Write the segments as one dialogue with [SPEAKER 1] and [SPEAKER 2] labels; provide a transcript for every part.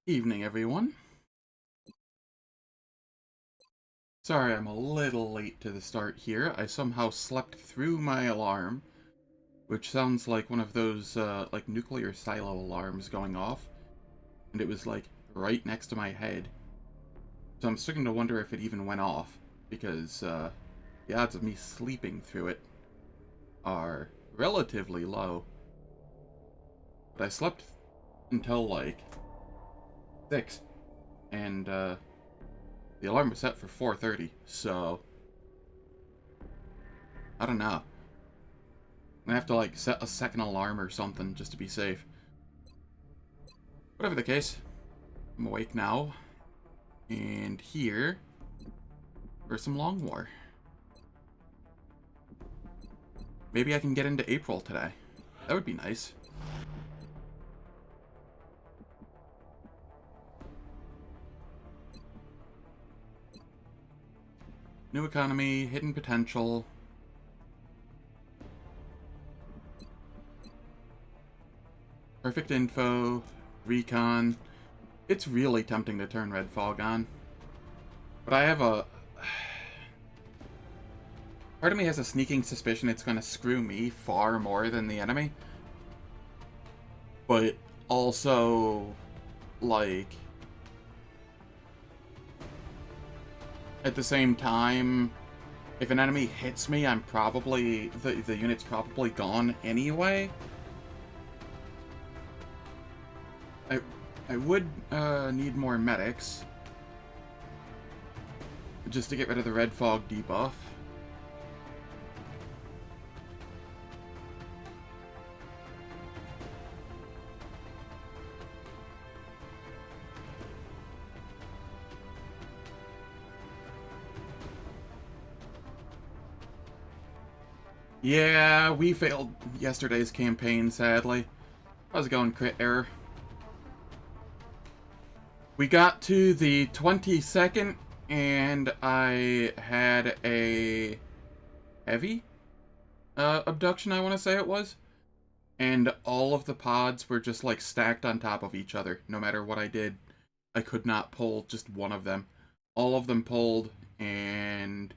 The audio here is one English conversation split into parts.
[SPEAKER 1] Evening, everyone. Sorry I'm a little late to the start here. I somehow slept through my alarm, which sounds like one of those, like, nuclear silo alarms going off, and it was, like, right next to my head. So I'm starting to wonder if it even went off, because, the odds of me sleeping through it are relatively low. But I slept until, like, 6, and, the alarm was set for 4:30, so I don't know. I'm gonna have to, like, set a second alarm or something just to be safe. Whatever the case, I'm awake now, and here for some Long War. Maybe I can get into April today. That would be nice. New economy, hidden potential. Perfect info, recon. It's really tempting to turn Red Fog on. But I have a... Part of me has a sneaking suspicion it's going to screw me far more than the enemy. But also, like... At the same time, if an enemy hits me, I'm probably... The unit's probably gone anyway. I would need more medics, just to get rid of the Red Fog debuff. Yeah, we failed yesterday's campaign, sadly. How's it going, crit error? We got to the 22nd, and I had a heavy abduction, I want to say it was. And all of the pods were just, like, stacked on top of each other. No matter what I did, I could not pull just one of them. All of them pulled, and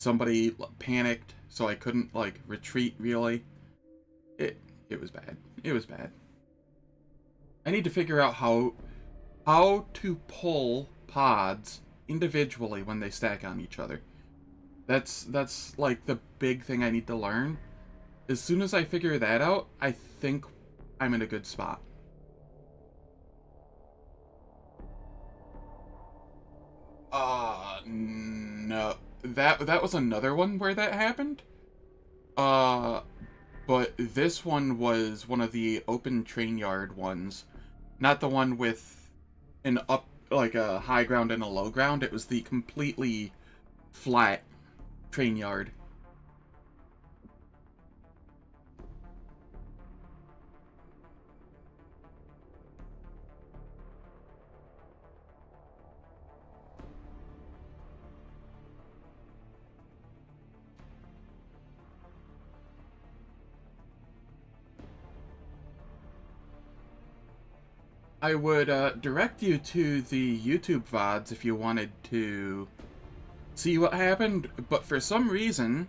[SPEAKER 1] somebody panicked, so I couldn't, like, retreat, really. It was bad. It was bad. I need to figure out how to pull pods individually when they stack on each other. That's like the big thing I need to learn. As soon as I figure that out, I think I'm in a good spot. No. That was another one where that happened. But this one was one of the open train yard ones. Not the one with an up, like a high ground and a low ground. It was the completely flat train yard. I would direct you to the YouTube VODs if you wanted to see what happened, but for some reason,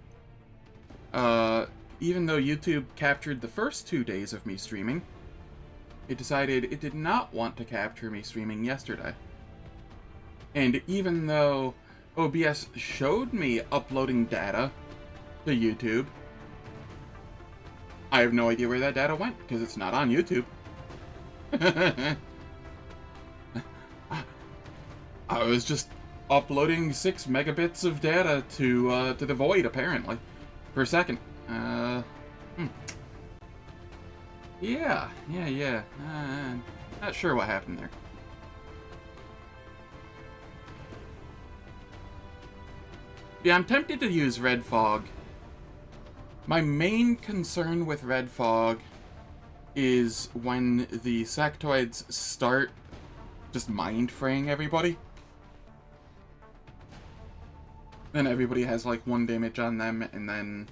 [SPEAKER 1] even though YouTube captured the first 2 days of me streaming, it decided it did not want to capture me streaming yesterday. And even though OBS showed me uploading data to YouTube, I have no idea where that data went, because it's not on YouTube. I was just uploading 6 megabits of data to the void, apparently, per second. Yeah. Not sure what happened there. Yeah, I'm tempted to use red fog. My main concern with red fog is when the sectoids start just mind fraying everybody. Then everybody has like 1 damage on them, and then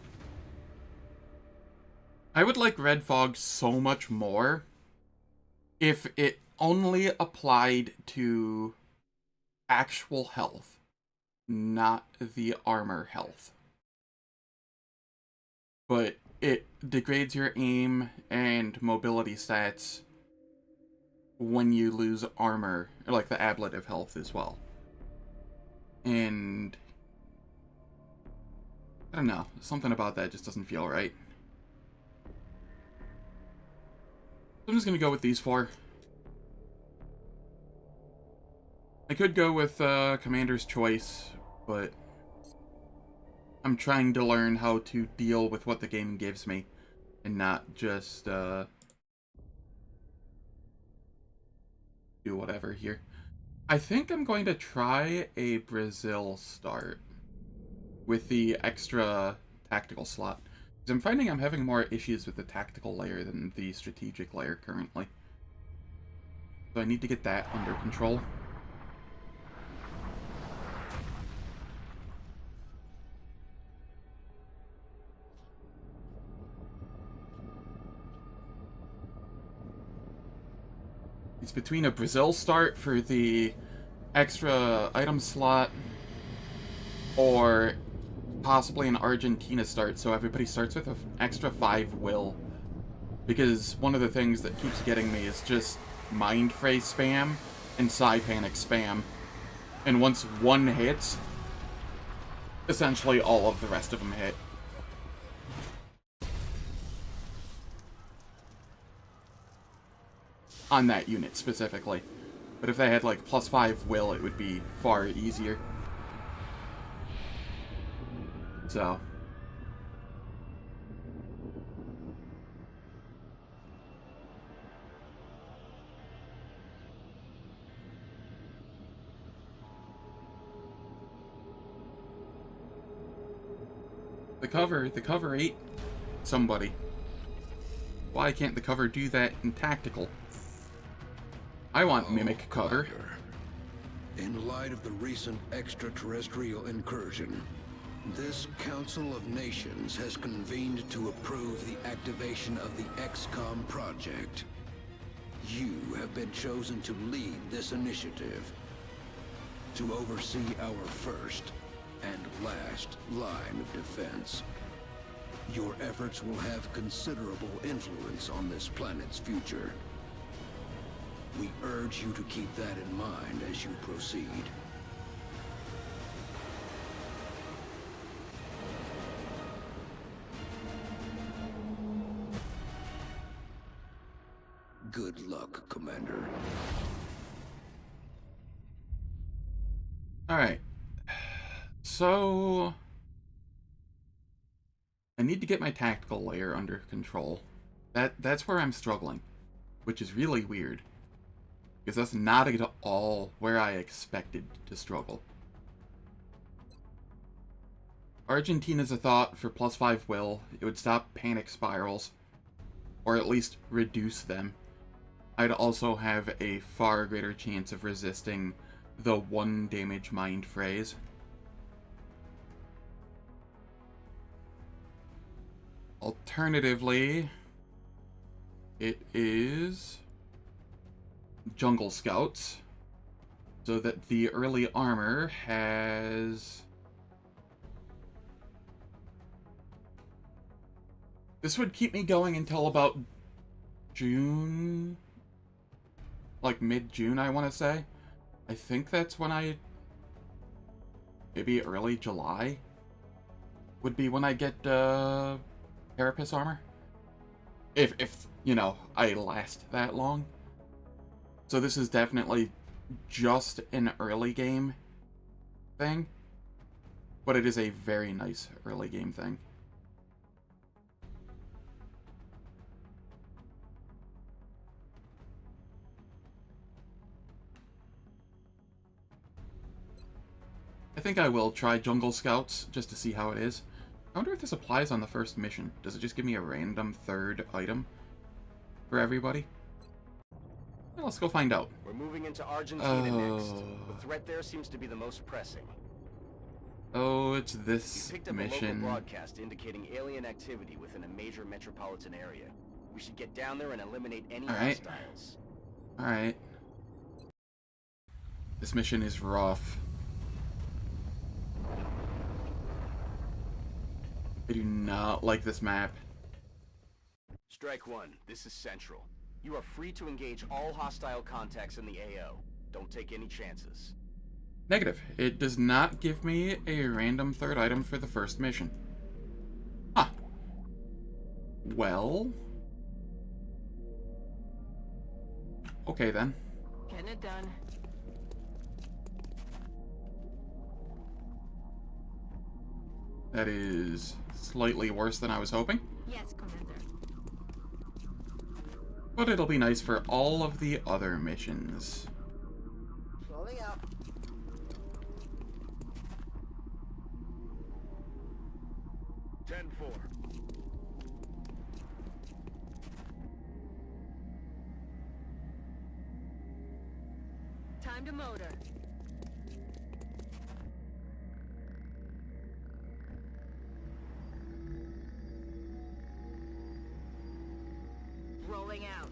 [SPEAKER 1] I would like red fog so much more if it only applied to actual health, not the armor health. But it degrades your aim and mobility stats when you lose armor, or like the ablative health as well. And I don't know, something about that just doesn't feel right. So I'm just gonna go with these 4. I could go with Commander's Choice, but I'm trying to learn how to deal with what the game gives me, and not just do whatever here. I think I'm going to try a Brazil start with the extra tactical slot, because I'm finding I'm having more issues with the tactical layer than the strategic layer currently. So I need to get that under control. It's between a Brazil start for the extra item slot or possibly an Argentina start, so everybody starts with an extra 5 will. Because one of the things that keeps getting me is just Mind Fray spam and Psy Panic spam. And once one hits, essentially all of the rest of them hit. On that unit specifically. But if they had like +5 will, it would be far easier. So the cover ate somebody. Why can't the cover do that in tactical? I want mimic cover.
[SPEAKER 2] In light of the recent extraterrestrial incursion, this Council of Nations has convened to approve the activation of the Xcom project. You have been chosen to lead this initiative, to oversee our first and last line of defense. Your efforts will have considerable influence on this planet's future. We urge you to keep that in mind as you proceed. Good luck, Commander.
[SPEAKER 1] Alright. So I need to get my tactical layer under control. That's where I'm struggling, which is really weird. Because that's not at all where I expected to struggle. Argentina's a thought for +5 will. It would stop panic spirals. Or at least reduce them. I'd also have a far greater chance of resisting the 1 damage mind phrase. Alternatively, it is Jungle Scouts, so that the early armor has... This would keep me going until about June, like mid-June, I want to say. I think that's when maybe early July would be when I get Carapace armor. If you know, I last that long. So this is definitely just an early game thing, but it is a very nice early game thing. I think I will try Jungle Scouts just to see how it is. I wonder if this applies on the first mission. Does it just give me a random 3rd item for everybody? Well, let's go find out.
[SPEAKER 3] We're moving into Argentina next. The threat there seems to be the most pressing.
[SPEAKER 1] Oh, it's this
[SPEAKER 3] We picked up
[SPEAKER 1] mission.
[SPEAKER 3] a local broadcast indicating alien activity within a major metropolitan area. We should get down there and eliminate any hostiles.
[SPEAKER 1] Alright. This mission is rough. I do not like this map.
[SPEAKER 3] Strike 1, this is Central. You are free to engage all hostile contacts in the AO. Don't take any chances.
[SPEAKER 1] Negative. It does not give me a random 3rd item for the first mission. Huh. Well. Okay then.
[SPEAKER 4] Getting it done.
[SPEAKER 1] That is slightly worse than I was hoping.
[SPEAKER 4] Yes, Commander.
[SPEAKER 1] But it'll be nice for all of the other missions.
[SPEAKER 4] Rolling out.
[SPEAKER 3] Ten-4.
[SPEAKER 4] Time to motor. Rolling out.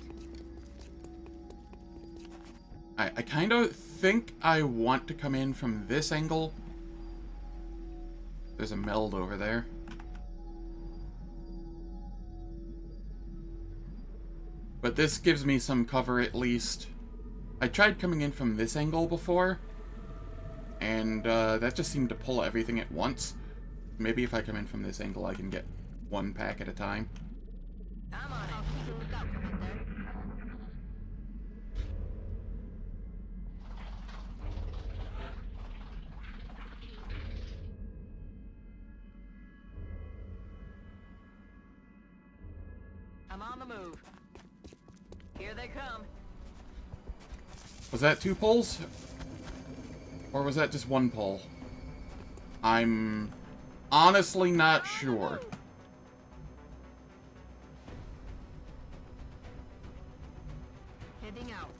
[SPEAKER 1] I kind of think I want to come in from this angle. There's a meld over there. But this gives me some cover at least. I tried coming in from this angle before, and that just seemed to pull everything at once. Maybe if I come in from this angle, I can get 1 pack at a time.
[SPEAKER 4] I'm on it. I'll keep a lookout, Commander. I'm on the move. Here they come.
[SPEAKER 1] Was that 2 pulls? Or was that just 1 pull? I'm honestly not sure.
[SPEAKER 4] Heading out.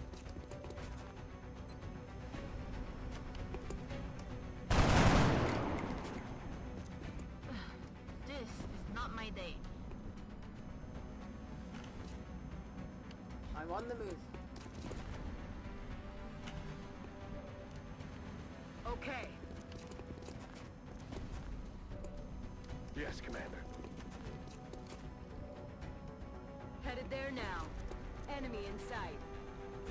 [SPEAKER 4] This is not my day. I'm on the move. Okay.
[SPEAKER 3] Yes, Commander.
[SPEAKER 4] Headed there now. Enemy in sight.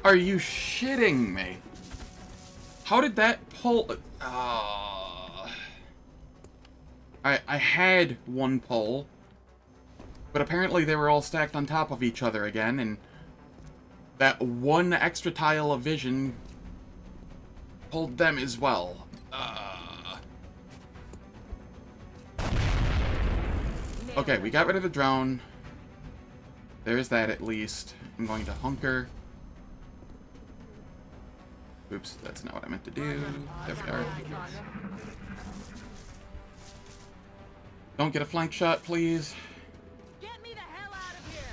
[SPEAKER 1] Are you shitting me? How did that pull? I had one pull, but apparently they were all stacked on top of each other again, and that one extra tile of vision pulled them as well. Okay, we got rid of the drone. There's that at least. I'm going to hunker. Oops, that's not what I meant to do. There we are. Don't get a flank shot, please.
[SPEAKER 4] Get me the hell out of here!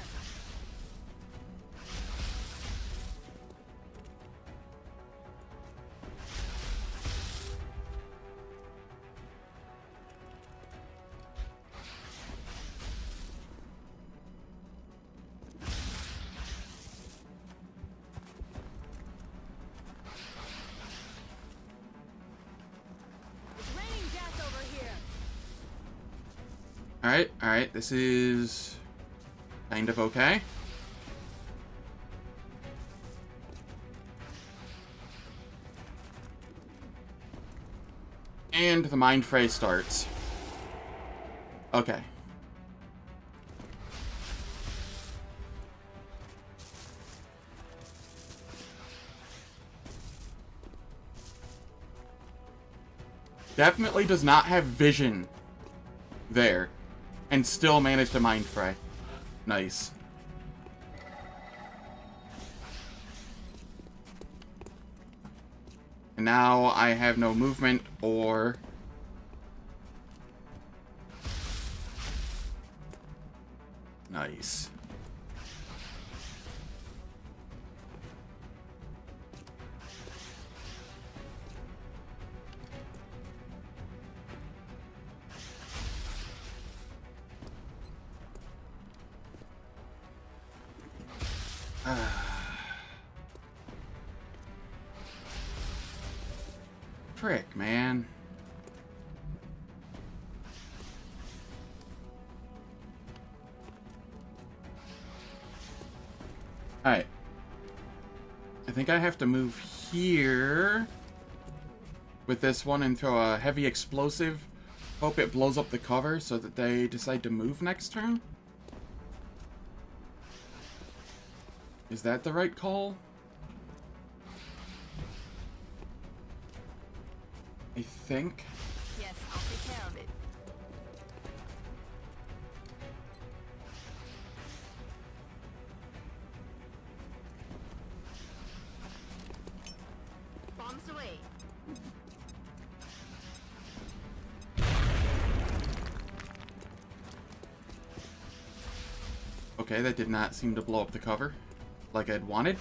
[SPEAKER 4] It's raining death over here.
[SPEAKER 1] Alright, this is kind of okay. And the mind fray starts. Okay. Definitely does not have vision there. And still managed to mind fray. Nice. And now I have no movement or... Nice. Frick, man. Alright. I think I have to move here with this one and throw a heavy explosive. Hope it blows up the cover so that they decide to move next turn. Is that the right call? I think.
[SPEAKER 4] Yes, I'll take care of it. Bombs away.
[SPEAKER 1] Okay, that did not seem to blow up the cover like I'd wanted.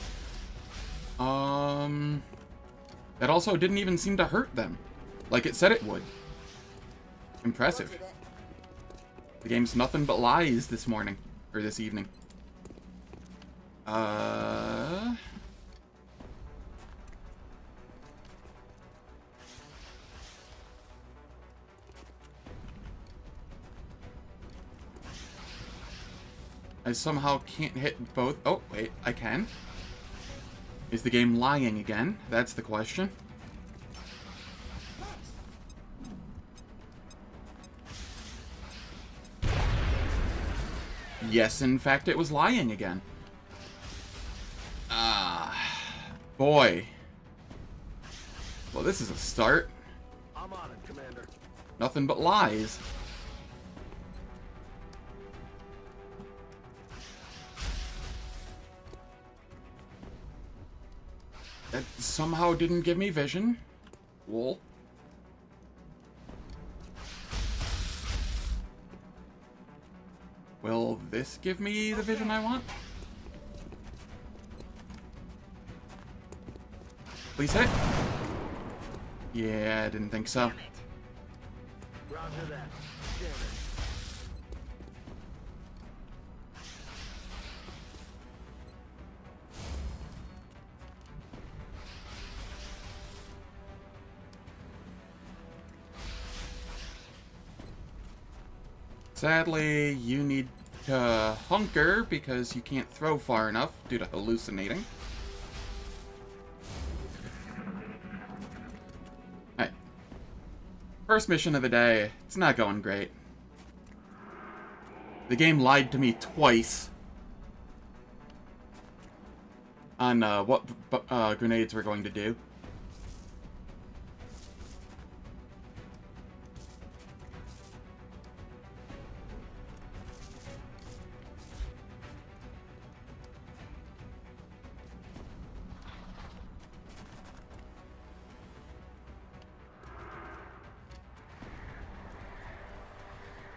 [SPEAKER 1] That also didn't even seem to hurt them like it said it would. Impressive. The game's nothing but lies this morning, or this evening. I somehow can't hit both. Oh, wait, I can. Is the game lying again? That's the question. Yes, in fact, it was lying again. Boy. Well, this is a start.
[SPEAKER 3] I'm on it, Commander.
[SPEAKER 1] Nothing but lies. That somehow didn't give me vision. Wool. Will this give me the vision I want? Please hit. Yeah, I didn't think so.
[SPEAKER 3] Damn it. Roger that. Damn it.
[SPEAKER 1] Sadly, you need to hunker because you can't throw far enough due to hallucinating. Alright. First mission of the day. It's not going great. The game lied to me twice on what grenades we're going to do.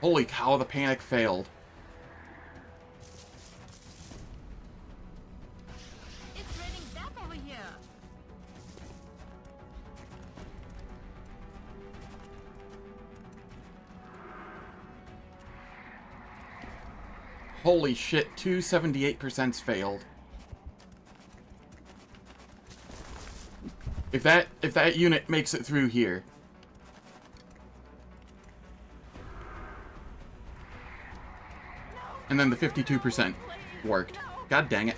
[SPEAKER 1] Holy cow, the panic failed.
[SPEAKER 4] It's raining death over here.
[SPEAKER 1] Holy shit, 278% failed. If that unit makes it through here. And then the 52% worked. God dang it.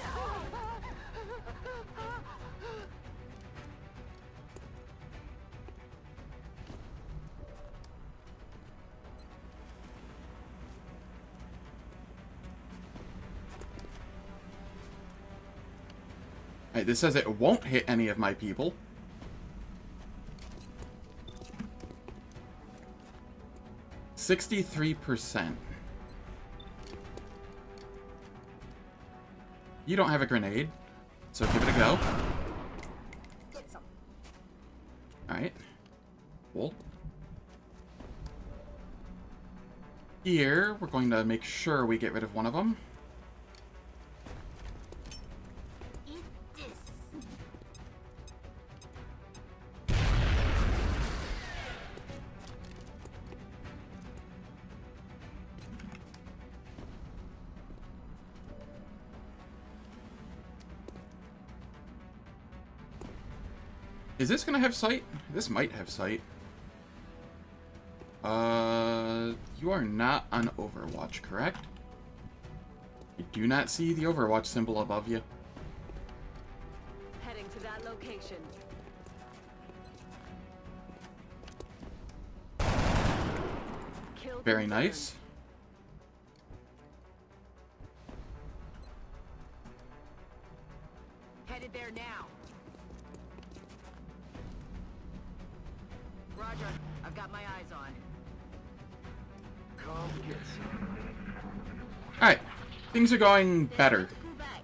[SPEAKER 1] Alright, this says it won't hit any of my people. %63%. You don't have a grenade, so give it a go. Alright. Cool. Here, we're going to make sure we get rid of one of them.
[SPEAKER 4] Eat this.
[SPEAKER 1] Is this gonna have sight? This might have sight. You are not on Overwatch, correct? I do not see the Overwatch symbol above you.
[SPEAKER 4] Heading to that location. Kill
[SPEAKER 1] Very
[SPEAKER 4] confirmed.
[SPEAKER 1] nice.
[SPEAKER 4] Headed there now. Roger, I've got my eyes on.
[SPEAKER 3] Come get some.
[SPEAKER 1] Alright, things are going better.
[SPEAKER 4] Pull back.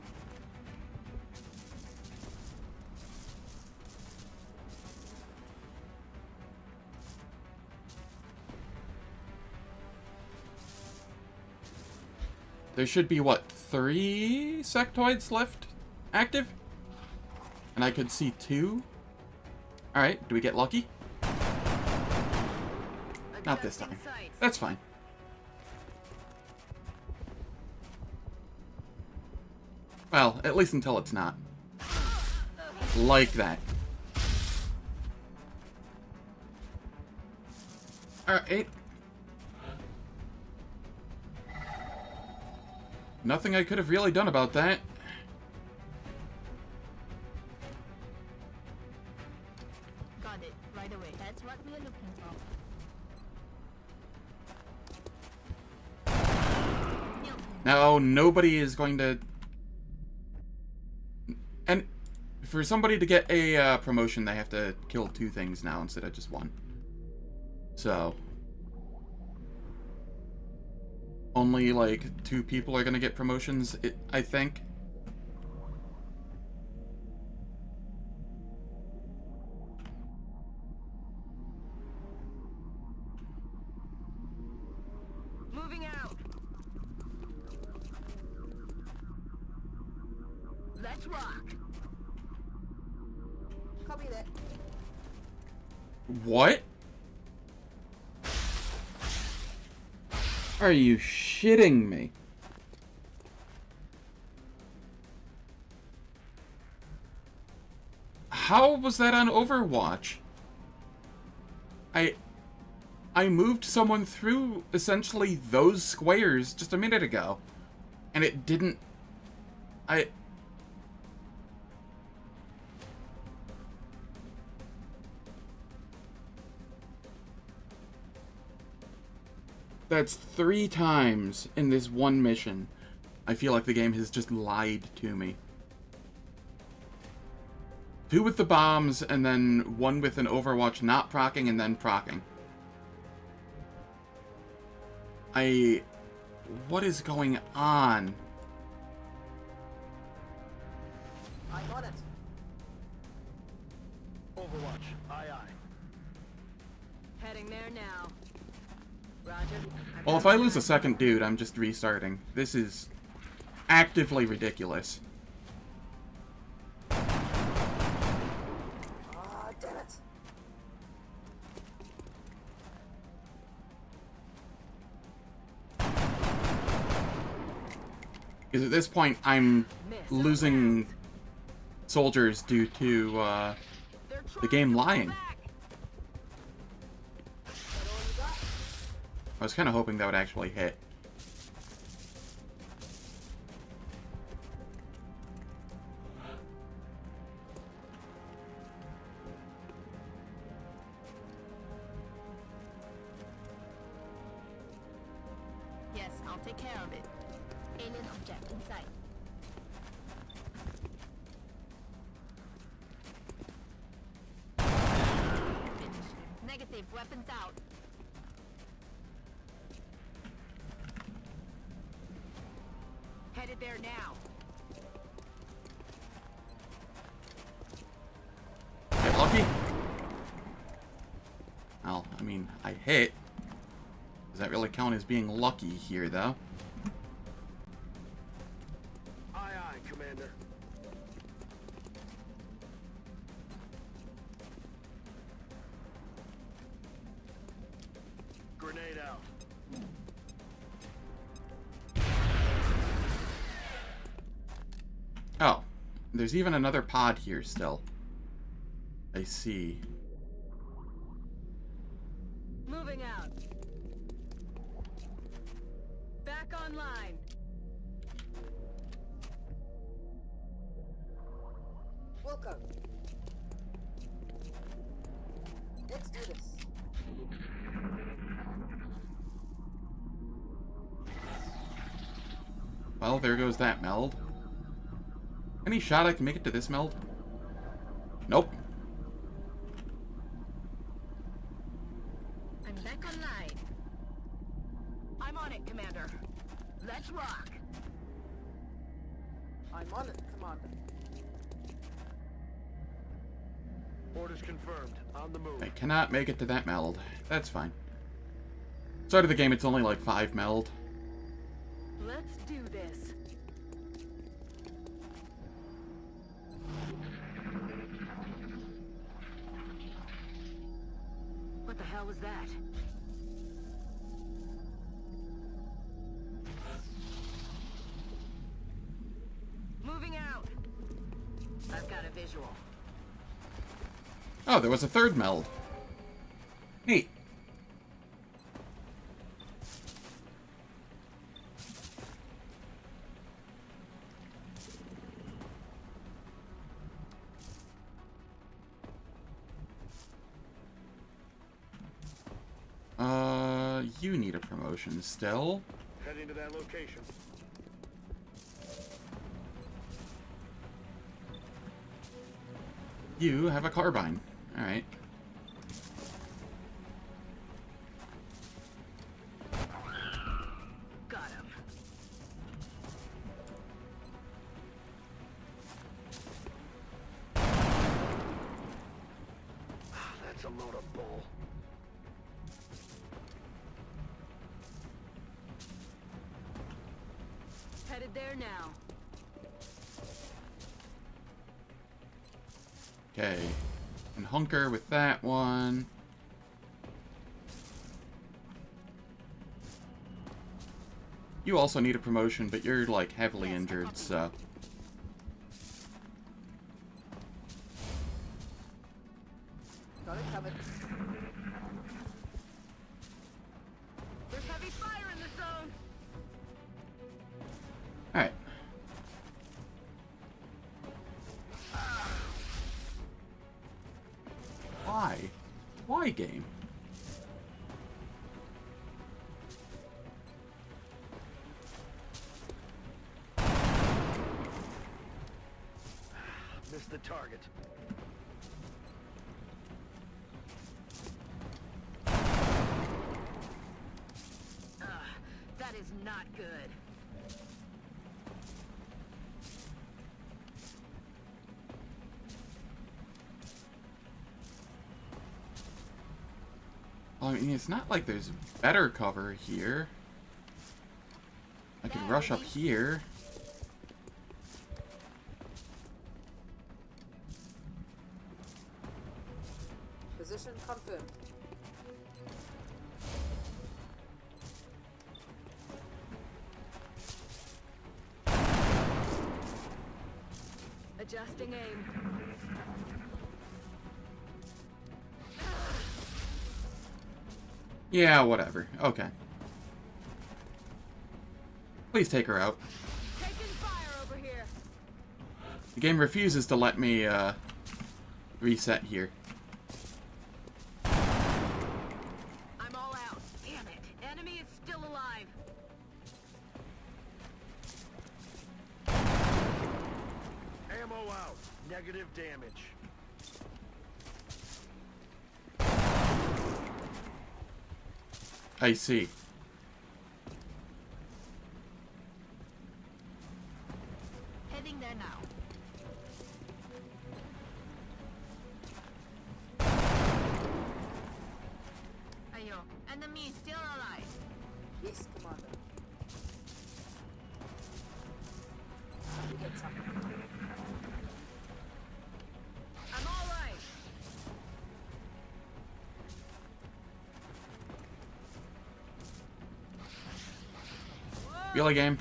[SPEAKER 1] There should be, what, 3 sectoids left active? And I could see 2? Alright, do we get lucky? Not this time.
[SPEAKER 4] Adjusting sights.
[SPEAKER 1] That's fine. Well, at least until it's not. Like that. Alright. Nothing I could have really done about that.
[SPEAKER 4] Got it right away. That's what we're looking for.
[SPEAKER 1] Now, nobody is going to... And for somebody to get a promotion, they have to kill 2 things now instead of just 1. So... only, like, 2 people are gonna get promotions, I think.
[SPEAKER 4] Moving out. Let's rock. Copy that.
[SPEAKER 1] What? Are you shitting me? How was that on Overwatch? I moved someone through essentially those squares just a minute ago. And it didn't... That's 3 times in this one mission. I feel like the game has just lied to me. 2 with the bombs, and then 1 with an Overwatch not proccing, and then proccing. What is going on?
[SPEAKER 4] I got it.
[SPEAKER 3] Overwatch, aye aye.
[SPEAKER 4] Heading there now. Roger.
[SPEAKER 1] Well, if I lose a second dude, I'm just restarting. This is actively ridiculous.
[SPEAKER 4] Ah, damn it.
[SPEAKER 1] Because at this point, I'm losing soldiers due to the game lying. I was kind of hoping that would actually hit.
[SPEAKER 5] Yes, I'll take care of it. Alien object in sight. Finished. Negative. Weapons out.
[SPEAKER 4] Headed there now.
[SPEAKER 1] Get lucky? Well, I mean, I hit. Does that really count as being lucky here, though?
[SPEAKER 3] Aye aye, Commander. Grenade out.
[SPEAKER 1] Oh, there's even another pod here still. I see.
[SPEAKER 4] Moving out. Back online. Welcome. Let's do this.
[SPEAKER 1] Well, there goes that meld. Any shot I can make it to this meld? Nope.
[SPEAKER 5] I'm back online.
[SPEAKER 4] I'm on it, Commander. Let's rock. I'm on it, Commander.
[SPEAKER 3] Orders confirmed. On the move.
[SPEAKER 1] I cannot make it to that meld. That's fine. Start of the game, it's only like 5 meld.
[SPEAKER 4] Let's do this. What the hell was that? Moving out. I've got a visual.
[SPEAKER 1] Oh, there was a 3rd meld. Neat. You need a promotion still.
[SPEAKER 3] Heading to that location.
[SPEAKER 1] You have a carbine. Alright.
[SPEAKER 4] Got him.
[SPEAKER 3] That's a load of bull.
[SPEAKER 4] Headed there now.
[SPEAKER 1] Okay. And hunker with that one. You also need a promotion, but you're, like, heavily injured, so...
[SPEAKER 4] Got it covered.
[SPEAKER 1] my game.
[SPEAKER 3] Missed the target.
[SPEAKER 4] That is not good.
[SPEAKER 1] Well, I mean, it's not like there's better cover here. I could rush up here.
[SPEAKER 6] Position confirmed.
[SPEAKER 4] Adjusting aim.
[SPEAKER 1] Yeah, whatever. Okay. Please take her out.
[SPEAKER 4] Taking fire over here.
[SPEAKER 1] The game refuses to let me, reset here.
[SPEAKER 4] I'm all out. Damn it. Enemy is still alive.
[SPEAKER 3] Ammo out. Negative damage.
[SPEAKER 1] I see.
[SPEAKER 5] Heading there now. Ayo, enemy still alive.
[SPEAKER 6] Yes, Commander. You get some.
[SPEAKER 4] I'm all right.
[SPEAKER 1] Really, game?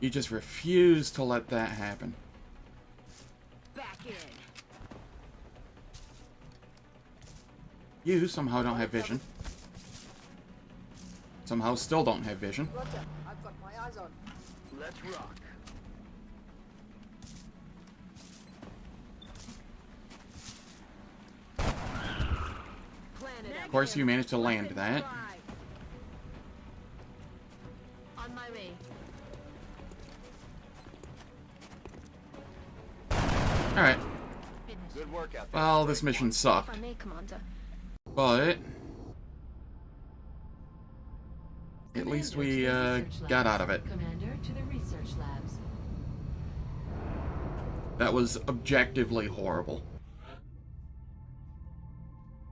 [SPEAKER 1] You just refuse to let that happen.
[SPEAKER 4] Back in.
[SPEAKER 1] You somehow don't have vision. Somehow still don't have vision.
[SPEAKER 6] Roger. I've got my eyes on.
[SPEAKER 3] Let's rock.
[SPEAKER 4] Planet
[SPEAKER 1] Of course, you managed to land
[SPEAKER 4] Weapons
[SPEAKER 1] that.
[SPEAKER 4] dry.
[SPEAKER 5] On my way.
[SPEAKER 1] Alright.
[SPEAKER 5] Finished.
[SPEAKER 3] Good work out there.
[SPEAKER 1] Well, this mission
[SPEAKER 5] If
[SPEAKER 1] sucked.
[SPEAKER 5] I may, Commander.
[SPEAKER 1] But at least we got out of it.
[SPEAKER 7] Commander to the research labs.
[SPEAKER 1] That was objectively horrible.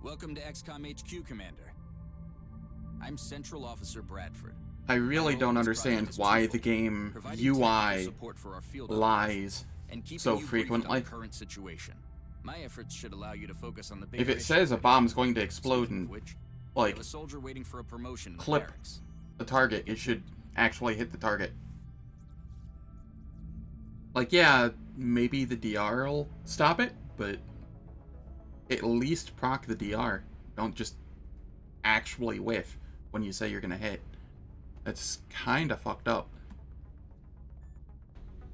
[SPEAKER 8] Welcome to Xcom HQ, Commander. I'm Central Officer Bradford.
[SPEAKER 1] I really don't understand why the game
[SPEAKER 8] Providing technical
[SPEAKER 1] UI
[SPEAKER 8] support for our field
[SPEAKER 1] lies
[SPEAKER 8] and keeping
[SPEAKER 1] so
[SPEAKER 8] you briefed on
[SPEAKER 1] frequently.
[SPEAKER 8] the current situation. My efforts should allow you to focus on the
[SPEAKER 1] If
[SPEAKER 8] bigger
[SPEAKER 1] it says a
[SPEAKER 8] issue.
[SPEAKER 1] bomb's going to explode
[SPEAKER 8] Speaking
[SPEAKER 1] and,
[SPEAKER 8] of which, we
[SPEAKER 1] like,
[SPEAKER 8] have a soldier waiting for a promotion in the
[SPEAKER 1] clip
[SPEAKER 8] barracks.
[SPEAKER 1] the target, it should actually hit the target. Like, yeah, maybe the DR will stop it, but at least proc the DR. Don't just actually whiff when you say you're gonna hit. That's kinda fucked up.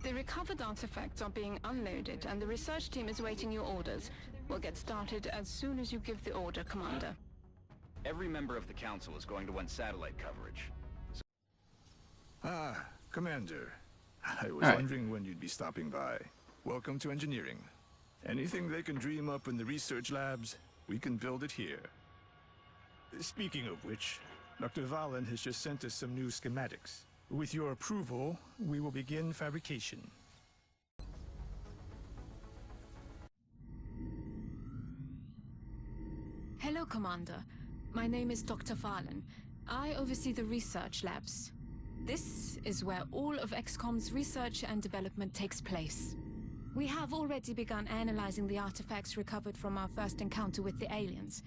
[SPEAKER 9] The recovered artifacts are being unloaded, and the research team is waiting your orders. We'll get started as soon as you give the order, Commander.
[SPEAKER 3] Every member of the council is going to want satellite coverage.
[SPEAKER 10] Ah, Commander. I was
[SPEAKER 1] Alright.
[SPEAKER 10] wondering when you'd be stopping by. Welcome to engineering. Anything they can dream up in the research labs, we can build it here. Speaking of which, Dr. Valen has just sent us some new schematics. With your approval, we will begin fabrication.
[SPEAKER 9] Hello, Commander. My name is Dr. Valen. I oversee the research labs. This is where all of Xcom's research and development takes place. We have already begun analyzing the artifacts recovered from our first encounter with the aliens.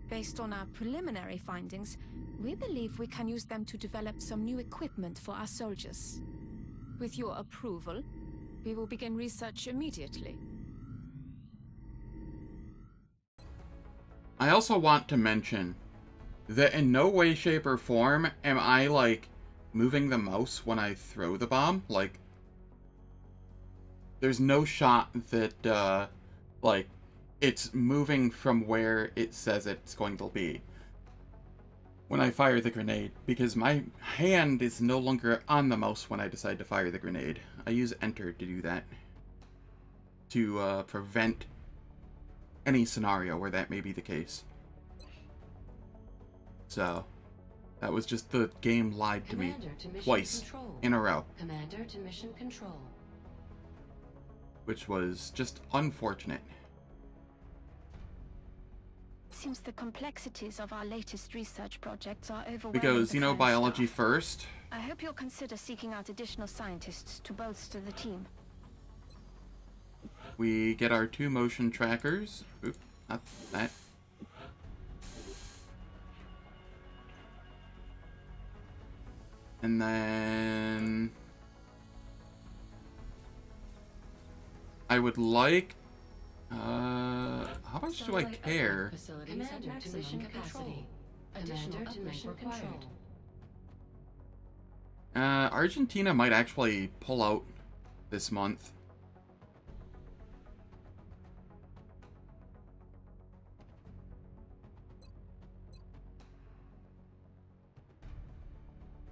[SPEAKER 9] Based on our preliminary findings, we believe we can use them to develop some new equipment for our soldiers. With your approval, we will begin research immediately.
[SPEAKER 1] I also want to mention that in no way, shape, or form am I, like, moving the mouse when I throw the bomb. Like, there's no shot that, like, it's moving from where it says it's going to be when I fire the grenade, because my hand is no longer on the mouse when I decide to fire the grenade. I use enter to do that, to prevent any scenario where that may be the case. So, that was just the game lied to me twice in a row.
[SPEAKER 7] Commander to mission control.
[SPEAKER 1] Which was just unfortunate.
[SPEAKER 5] Seems the complexities of our latest research projects are overwhelming.
[SPEAKER 1] Because, you know,
[SPEAKER 5] the current
[SPEAKER 1] biology
[SPEAKER 5] staff.
[SPEAKER 1] first.
[SPEAKER 5] I hope you'll consider seeking out additional scientists to bolster the team.
[SPEAKER 1] We get our 2 motion trackers. Oop, not that. And then I would like, how much do I care?
[SPEAKER 7] Commander to mission capacity. Commander to mission control.
[SPEAKER 1] Argentina might actually pull out this month.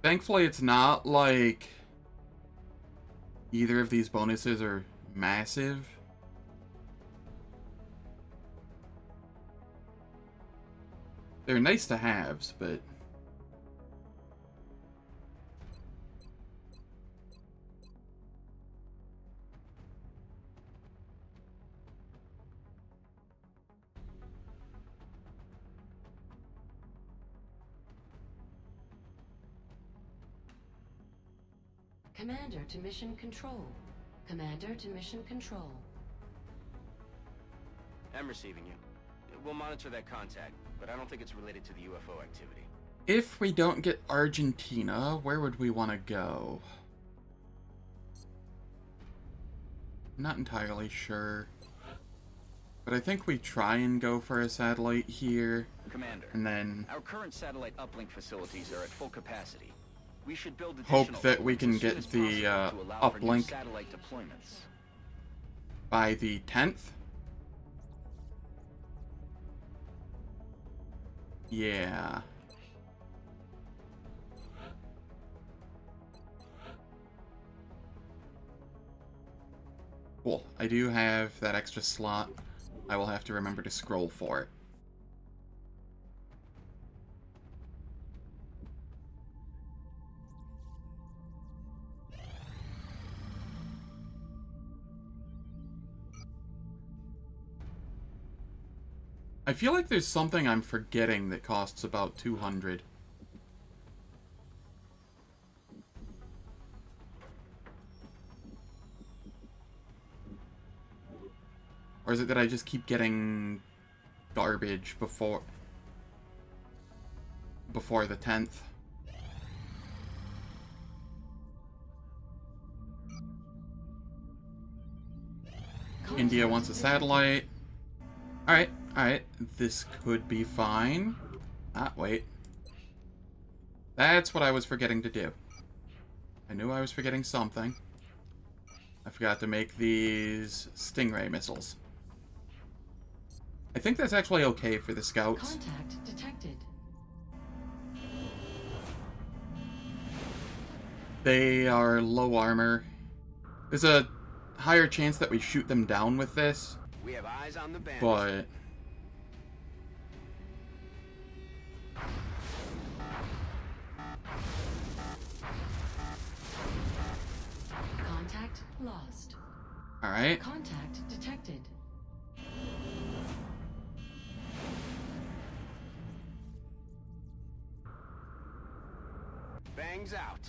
[SPEAKER 1] Thankfully, it's not like either of these bonuses are massive. They're nice to haves, but
[SPEAKER 7] Commander to mission control. Commander to mission control.
[SPEAKER 3] I'm receiving you. We'll monitor that contact, but I don't think it's related to the UFO activity.
[SPEAKER 1] if we don't get Argentina, where would we want to go? Not entirely sure. But I think we try and go for a satellite here.
[SPEAKER 3] Commander,
[SPEAKER 1] and then
[SPEAKER 3] our current satellite uplink facilities are at full capacity. We should build
[SPEAKER 1] hope that we can get the uplink
[SPEAKER 3] satellite deployments
[SPEAKER 1] by the 10th. Yeah. Cool. I do have that extra slot. I will have to remember to scroll for it. I feel like there's something I'm forgetting that costs about 200. Or is it that I just keep getting garbage before the 10th? India wants a satellite. Alright, alright. This could be fine. Ah, wait. That's what I was forgetting to do. I knew I was forgetting something. I forgot to make these Stingray missiles. I think that's actually okay for the scouts.
[SPEAKER 7] Contact detected.
[SPEAKER 1] They are low armor. There's a higher chance that we shoot them down with this.
[SPEAKER 3] We have eyes on the bandits.
[SPEAKER 1] But
[SPEAKER 7] Contact lost.
[SPEAKER 1] alright.
[SPEAKER 7] Contact detected.
[SPEAKER 3] Bangs out.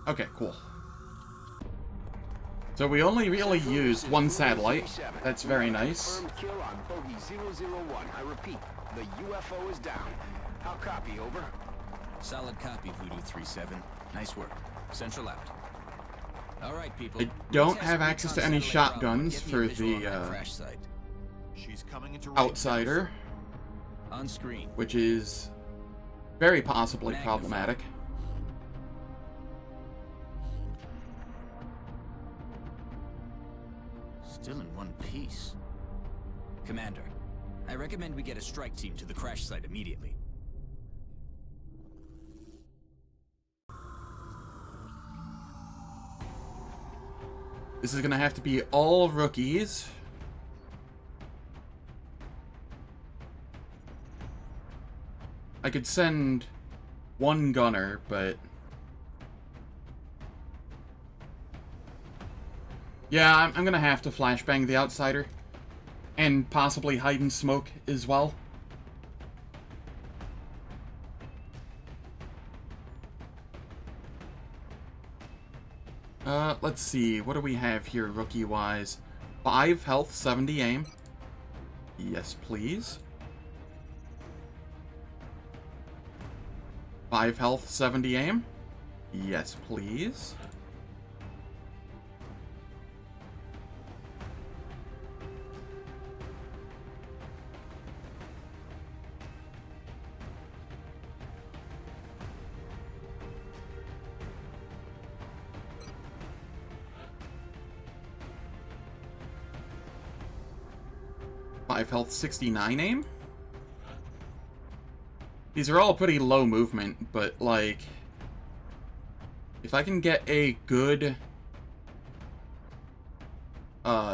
[SPEAKER 1] Okay, cool. So we only really used one satellite. That's very nice.
[SPEAKER 3] Confirmed kill on bogey 001. I repeat, the UFO is down. I'll copy, over.
[SPEAKER 8] Solid copy, Voodoo 37. Nice work. Central out. All right, people.
[SPEAKER 1] I don't have access to any shotguns for the
[SPEAKER 8] crash site.
[SPEAKER 11] She's coming into
[SPEAKER 1] outsider,
[SPEAKER 8] On screen.
[SPEAKER 1] which is very possibly problematic.
[SPEAKER 8] Still in one piece. Commander, I recommend we get a strike team to the crash site immediately.
[SPEAKER 1] This is gonna have to be all rookies. I could send one gunner, but... yeah, I'm gonna have to flashbang the outsider. And possibly hide and smoke as well. Let's see. What do we have here, rookie-wise? 5 health, 70 aim. Yes, please. 5 health, 70 aim. Yes, please. Health, 69 aim. These are all pretty low movement, but like, if I can get a good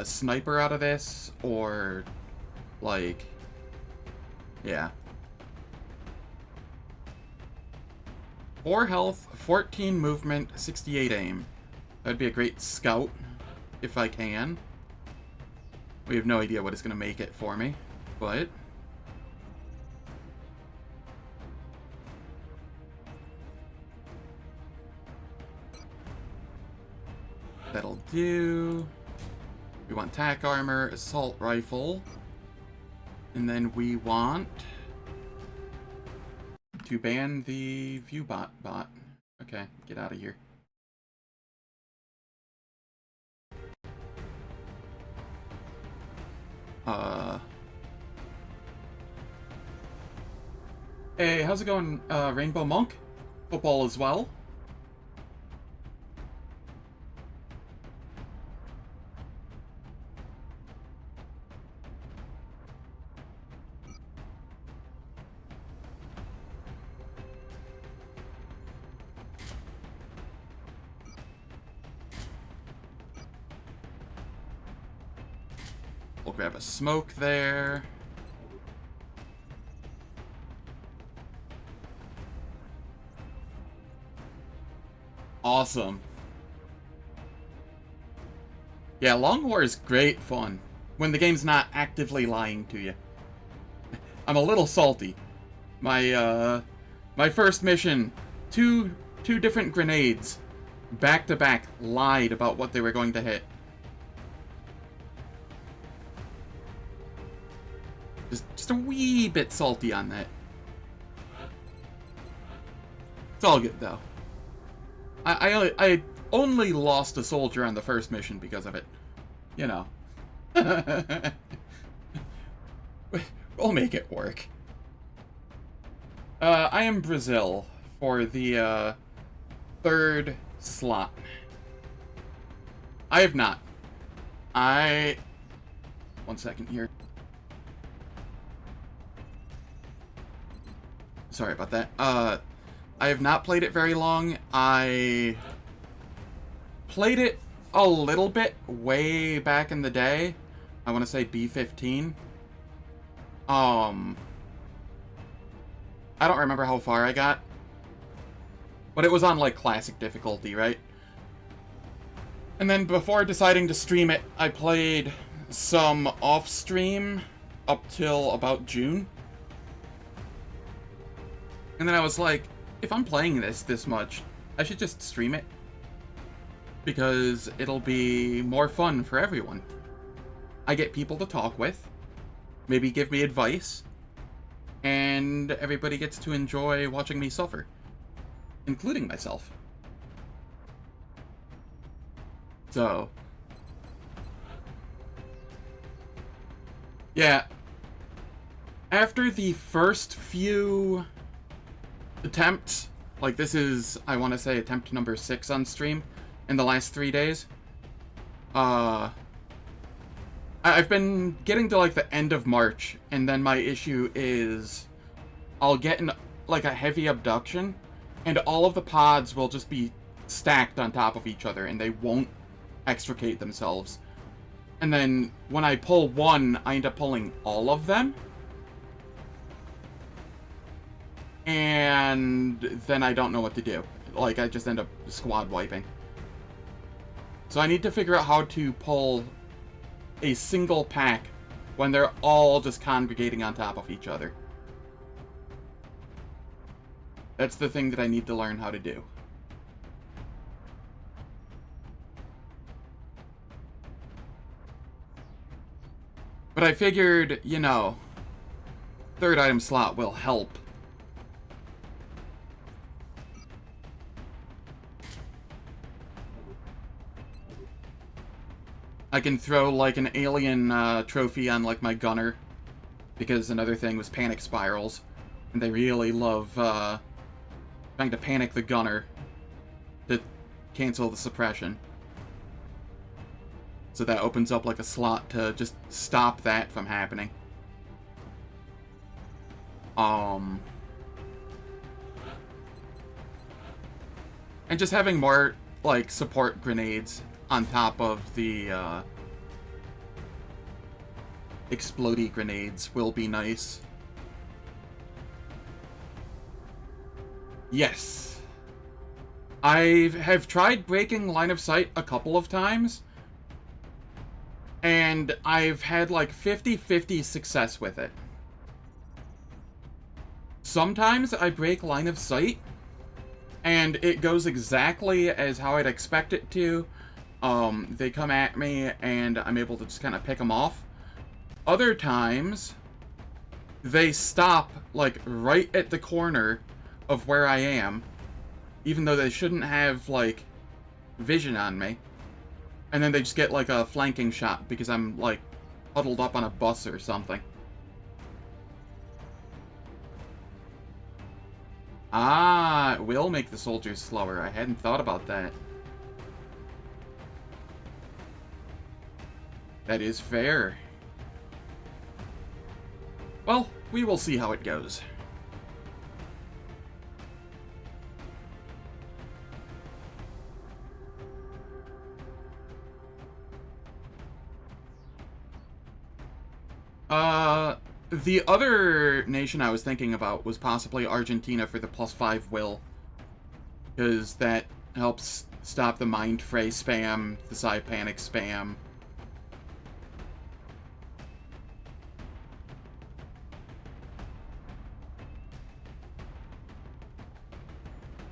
[SPEAKER 1] sniper out of this, or like, yeah. 4 health, 14 movement, 68 aim. That'd be a great scout if I can. We have no idea what it's going to make it for me, but... that'll do. We want tack armor, assault rifle, and then we want to ban the viewbot bot. Okay, get out of here. Hey, how's it going, Rainbow Monk? Football as well. We'll grab a smoke there. Awesome. Yeah, Long War is great fun when the game's not actively lying to you. I'm a little salty. My my first mission, two different grenades back to back lied about what they were going to hit. Just a wee bit salty on that. It's all good though. I only lost a soldier on the first mission because of it. You know. We'll make it work. I am Brazil for the, 3rd slot. I have not. One second here. Sorry about that. I have not played it very long. I played it a little bit way back in the day. I want to say B15. I don't remember how far I got. But it was on, like, classic difficulty, right? And then before deciding to stream it, I played some off-stream up till about June. And then I was like, if I'm playing this much, I should just stream it. Because it'll be more fun for everyone. I get people to talk with, maybe give me advice, and everybody gets to enjoy watching me suffer. Including myself. So. Yeah. After the first few attempts. Like, this is, I want to say, attempt number 6 on stream in the last 3 days. I've been getting to, like, the end of March, and then my issue is I'll get in, like, a heavy abduction, and all of the pods will just be stacked on top of each other, and they won't extricate themselves. And then when I pull one, I end up pulling all of them. And then I don't know what to do. Like, I just end up squad wiping. So I need to figure out how to pull a single pack when they're all just congregating on top of each other. That's the thing that I need to learn how to do. But I figured, you know, third item slot will help. I can throw, like, an alien trophy on, like, my gunner. Because another thing was panic spirals. And they really love trying to panic the gunner to cancel the suppression. So that opens up, like, a slot to just stop that from happening. And just having more, like, support grenades on top of the explodey grenades will be nice. Yes. I have tried breaking line of sight a couple of times, and I've had like 50-50 success with it. Sometimes I break line of sight, and it goes exactly as how I'd expect it to. They come at me, and I'm able to just kind of pick them off. Other times, they stop, like, right at the corner of where I am, even though they shouldn't have, like, vision on me. And then they just get, like, a flanking shot because I'm, like, huddled up on a bus or something. Ah, it will make the soldiers slower. I hadn't thought about that. That is fair. Well, we will see how it goes. The other nation I was thinking about was possibly Argentina for the +5 will. Because that helps stop the Mind Fray spam, the Psy Panic spam.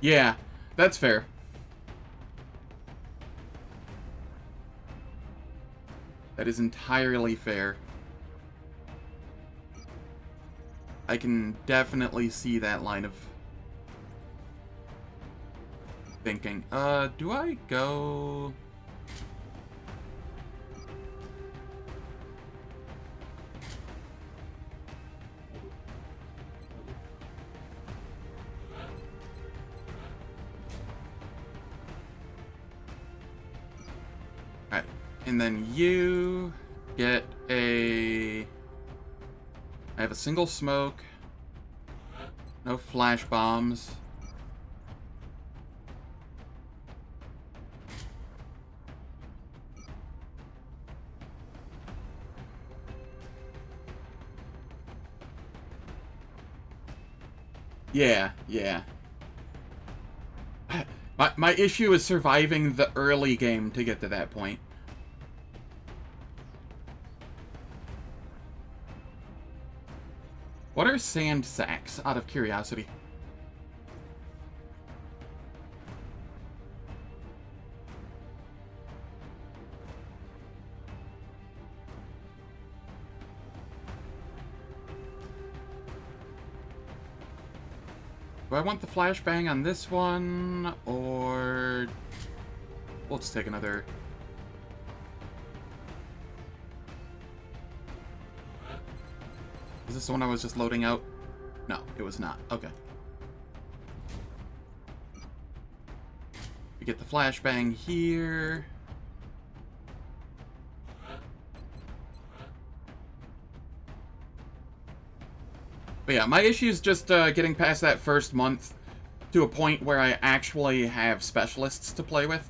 [SPEAKER 1] Yeah, that's fair. That is entirely fair. I can definitely see that line of thinking. Do I go... Alright, and then you get a... I have a single smoke, no flash bombs. Yeah. My issue is surviving the early game to get to that point. What are sand sacks, out of curiosity? Do I want the flashbang on this one, or... Let's take another... Is this the one I was just loading out? No, it was not. Okay. Get the flashbang here. But yeah, my issue is just getting past that first month to a point where I actually have specialists to play with.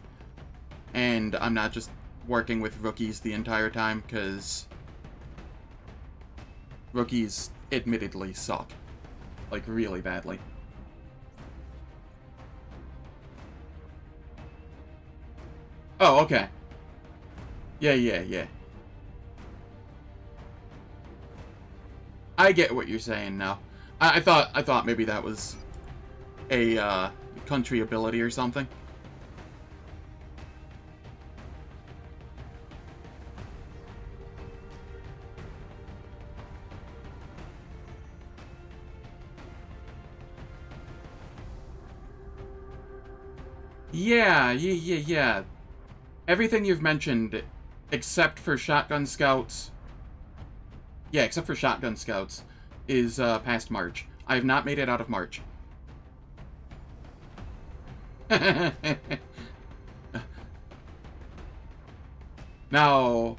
[SPEAKER 1] And I'm not just working with rookies the entire time, because rookies admittedly suck. Like, really badly. Oh, okay. Yeah. I get what you're saying now. I thought maybe that was a country ability or something. Yeah. Everything you've mentioned, except for Shotgun Scouts. Yeah, except for Shotgun Scouts, is past March. I have not made it out of March. Now,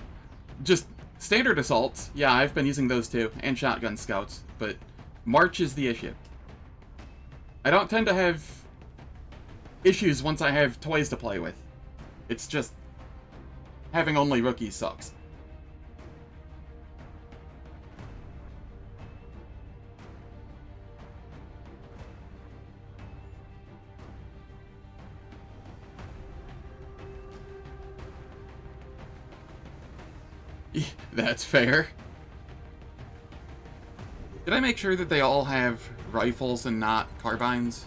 [SPEAKER 1] just standard assaults. Yeah, I've been using those too, and Shotgun Scouts, but March is the issue. I don't tend to have issues once I have toys to play with. It's just having only rookies sucks. That's fair. Did I make sure that they all have rifles and not carbines?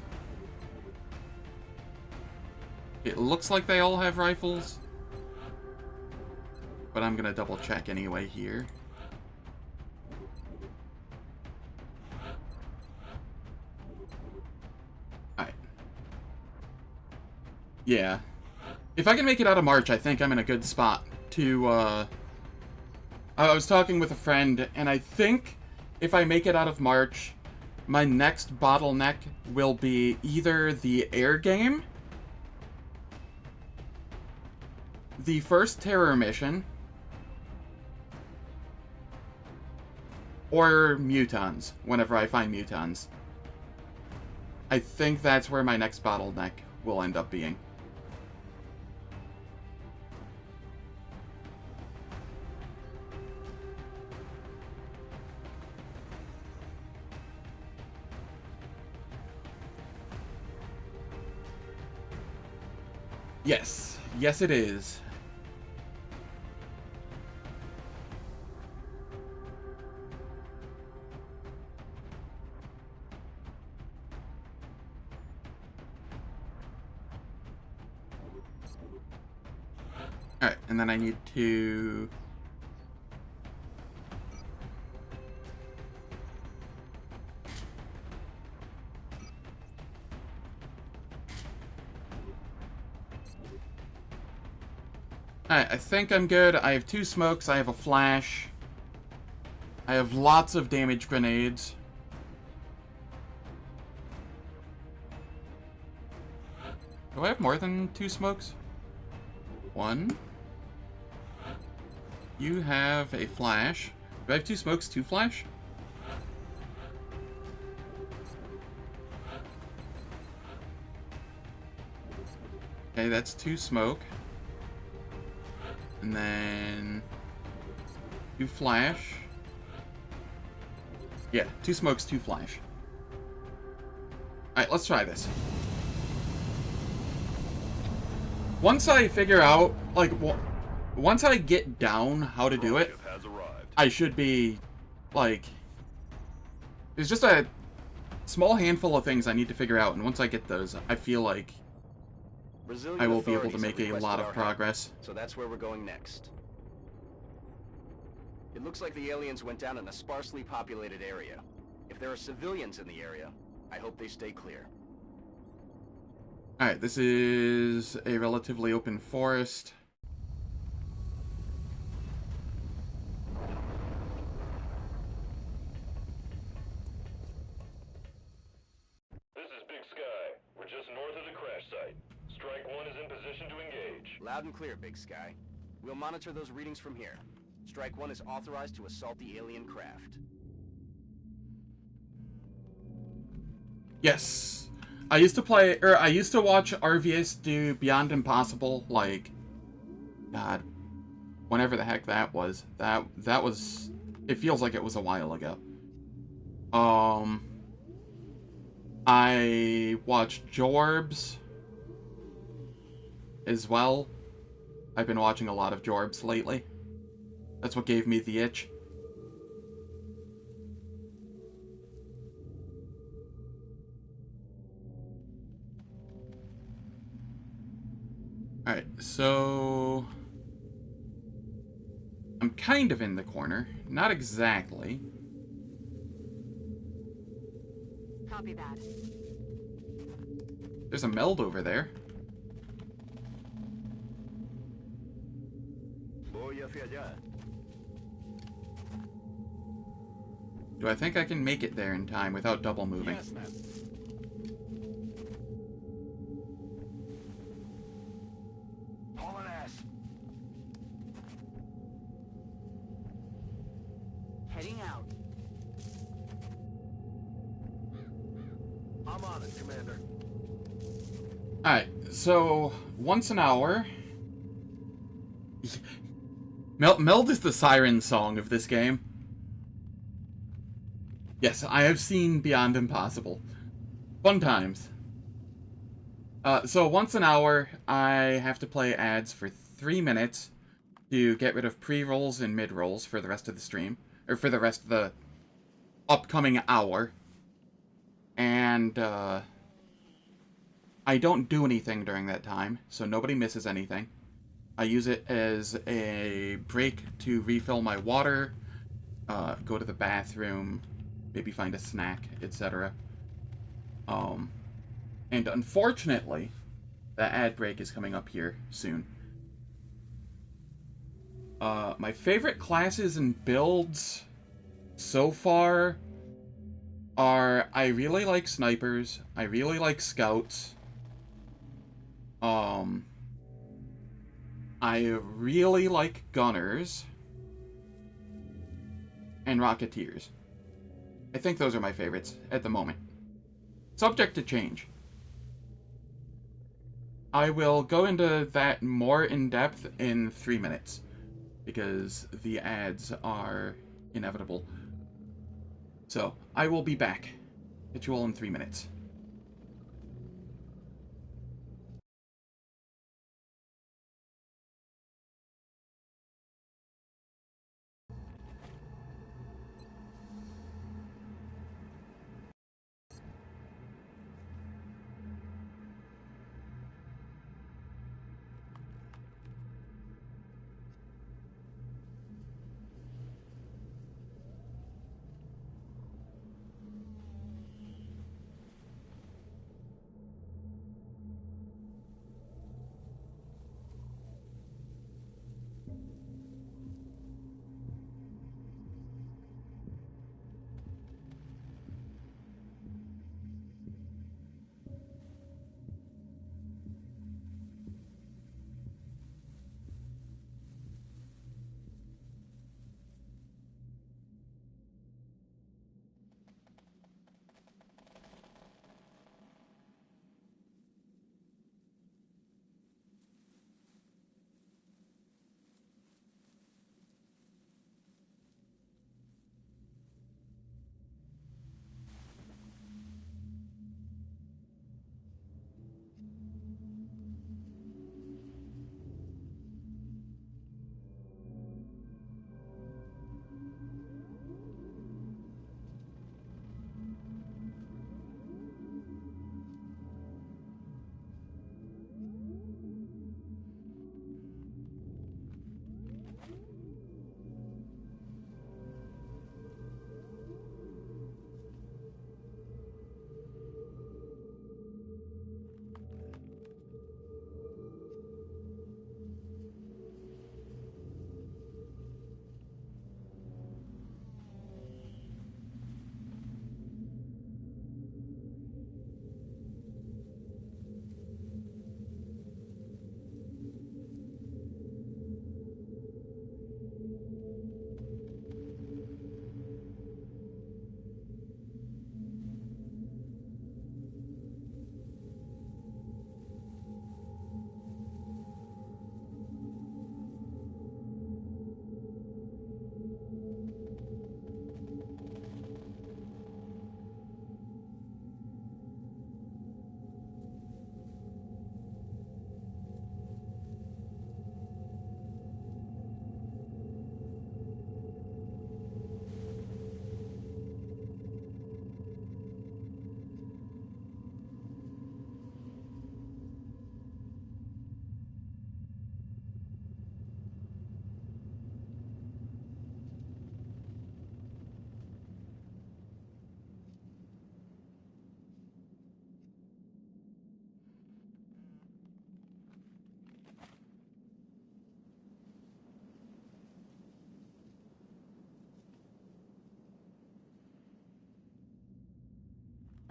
[SPEAKER 1] It looks like they all have rifles, but I'm gonna double check anyway here. Alright. Yeah. If I can make it out of March, I think I'm in a good spot to, I was talking with a friend, and I think if I make it out of March, my next bottleneck will be either the air game, the first terror mission, or mutons, whenever I find mutons. I think that's where my next bottleneck will end up being. Yes. Yes, it is. Alright, and then I need to... Alright, I think I'm good. I have 2 smokes, I have a flash. I have lots of damage grenades. Do I have more than 2 smokes? 1. You have a flash. Do I have 2 smokes, 2 flash? Okay, that's 2 smoke. And then 2 flash. Yeah, 2 smokes, 2 flash. Alright, let's try this. Once I figure out, like, once I get down how to do it, I should be, like... There's just a small handful of things I need to figure out, and once I get those, I feel like I will be able to make a lot of progress.
[SPEAKER 3] So that's where we're going next. It looks like the aliens went down in a sparsely populated area. If there are civilians in the area, I hope they stay clear.
[SPEAKER 1] Alright, this is a relatively open forest.
[SPEAKER 11] This is Big Sky. We're just north of the crash site. Strike 1 is in
[SPEAKER 3] Loud and clear, Big Sky. We'll monitor those readings from here. Strike 1 is authorized to assault the alien craft.
[SPEAKER 1] Yes. I used to watch RVS do Beyond Impossible, like, God, whenever the heck that was. That was, it feels like it was a while ago. I watched Jorbs as well. I've been watching a lot of Jorbs lately. That's what gave me the itch. Alright, so I'm kind of in the corner. Not exactly.
[SPEAKER 4] Copy that.
[SPEAKER 1] There's a meld over there. Do I think I can make it there in time without double moving?
[SPEAKER 3] Yes, ma'am. Hauling ass.
[SPEAKER 4] Heading out.
[SPEAKER 3] I'm on it, Commander.
[SPEAKER 1] Alright, so once an hour... Meld is the siren song of this game. Yes, I have seen Beyond Impossible. Fun times. So once an hour, I have to play ads for 3 minutes to get rid of pre-rolls and mid-rolls for the rest of the stream. Or for the rest of the upcoming hour. And, I don't do anything during that time, so nobody misses anything. I use it as a break to refill my water, go to the bathroom, maybe find a snack, etc. And unfortunately, the ad break is coming up here soon. My favorite classes and builds so far are, I really like snipers, I really like scouts, I really like gunners, and rocketeers. I think those are my favorites at the moment. Subject to change. I will go into that more in depth in 3 minutes, because the ads are inevitable. So, I will be back. Catch you all in 3 minutes.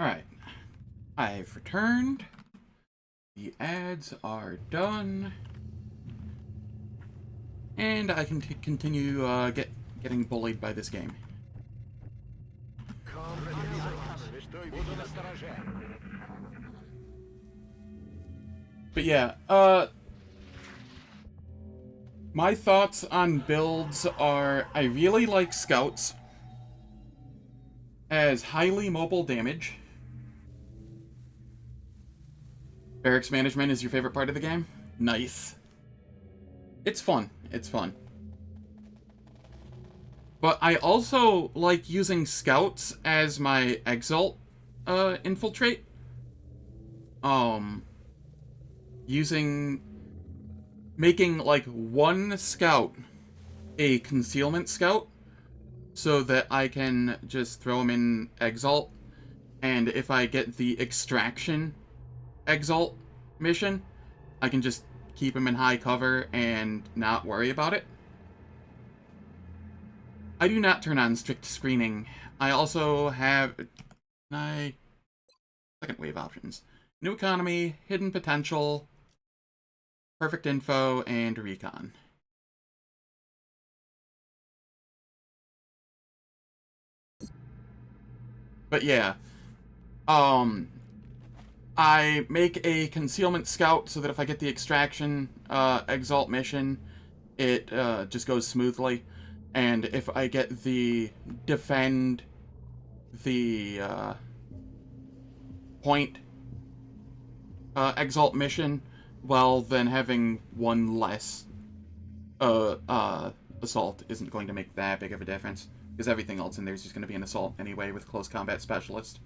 [SPEAKER 1] Alright. I've returned. The ads are done. And I can continue getting bullied by this game. But yeah, my thoughts on builds are, I really like Scouts as highly mobile damage. Barracks management is your favorite part of the game? Nice. It's fun. It's fun. But I also like using Scouts as my Exalt infiltrate. Making like one Scout a concealment Scout so that I can just throw him in Exalt, and if I get the extraction Exalt mission, I can just keep him in high cover and not worry about it. I do not turn on strict screening. I also have second wave options. New economy, hidden potential, perfect info, and recon. But yeah, I make a concealment scout so that if I get the extraction exalt mission, it just goes smoothly. And if I get the defend the point exalt mission, well, then having one less assault isn't going to make that big of a difference, because everything else in there is just going to be an assault anyway with close combat specialist.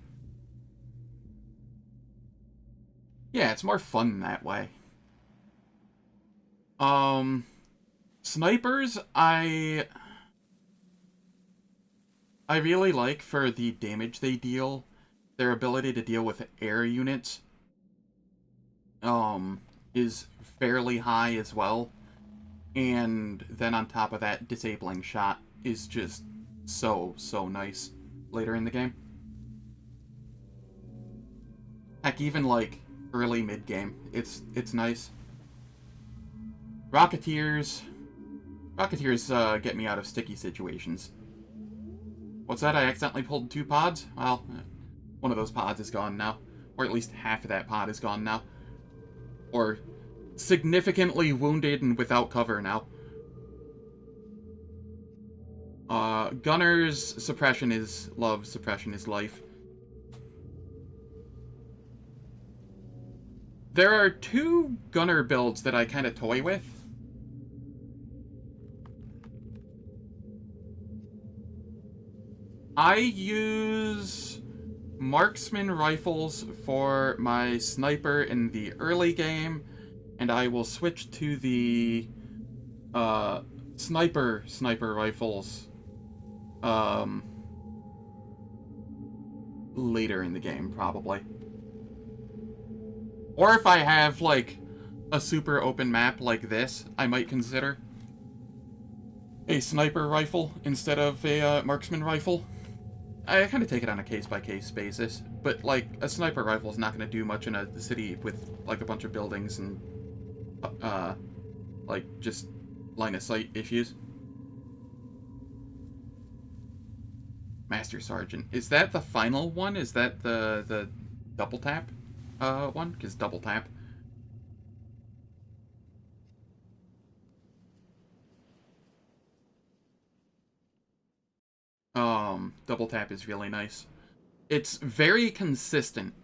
[SPEAKER 1] Yeah, it's more fun that way. Snipers, I really like for the damage they deal. Their ability to deal with air units is fairly high as well. And then on top of that, disabling shot is just so nice later in the game. Heck, even like early mid-game, it's nice. Rocketeers get me out of sticky situations. What's that? I accidentally pulled 2 pods? Well, one of those pods is gone now. Or at least half of that pod is gone now. Or significantly wounded and without cover now. Gunner's suppression is love, suppression is life. There are 2 gunner builds that I kind of toy with. I use marksman rifles for my sniper in the early game, and I will switch to the sniper rifles later in the game, probably. Or if I have, like, a super open map like this, I might consider a sniper rifle instead of a marksman rifle. I kind of take it on a case-by-case basis, but, like, a sniper rifle is not going to do much in a city with, like, a bunch of buildings and, like, just line-of-sight issues. Master Sergeant. Is that the final one? Is that the double tap one? Because double tap. Double tap is really nice. It's very consistent,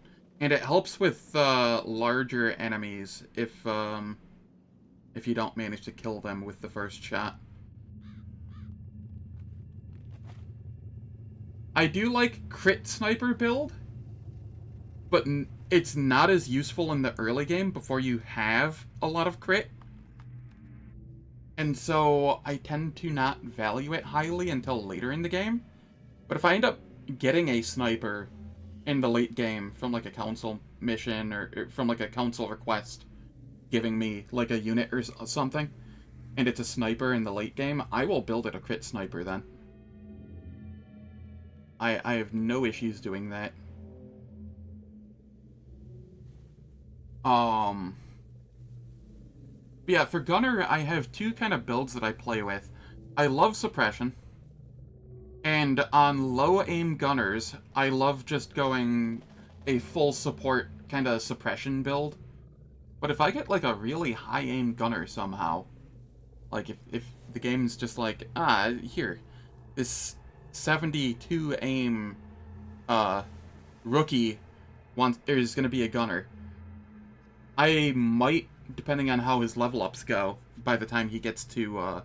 [SPEAKER 1] and it helps with larger enemies if you don't manage to kill them with the first shot. I do like crit sniper build, but it's not as useful in the early game before you have a lot of crit. And so I tend to not value it highly until later in the game. But if I end up getting a sniper in the late game from like a council mission or from like a council request giving me like a unit or something, and it's a sniper in the late game, I will build it a crit sniper then. I have no issues doing that. Um, but yeah, for gunner, I have two kind of builds that I play with. I love suppression. And on low aim gunners, I love just going a full support kind of suppression build. But if I get like a really high aim gunner somehow, like if the game's just like, here, this 72 aim rookie is gonna be a gunner, I might, depending on how his level ups go, by the time he gets to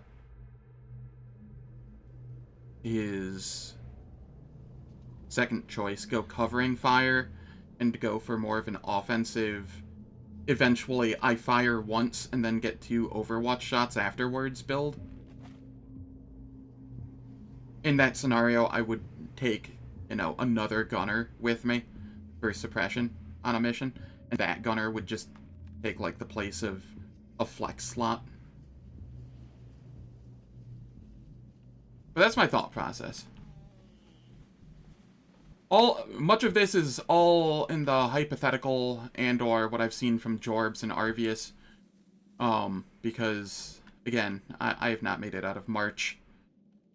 [SPEAKER 1] his second choice, go covering fire and go for more of an offensive, eventually I fire once and then get 2 overwatch shots afterwards build. In that scenario, I would take, another gunner with me for suppression on a mission, and that gunner would just take, like, the place of a flex slot. But that's my thought process. Much of this is all in the hypothetical and or what I've seen from Jorbs and Arvius. Because, again, I have not made it out of March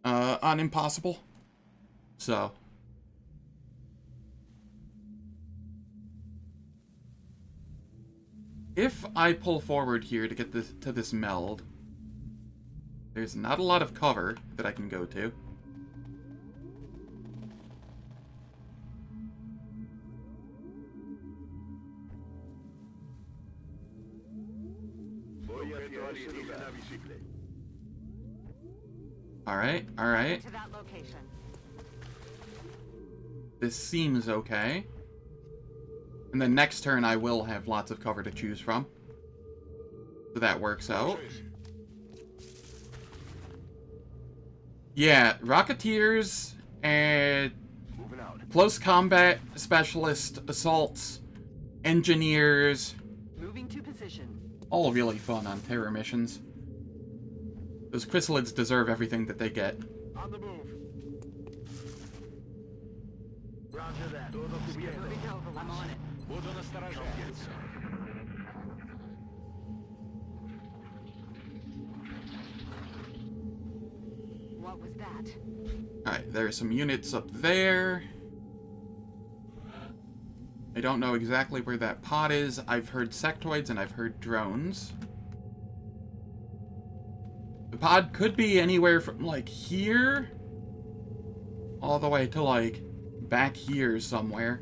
[SPEAKER 1] on Impossible. So. If I pull forward here to get to this meld, there's not a lot of cover that I can go to. Alright.
[SPEAKER 4] To that location.
[SPEAKER 1] This seems okay. And then next turn I will have lots of cover to choose from. So that works out. Yeah, Rocketeers and close combat specialist, assaults, engineers.
[SPEAKER 4] Moving to position.
[SPEAKER 1] All really fun on terror missions. Those chrysalids deserve everything that they get.
[SPEAKER 3] On the move. Roger that.
[SPEAKER 4] I'm on it.
[SPEAKER 3] Буду настороже.
[SPEAKER 4] What was that?
[SPEAKER 1] Alright, there are some units up there. I don't know exactly where that pod is. I've heard sectoids and I've heard drones. The pod could be anywhere from, like, here all the way to, like, back here somewhere.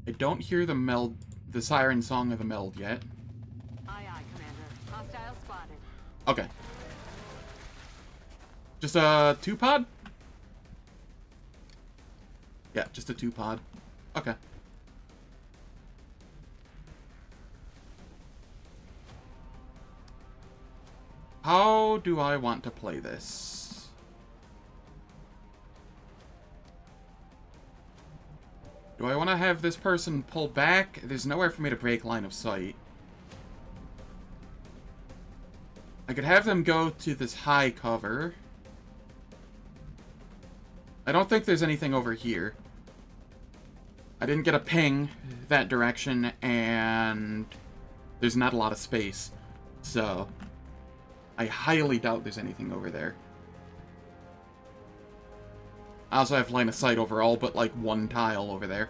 [SPEAKER 1] I don't hear the siren song of the meld yet.
[SPEAKER 4] Aye, Commander. Hostile spotted.
[SPEAKER 1] Okay. Just a 2-pod? Yeah, just a 2-pod. Okay. How do I want to play this? Do I want to have this person pull back? There's nowhere for me to break line of sight. I could have them go to this high cover. I don't think there's anything over here. I didn't get a ping that direction, and there's not a lot of space. So, I highly doubt there's anything over there. I also have line of sight over all but, like, one tile over there.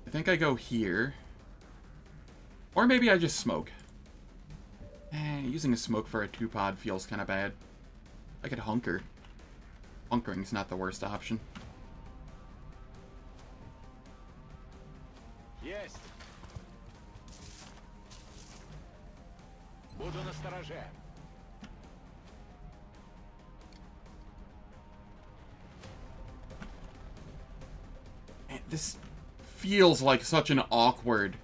[SPEAKER 1] I think I go here. Or maybe I just smoke. Using a smoke for a 2-pod feels kind of bad. I could hunker. Hunkering's not the worst option.
[SPEAKER 3] Есть. Буду настороже.
[SPEAKER 1] Man, this feels like such an awkward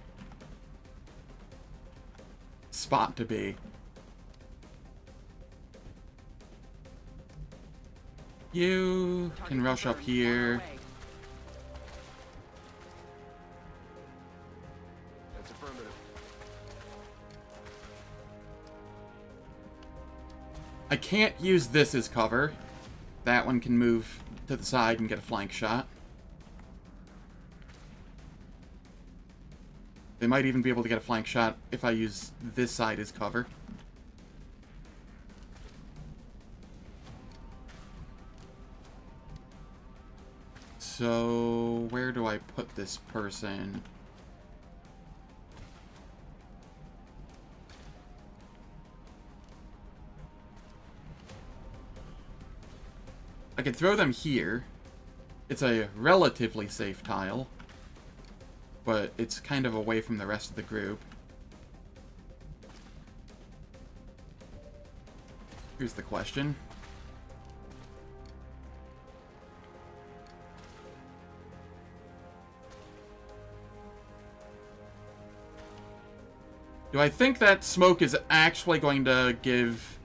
[SPEAKER 1] spot to be. You can rush up here.
[SPEAKER 3] That's affirmative.
[SPEAKER 1] I can't use this as cover. That one can move to the side and get a flank shot. They might even be able to get a flank shot if I use this side as cover. So, where do I put this person? I could throw them here. It's a relatively safe tile, but it's kind of away from the rest of the group. Here's the question. Do I think that smoke is actually going to give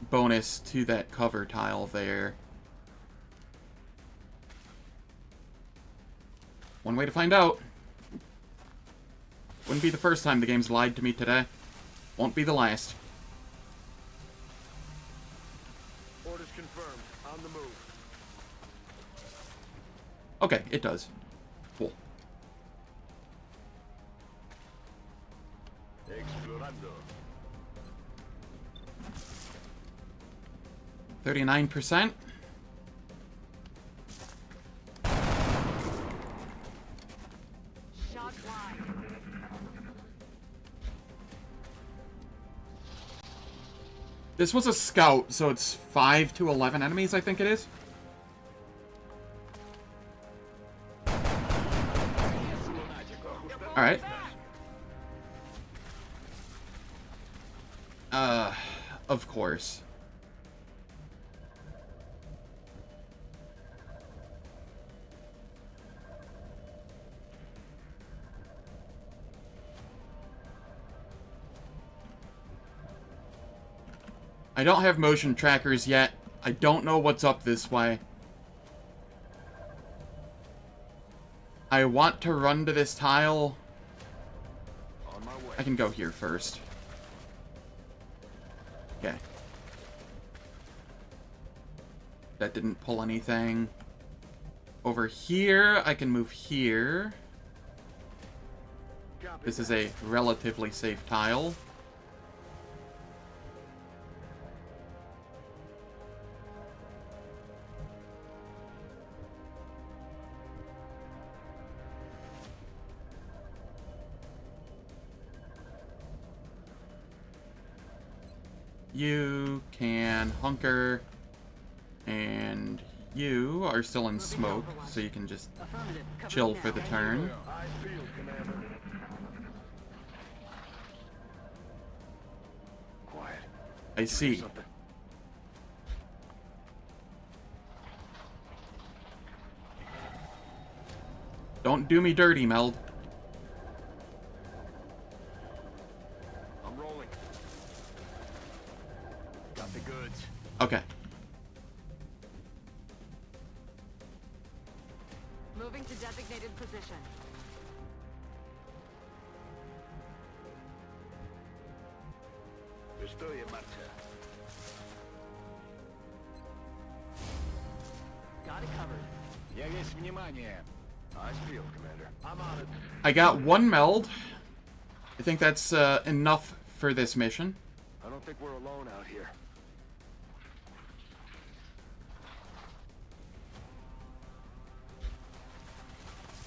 [SPEAKER 1] bonus to that cover tile there? One way to find out. Wouldn't be the first time the game's lied to me today. Won't be the last.
[SPEAKER 3] Orders confirmed. On the move.
[SPEAKER 1] Okay, it does. Cool.
[SPEAKER 3] Explorando.
[SPEAKER 1] 39%.
[SPEAKER 4] Shot wide.
[SPEAKER 1] This was a scout, so it's 5 to 11 enemies, I think it is. Alright. Of course. I don't have motion trackers yet. I don't know what's up this way. I want to run to this tile.
[SPEAKER 3] On my way.
[SPEAKER 1] I can go here first. Okay. That didn't pull anything. Over here, I can move here. This is a relatively safe tile. You can hunker, and you are still in smoke, so you can just
[SPEAKER 4] Affirmative. Cover
[SPEAKER 1] chill
[SPEAKER 4] me
[SPEAKER 1] for
[SPEAKER 4] now.
[SPEAKER 1] the turn.
[SPEAKER 3] I feel, Commander. Quiet.
[SPEAKER 1] I see.
[SPEAKER 3] Something.
[SPEAKER 1] Don't do me dirty, Meld.
[SPEAKER 3] I'm rolling. Got the goods.
[SPEAKER 1] Okay.
[SPEAKER 4] Moving to designated position.
[SPEAKER 3] Estoy en marcha.
[SPEAKER 4] Got it covered.
[SPEAKER 3] Я весь внимание. I feel, Commander. I'm on it.
[SPEAKER 1] I got one meld. I think that's enough for this mission.
[SPEAKER 3] I don't think we're alone out here.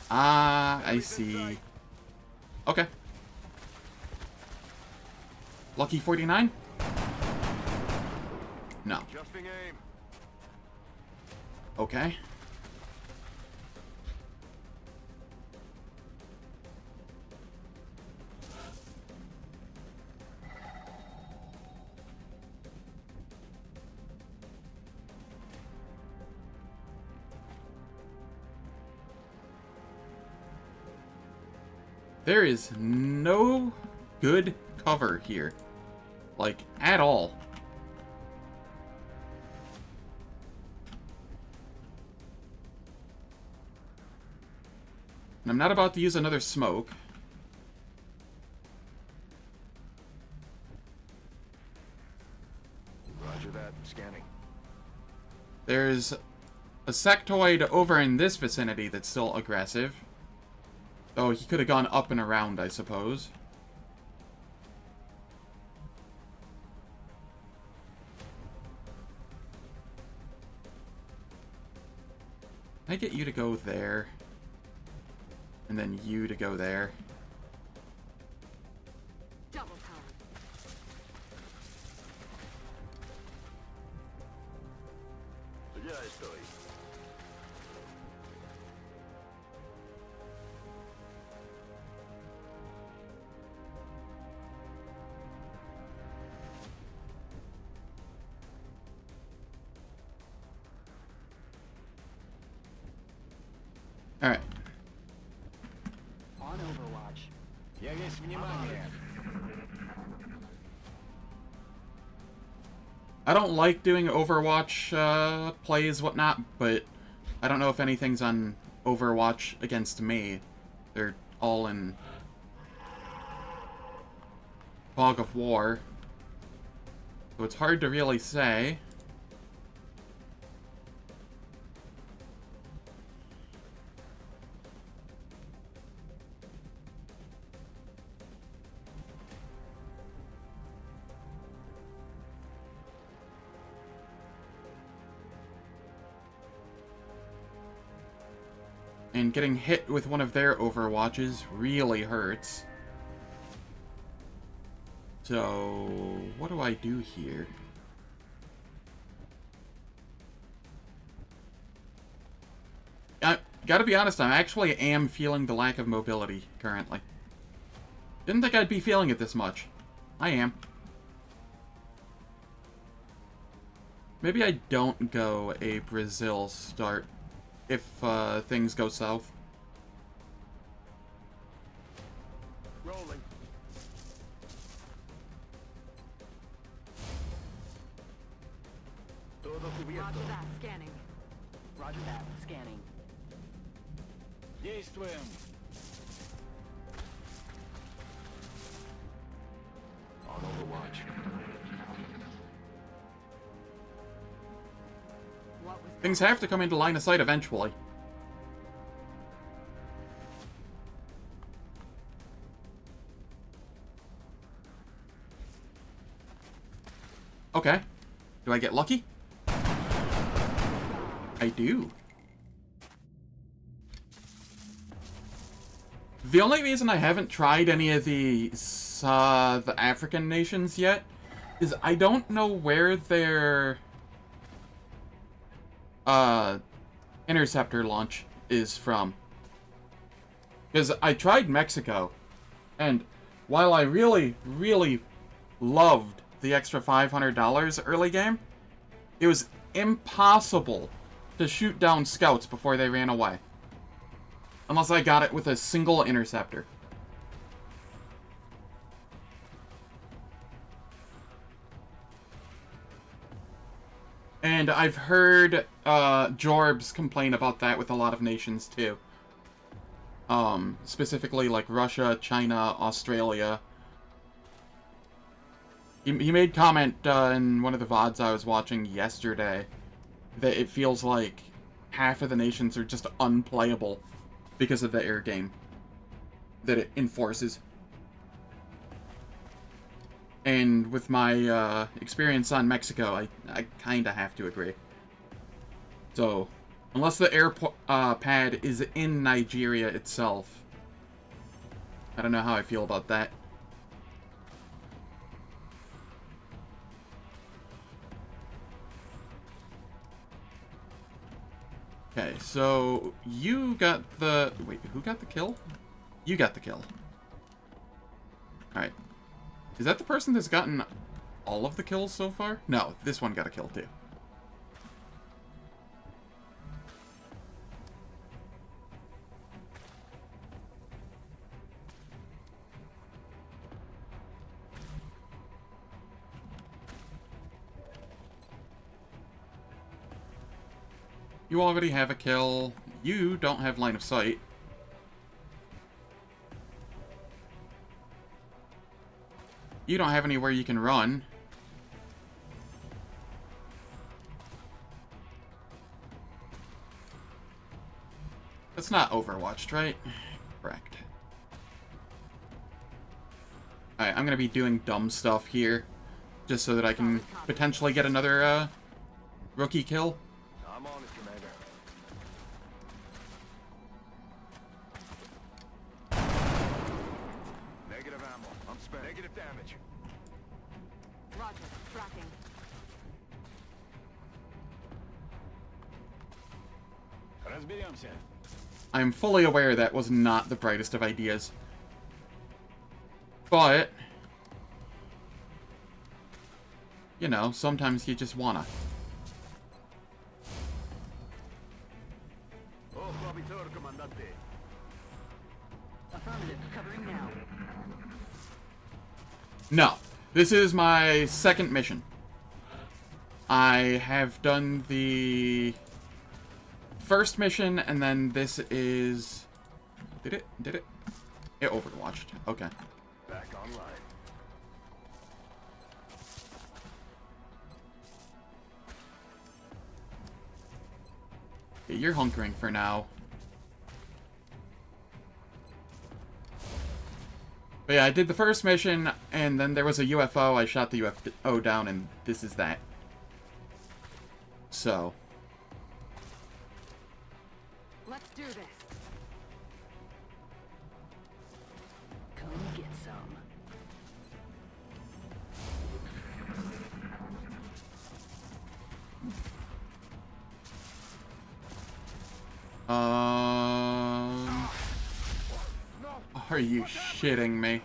[SPEAKER 1] Ah, I see. Okay. Lucky 49? No.
[SPEAKER 3] Adjusting aim.
[SPEAKER 1] Okay. There is no good cover here. Like, at all. And I'm not about to use another smoke.
[SPEAKER 3] Roger that. Scanning.
[SPEAKER 1] There's a sectoid over in this vicinity that's still aggressive. Oh, he could have gone up and around, I suppose. Can I get you to go there? And then you to go there?
[SPEAKER 4] Double time.
[SPEAKER 3] Ya estoy.
[SPEAKER 1] Alright.
[SPEAKER 3] On Overwatch. Я весь внимание.
[SPEAKER 1] I don't like doing Overwatch plays, whatnot, but I don't know if anything's on Overwatch against me. They're all in Fog of War. So it's hard to really say. And getting hit with one of their Overwatches really hurts. So, what do I do here? I gotta be honest, I actually am feeling the lack of mobility currently. Didn't think I'd be feeling it this much. I am. Maybe I don't go a Brazil start if things go south.
[SPEAKER 3] Rolling. Todo cubierto.
[SPEAKER 4] Roger that. Scanning. Roger that. Scanning.
[SPEAKER 3] Действуем. On Overwatch.
[SPEAKER 4] What was
[SPEAKER 1] Things have to come into line of sight eventually. Okay. Do I get lucky? I do. The only reason I haven't tried any of the African nations yet is I don't know where their interceptor launch is from. Because I tried Mexico, and while I really, really loved the extra $500 early game, it was impossible to shoot down scouts before they ran away. Unless I got it with a single interceptor. And I've heard Jorbs complain about that with a lot of nations too. Specifically like Russia, China, Australia. He made comment in one of the VODs I was watching yesterday that it feels like half of the nations are just unplayable because of the air game that it enforces. And with my experience on Mexico, I kind of have to agree. So, unless the air pad is in Nigeria itself, I don't know how I feel about that. Okay, so you got the... Wait, who got the kill? You got the kill. Alright. Is that the person that's gotten all of the kills so far? No, this one got a kill too. You already have a kill. You don't have line of sight. You don't have anywhere you can run. It's not overwatched, right? Correct. Alright, I'm gonna be doing dumb stuff here, just so that I can potentially get another, rookie kill.
[SPEAKER 3] I'm on it, Commander. Negative ammo. I'm spent. Negative damage.
[SPEAKER 4] Roger. Tracking.
[SPEAKER 3] Разберемся.
[SPEAKER 1] I'm fully aware that was not the brightest of ideas. But, you know, sometimes you just wanna.
[SPEAKER 4] Affirmative. Covering now.
[SPEAKER 1] No. This is my second mission. I have done the first mission, and then this is... Did it? Did it? It overwatched. Okay.
[SPEAKER 3] Back online.
[SPEAKER 1] Okay, you're hunkering for now. But yeah, I did the first mission, and then there was a UFO. I shot the UFO down, and this is that. So...
[SPEAKER 4] Let's do this. Come get some.
[SPEAKER 1] Are you shitting me?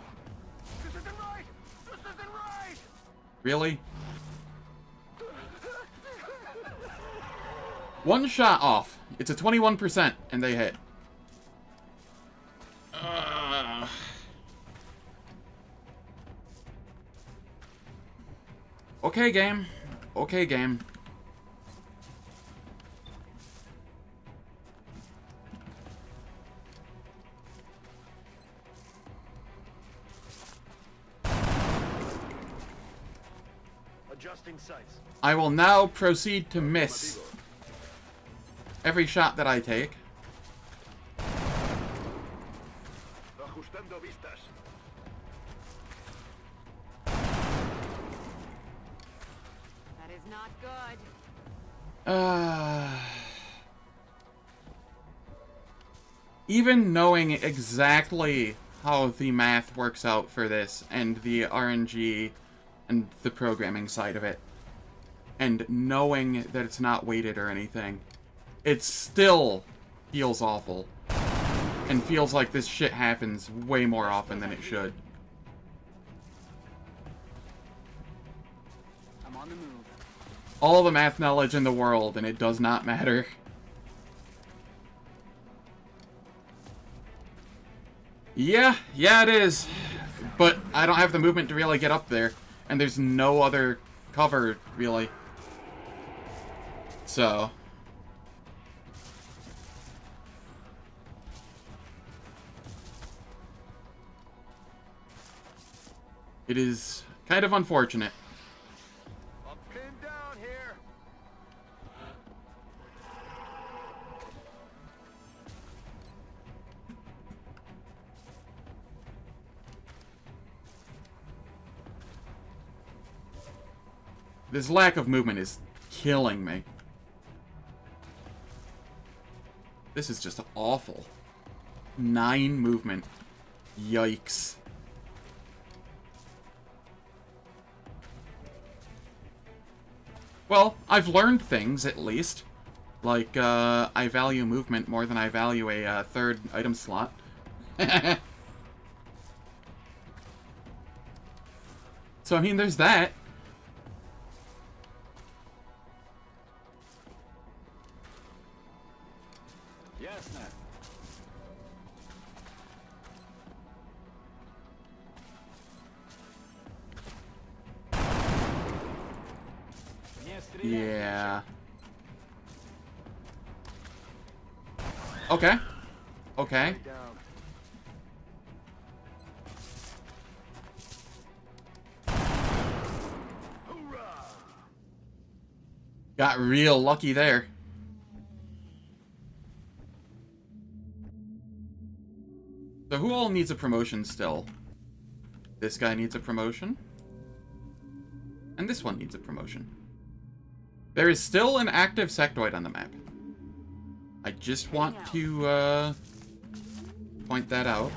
[SPEAKER 3] This isn't right! This isn't right!
[SPEAKER 1] Really? One shot off. It's a 21%, and they hit. Okay, game. Okay, game.
[SPEAKER 3] Adjusting sights.
[SPEAKER 1] I will now proceed to miss every shot that I take.
[SPEAKER 3] Ajustando vistas.
[SPEAKER 4] That is not good.
[SPEAKER 1] Even knowing exactly how the math works out for this, and the RNG, and the programming side of it, and knowing that it's not weighted or anything, it still feels awful. And feels like this shit happens way more often than it should.
[SPEAKER 4] I'm on the move.
[SPEAKER 1] All the math knowledge in the world, and it does not matter. Yeah, it is. But I don't have the movement to really get up there. And there's no other cover, really. So... it is kind of unfortunate.
[SPEAKER 3] I'm pinned down here.
[SPEAKER 1] This lack of movement is killing me. This is just awful. 9 movement. Yikes. Well, I've learned things, at least. Like, I value movement more than I value a third item slot. So, I mean, there's that.
[SPEAKER 3] Yes, Nat.
[SPEAKER 1] Yeah. Okay. Okay.
[SPEAKER 3] Down. Hoorah!
[SPEAKER 1] Got real lucky there. So who all needs a promotion still? This guy needs a promotion. And this one needs a promotion. There is still an active sectoid on the map. I just want to point that out.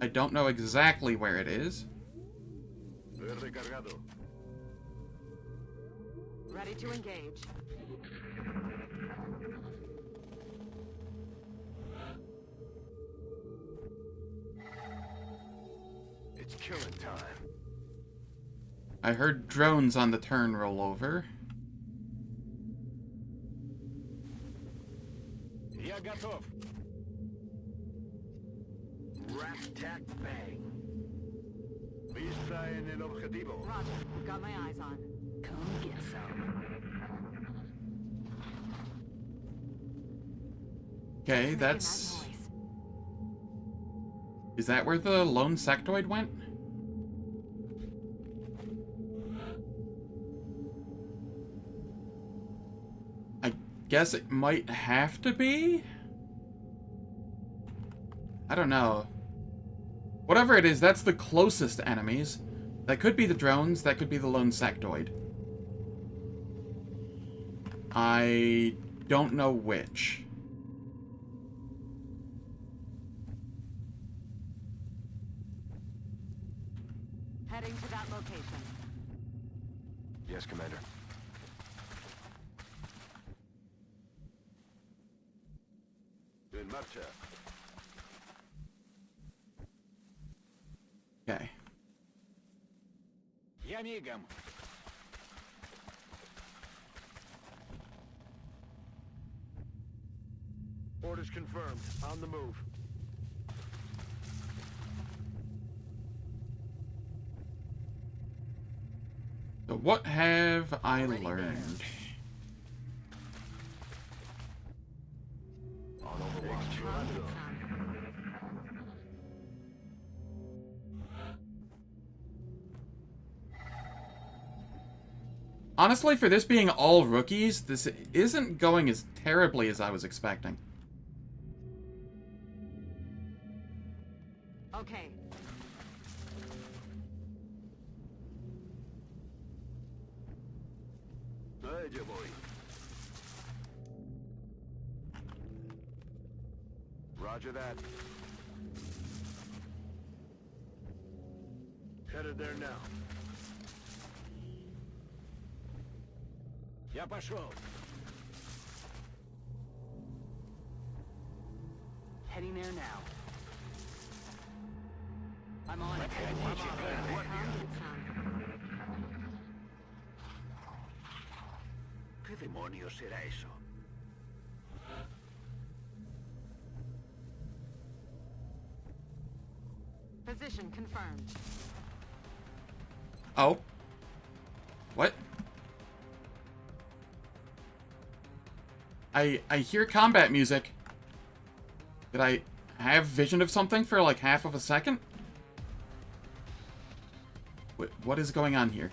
[SPEAKER 1] I don't know exactly where it is.
[SPEAKER 4] Ready to engage.
[SPEAKER 3] It's killing time.
[SPEAKER 1] I heard drones on the turn roll over.
[SPEAKER 3] Я готов. Rat-tack bang. Vista en el objetivo.
[SPEAKER 4] Roger. Got my eyes on. Come get some.
[SPEAKER 1] Okay, that's... Is that where the lone sectoid went? I guess it might have to be? I don't know. Whatever it is, that's the closest enemies. That could be the drones, that could be the lone sectoid. I don't know which.
[SPEAKER 4] Heading to that location.
[SPEAKER 3] Yes, Commander. En marcha.
[SPEAKER 1] Okay.
[SPEAKER 3] Я мигом. Orders confirmed. On the move.
[SPEAKER 1] So what have I learned?
[SPEAKER 3] On Overwatch.
[SPEAKER 1] Honestly, for this being all rookies, this isn't going as terribly as I was expecting.
[SPEAKER 4] Okay.
[SPEAKER 3] Allá voy. Roger that. Headed there now. Я пошел.
[SPEAKER 4] Heading there now. I'm on it.
[SPEAKER 3] ¿Qué demonios será eso?
[SPEAKER 4] Position confirmed.
[SPEAKER 1] Oh. What? I hear combat music. Did I have vision of something for like half of a second? What is going on here?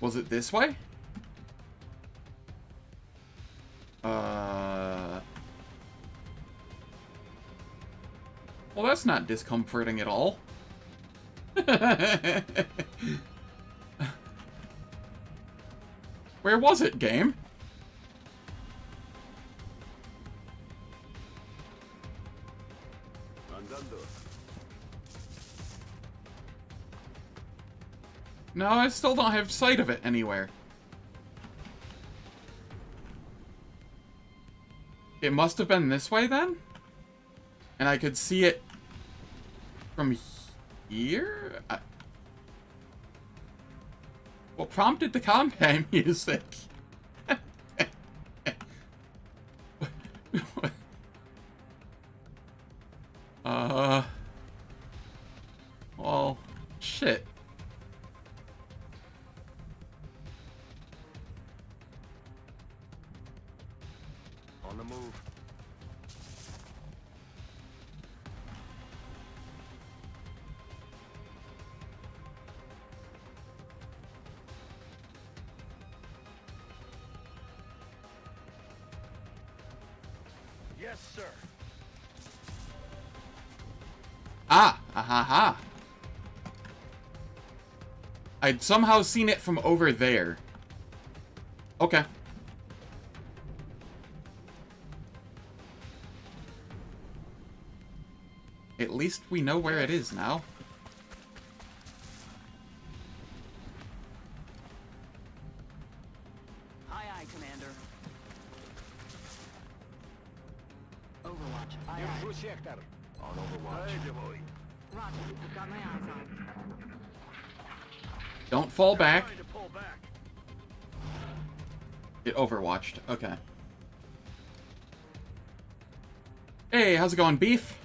[SPEAKER 1] Was it this way? Well, that's not discomforting at all. Where was it, game?
[SPEAKER 3] Andando.
[SPEAKER 1] No, I still don't have sight of it anywhere. It must have been this way then? And I could see it from here? What prompted the combat music? Well, shit.
[SPEAKER 3] On the move. Yes, sir.
[SPEAKER 1] Ah, ha. I'd somehow seen it from over there. Okay. At least we know where it is now.
[SPEAKER 4] Aye, Commander. Overwatch. Aye, aye.
[SPEAKER 3] Sector. On Overwatch.
[SPEAKER 4] Roger, I've got my eyes on.
[SPEAKER 1] Don't fall back.
[SPEAKER 3] Trying to pull back.
[SPEAKER 1] It overwatched. Okay. Hey, how's it going, Beef?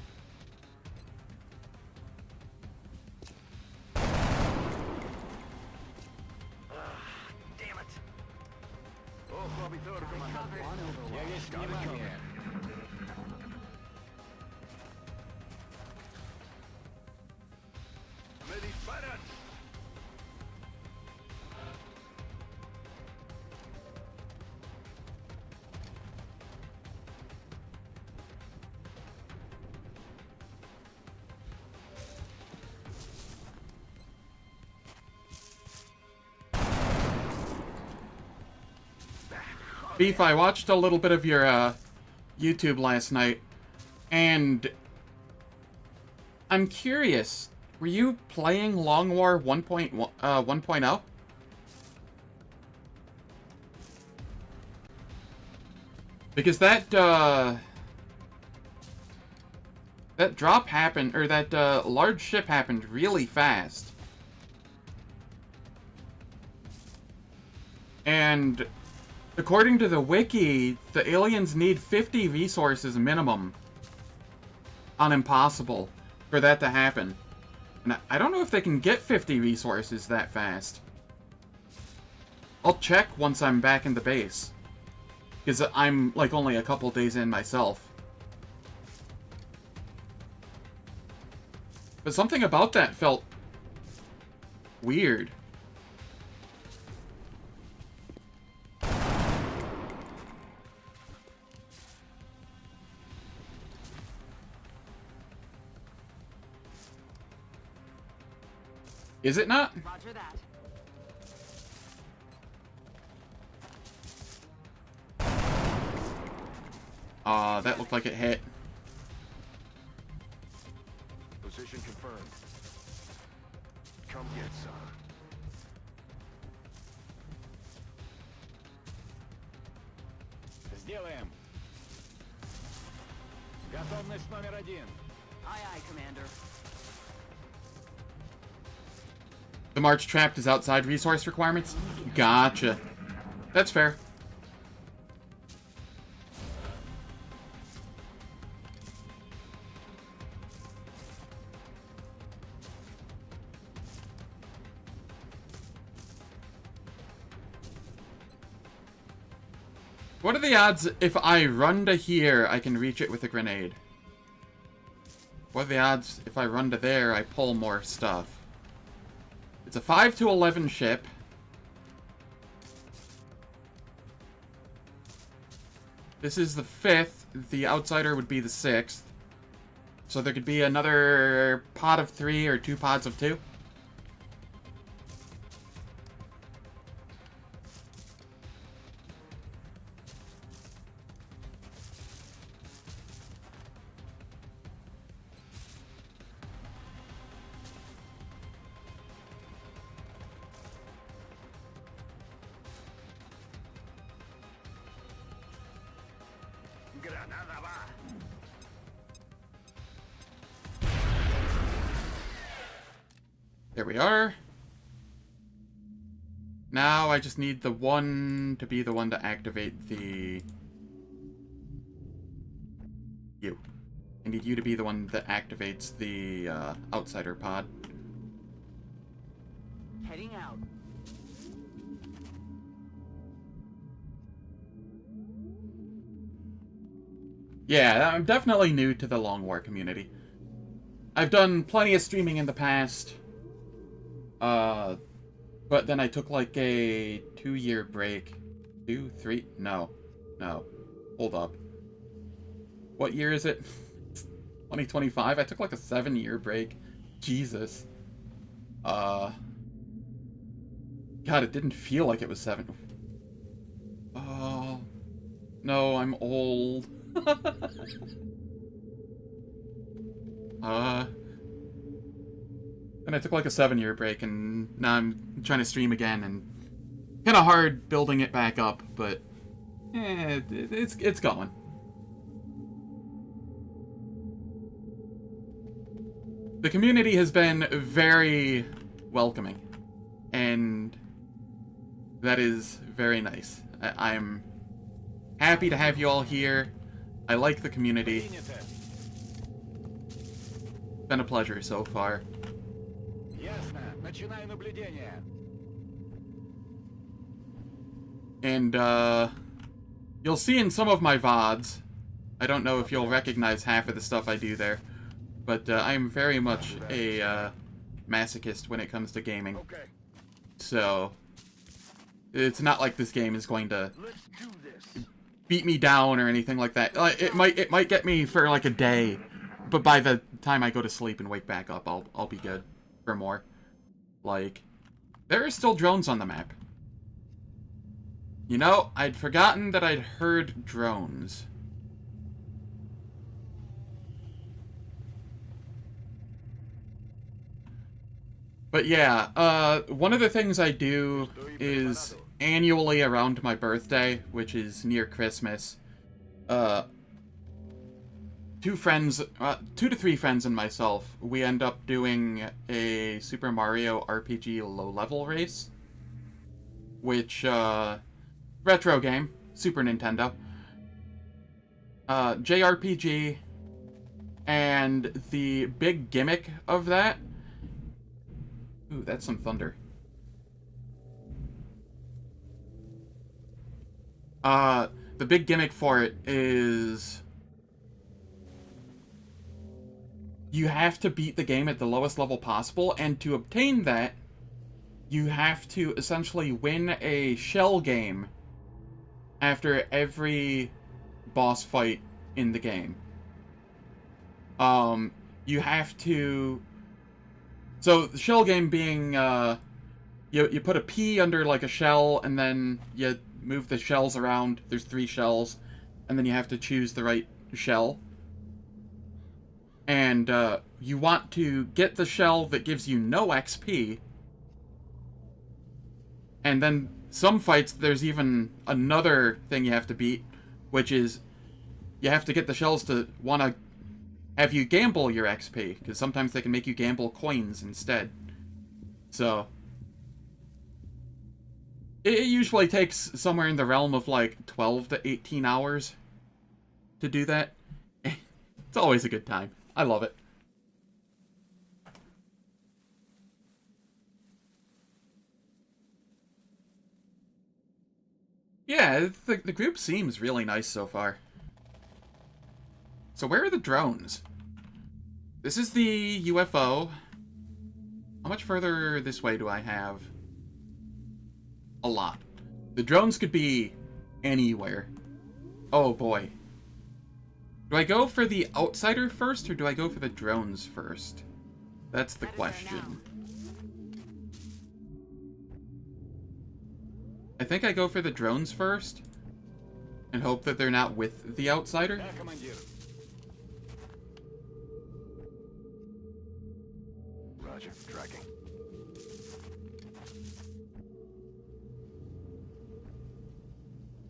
[SPEAKER 3] Damn it. Oh, abitore, comandante. Я есть внимание. Me disparan.
[SPEAKER 1] Beef, I watched a little bit of your YouTube last night, and I'm curious, were you playing Long War 1.0? Because that drop happened, or that large ship happened really fast. And according to the wiki, the aliens need 50 resources minimum on Impossible for that to happen. And I don't know if they can get 50 resources that fast. I'll check once I'm back in the base. Because I'm, like, only a couple days in myself. But something about that felt weird. Is it not?
[SPEAKER 4] Roger that.
[SPEAKER 1] That looked like it hit.
[SPEAKER 3] Position confirmed. Come get some. Сделаем. Готовность номер 1.
[SPEAKER 4] Aye, aye, Commander.
[SPEAKER 1] The March trapped is outside resource requirements? Gotcha. That's fair. What are the odds if I run to here, I can reach it with a grenade? What are the odds if I run to there, I pull more stuff? It's a 5 to 11 ship. This is the 5th. The outsider would be the 6th. So there could be another pod of 3 or 2 pods of 2.
[SPEAKER 3] Granada va.
[SPEAKER 1] There we are. Now I just need the one to be the one to activate the... You. I need you to be the one that activates the outsider pod.
[SPEAKER 4] Heading out.
[SPEAKER 1] Yeah, I'm definitely new to the Long War community. I've done plenty of streaming in the past. But then I took like a 2-year break. 2, 3? No. Hold up. What year is it? 2025? I took like a 7-year break. Jesus. God, it didn't feel like it was 7. Oh. No, I'm old. And I took like a 7-year break, and now I'm trying to stream again, and kind of hard building it back up, but it's going. The community has been very welcoming, and that is very nice. I'm happy to have you all here. I like the community. It's been a pleasure so far. And, you'll see in some of my VODs, I don't know if you'll recognize half of the stuff I do there, but I am very much a masochist when it comes to gaming. So, it's not like this game is going to beat me down or anything like that. It might get me for like a day, but by the time I go to sleep and wake back up, I'll be good for more. Like, there are still drones on the map. You know, I'd forgotten that I'd heard drones. But yeah, one of the things I do is annually around my birthday, which is near Christmas, 2 to 3 friends and myself, we end up doing a Super Mario RPG low-level race, which, retro game, Super Nintendo, JRPG, and the big gimmick of that... Ooh, that's some thunder. The big gimmick for it is... you have to beat the game at the lowest level possible, and to obtain that, you have to essentially win a shell game after every boss fight in the game. You have to... So, the shell game being, you put a P under, like, a shell, and then you move the shells around. There's 3 shells, and then you have to choose the right shell. And, you want to get the shell that gives you no XP. And then, some fights, there's even another thing you have to beat, which is, you have to get the shells to want to have you gamble your XP, because sometimes they can make you gamble coins instead. So, it usually takes somewhere in the realm of like 12 to 18 hours to do that. It's always a good time. I love it. Yeah, the group seems really nice so far. So where are the drones? This is the UFO. How much further this way do I have? A lot. The drones could be anywhere. Oh boy. Do I go for the outsider first, or do I go for the drones first? That's the question. I think I go for the drones first, and hope that they're not with the outsider.
[SPEAKER 2] Roger, tracking.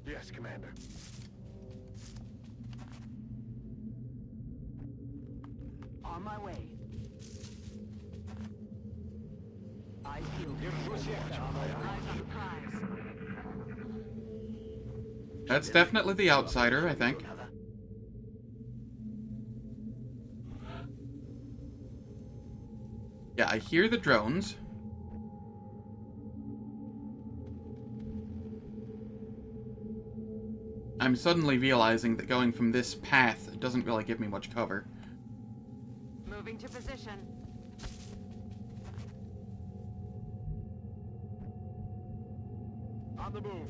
[SPEAKER 2] Yes, Commander.
[SPEAKER 4] On my way. Eyes peeled. Eyes on the prize.
[SPEAKER 1] That's definitely the outsider, I think. Yeah, I hear the drones. I'm suddenly realizing that going from this path doesn't really give me much cover.
[SPEAKER 4] Moving to position.
[SPEAKER 2] On the move.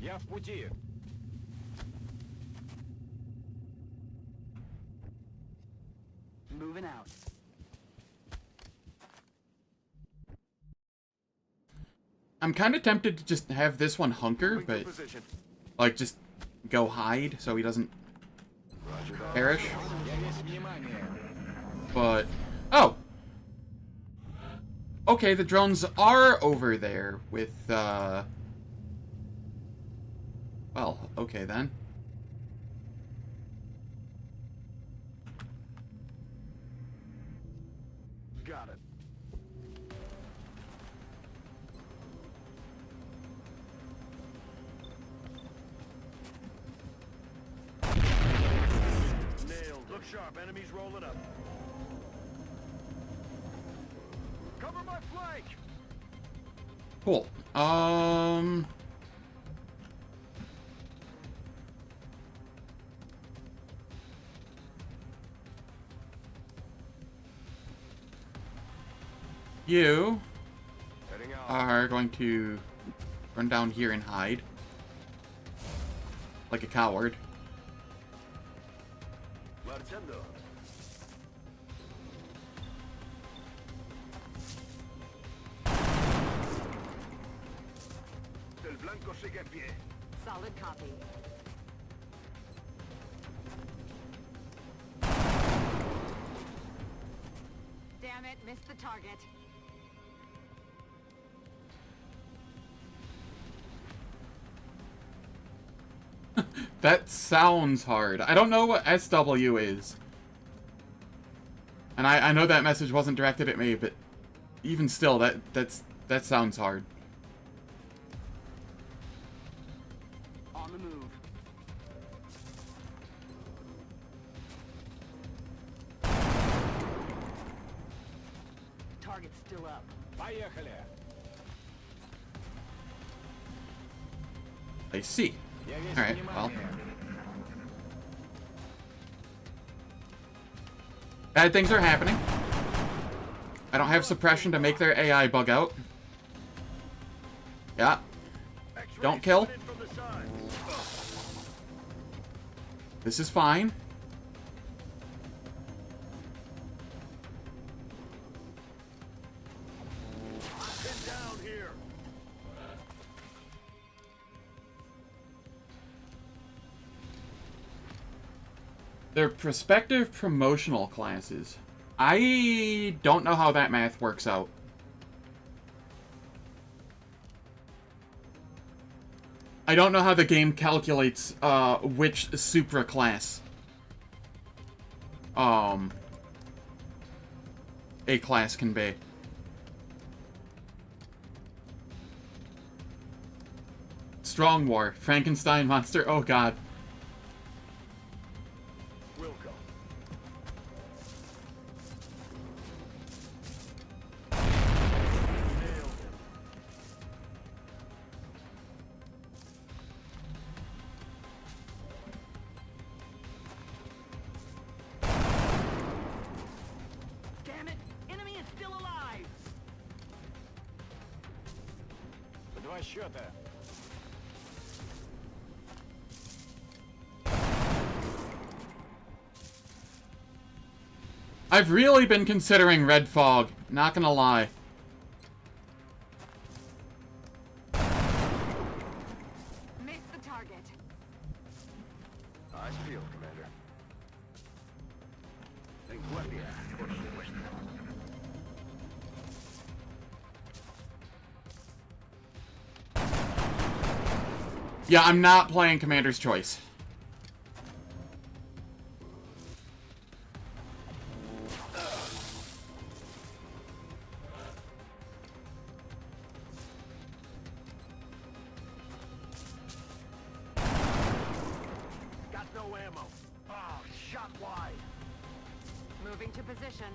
[SPEAKER 3] Я в пути.
[SPEAKER 4] Moving out.
[SPEAKER 1] I'm kind of tempted to just have this one hunker,
[SPEAKER 3] Moving to
[SPEAKER 1] but
[SPEAKER 3] position.
[SPEAKER 1] like just go hide so he doesn't
[SPEAKER 3] Roger that.
[SPEAKER 1] perish.
[SPEAKER 3] Я весь внимание.
[SPEAKER 1] But oh, okay, the drones are over there with well, okay then.
[SPEAKER 3] Got it. Nailed. Look sharp. Enemies rolling up. Cover my flank.
[SPEAKER 1] Cool. You
[SPEAKER 3] Heading out.
[SPEAKER 1] are going to run down here and hide. Like a coward.
[SPEAKER 3] Marchando. El blanco sigue en pie.
[SPEAKER 4] Solid copy. Damn it, missed the target.
[SPEAKER 1] That sounds hard. I don't know what SW is. And I know that message wasn't directed at me, but even still, that sounds hard.
[SPEAKER 4] On the move. Target's still up.
[SPEAKER 3] Поехали.
[SPEAKER 1] I see.
[SPEAKER 3] Я весь
[SPEAKER 1] Alright, well.
[SPEAKER 3] внимание.
[SPEAKER 1] Bad things are happening. I don't have suppression to make their AI bug out. Yeah.
[SPEAKER 3] X-ray
[SPEAKER 1] Don't kill.
[SPEAKER 3] coming in from the sides.
[SPEAKER 1] This is fine.
[SPEAKER 3] Pin down here.
[SPEAKER 1] They're prospective promotional classes. I don't know how that math works out. I don't know how the game calculates which supra class a class can be. Strong War, Frankenstein monster. Oh god.
[SPEAKER 3] Will go. Nailed it.
[SPEAKER 4] Damn it! Enemy is still alive!
[SPEAKER 3] Два счета.
[SPEAKER 1] I've really been considering Red Fog, not gonna lie.
[SPEAKER 4] Missed the target.
[SPEAKER 3] Eyes peeled, Commander. En guardia, por supuesto.
[SPEAKER 1] Yeah, I'm not playing Commander's Choice.
[SPEAKER 3] Got no ammo. Oh, shot wide.
[SPEAKER 4] Moving to position.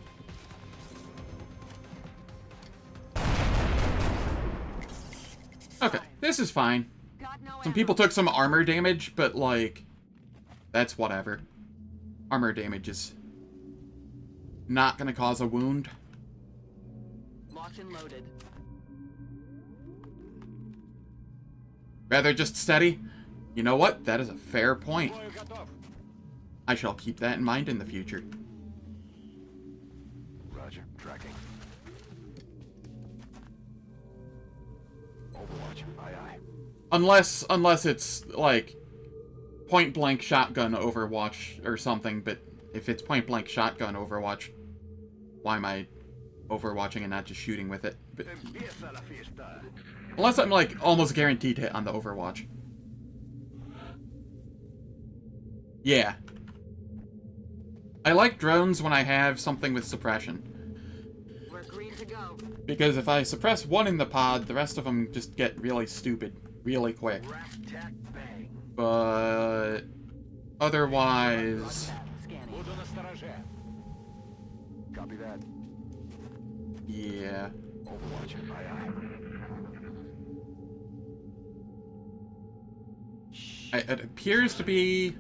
[SPEAKER 1] Okay, this is fine.
[SPEAKER 4] Got no
[SPEAKER 1] Some people took some armor damage, but like, that's whatever. Armor damage is not gonna cause a wound.
[SPEAKER 4] Locked and loaded.
[SPEAKER 1] Rather just steady? You know what? That is a fair point. I shall keep that in mind in the future.
[SPEAKER 3] Roger. Tracking. Overwatch. Aye, aye.
[SPEAKER 1] Unless it's, like, point-blank shotgun Overwatch or something, but if it's point-blank shotgun Overwatch, why am I overwatching and not just shooting with it? But, unless I'm, like, almost guaranteed hit on the Overwatch. Yeah. I like drones when I have something with suppression.
[SPEAKER 4] We're green to go.
[SPEAKER 1] Because if I suppress one in the pod, the rest of them just get really stupid really quick. But otherwise,
[SPEAKER 3] Copy that.
[SPEAKER 1] yeah.
[SPEAKER 3] Overwatch. Aye, aye.
[SPEAKER 1] It appears to be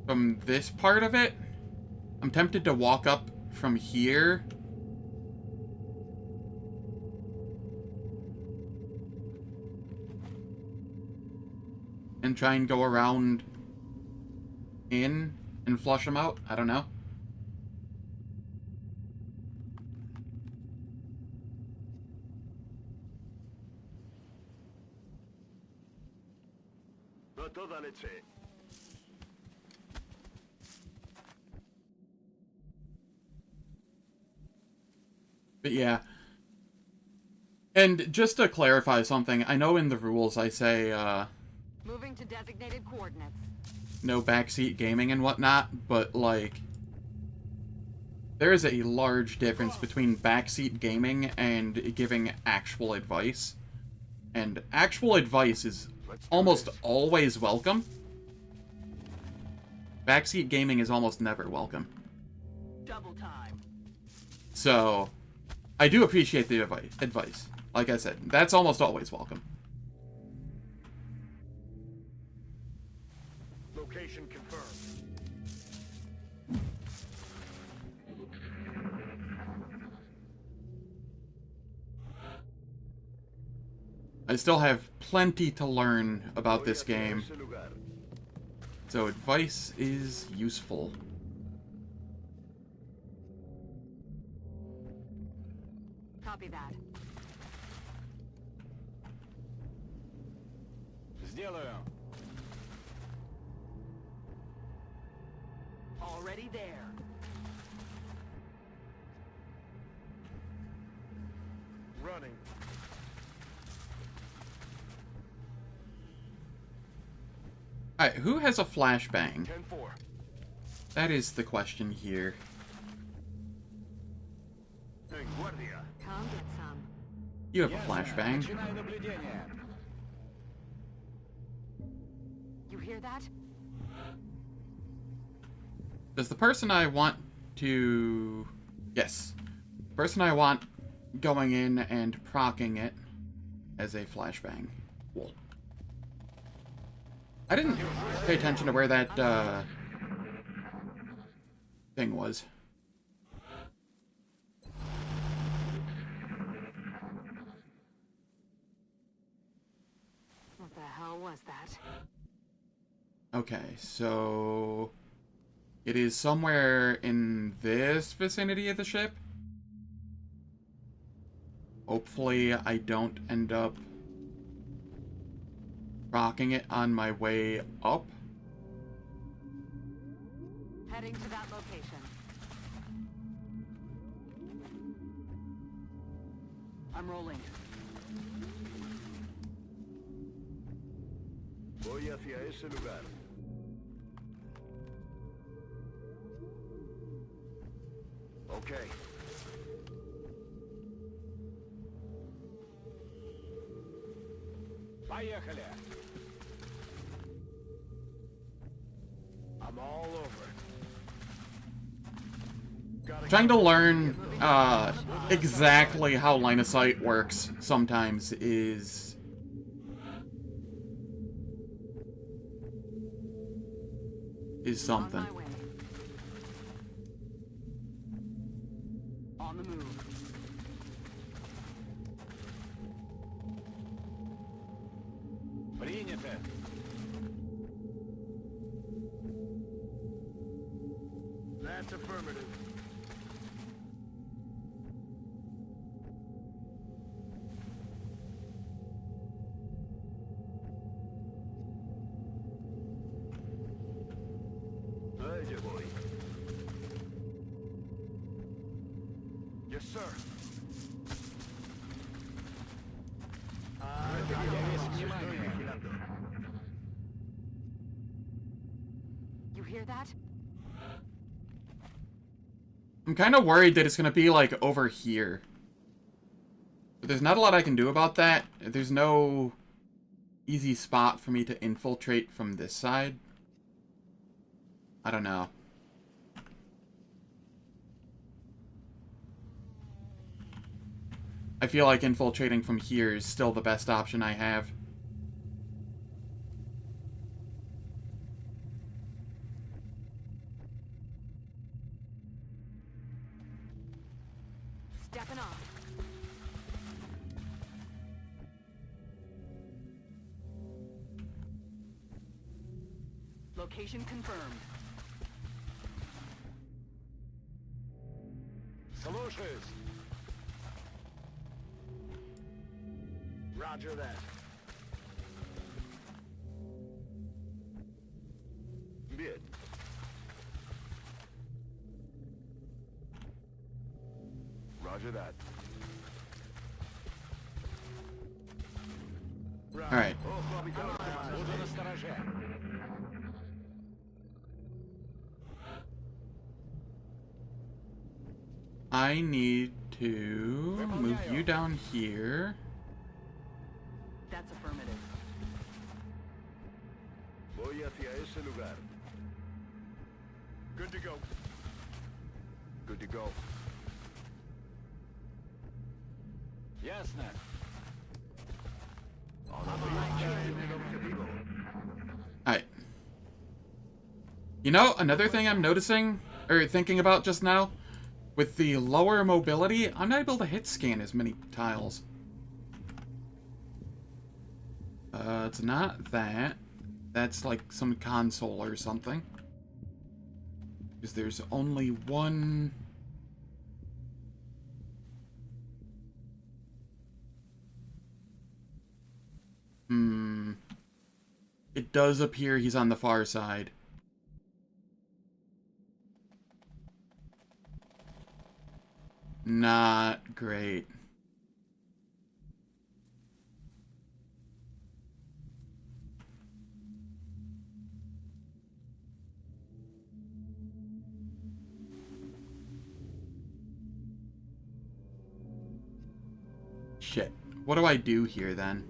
[SPEAKER 1] from this part of it. I'm tempted to walk up from here. And try and go around in and flush them out. I don't know. But yeah. And just to clarify something, I know in the rules I say,
[SPEAKER 4] Moving to designated coordinates.
[SPEAKER 1] no backseat gaming and whatnot, but, like, there is a large difference between backseat gaming and giving actual advice. And actual advice is almost always welcome. Backseat gaming is almost never welcome.
[SPEAKER 4] Double time.
[SPEAKER 1] So, I do appreciate the advice. Like I said, that's almost always welcome.
[SPEAKER 3] Location confirmed.
[SPEAKER 1] I still have plenty to learn about this game, so advice is useful.
[SPEAKER 4] Copy that.
[SPEAKER 3] Сделаю.
[SPEAKER 4] Already there.
[SPEAKER 3] Running.
[SPEAKER 1] Alright, who has a flashbang?
[SPEAKER 3] 10-4.
[SPEAKER 1] That is the question here.
[SPEAKER 3] Guardia.
[SPEAKER 4] Come get some.
[SPEAKER 1] You have a flashbang.
[SPEAKER 3] Начинаю наблюдение.
[SPEAKER 4] You hear that?
[SPEAKER 1] Does the person I want to... Yes. The person I want going in and procking it as a flashbang. Cool. I didn't pay attention to where that, thing was.
[SPEAKER 4] What the hell was that?
[SPEAKER 1] Okay, so... It is somewhere in this vicinity of the ship. Hopefully I don't end up rocking it on my way up.
[SPEAKER 4] Heading to that location. I'm rolling.
[SPEAKER 3] Voy hacia ese lugar. Okay. Поехали. I'm all over.
[SPEAKER 1] Trying to learn exactly how line of sight works sometimes is something.
[SPEAKER 4] On my way. On the move.
[SPEAKER 3] Принято.
[SPEAKER 10] That's affirmative.
[SPEAKER 3] Ready, boy. Yes, sir.
[SPEAKER 4] You hear that?
[SPEAKER 1] I'm kind of worried that it's going to be, like, over here. But there's not a lot I can do about that. There's no easy spot for me to infiltrate from this side. I don't know. I feel like infiltrating from here is still the best option I have.
[SPEAKER 4] Stepping off. Location confirmed.
[SPEAKER 3] Слушаюсь. Roger that. Bid. Roger that.
[SPEAKER 1] All right.
[SPEAKER 3] Буду настороже.
[SPEAKER 1] I need to move you down here.
[SPEAKER 4] That's affirmative.
[SPEAKER 3] Voy hacia ese lugar.
[SPEAKER 10] Good to go.
[SPEAKER 3] Good to go. Ясно.
[SPEAKER 1] Alright. You know, another thing I'm noticing, or thinking about just now, with the lower mobility, I'm not able to hit scan as many tiles. It's not that. That's like some console or something. Because there's only one... It does appear he's on the far side. Not great. Shit. What do I do here then?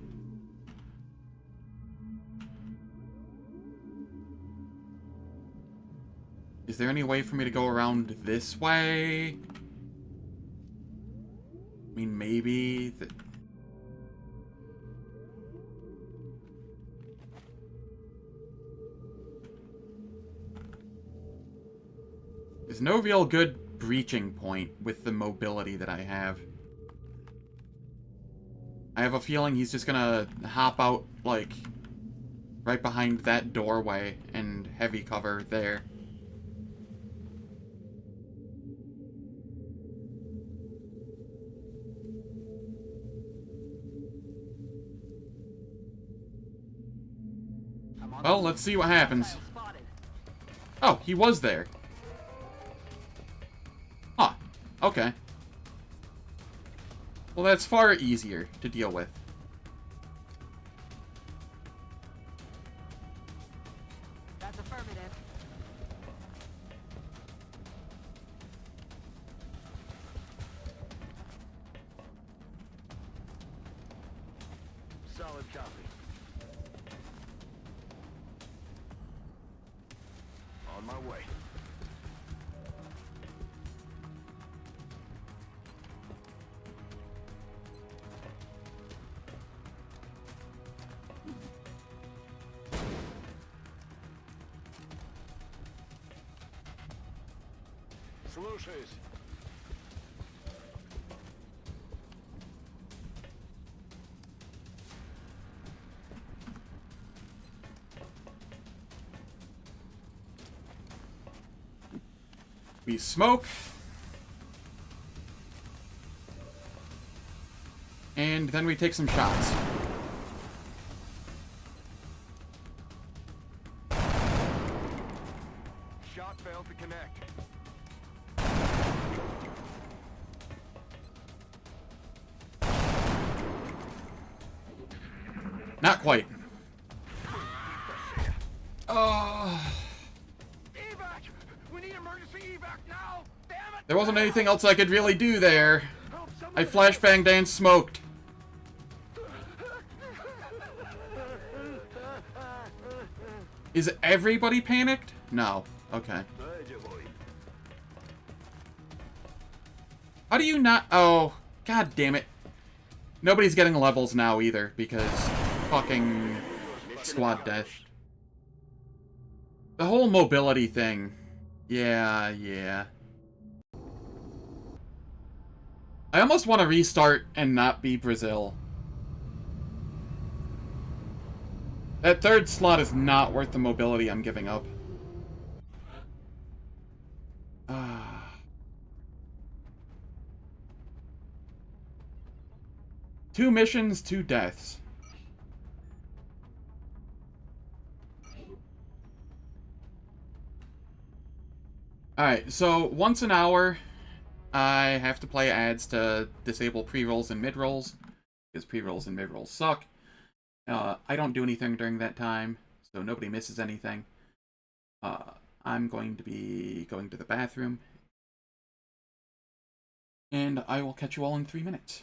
[SPEAKER 1] Is there any way for me to go around this way? I mean, maybe... There's no real good breaching point with the mobility that I have. I have a feeling he's just gonna hop out, like, right behind that doorway and heavy cover there. Well, let's see what happens. Oh, he was there. Huh. Okay. Well, that's far easier to deal with.
[SPEAKER 4] That's affirmative.
[SPEAKER 3] Solid copy. On my way. Слушаюсь.
[SPEAKER 1] We smoke. And then we take some shots.
[SPEAKER 11] Shot failed to connect.
[SPEAKER 1] Not quite.
[SPEAKER 11] Evac! We need emergency evac now! Damn it!
[SPEAKER 1] There wasn't anything else I could really do there. I flashbanged and smoked. Is everybody panicked? No. Okay. How do you not... Oh, god damn it. Nobody's getting levels now either, because fucking squad death. The whole mobility thing. Yeah. I almost want to restart and not be Brazil. That third slot is not worth the mobility I'm giving up. Two missions, 2 deaths. Alright, so once an hour, I have to play ads to disable pre-rolls and mid-rolls, because pre-rolls and mid-rolls suck. I don't do anything during that time, so nobody misses anything. I'm going to be going to the bathroom, and I will catch you all in 3 minutes.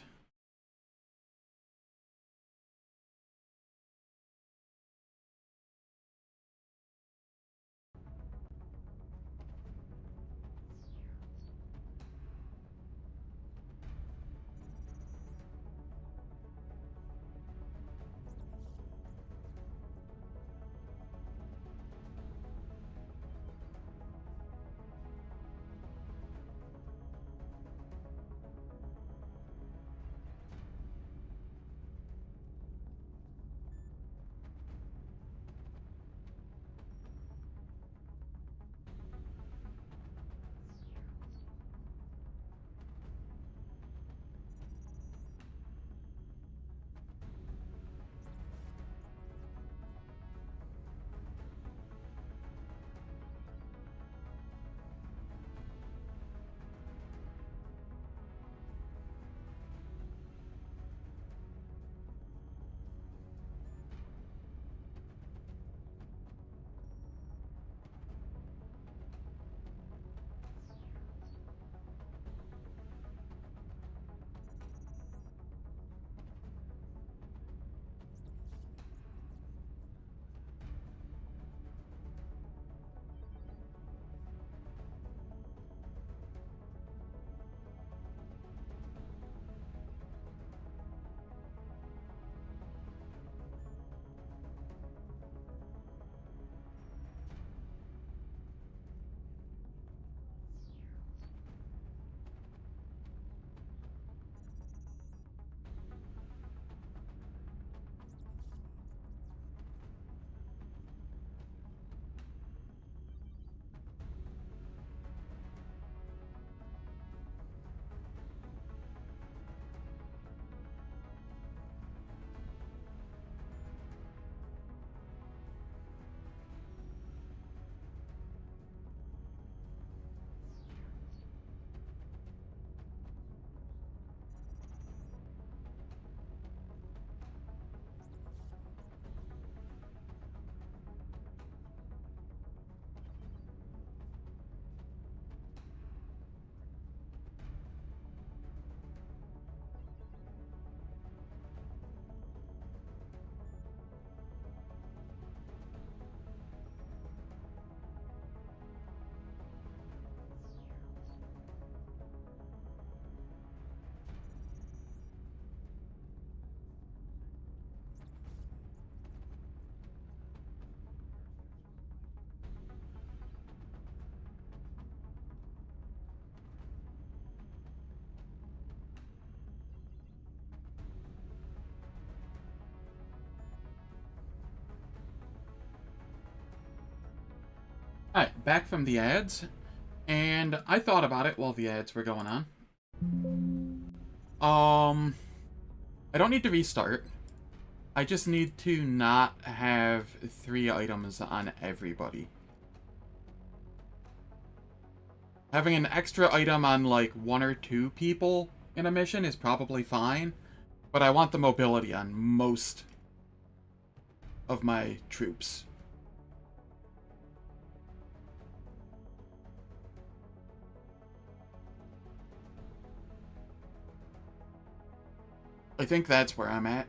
[SPEAKER 1] Alright, back from the ads. And I thought about it while the ads were going on. I don't need to restart. I just need to not have 3 items on everybody. Having an extra item on like 1 or 2 people in a mission is probably fine, but I want the mobility on most of my troops. I think that's where I'm at.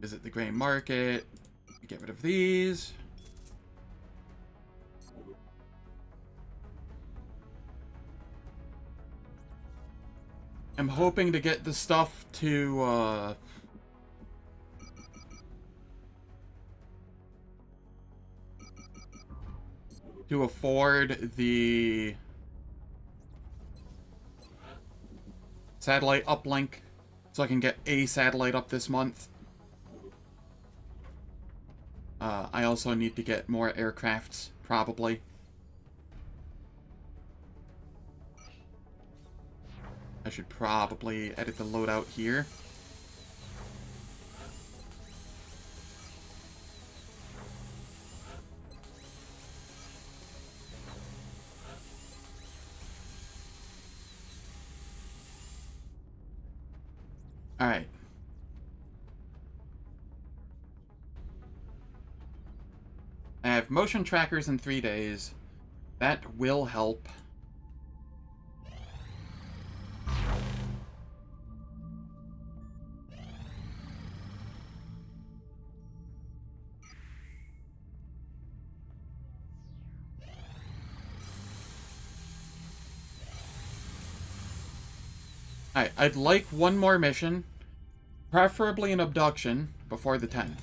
[SPEAKER 1] Visit the gray market. Get rid of these. I'm hoping to get the stuff to afford the satellite uplink so I can get a satellite up this month. I also need to get more aircrafts, probably. I should probably edit the loadout here. Alright. I have motion trackers in 3 days. That will help. Alright, I'd like one more mission, preferably an abduction, before the 10th.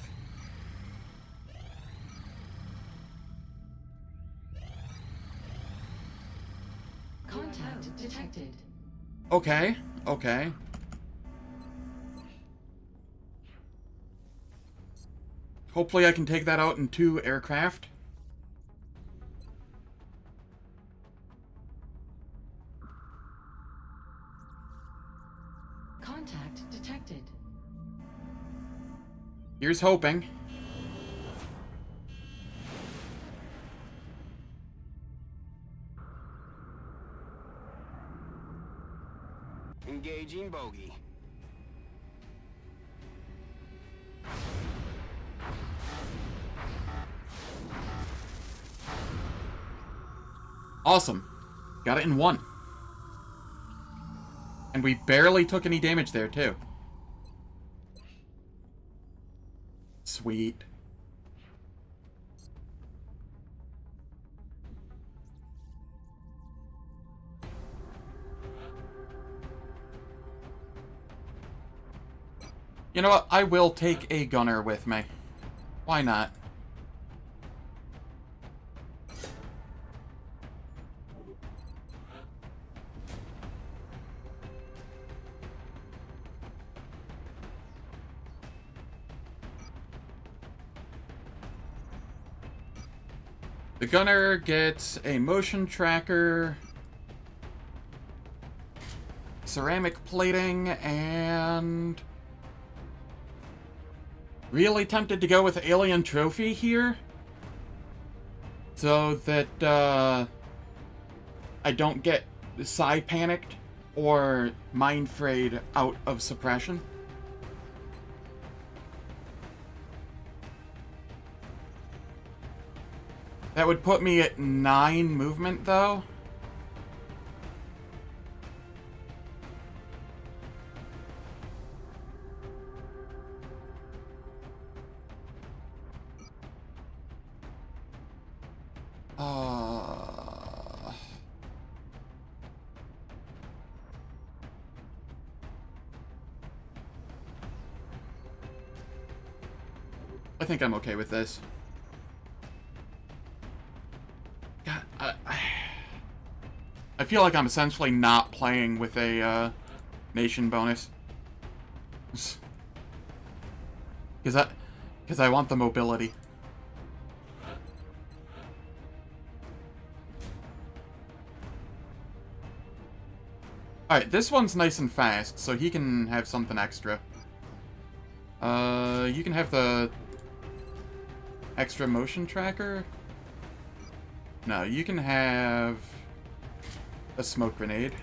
[SPEAKER 7] Contact detected.
[SPEAKER 1] Okay, okay. Hopefully I can take that out in 2 aircraft.
[SPEAKER 7] Contact detected.
[SPEAKER 1] Here's hoping.
[SPEAKER 3] Engaging bogey.
[SPEAKER 1] Awesome. Got it in 1. And we barely took any damage there, too. Sweet. You know what? I will take a gunner with me. Why not? The gunner gets a motion tracker, ceramic plating, and... really tempted to go with alien trophy here, so that I don't get psi panicked or mind frayed out of suppression. That would put me at 9 movement, though. I think I'm okay with this. feel like I'm essentially not playing with a nation bonus. Because I want the mobility. Alright, this one's nice and fast, so he can have something extra. You can have the extra motion tracker? No, you can have a smoke grenade.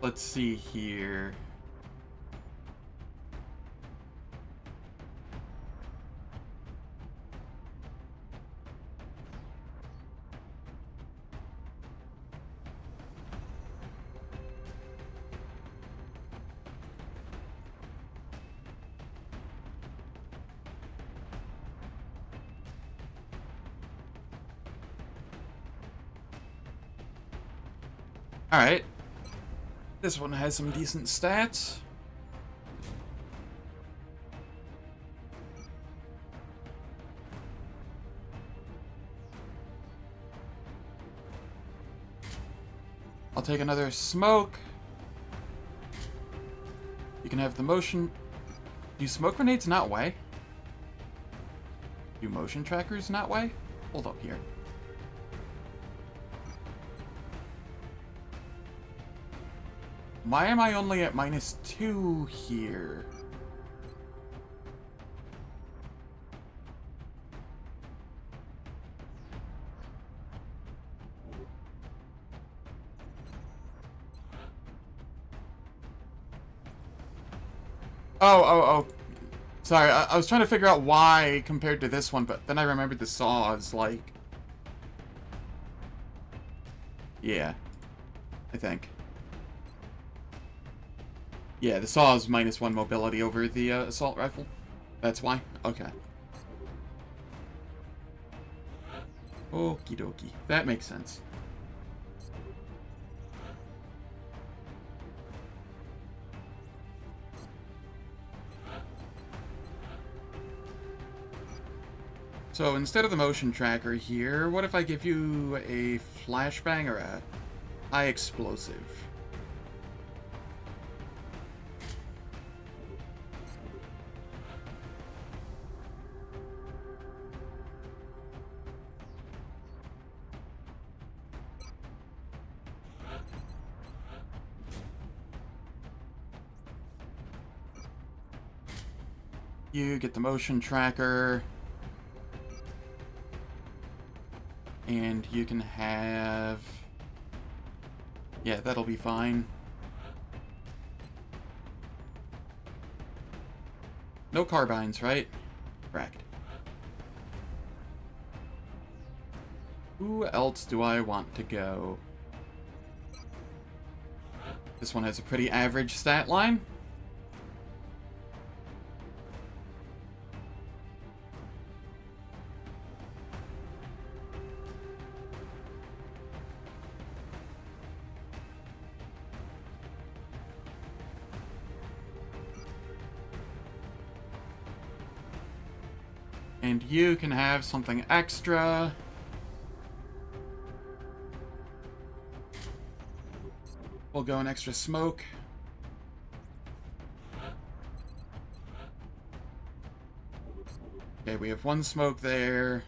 [SPEAKER 1] Let's see here. Alright. This one has some decent stats. I'll take another smoke. You can have the motion... Do smoke grenades not weigh? Do motion trackers not weigh? Hold up here. Why am I only at -2 here? Oh. Sorry, I was trying to figure out why compared to this one, but then I remembered the saw is like... Yeah. I think. Yeah, the saw is -1 mobility over the assault rifle. That's why? Okay. Okie dokie. That makes sense. So instead of the motion tracker here, what if I give you a flashbang or a high explosive? You get the motion tracker. And you can have... Yeah, that'll be fine. No carbines, right? Correct. Who else do I want to go? This one has a pretty average stat line. And you can have something extra. We'll go an extra smoke. Okay, we have one smoke there.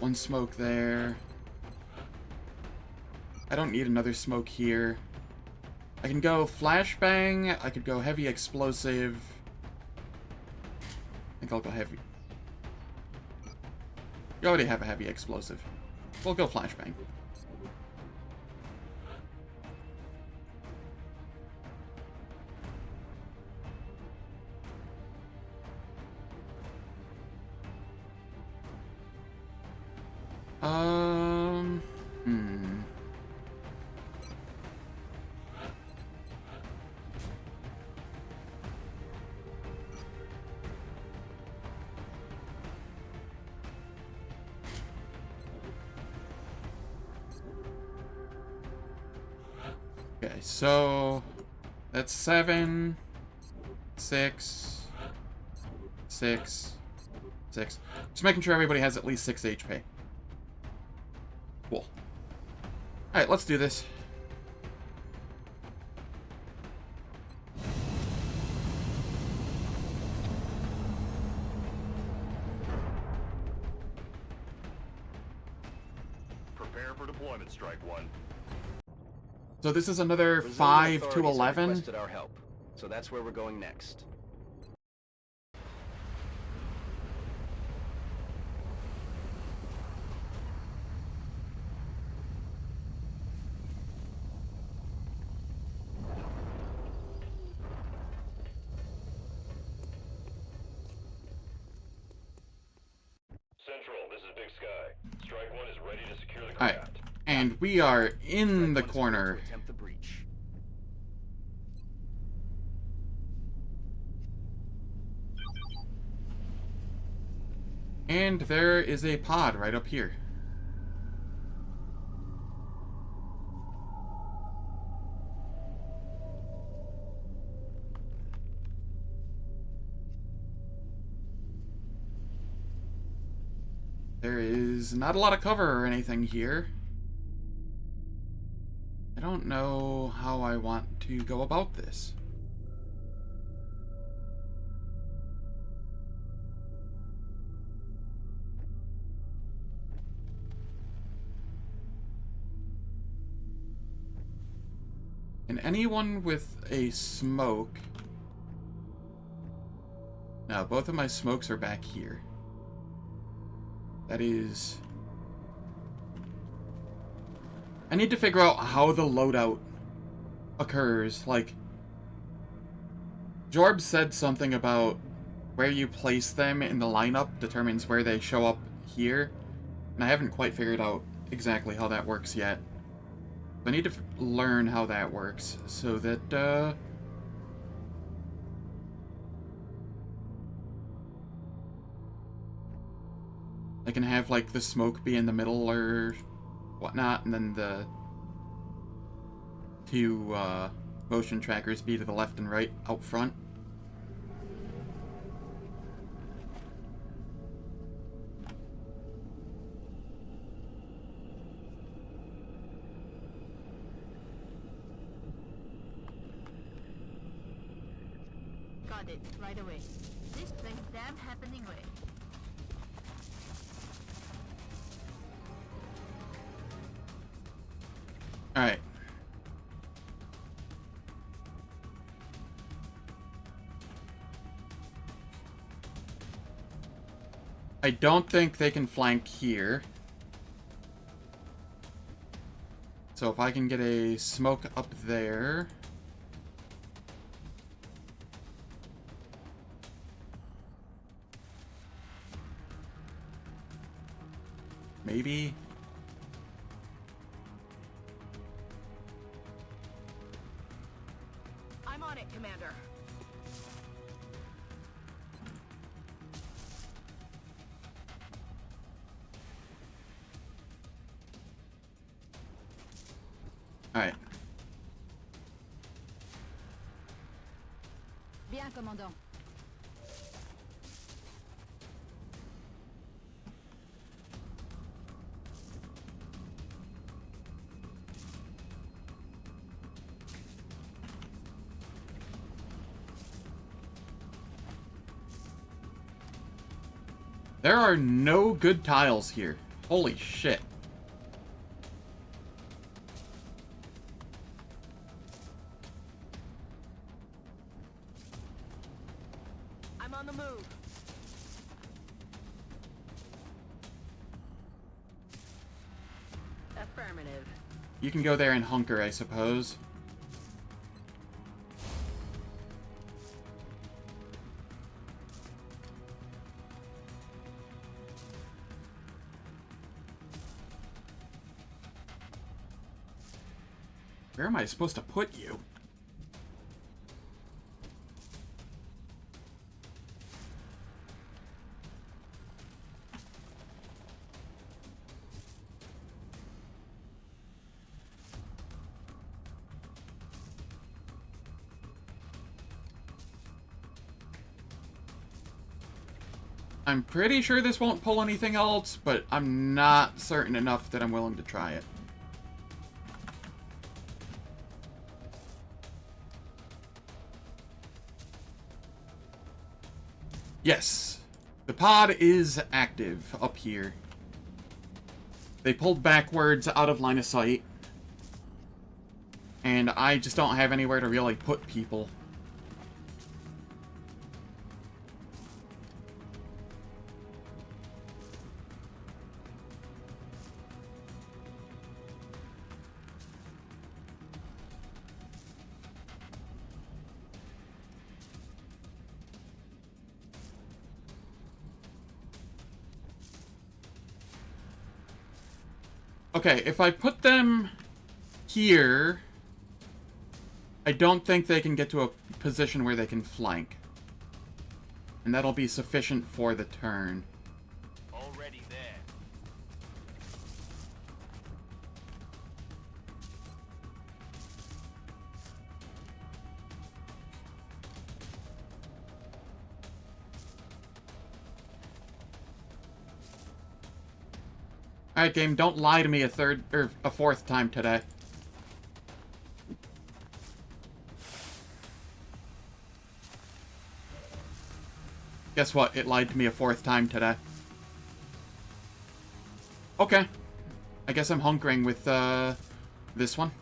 [SPEAKER 1] One smoke there. I don't need another smoke here. I can go flashbang. I could go heavy explosive. I think I'll go heavy. You already have a heavy explosive. We'll go flashbang. Okay, so That's 7, 6, 6, 6. Just making sure everybody has at least 6 HP. Cool. Alright, let's do this.
[SPEAKER 11] Prepare for deployment, Strike One.
[SPEAKER 1] So this is another
[SPEAKER 3] Brazilian
[SPEAKER 1] 5 to
[SPEAKER 3] authorities have
[SPEAKER 1] 11.
[SPEAKER 3] requested our help, so that's where we're going next.
[SPEAKER 11] Central, this is Big Sky. Strike One is ready to secure the
[SPEAKER 1] Alright,
[SPEAKER 11] craft.
[SPEAKER 1] and we are in the
[SPEAKER 3] Strike One is cleared
[SPEAKER 1] corner.
[SPEAKER 3] to attempt the breach.
[SPEAKER 1] And there is a pod right up here. There is not a lot of cover or anything here. I don't know how I want to go about this. And anyone with a smoke... No, both of my smokes are back here. That is... I need to figure out how the loadout occurs. Like, Jorb said something about where you place them in the lineup determines where they show up here. And I haven't quite figured out exactly how that works yet. I need to learn how that works so that, I can have, like, the smoke be in the middle or whatnot, and then the two, motion trackers be to the left and right out front.
[SPEAKER 5] Got it, right away. This place damn happening way.
[SPEAKER 1] Alright. I don't think they can flank here. So if I can get a smoke up there... Maybe?
[SPEAKER 4] I'm on it, Commander.
[SPEAKER 1] Alright.
[SPEAKER 5] Bien, commandant.
[SPEAKER 1] There are no good tiles here. Holy shit.
[SPEAKER 4] I'm on the move. Affirmative.
[SPEAKER 1] You can go there and hunker, I suppose. Where am I supposed to put you? I'm pretty sure this won't pull anything else, but I'm not certain enough that I'm willing to try it. Yes, the pod is active up here. They pulled backwards out of line of sight. And I just don't have anywhere to really put people. Okay, if I put them here, I don't think they can get to a position where they can flank. And that'll be sufficient for the turn.
[SPEAKER 3] Already there.
[SPEAKER 1] Alright, game, don't lie to me a fourth time today. Guess what? It lied to me a fourth time today. Okay. I guess I'm hunkering with, this one.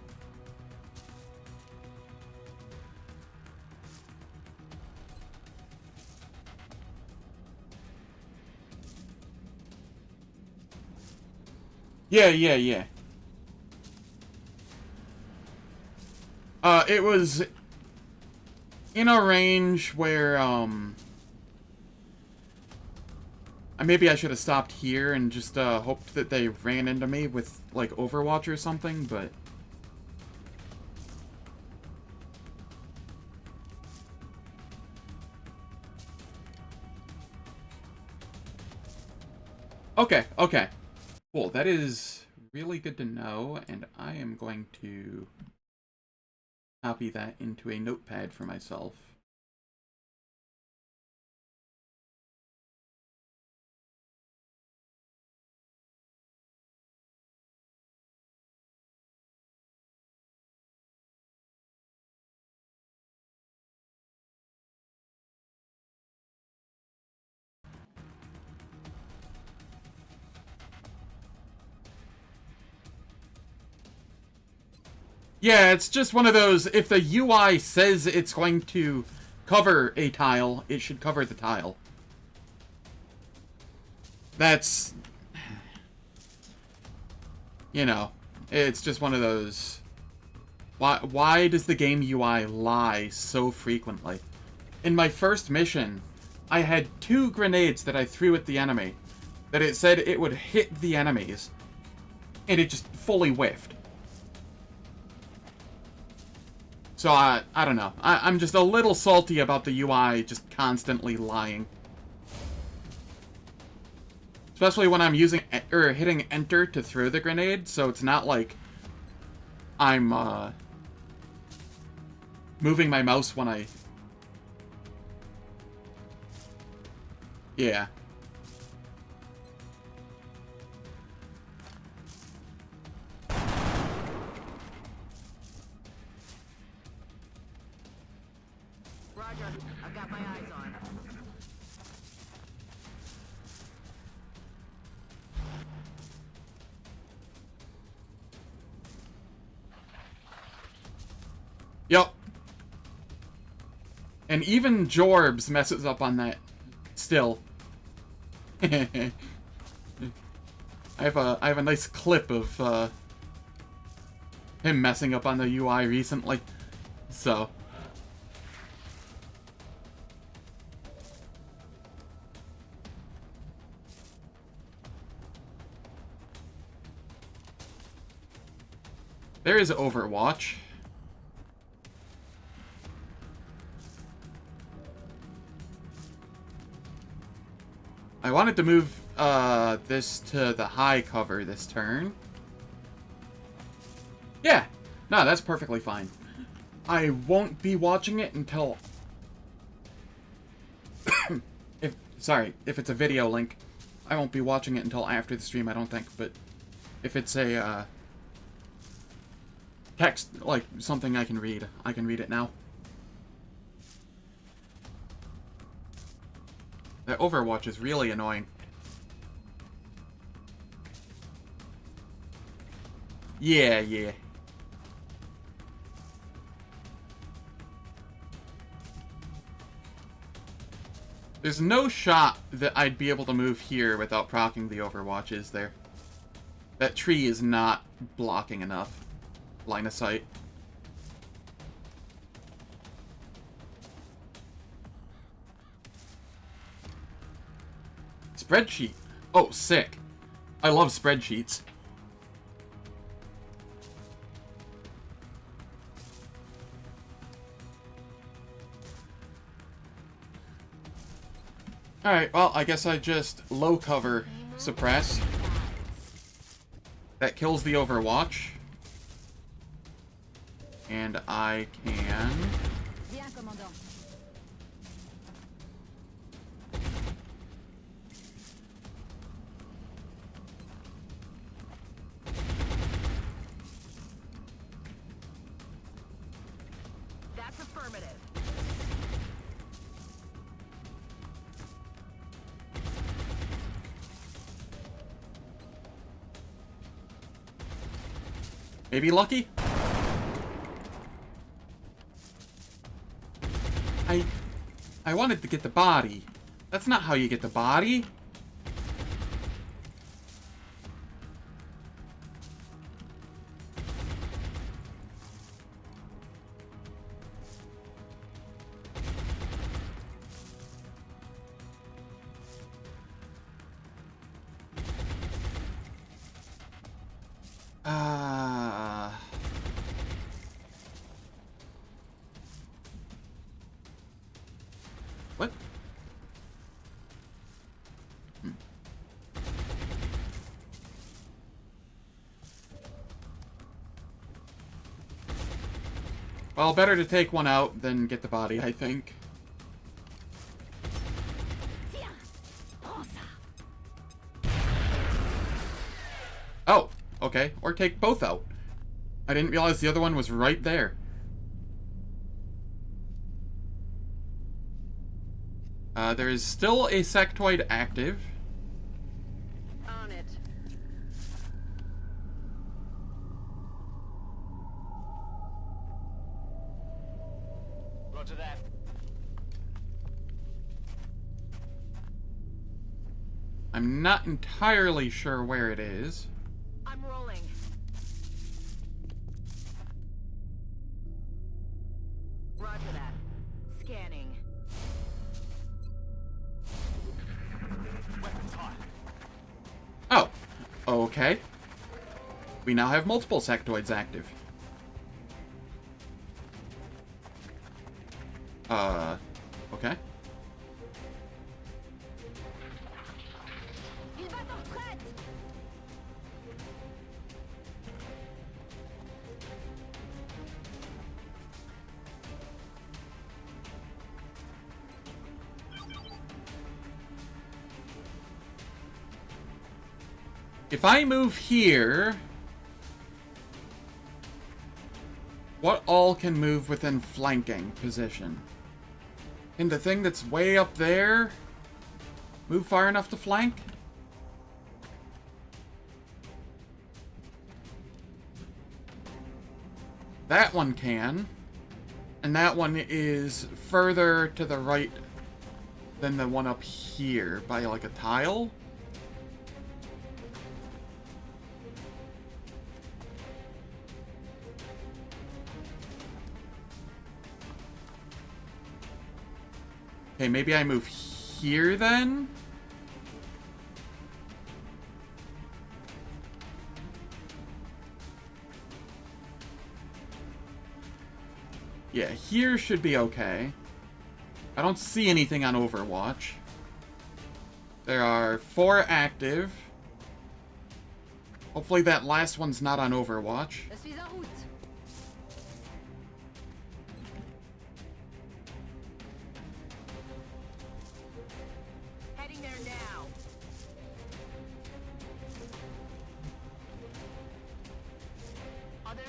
[SPEAKER 1] Yeah. It was in a range where, maybe I should have stopped here and just, hoped that they ran into me with, like, Overwatch or something, but... Okay. Cool, that is really good to know, and I am going to copy that into a notepad for myself. Yeah, it's just one of those, if the UI says it's going to cover a tile, it should cover the tile. That's... You know, it's just one of those... Why does the game UI lie so frequently? In my first mission, I had 2 grenades that I threw at the enemy, that it said it would hit the enemies, and it just fully whiffed. So, I don't know. I'm just a little salty about the UI just constantly lying. Especially when I'm using, or hitting enter to throw the grenade, so it's not like I'm, moving my mouse when I... Yeah.
[SPEAKER 4] Roger, I've got my eyes on.
[SPEAKER 1] Yup. And even Jorbs messes up on that still. I have a nice clip of him messing up on the UI recently. So there is Overwatch. I wanted to move this to the high cover this turn. Yeah, no, that's perfectly fine. I won't be watching it until If it's a video link, I won't be watching it until after the stream, I don't think, but if it's a, text, like, something I can read it now. That Overwatch is really annoying. Yeah. There's no shot that I'd be able to move here without proccing the Overwatch, is there? That tree is not blocking enough line of sight. Spreadsheet. Oh, sick. I love spreadsheets. Alright, well, I guess I just low cover suppress. That kills the Overwatch. And I can...
[SPEAKER 4] That's affirmative.
[SPEAKER 1] Maybe lucky? I wanted to get the body. That's not how you get the body. What? Well, better to take one out than get the body, I think. Oh, okay. Or take both out. I didn't realize the other one was right there. There is still a sectoid active.
[SPEAKER 4] On it. Roger that.
[SPEAKER 1] I'm not entirely sure where it is.
[SPEAKER 4] I'm rolling. Roger that. Scanning. Weapons hot.
[SPEAKER 1] Oh, okay. We now have multiple sectoids active. Okay. If I move here, what all can move within flanking position? Can the thing that's way up there move far enough to flank? That one can. And that one is further to the right than the one up here by like a tile. Okay, maybe I move here then? Yeah, here should be okay. I don't see anything on Overwatch. There are 4 active. Hopefully that last one's not on Overwatch.
[SPEAKER 4] Je suis en route.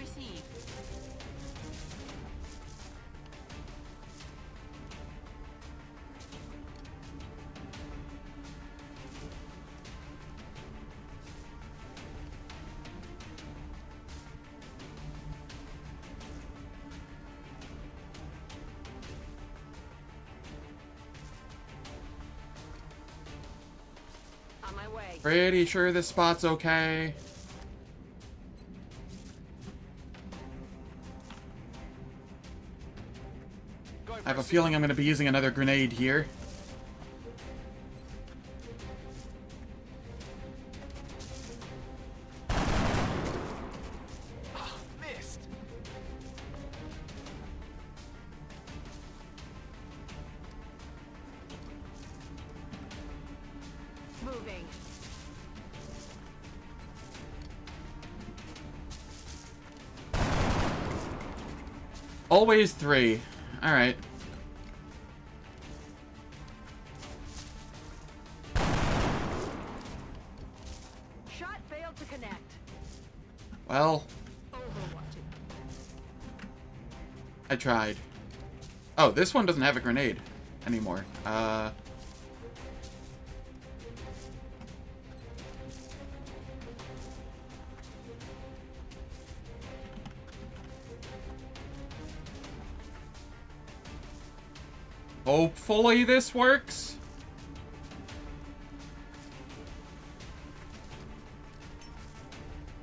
[SPEAKER 4] received. On my way.
[SPEAKER 1] Pretty sure this spot's okay. I have a feeling I'm going to be using another grenade here.
[SPEAKER 3] Missed.
[SPEAKER 4] Moving.
[SPEAKER 1] Always 3. Alright.
[SPEAKER 4] Shot failed to connect.
[SPEAKER 1] Well,
[SPEAKER 4] Overwatching.
[SPEAKER 1] I tried. Oh, this one doesn't have a grenade anymore. Hopefully this works.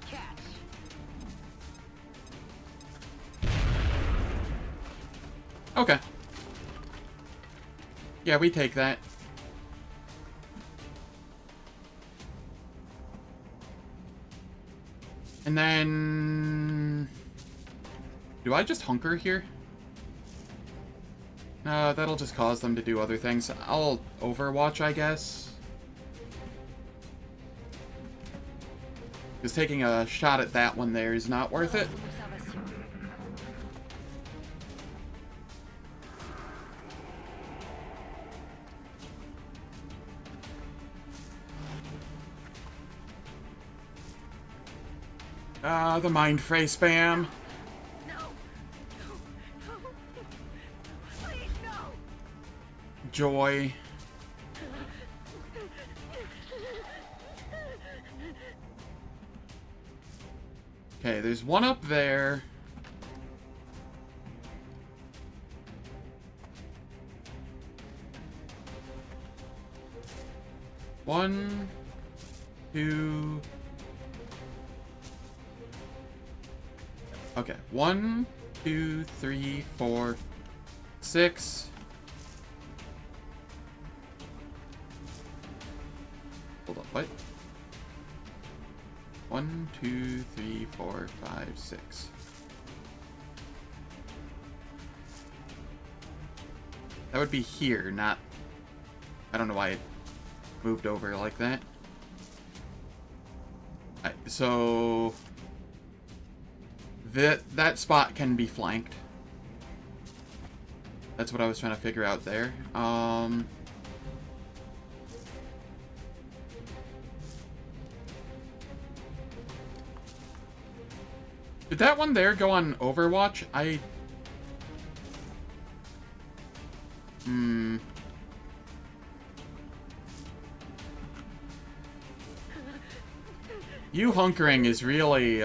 [SPEAKER 4] Catch.
[SPEAKER 1] Okay. Yeah, we take that. And then... do I just hunker here? No, that'll just cause them to do other things. I'll overwatch, I guess. Because taking a shot at that one there is not worth it. The mind fray spam. Joy. Okay, there's one up there. One, two. Okay, 1, 2, 3, 4, 6. Hold on, what? 1, 2, 3, 4, 5, 6. That would be here, not... I don't know why it moved over like that. Alright, so... that spot can be flanked. That's what I was trying to figure out there. Did that one there go on Overwatch? You hunkering is really,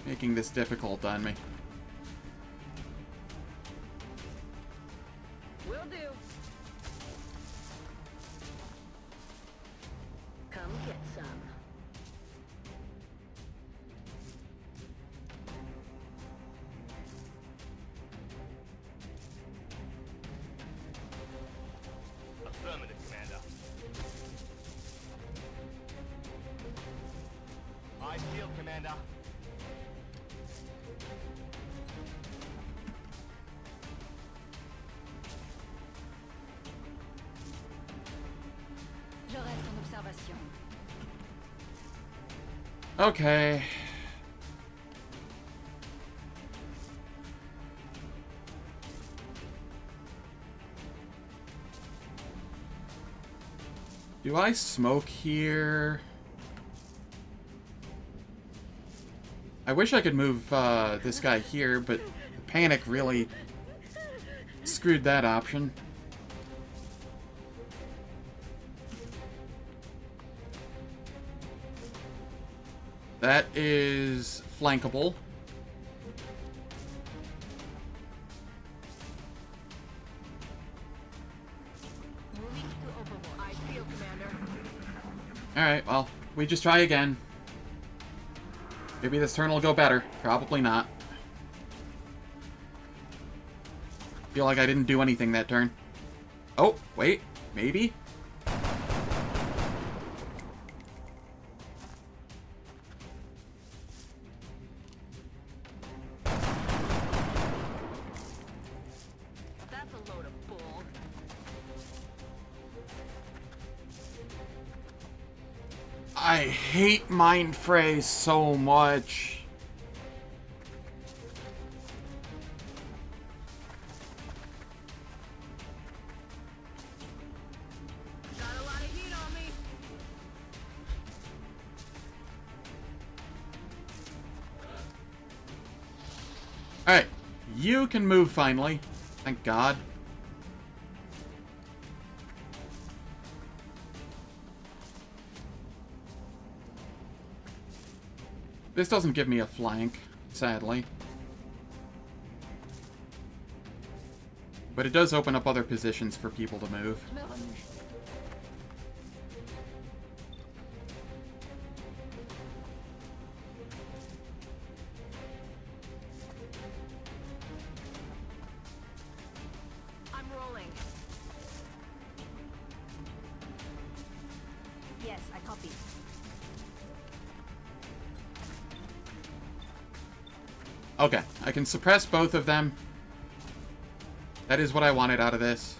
[SPEAKER 1] making this difficult on me.
[SPEAKER 4] Will do. Come get some.
[SPEAKER 3] Affirmative, Commander. Eyes peeled, Commander.
[SPEAKER 7] Je reste en observation.
[SPEAKER 1] Okay. Do I smoke here? I wish I could move this guy here, but the panic really screwed that option. That is flankable.
[SPEAKER 5] Moving to overboard.
[SPEAKER 4] I feel, Commander.
[SPEAKER 1] Alright, well, we just try again. Maybe this turn will go better. Probably not. Feel like I didn't do anything that turn. Oh, wait. Maybe?
[SPEAKER 4] That's a load of bull.
[SPEAKER 1] I hate Mind Phrase so much.
[SPEAKER 4] Got a lot of heat on me.
[SPEAKER 1] Alright, you can move finally. Thank God. This doesn't give me a flank, sadly. But it does open up other positions for people to move.
[SPEAKER 4] I'm rolling.
[SPEAKER 5] Yes, I copy.
[SPEAKER 1] Okay, I can suppress both of them. That is what I wanted out of this.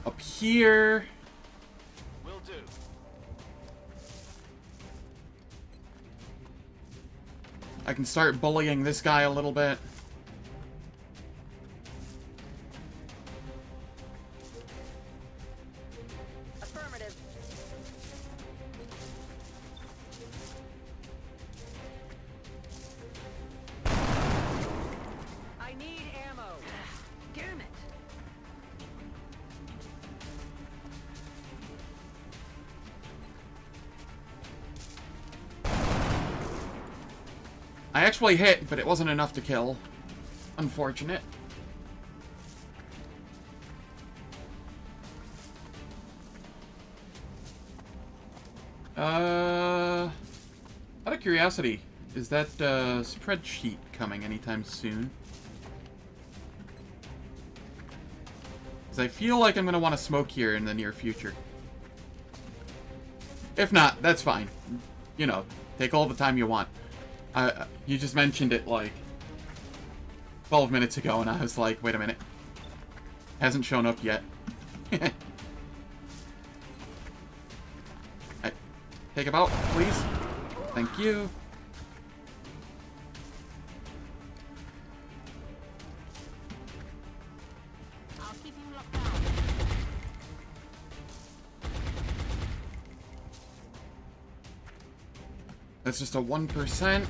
[SPEAKER 1] Up here...
[SPEAKER 3] Will do.
[SPEAKER 1] I can start bullying this guy a little bit.
[SPEAKER 4] Affirmative. I need ammo. Damn it.
[SPEAKER 1] I actually hit, but it wasn't enough to kill. Unfortunate. Out of curiosity, is that spreadsheet coming anytime soon? Because I feel like I'm going to want to smoke here in the near future. If not, that's fine. You know, take all the time you want. You just mentioned it like 12 minutes ago, and I was like, wait a minute. Hasn't shown up yet. Take him out, please. Thank you.
[SPEAKER 5] I'll keep you locked down.
[SPEAKER 1] That's just a 1%.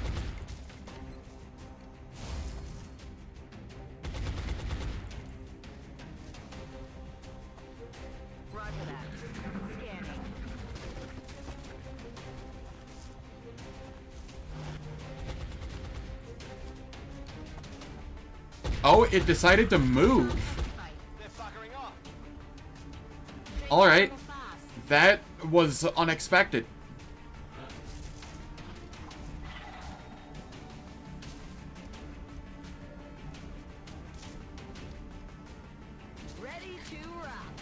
[SPEAKER 4] Roger that. Scanning.
[SPEAKER 1] Oh, it decided to move.
[SPEAKER 3] They're buggering off.
[SPEAKER 1] Alright.
[SPEAKER 5] Fast.
[SPEAKER 1] That was unexpected.
[SPEAKER 4] Ready to rock.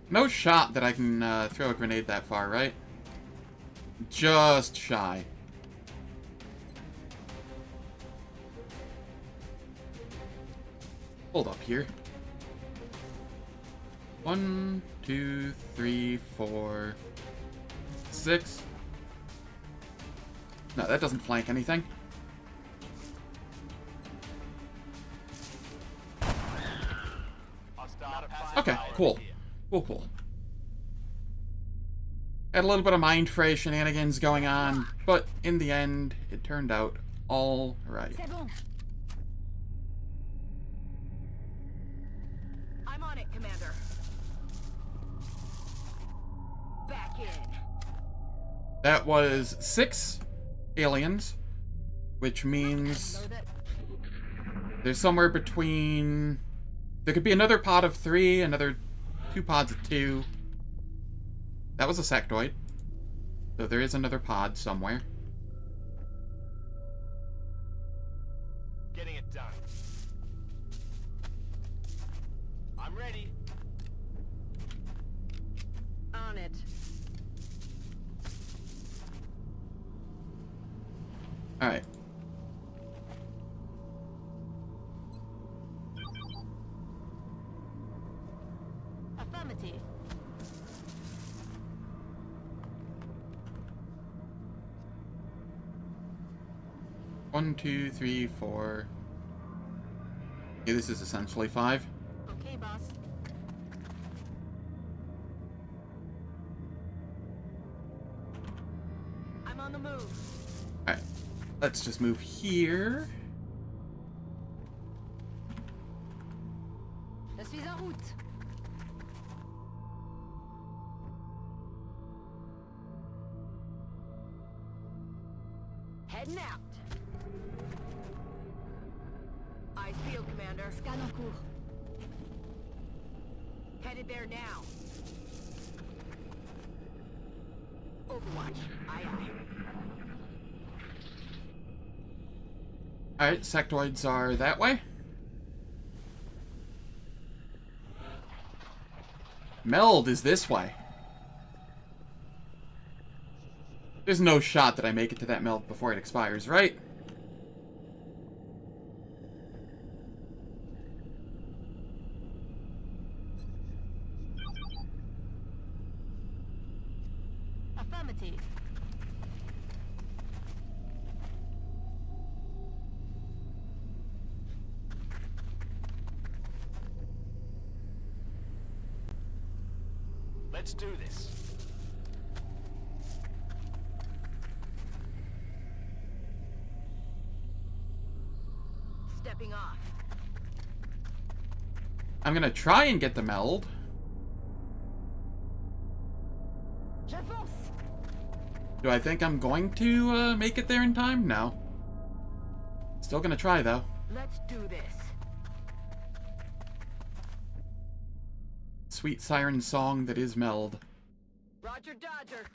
[SPEAKER 1] No shot that I can throw a grenade that far, right? Just shy. Hold up here. 1, 2, 3, 4, 6. No, that doesn't flank anything.
[SPEAKER 3] I'll start
[SPEAKER 1] Okay, cool. Cool. Had a little bit of mind fray shenanigans going on, but in the end, it turned out all right.
[SPEAKER 4] I'm on it, Commander. Back in.
[SPEAKER 1] That was 6 aliens, which means there's somewhere between... There could be another pod of 3, another 2 pods of 2. That was a sectoid. So there is another pod somewhere.
[SPEAKER 3] Getting it done. I'm ready.
[SPEAKER 4] On it.
[SPEAKER 1] Alright.
[SPEAKER 5] Affirmative.
[SPEAKER 1] 1, 2, 3, 4. Okay, this is essentially 5.
[SPEAKER 5] Okay, boss.
[SPEAKER 4] I'm on the move.
[SPEAKER 1] Alright. Let's just move here.
[SPEAKER 5] Je suis en route.
[SPEAKER 4] Heading out. Eyes peeled, Commander.
[SPEAKER 5] Scan en cours.
[SPEAKER 4] Headed there now. Overwatch. Aye, aye.
[SPEAKER 1] Alright, sectoids are that way. Meld is this way. There's no shot that I make it to that meld before it expires, right?
[SPEAKER 5] Affirmative.
[SPEAKER 3] Let's do this.
[SPEAKER 4] Stepping off.
[SPEAKER 1] I'm gonna try and get the meld.
[SPEAKER 5] Je fonce.
[SPEAKER 1] Do I think I'm going to make it there in time? No. Still gonna try, though.
[SPEAKER 4] Let's do this.
[SPEAKER 1] Sweet siren song that is meld.
[SPEAKER 4] Roger, Dodger.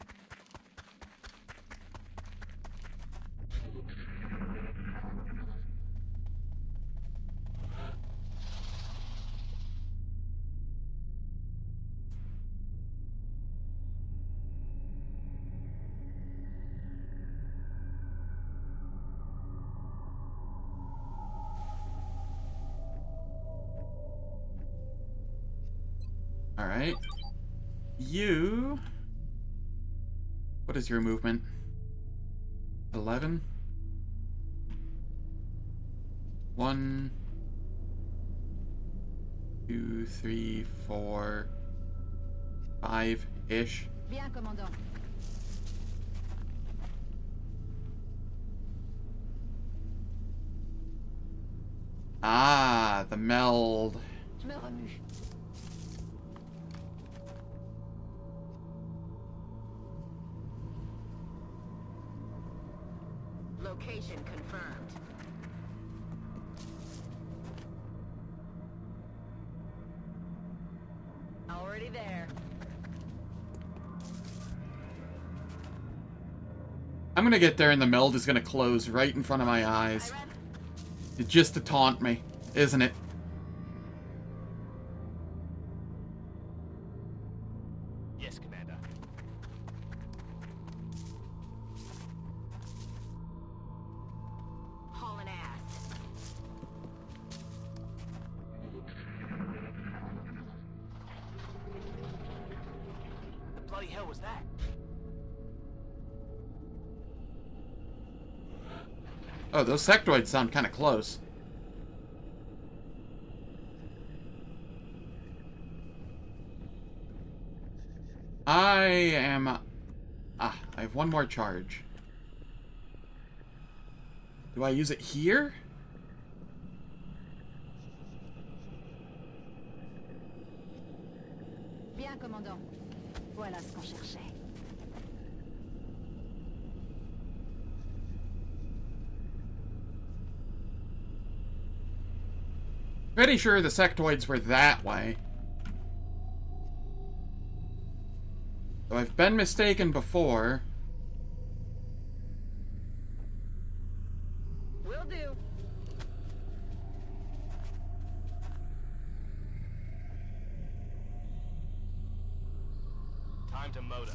[SPEAKER 1] Alright. You... What is your movement? 11? 1, 2, 3, 4, 5-ish.
[SPEAKER 5] Bien, commandant.
[SPEAKER 1] Ah, the meld.
[SPEAKER 5] Je me remue.
[SPEAKER 4] Location confirmed. Already there.
[SPEAKER 1] I'm gonna get there and the meld is gonna close right in front of my eyes. Just to taunt me, isn't it?
[SPEAKER 3] Yes, Commander.
[SPEAKER 4] Hauling ass.
[SPEAKER 3] The bloody hell was that?
[SPEAKER 1] Oh, those sectoids sound kind of close. I am... I have one more charge. Do I use it here?
[SPEAKER 5] Bien, commandant. Voilà ce qu'on cherchait.
[SPEAKER 1] Pretty sure the sectoids were that way. Though I've been mistaken before.
[SPEAKER 4] Will do.
[SPEAKER 3] Time to motor.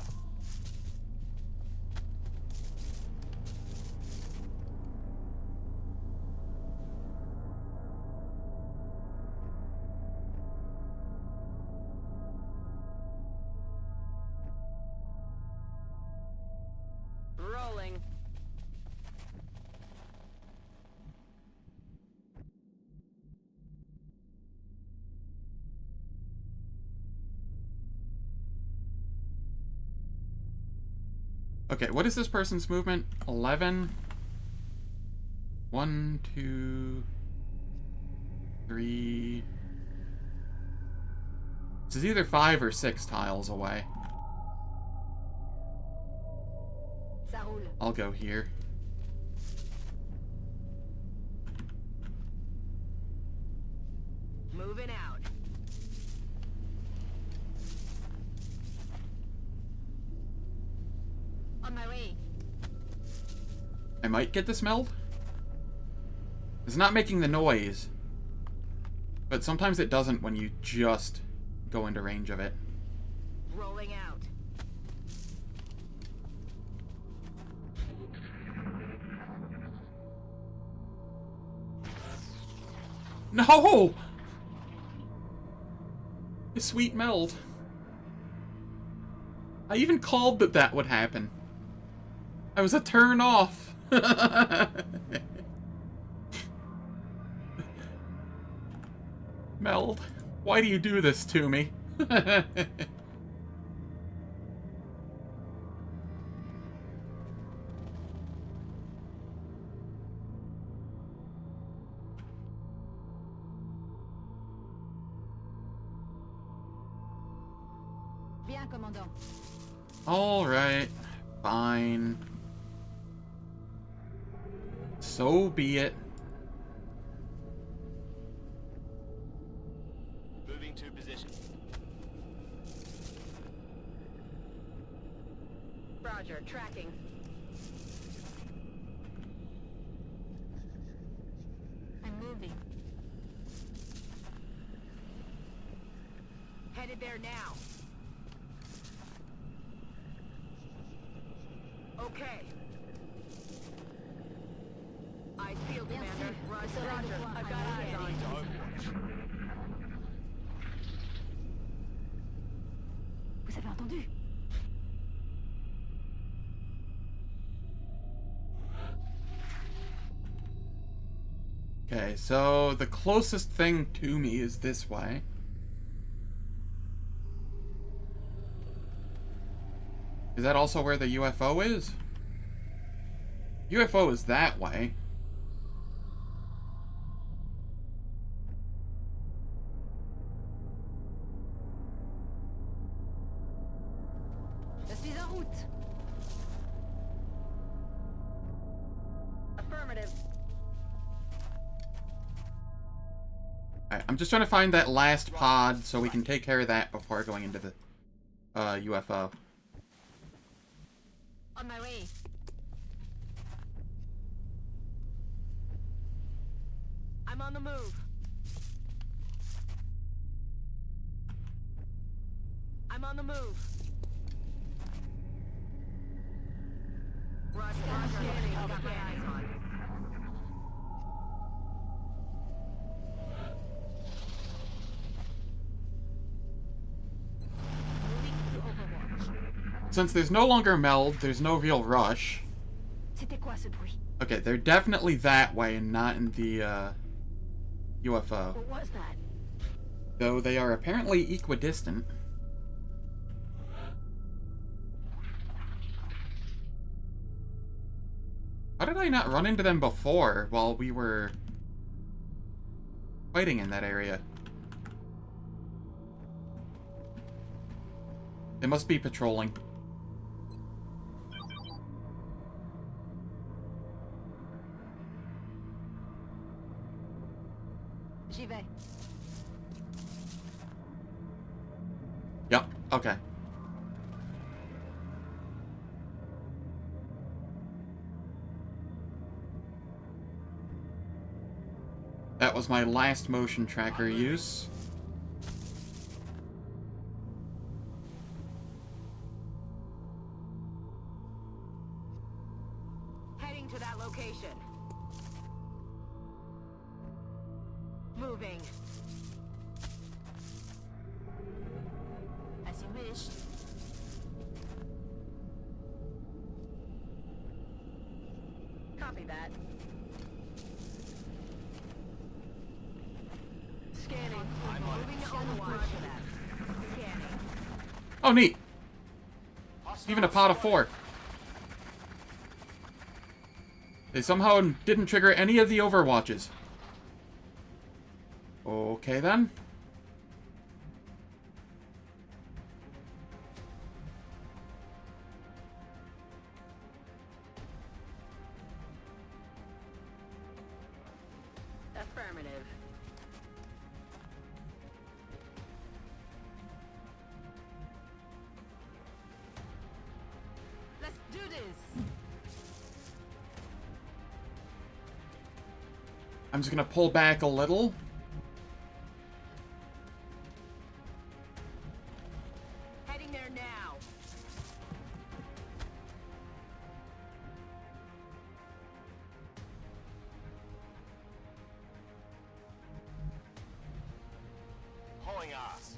[SPEAKER 4] Rolling.
[SPEAKER 1] Okay, what is this person's movement? 11? 1, 2, 3... This is either 5 or 6 tiles away.
[SPEAKER 5] Ça roule.
[SPEAKER 1] I'll go here.
[SPEAKER 4] Moving out.
[SPEAKER 5] On my way.
[SPEAKER 1] I might get this meld. It's not making the noise. But sometimes it doesn't when you just go into range of it.
[SPEAKER 4] Rolling out.
[SPEAKER 1] No! A sweet meld. I even called that that would happen. I was a turn off. Meld, why do you do this to me?
[SPEAKER 5] Bien, commandant.
[SPEAKER 1] Alright, fine. So be it.
[SPEAKER 3] Moving to position.
[SPEAKER 4] Roger, tracking.
[SPEAKER 5] I'm moving.
[SPEAKER 4] Headed there now. Okay. Eyes peeled,
[SPEAKER 5] Bien
[SPEAKER 4] Commander.
[SPEAKER 5] sûr.
[SPEAKER 4] Roger,
[SPEAKER 5] Serai
[SPEAKER 4] roger.
[SPEAKER 5] de voir
[SPEAKER 4] I've got
[SPEAKER 5] à
[SPEAKER 4] eyes on you.
[SPEAKER 5] Vous avez entendu?
[SPEAKER 1] Okay, so the closest thing to me is this way. Is that also where the UFO is? UFO is that way.
[SPEAKER 5] Je suis en route.
[SPEAKER 4] Affirmative.
[SPEAKER 1] Alright, I'm just trying to find that last pod so we can take care of that before going into the UFO.
[SPEAKER 5] On my way.
[SPEAKER 4] I'm on the move. I'm on the move. Roger, scanning. Got my eyes on.
[SPEAKER 5] Moving to Overwatch.
[SPEAKER 1] Since there's no longer meld, there's no real rush.
[SPEAKER 5] C'était quoi ce bruit?
[SPEAKER 1] Okay, they're definitely that way and not in the UFO.
[SPEAKER 5] What was that?
[SPEAKER 1] Though they are apparently equidistant. How did I not run into them before while we were fighting in that area? They must be patrolling.
[SPEAKER 4] J'y vais.
[SPEAKER 1] Yep, okay. That was my last motion tracker use.
[SPEAKER 4] Heading to that location. Moving.
[SPEAKER 5] As you wish.
[SPEAKER 4] Copy that. Scanning. Moving to Overwatch. Scanning.
[SPEAKER 1] Oh, neat. Even a pot of 4. They somehow didn't trigger any of the Overwatches. Okay, then.
[SPEAKER 4] Affirmative. Let's do this.
[SPEAKER 1] I'm just gonna pull back a little.
[SPEAKER 4] Heading there now.
[SPEAKER 3] Hauling ass.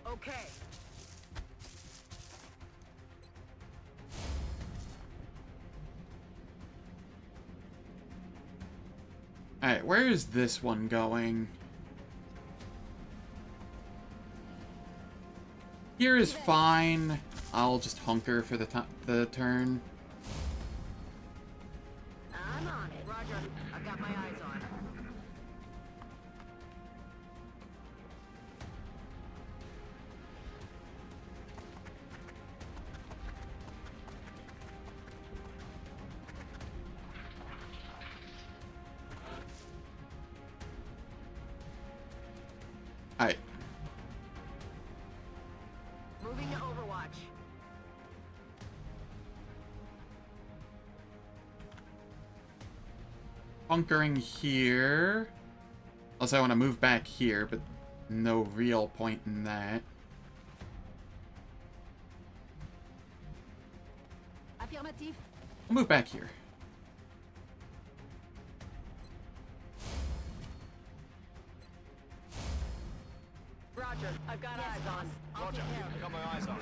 [SPEAKER 4] Okay.
[SPEAKER 1] Alright, where is this one going? Here is fine. I'll just hunker for the turn.
[SPEAKER 4] I'm on it. Roger. I've got my eyes on.
[SPEAKER 1] Alright.
[SPEAKER 4] Moving to Overwatch.
[SPEAKER 1] Hunkering here. Also, I want to move back here, but no real point in that.
[SPEAKER 4] Affirmative.
[SPEAKER 1] I'll move back here.
[SPEAKER 4] Roger. I've got eyes on. I'll
[SPEAKER 3] Roger,
[SPEAKER 4] take care of it.
[SPEAKER 3] got my eyes on.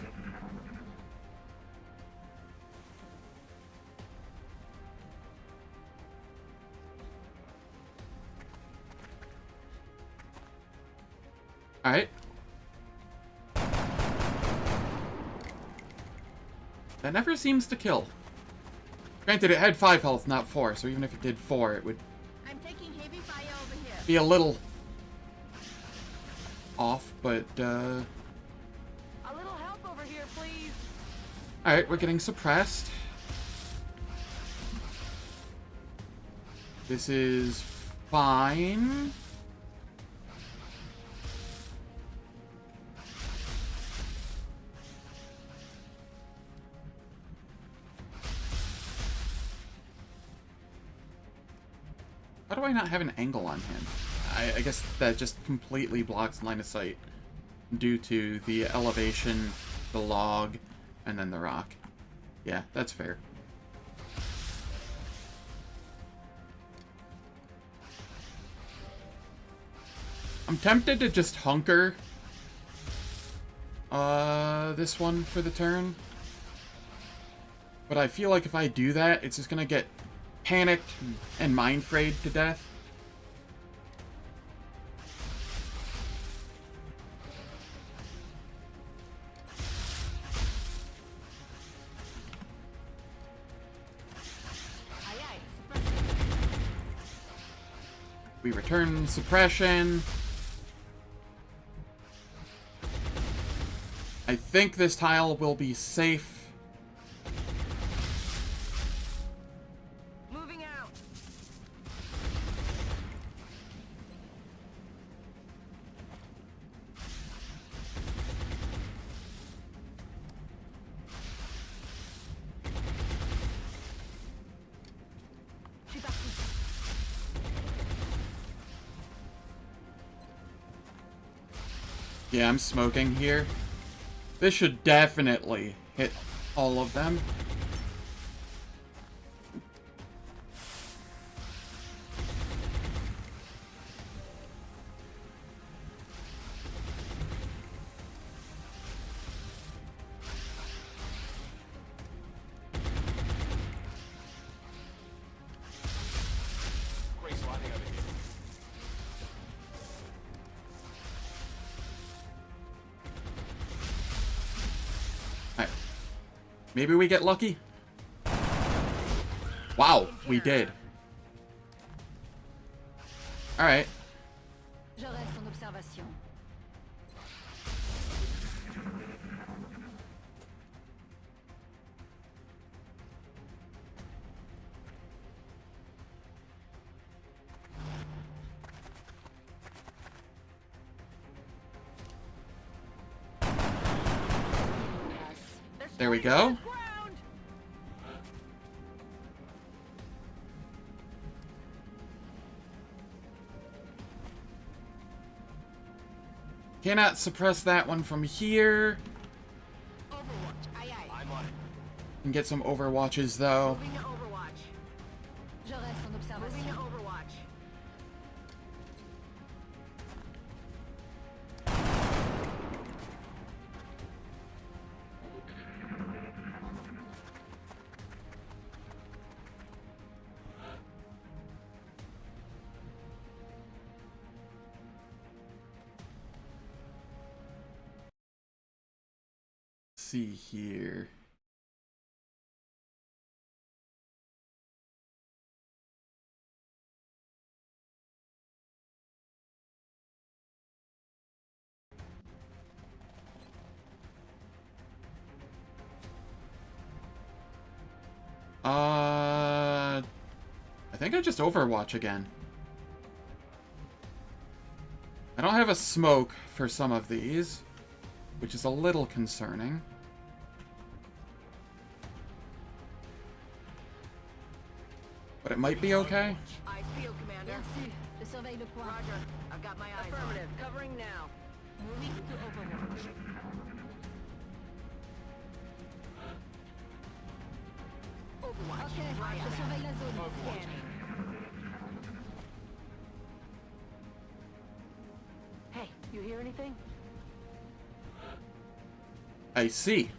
[SPEAKER 1] Alright. That never seems to kill. Granted, it had 5 health, not 4, so even if it did 4, it would
[SPEAKER 5] I'm taking heavy fire over here.
[SPEAKER 1] be a little off, but,
[SPEAKER 4] A little help over here, please.
[SPEAKER 1] Alright, we're getting suppressed. This is fine. How do I not have an angle on him? I guess that just completely blocks line of sight due to the elevation, the log, and then the rock. Yeah, that's fair. I'm tempted to just hunker this one for the turn. But I feel like if I do that, it's just gonna get panicked and mind-frayed to death. We return suppression. I think this tile will be safe.
[SPEAKER 4] Moving out. Je suis parti.
[SPEAKER 1] Yeah, I'm smoking here. This should definitely hit all of them.
[SPEAKER 3] Great sliding over here.
[SPEAKER 1] Alright. Maybe we get lucky? Wow, we did. Alright.
[SPEAKER 7] Je reste en observation.
[SPEAKER 1] There we go. Cannot suppress that one from here.
[SPEAKER 4] Overwatch. Aye aye.
[SPEAKER 3] I'm on it.
[SPEAKER 1] Can get some overwatches though.
[SPEAKER 4] Moving to Overwatch.
[SPEAKER 7] Je reste en
[SPEAKER 4] Moving to
[SPEAKER 7] observation.
[SPEAKER 4] Overwatch.
[SPEAKER 1] See here. I think I just Overwatch again. I don't have a smoke for some of these, which is a little concerning. But it might be okay.
[SPEAKER 4] Eyes peeled, Commander.
[SPEAKER 7] Bien sûr. Je surveille le point.
[SPEAKER 4] Roger. I've got my eyes Affirmative. On. Covering now.
[SPEAKER 7] Moving to Overwatch.
[SPEAKER 4] Overwatch.
[SPEAKER 7] Ok,
[SPEAKER 4] Right
[SPEAKER 7] je
[SPEAKER 4] on.
[SPEAKER 7] surveille la zone.
[SPEAKER 4] Scanning. Hey, you hear anything?
[SPEAKER 1] I see.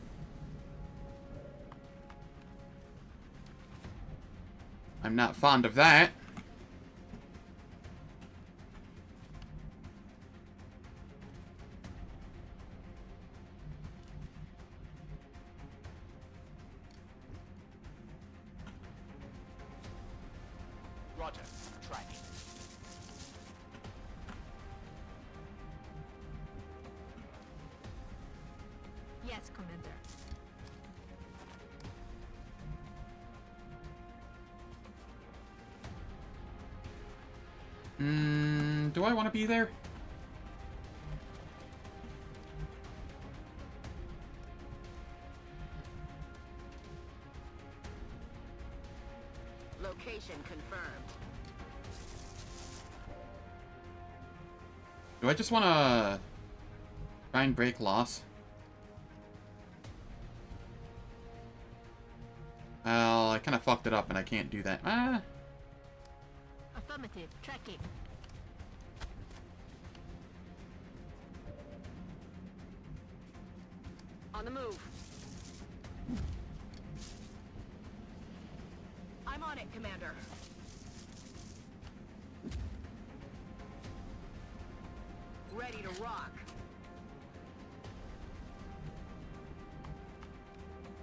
[SPEAKER 1] I'm not fond of that.
[SPEAKER 3] Roger. Tracking.
[SPEAKER 5] Yes, Commander.
[SPEAKER 1] Do I want to be there?
[SPEAKER 4] Location confirmed.
[SPEAKER 1] Do I just want to try and break loss? Well, I kind of fucked it up and I can't do that. Ah.
[SPEAKER 5] Affirmative. Tracking.
[SPEAKER 4] On the move. I'm on it, Commander. Ready to rock.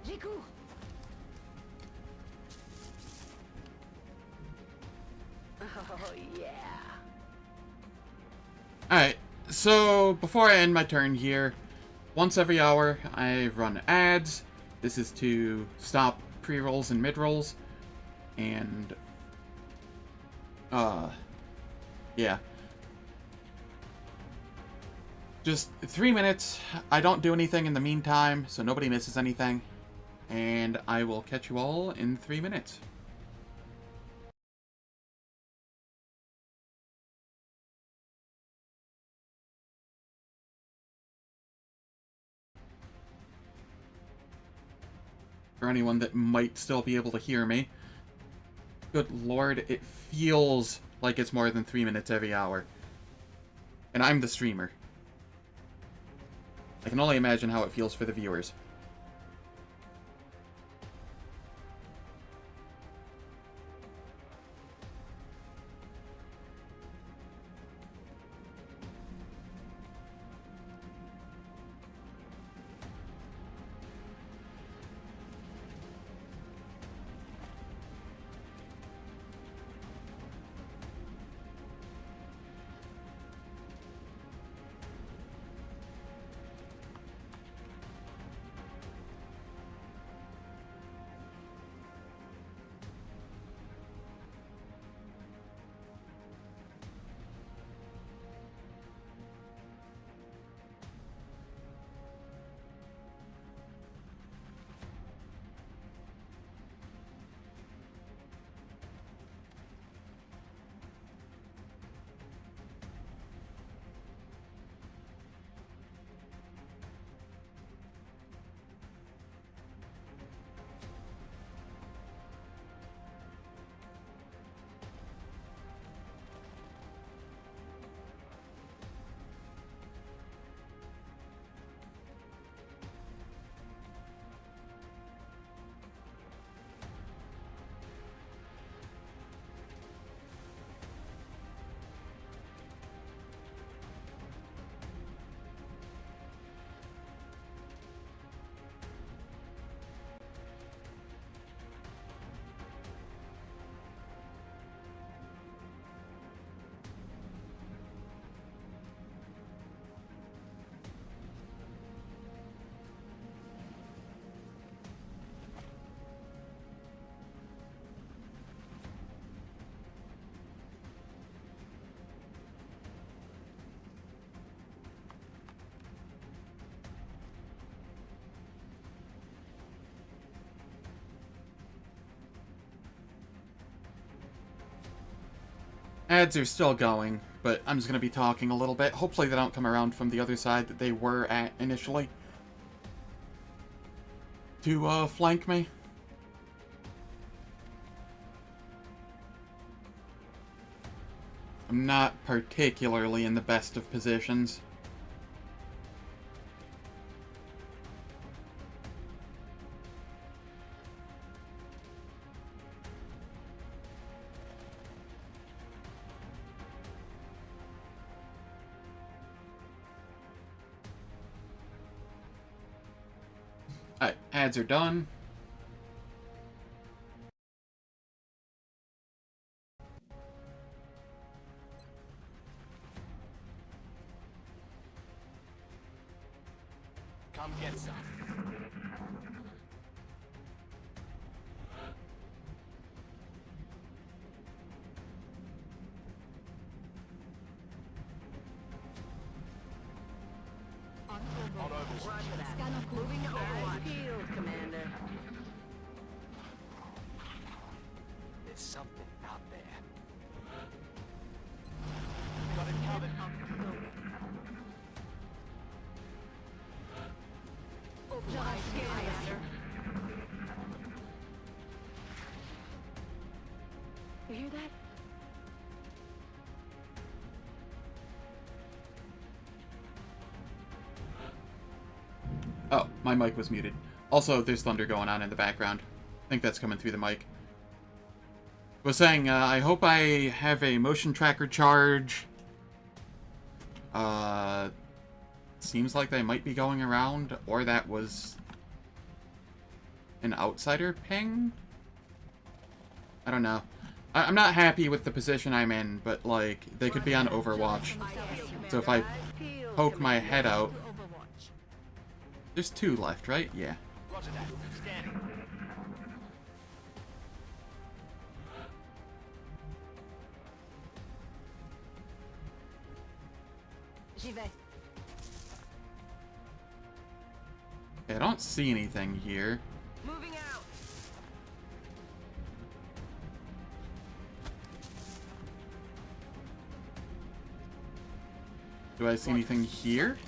[SPEAKER 7] J'y cours.
[SPEAKER 4] Oh, yeah.
[SPEAKER 1] Alright, so before I end my turn here, once every hour I run ads. This is to stop pre-rolls and mid-rolls. And, yeah. Just 3 minutes. I don't do anything in the meantime, so nobody misses anything. And I will catch you all in 3 minutes. For anyone that might still be able to hear me. Good lord, it feels like it's more than 3 minutes every hour. And I'm the streamer. I can only imagine how it feels for the viewers. Ads are still going, but I'm just going to be talking a little bit. Hopefully they don't come around from the other side that they were at initially to flank me. I'm not particularly in the best of positions. Alright, ads are done.
[SPEAKER 3] Come get some. On Overwatch.
[SPEAKER 4] Roger that. Moving to Overwatch. Field, Commander.
[SPEAKER 3] There's something out there. Got it covered.
[SPEAKER 4] Overwatch, Commander. You hear that?
[SPEAKER 1] Oh, my mic was muted. Also, there's thunder going on in the background. I think that's coming through the mic. Was saying, I hope I have a motion tracker charge. Seems like they might be going around, or that was an outsider ping? I don't know. I'm not happy with the position I'm in, but, like, they could be on Overwatch. So if I poke my head out... There's 2 left, right? Yeah.
[SPEAKER 3] Roger that. Scanning.
[SPEAKER 4] J'y vais.
[SPEAKER 1] I don't see anything here.
[SPEAKER 4] Moving out.
[SPEAKER 1] Do I see anything here?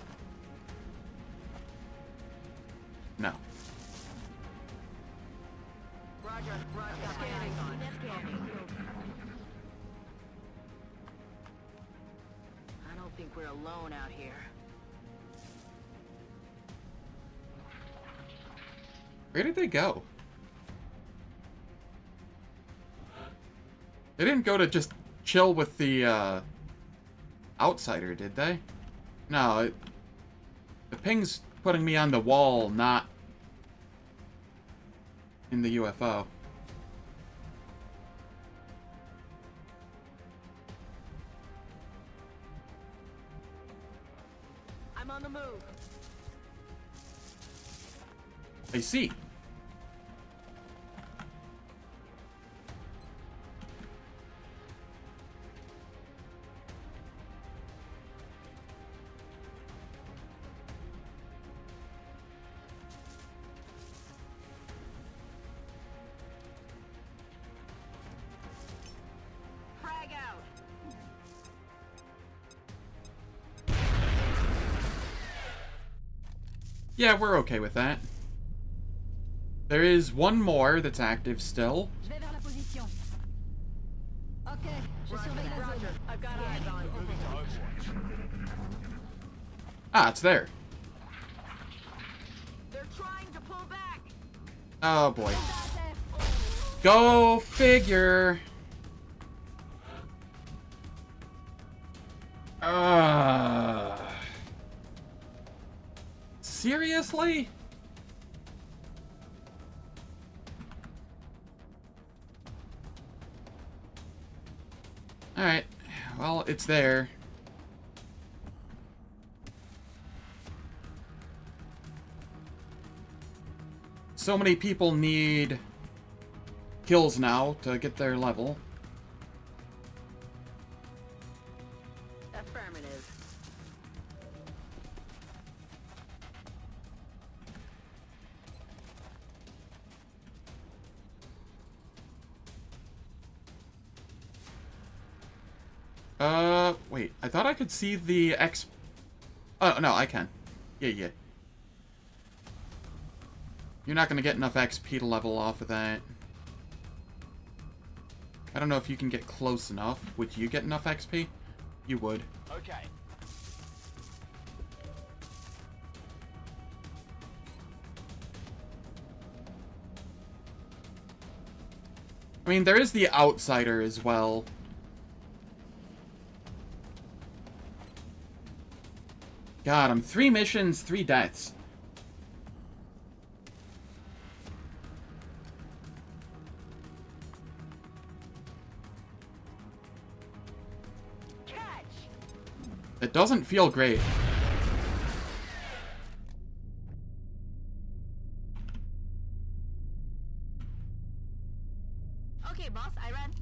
[SPEAKER 1] No.
[SPEAKER 4] Roger. Scanning. I don't think we're alone out here.
[SPEAKER 1] Where did they go? They didn't go to just chill with the, outsider, did they? No, the ping's putting me on the wall, not in the UFO.
[SPEAKER 4] I'm on the move.
[SPEAKER 1] I see.
[SPEAKER 4] Frag out.
[SPEAKER 1] Yeah, we're okay with that. There is one more that's active still.
[SPEAKER 5] Je vais vers la position. Ok, je surveille la zone.
[SPEAKER 4] I've got eyes on.
[SPEAKER 3] Moving to Overwatch.
[SPEAKER 1] Ah, it's there.
[SPEAKER 4] They're trying to pull back.
[SPEAKER 1] Oh boy. Go figure. Seriously? Alright. Well, it's there. So many people need kills now to get their level.
[SPEAKER 4] Affirmative.
[SPEAKER 1] Wait. I thought I could see the X... Oh, no, I can. Yeah. You're not gonna get enough XP to level off of that. I don't know if you can get close enough. Would you get enough XP? You would.
[SPEAKER 3] Okay.
[SPEAKER 1] I mean, there is the outsider as well. God, I'm 3 missions, 3 deaths.
[SPEAKER 4] Catch.
[SPEAKER 1] It doesn't feel great.
[SPEAKER 5] Okay, boss, I ran.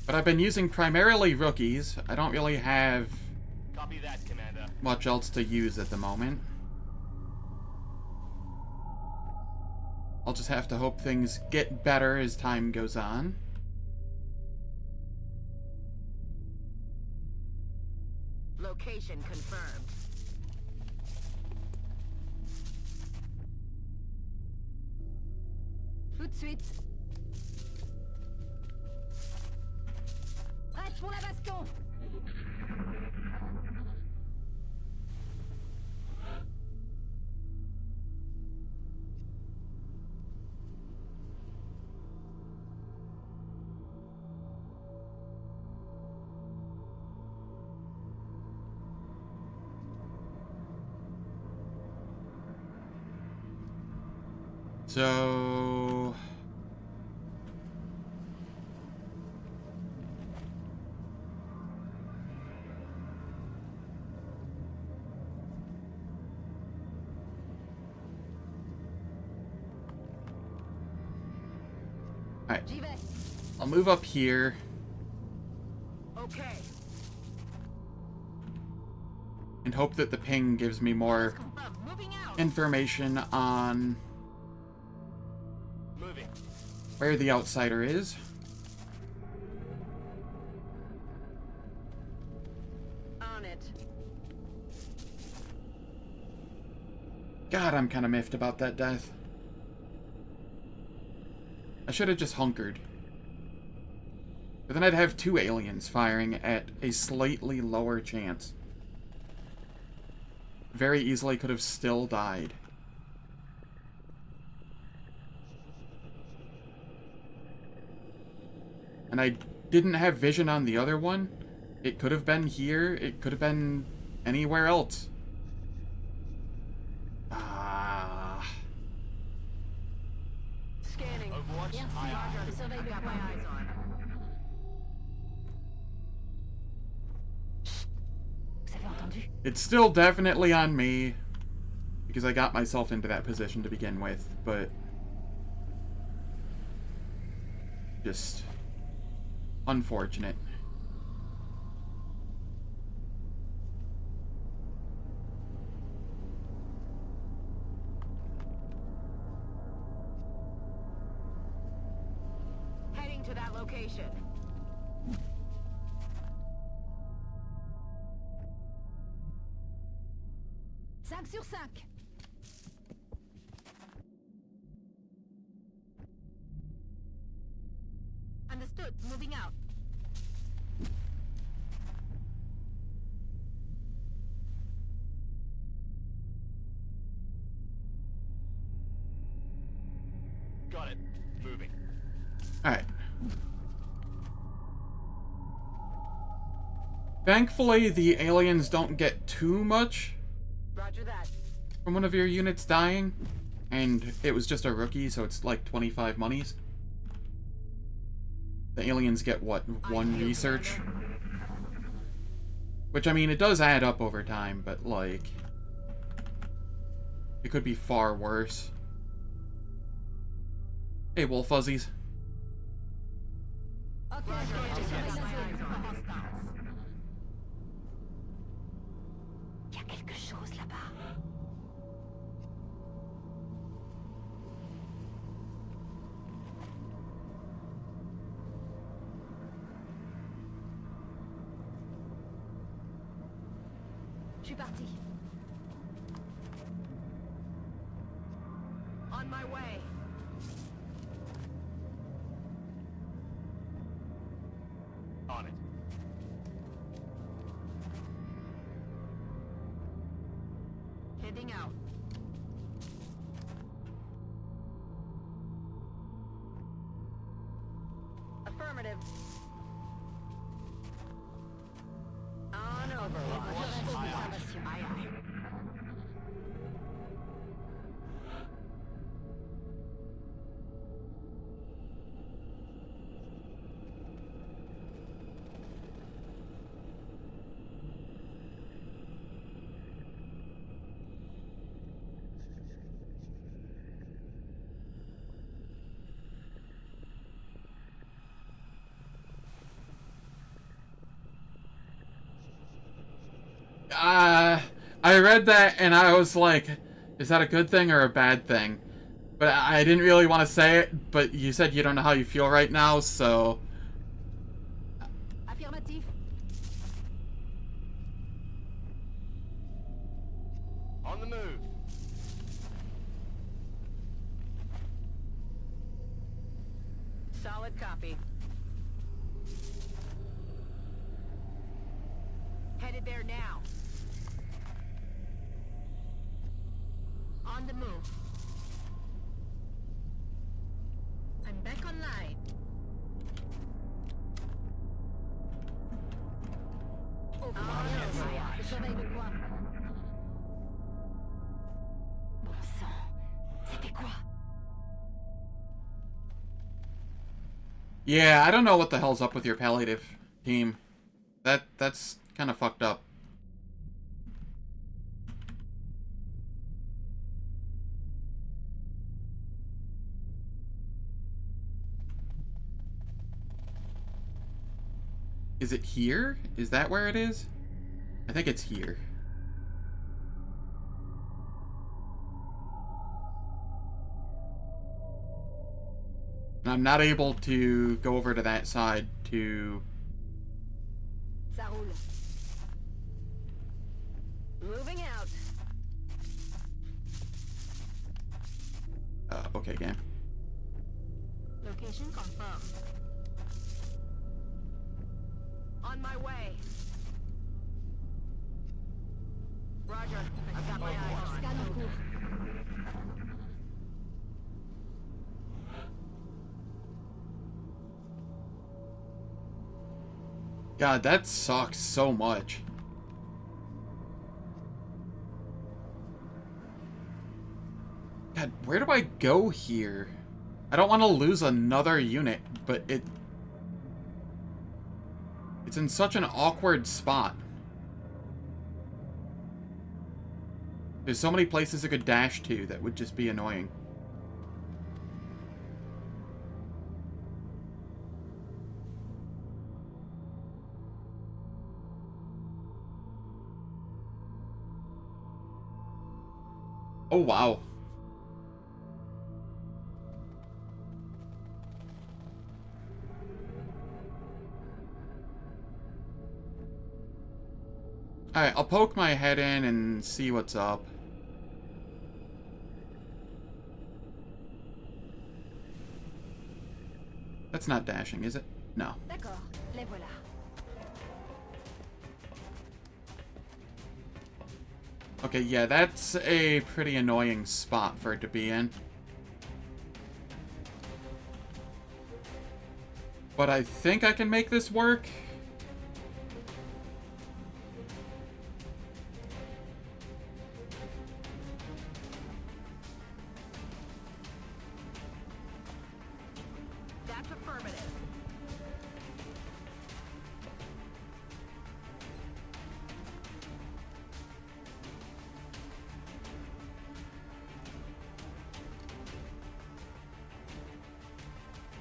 [SPEAKER 1] But I've been using primarily rookies. I don't really have
[SPEAKER 3] Copy that, Commander.
[SPEAKER 1] much else to use at the moment. I'll just have to hope things get better as time goes on.
[SPEAKER 4] Location confirmed.
[SPEAKER 5] Tout de suite. Prête pour la baston.
[SPEAKER 1] So... Alright.
[SPEAKER 4] J'y vais.
[SPEAKER 1] I'll move up here.
[SPEAKER 4] Okay.
[SPEAKER 1] And hope that the ping gives me more
[SPEAKER 4] Moving out.
[SPEAKER 1] information on
[SPEAKER 3] Moving.
[SPEAKER 1] where the outsider is.
[SPEAKER 4] On it.
[SPEAKER 1] God, I'm kind of miffed about that death. I should have just hunkered. But then I'd have 2 aliens firing at a slightly lower chance. Very easily could have still died. And I didn't have vision on the other one. It could have been here. It could have been anywhere else.
[SPEAKER 4] Scanning.
[SPEAKER 3] Overwatch.
[SPEAKER 5] Merci.
[SPEAKER 3] Aye, aye.
[SPEAKER 5] Je surveille
[SPEAKER 4] I
[SPEAKER 5] le
[SPEAKER 4] got my
[SPEAKER 5] coin.
[SPEAKER 4] eyes on.
[SPEAKER 5] Vous avez entendu?
[SPEAKER 1] It's still definitely on me. Because I got myself into that position to begin with. But just unfortunate.
[SPEAKER 4] Heading to that location.
[SPEAKER 5] 5 sur 5. Understood. Moving out.
[SPEAKER 3] Got it. Moving.
[SPEAKER 1] Alright. Thankfully, the aliens don't get too much
[SPEAKER 4] Roger that.
[SPEAKER 1] from one of your units dying. And it was just a rookie, so it's like 25 monies. The aliens get, what, 1 research? Which, I mean, it does add up over time, but, like, it could be far worse. Hey, Wolf Fuzzies.
[SPEAKER 5] Ok, je surveille la zone. Pas hostiles. Il y a quelque chose là-bas. Je suis parti.
[SPEAKER 4] On my way.
[SPEAKER 3] On it.
[SPEAKER 4] Heading out. Affirmative. On Overwatch.
[SPEAKER 5] Aye, aye.
[SPEAKER 4] Aye, aye.
[SPEAKER 1] I read that and I was like, is that a good thing or a bad thing? But I didn't really want to say it, but you said you don't know how you feel right now, so...
[SPEAKER 5] Affirmatif.
[SPEAKER 3] On the move.
[SPEAKER 4] Solid copy. Headed there now.
[SPEAKER 5] On the move. I'm back online. Oh, je surveille le coin. Bon sang, c'était quoi?
[SPEAKER 1] Yeah, I don't know what the hell's up with your palliative team. That's kind of fucked up. Is it here? Is that where it is? I think it's here. And I'm not able to go over to that side to...
[SPEAKER 4] Ça roule. Moving out.
[SPEAKER 1] Okay, game.
[SPEAKER 5] Location confirmed.
[SPEAKER 4] On my way. Roger. I've got my eyes on.
[SPEAKER 5] Scan en cours.
[SPEAKER 1] God, that sucks so much. God, where do I go here? I don't want to lose another unit, but it's in such an awkward spot. There's so many places I could dash to that would just be annoying. Oh, wow. Alright, I'll poke my head in and see what's up. That's not dashing, is it? No.
[SPEAKER 5] D'accord, les voilà.
[SPEAKER 1] Okay, yeah, that's a pretty annoying spot for it to be in. But I think I can make this work.
[SPEAKER 4] That's affirmative.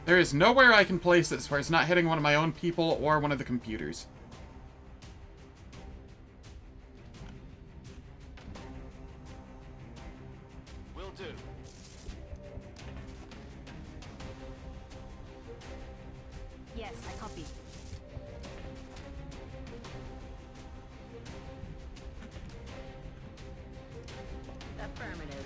[SPEAKER 1] There is nowhere I can place this where it's not hitting one of my own people or one of the computers.
[SPEAKER 3] Will do.
[SPEAKER 5] Yes, I copy.
[SPEAKER 4] Affirmative.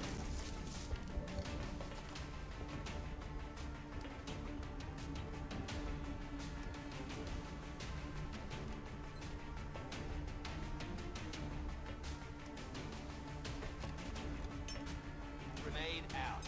[SPEAKER 3] Grenade out.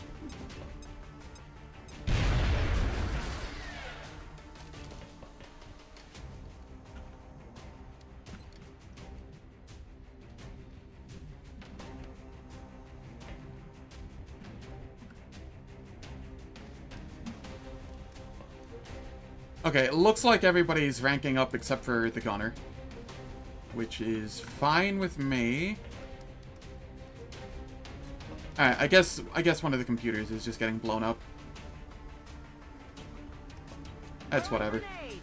[SPEAKER 1] Okay, it looks like everybody's ranking up except for the gunner, which is fine with me. Alright, I guess one of the computers is just getting blown up. That's whatever.
[SPEAKER 4] Grenade.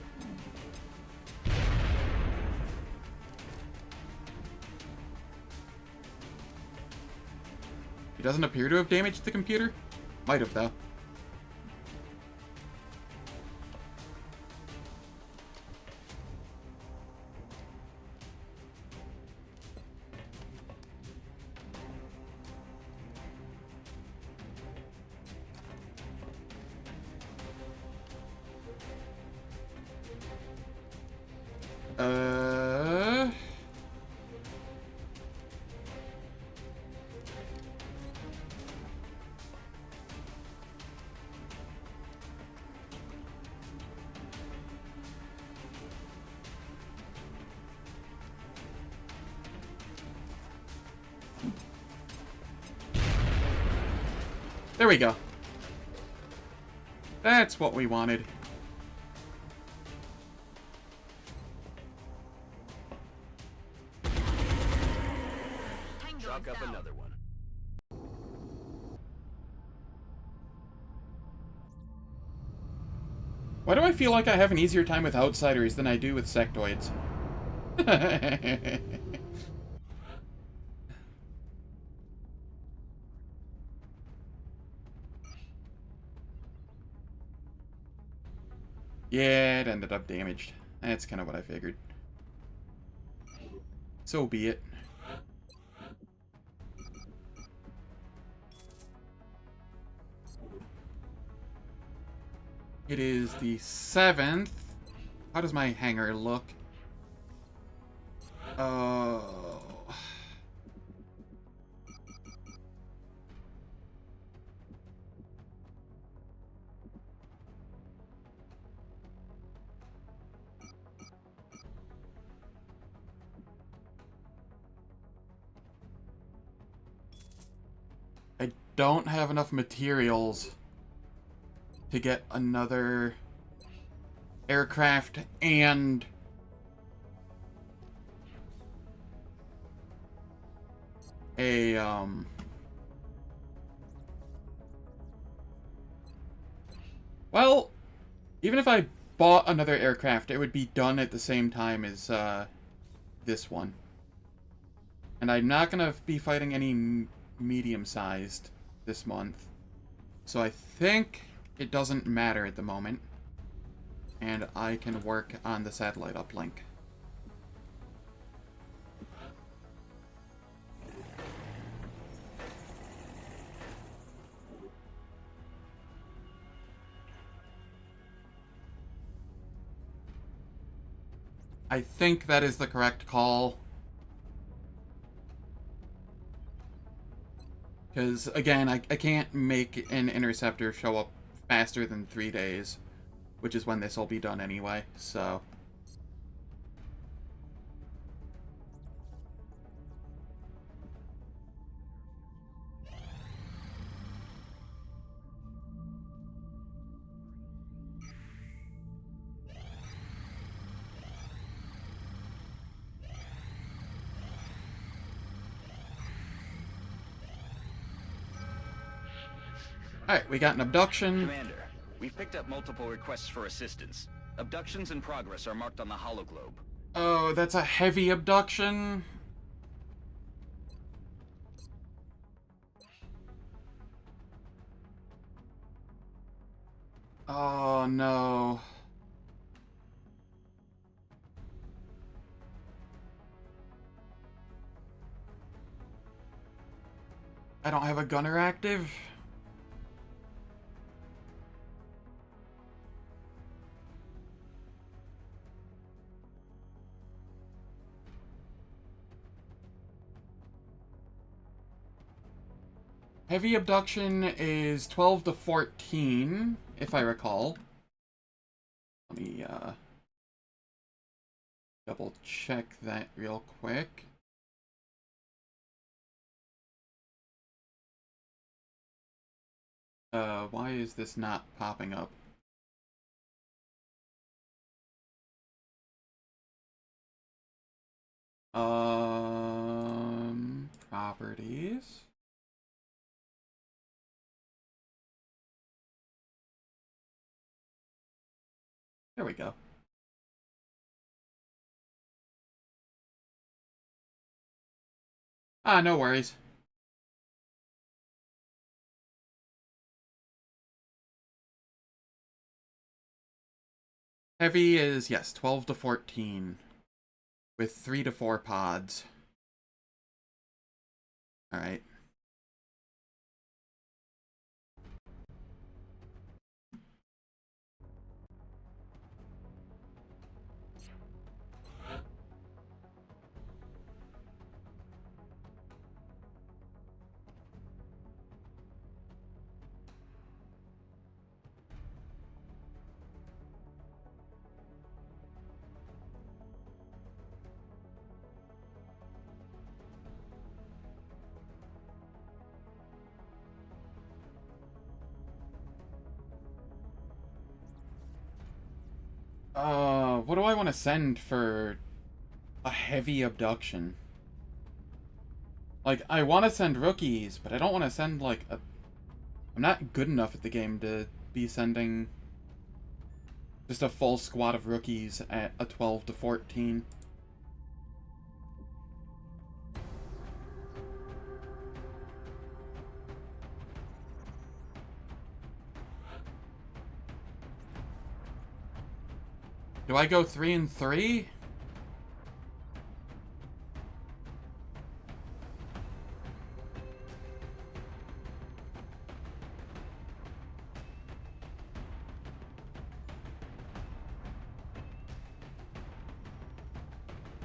[SPEAKER 1] He doesn't appear to have damaged the computer. Might have, though. There we go. That's what we wanted.
[SPEAKER 3] Chalk up another one.
[SPEAKER 1] Why do I feel like I have an easier time with outsiders than I do with sectoids? Yeah, it ended up damaged. That's kind of what I figured. So be it. It is the 7th. How does my hangar look? I don't have enough materials to get another aircraft and a well, even if I bought another aircraft, it would be done at the same time as this one. And I'm not gonna be fighting any medium-sized this month. So I think it doesn't matter at the moment. And I can work on the satellite uplink. I think that is the correct call. Because, again, I can't make an interceptor show up faster than 3 days, which is when this will be done anyway, so... Alright, we got an abduction.
[SPEAKER 3] Commander, we've picked up multiple requests for assistance. Abductions in progress are marked on the hologlobe.
[SPEAKER 1] Oh, that's a heavy abduction. Oh, no. I don't have a gunner active. Heavy abduction is 12 to 14, if I recall. Let me, double check that real quick. Why is this not popping up? Properties. There we go. Ah, no worries. Heavy is, yes, 12 to 14. With 3 to 4 pods. Alright. What do I want to send for a heavy abduction? Like, I want to send rookies, but I don't want to send, like, a... I'm not good enough at the game to be sending Just a full squad of rookies at a 12 to 14. Do I go 3-3?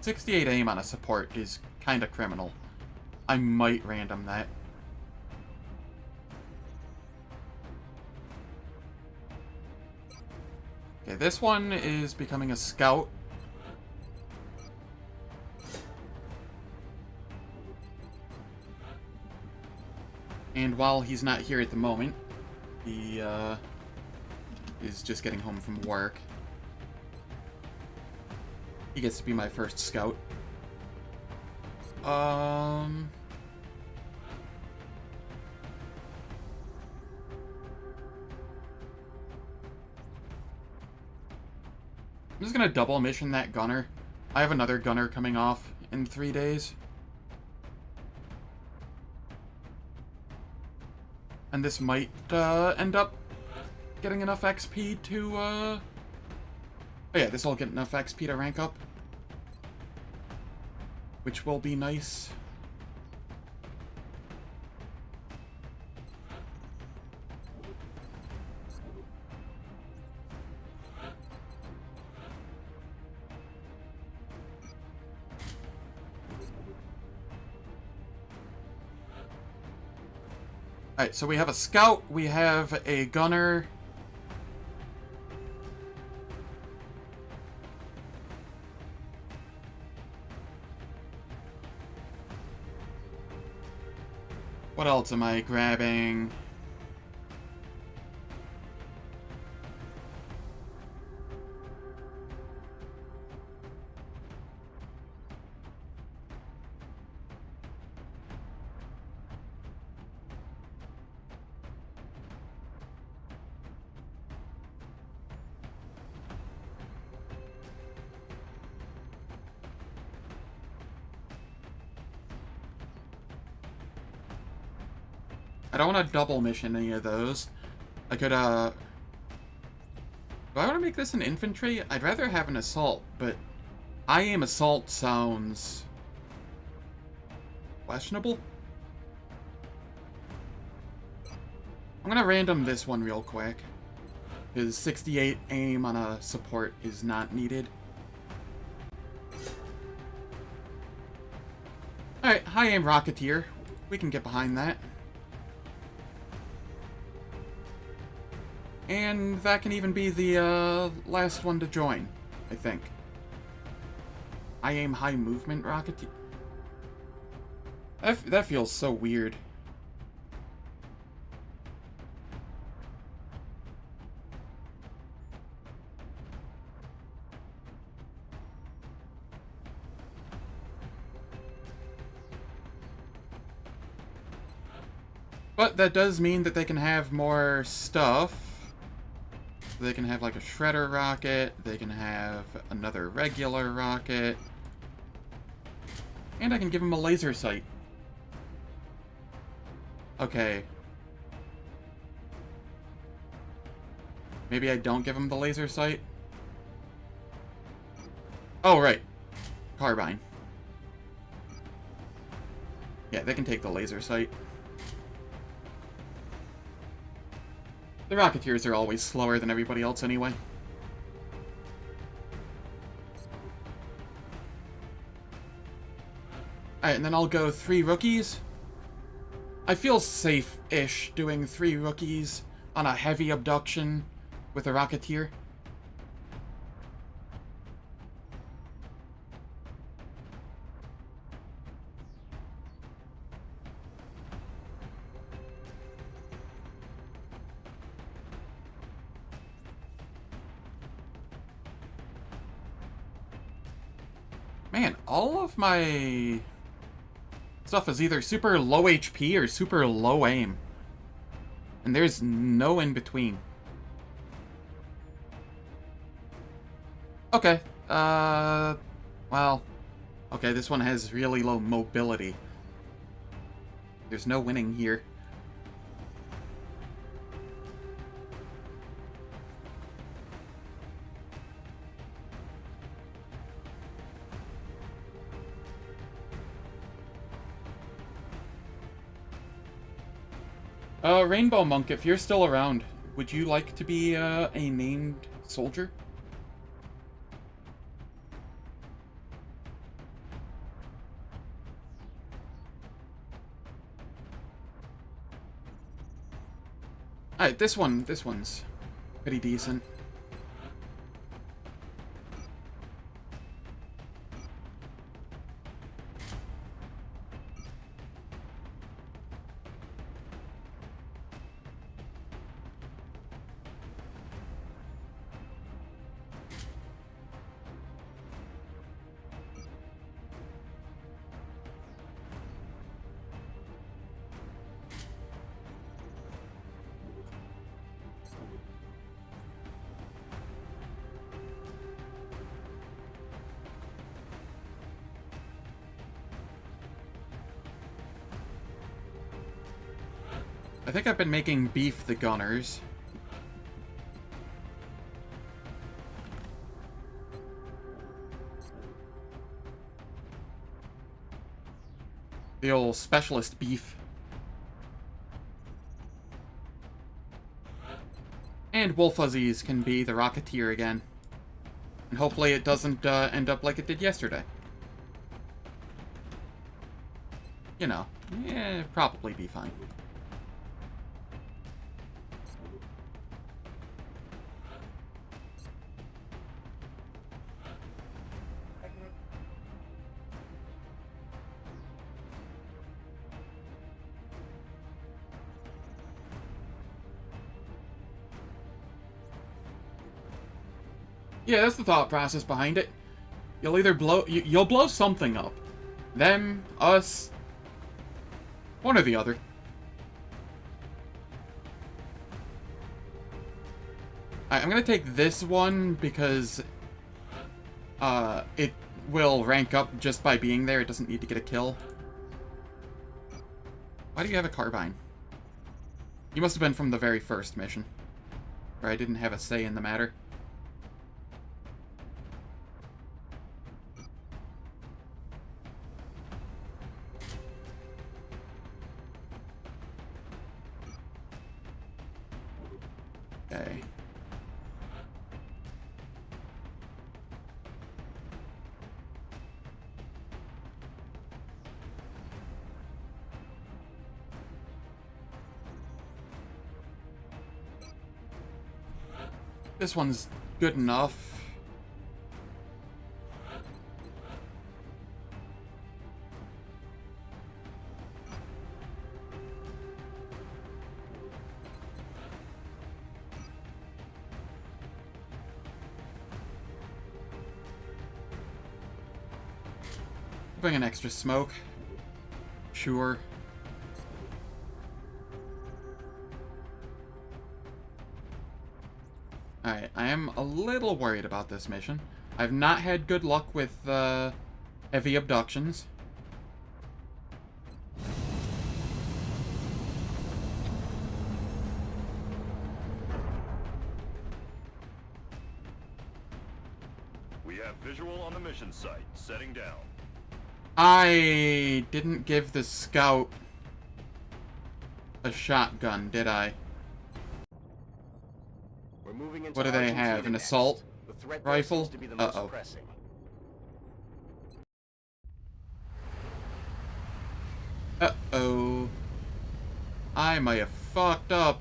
[SPEAKER 1] .68 aim on a support is kind of criminal. I might random that. Okay, this one is becoming a scout. And while he's not here at the moment, he is just getting home from work. He gets to be my first scout. I'm just gonna double mission that gunner. I have another gunner coming off in 3 days. And this might end up getting enough XP to oh yeah, this will get enough XP to rank up, which will be nice. Alright, so we have a scout, we have a gunner. What else am I grabbing? I don't want to double mission any of those. I could, do I want to make this an infantry? I'd rather have an assault, but I aim assault sounds questionable. I'm gonna random this one real quick, because 68 aim on a support is not needed. Alright, high aim Rocketeer. We can get behind that. And that can even be the last one to join, I think. I aim high movement Rocketeer. That feels so weird. But that does mean that they can have more stuff. They can have like a shredder rocket, they can have another regular rocket, and I can give them a laser sight. Okay. Maybe I don't give them the laser sight? Oh, right. Carbine. Yeah, they can take the laser sight. The Rocketeers are always slower than everybody else anyway. Alright, and then I'll go 3 rookies. I feel safe-ish doing 3 rookies on a heavy abduction with a Rocketeer. Man, all of my stuff is either super low HP or super low aim. And there's no in between. Okay. Well. Okay, this one has really low mobility. There's no winning here. Rainbow Monk, if you're still around, would you like to be, a named soldier? Alright, this one's pretty decent. I think I've been making beef the gunners. The old specialist beef. And Wolf Fuzzies can be the Rocketeer again. And hopefully it doesn't end up like it did yesterday. You know, yeah, probably be fine. Yeah, that's the thought process behind it. You'll either blow... You'll blow something up. Them, us... One or the other. Alright, I'm gonna take this one because... it will rank up just by being there. It doesn't need to get a kill. Why do you have a carbine? You must have been from the very first mission. Where I didn't have a say in the matter. Okay. This one's good enough. Bring an extra smoke. Sure. Alright, I am a little worried about this mission. I've not had good luck with, heavy abductions.
[SPEAKER 11] We have visual on the mission site. Setting down.
[SPEAKER 1] I didn't give the scout a shotgun, did I?
[SPEAKER 3] We're moving into
[SPEAKER 1] What do they
[SPEAKER 3] Argentina
[SPEAKER 1] have? An
[SPEAKER 3] next.
[SPEAKER 1] assault
[SPEAKER 3] The threat there
[SPEAKER 1] rifle?
[SPEAKER 3] seems to be the most
[SPEAKER 1] Uh-oh.
[SPEAKER 3] pressing.
[SPEAKER 1] Uh-oh. I might have fucked up.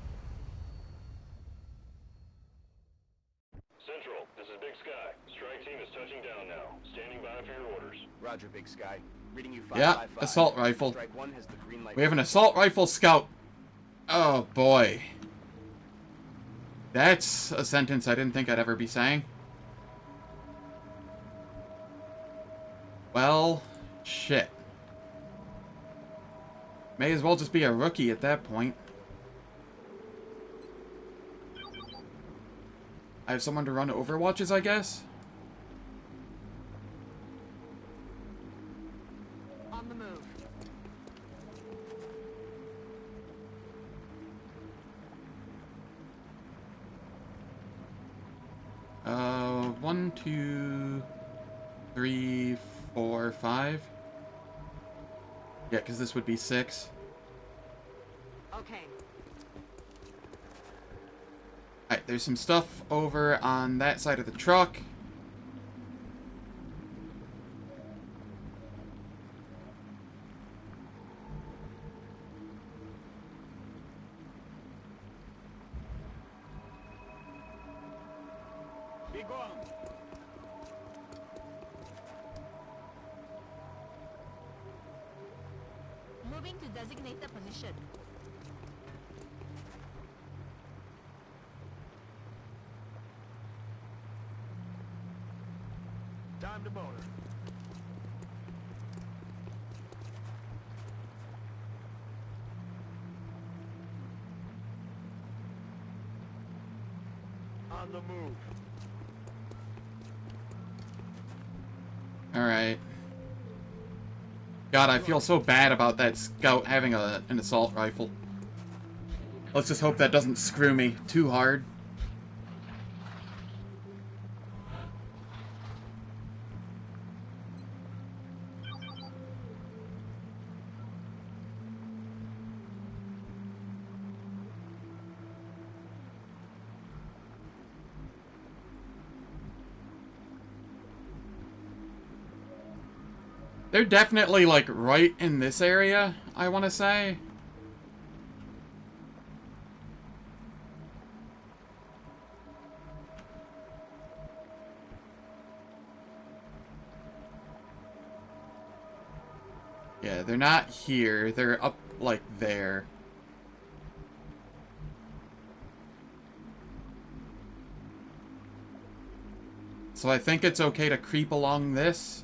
[SPEAKER 11] Central, this is Big Sky. Strike team is touching down now. Standing by for your orders.
[SPEAKER 3] Roger, Big Sky. Reading you
[SPEAKER 1] Yeah,
[SPEAKER 3] 555.
[SPEAKER 1] assault rifle.
[SPEAKER 3] Strike 1 has the green light.
[SPEAKER 1] We have an assault rifle scout. Oh, boy. That's a sentence I didn't think I'd ever be saying. Well, shit. May as well just be a rookie at that point. I have someone to run Overwatches, I guess? 1, 2, 3, 4, 5. Yeah, because this would be 6.
[SPEAKER 4] Okay.
[SPEAKER 1] Alright, there's some stuff over on that side of the truck.
[SPEAKER 5] Moving to designated position.
[SPEAKER 3] Time to motor. On the move.
[SPEAKER 1] Alright. God, I feel so bad about that scout having an assault rifle. Let's just hope that doesn't screw me too hard. They're definitely, like, right in this area, I want to say. Yeah, they're not here. They're up, like, there. So I think it's okay to creep along this.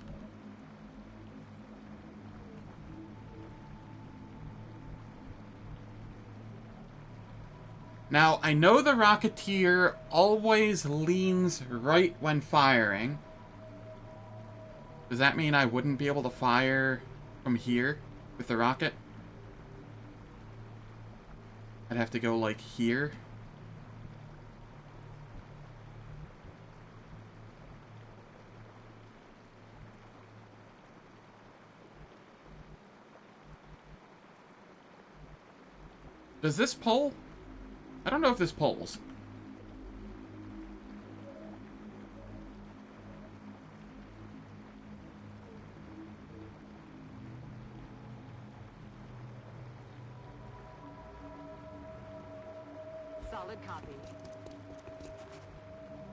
[SPEAKER 1] Now, I know the Rocketeer always leans right when firing. Does that mean I wouldn't be able to fire from here with the rocket? I'd have to go, like, here. Does this pull? I don't know if this pulls.
[SPEAKER 4] Solid copy.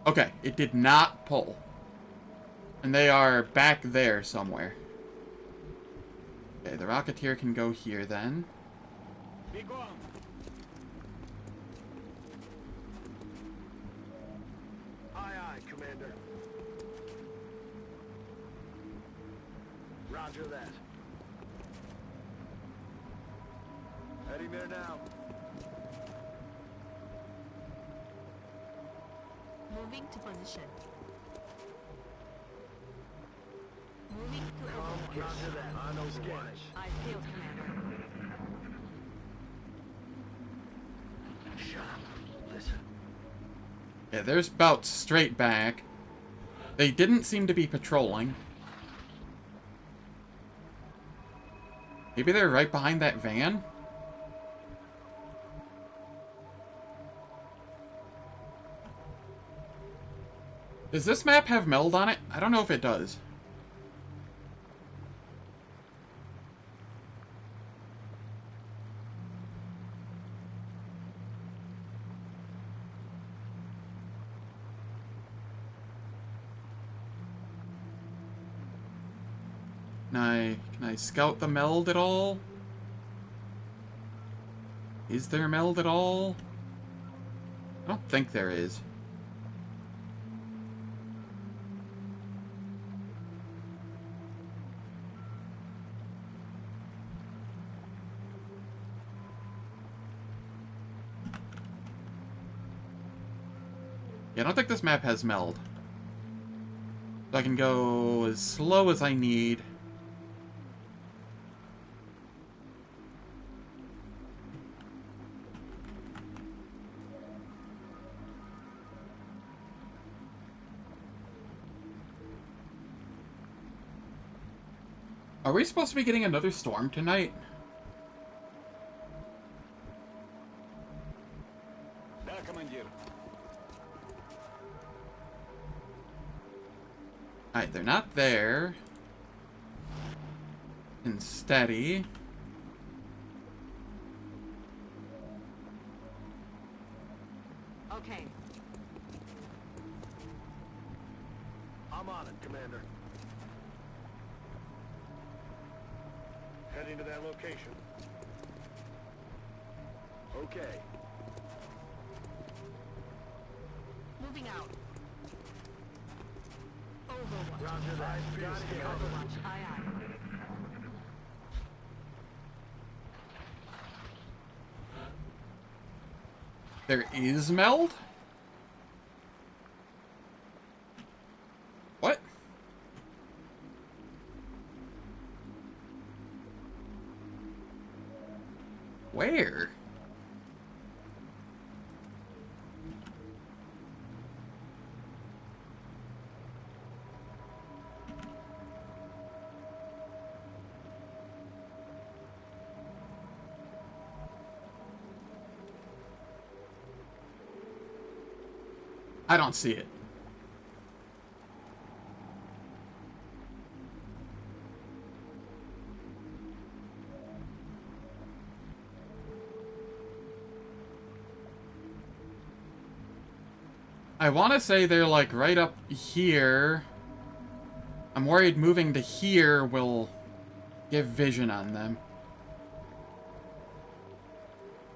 [SPEAKER 1] Okay, it did not pull. And they are back there somewhere. Okay, the Rocketeer can go here then.
[SPEAKER 3] Be gone. Aye, aye, Commander. Roger that. Heading there now.
[SPEAKER 5] Moving to position. Moving to overwatch.
[SPEAKER 3] Roger that. On Overwatch.
[SPEAKER 4] Eyes peeled, Commander.
[SPEAKER 3] Shut up. Listen.
[SPEAKER 1] Yeah, there's about straight back. They didn't seem to be patrolling. Maybe they're right behind that van? Does this map have meld on it? I don't know if it does. Can I scout the meld at all? Is there meld at all? I don't think there is. Yeah, I don't think this map has meld. So I can go as slow as I need. Are we supposed to be getting another storm tonight?
[SPEAKER 3] Да, командир.
[SPEAKER 1] Alright, they're not there. And steady.
[SPEAKER 4] Okay.
[SPEAKER 3] I'm on it, Commander. Heading to that location. Okay.
[SPEAKER 4] Moving out. Overwatch.
[SPEAKER 3] Roger that. Got it.
[SPEAKER 4] Overwatch. Aye, aye.
[SPEAKER 1] There is meld? What? Where? I don't see it. I want to say they're like right up here. I'm worried moving to here will give vision on them.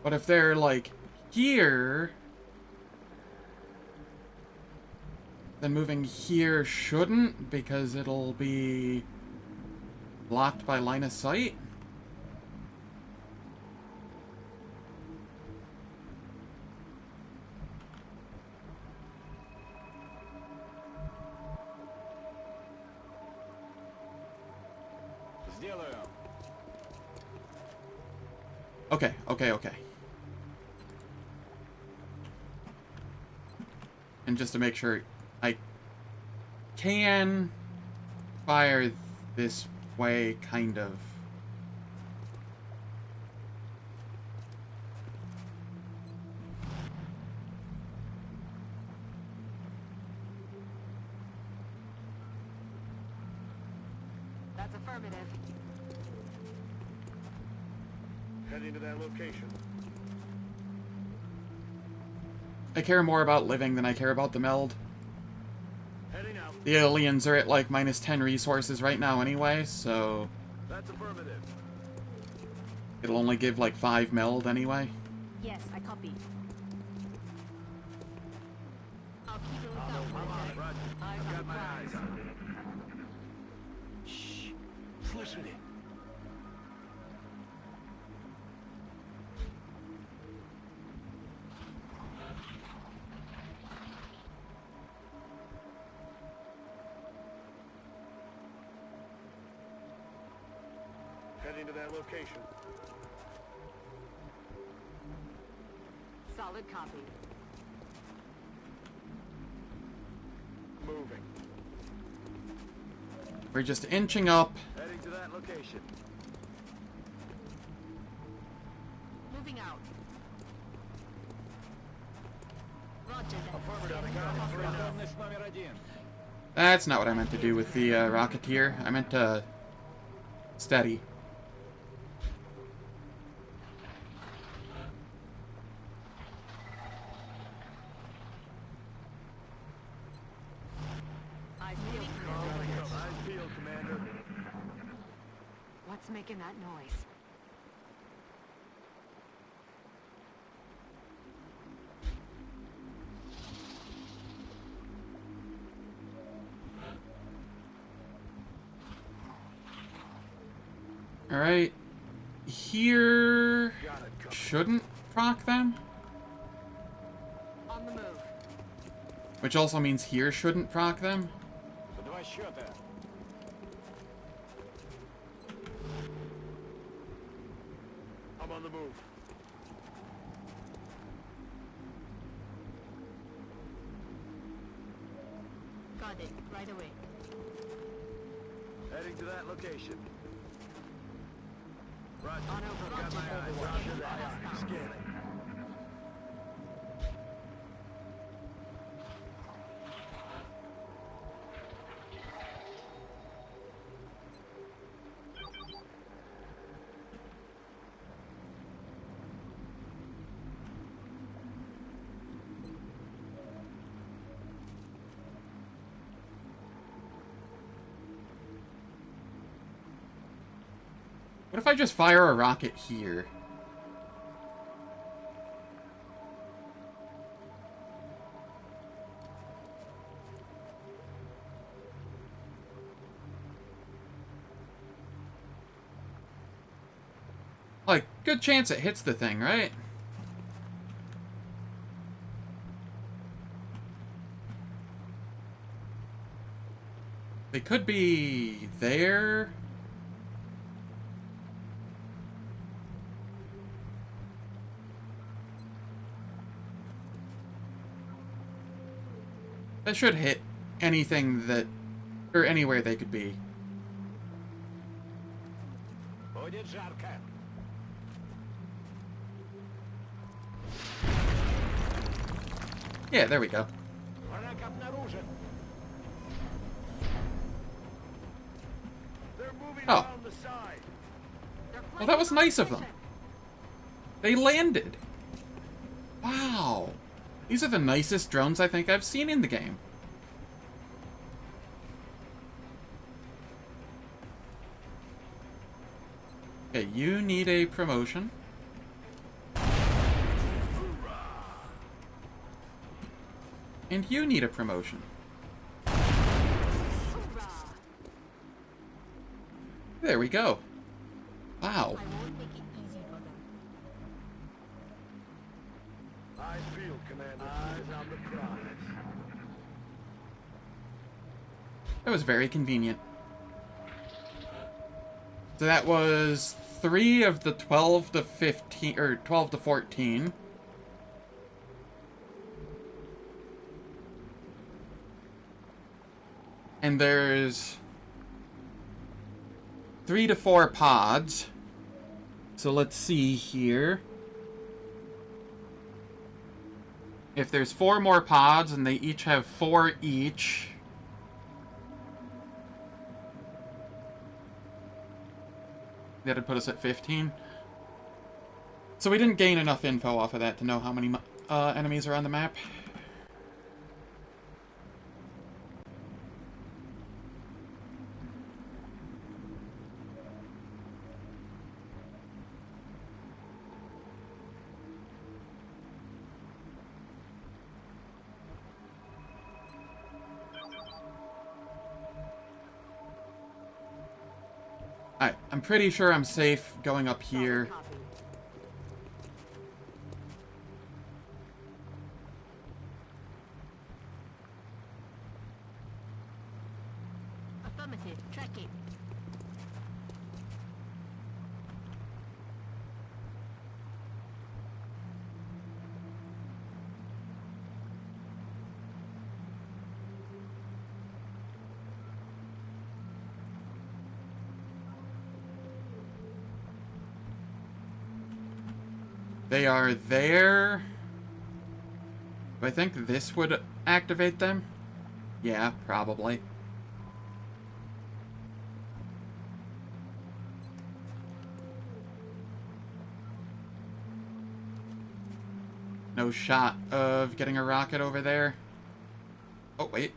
[SPEAKER 1] But if they're like here, then moving here shouldn't, because it'll be blocked by line of sight. Okay. And just to make sure, I can fire this way, kind of.
[SPEAKER 4] That's affirmative.
[SPEAKER 3] Heading to that location.
[SPEAKER 1] I care more about living than I care about the meld.
[SPEAKER 3] Heading out.
[SPEAKER 1] The aliens are at like minus 10 resources right now anyway, so
[SPEAKER 3] That's affirmative.
[SPEAKER 1] it'll only give like 5 meld anyway.
[SPEAKER 5] Yes, I copy. I'll keep a
[SPEAKER 3] I'm
[SPEAKER 5] lookout.
[SPEAKER 3] on it, Roger. I've got my eyes on it. Shh. Слышали? Heading to that location.
[SPEAKER 4] Solid copy.
[SPEAKER 3] Moving.
[SPEAKER 1] We're just inching up.
[SPEAKER 3] Heading to that location.
[SPEAKER 5] Moving out. Roger that.
[SPEAKER 1] That's not what I meant to do with the Rocketeer. I meant to steady.
[SPEAKER 4] I feel
[SPEAKER 3] I feel, Commander.
[SPEAKER 4] What's making that noise?
[SPEAKER 1] Alright. Here shouldn't proc them.
[SPEAKER 4] On the move.
[SPEAKER 1] Which also means here shouldn't proc them.
[SPEAKER 3] Два счета. I'm on the move.
[SPEAKER 5] Got it. Right away.
[SPEAKER 3] Heading to that location.
[SPEAKER 4] On over. Got my eyes. Roger that. Scanning.
[SPEAKER 1] What if I just fire a rocket here? Like, good chance it hits the thing, right? They could be there. That should hit anything that, or anywhere they could be. Yeah, there we go. Oh. Well, that was nice of them. They landed. Wow. These are the nicest drones I think I've seen in the game. Okay, you need a promotion. And you need a promotion. There we go. Wow.
[SPEAKER 6] I won't make it easy for them.
[SPEAKER 3] Eyes peeled, Commander. Eyes on the prize.
[SPEAKER 1] That was very convenient. So that was 3 of the 12 to 15, or 12 to 14. And there's 3 to 4 pods. So let's see here. If there's 4 more pods and they each have 4 each. That'd put us at 15. So we didn't gain enough info off of that to know how many enemies are on the map. Alright, I'm pretty sure I'm safe going up here.
[SPEAKER 5] Affirmative. Track it.
[SPEAKER 1] They are there. Do I think this would activate them? Yeah, probably. No shot of getting a rocket over there. Oh, wait.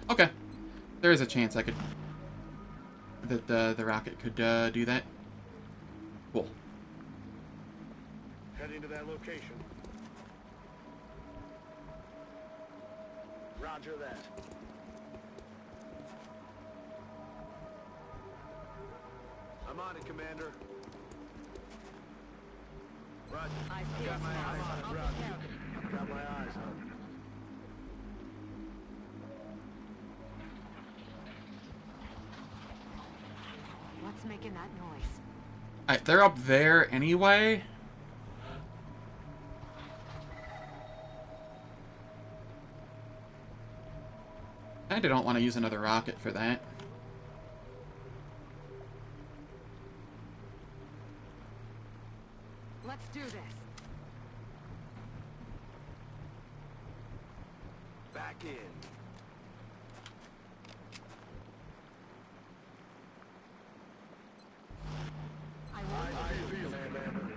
[SPEAKER 1] Okay. There is a chance I could... that the rocket could do that. Cool.
[SPEAKER 3] Heading to that location. Roger that. I'm on it, Commander. Roger. Got my eyes on it, Roger. Got my eyes on it.
[SPEAKER 4] What's making that noise?
[SPEAKER 1] Alright, they're up there anyway. Kinda don't want to use another rocket for that.
[SPEAKER 4] Let's do this.
[SPEAKER 3] Back in.
[SPEAKER 4] I
[SPEAKER 3] feel it, Commander.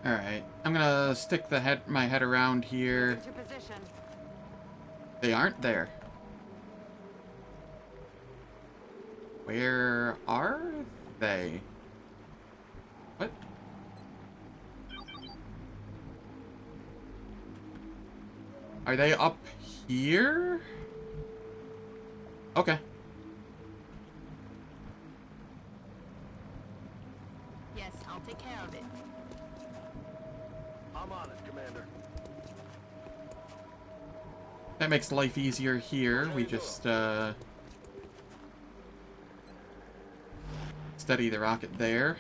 [SPEAKER 1] Alright, I'm gonna stick my head around here.
[SPEAKER 4] into position.
[SPEAKER 1] They aren't there. Where are they? What? Are they up here? Okay.
[SPEAKER 5] Yes, I'll take care of it.
[SPEAKER 3] I'm on it, Commander.
[SPEAKER 1] That makes life easier here. We just, steady the rocket there.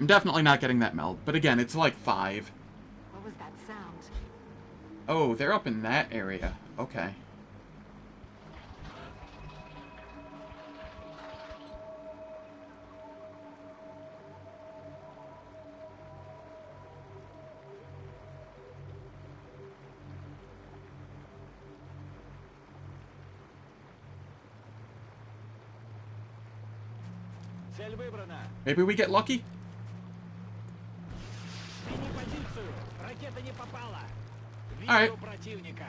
[SPEAKER 1] I'm definitely not getting that meld, but again, it's like 5.
[SPEAKER 4] What was that sound?
[SPEAKER 1] Oh, they're up in that area. Okay.
[SPEAKER 3] Цель выбрана.
[SPEAKER 1] Maybe we get lucky?
[SPEAKER 3] Смени позицию. Ракета не попала.
[SPEAKER 1] Alright.
[SPEAKER 3] Вижу противника.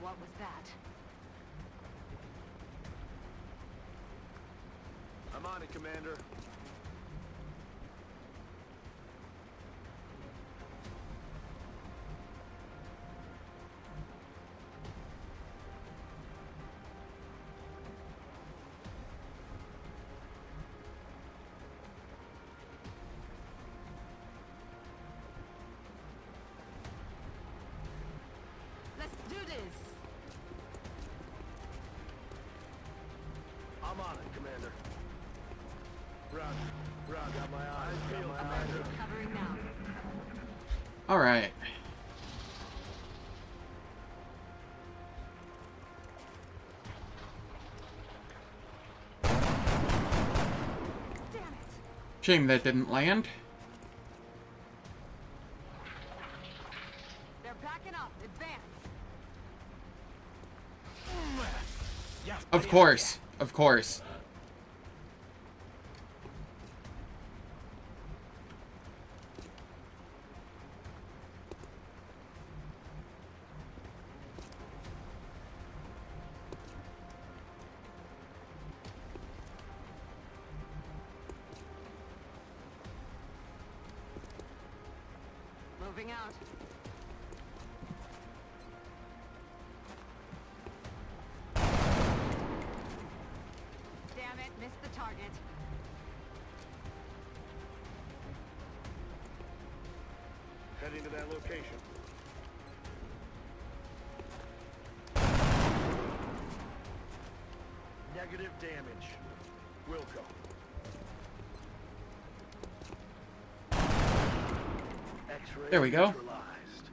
[SPEAKER 4] What was that?
[SPEAKER 3] I'm on it, Commander.
[SPEAKER 4] Let's do this.
[SPEAKER 3] I'm on it, Commander. Roger, got my eyes.
[SPEAKER 4] Covering now.
[SPEAKER 1] Alright.
[SPEAKER 4] Damn it.
[SPEAKER 1] Shame that didn't land.
[SPEAKER 4] They're backing up. Advance.
[SPEAKER 1] Of course. Of course.
[SPEAKER 4] Moving out. Damn it, missed the target.
[SPEAKER 3] Heading to that location. Negative damage. Wilco. X-ray
[SPEAKER 1] There we go.
[SPEAKER 3] neutralized.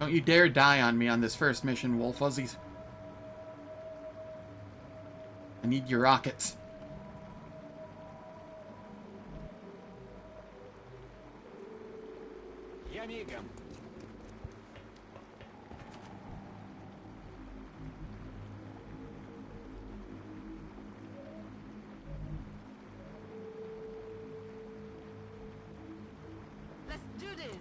[SPEAKER 1] Don't you dare die on me on this first mission, Wolf Fuzzies. I need your rockets.
[SPEAKER 3] Я мигом.
[SPEAKER 4] Let's do this.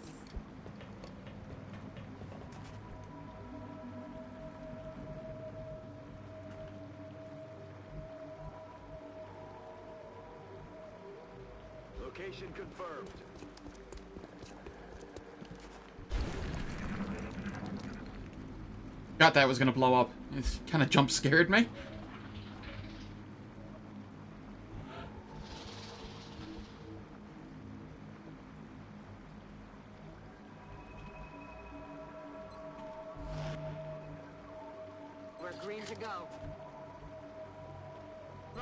[SPEAKER 3] Location confirmed.
[SPEAKER 1] Got that was gonna blow up. It kind of jump scared me.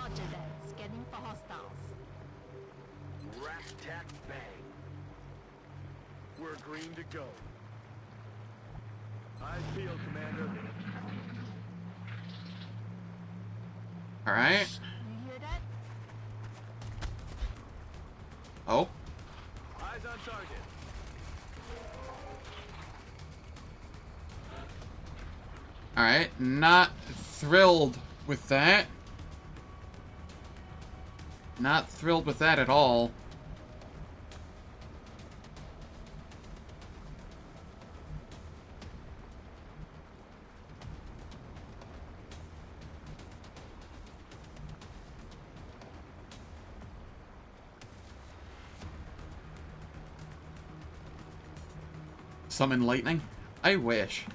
[SPEAKER 5] Roger that. Scanning for hostiles.
[SPEAKER 12] Rat-tat-bang. We're green to go. I feel, Commander.
[SPEAKER 1] Alright.
[SPEAKER 5] You hear that?
[SPEAKER 1] Oh.
[SPEAKER 12] Eyes on target.
[SPEAKER 1] Alright. Not thrilled with that. Not thrilled with that at all. Summon lightning? I wish.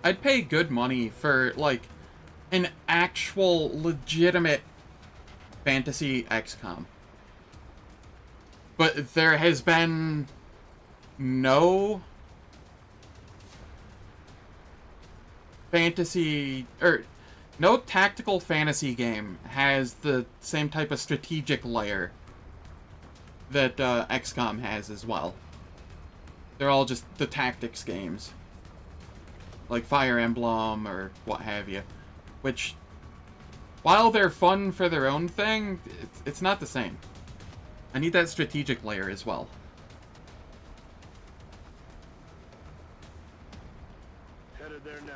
[SPEAKER 1] I'd pay good money for, like, an actual, legitimate fantasy XCOM. But there has been no fantasy, or no tactical fantasy game has the same type of strategic layer that XCOM has as well. They're all just the tactics games. Like Fire Emblem or what have you. Which, while they're fun for their own thing, it's not the same. I need that strategic layer as well.
[SPEAKER 12] Headed there now.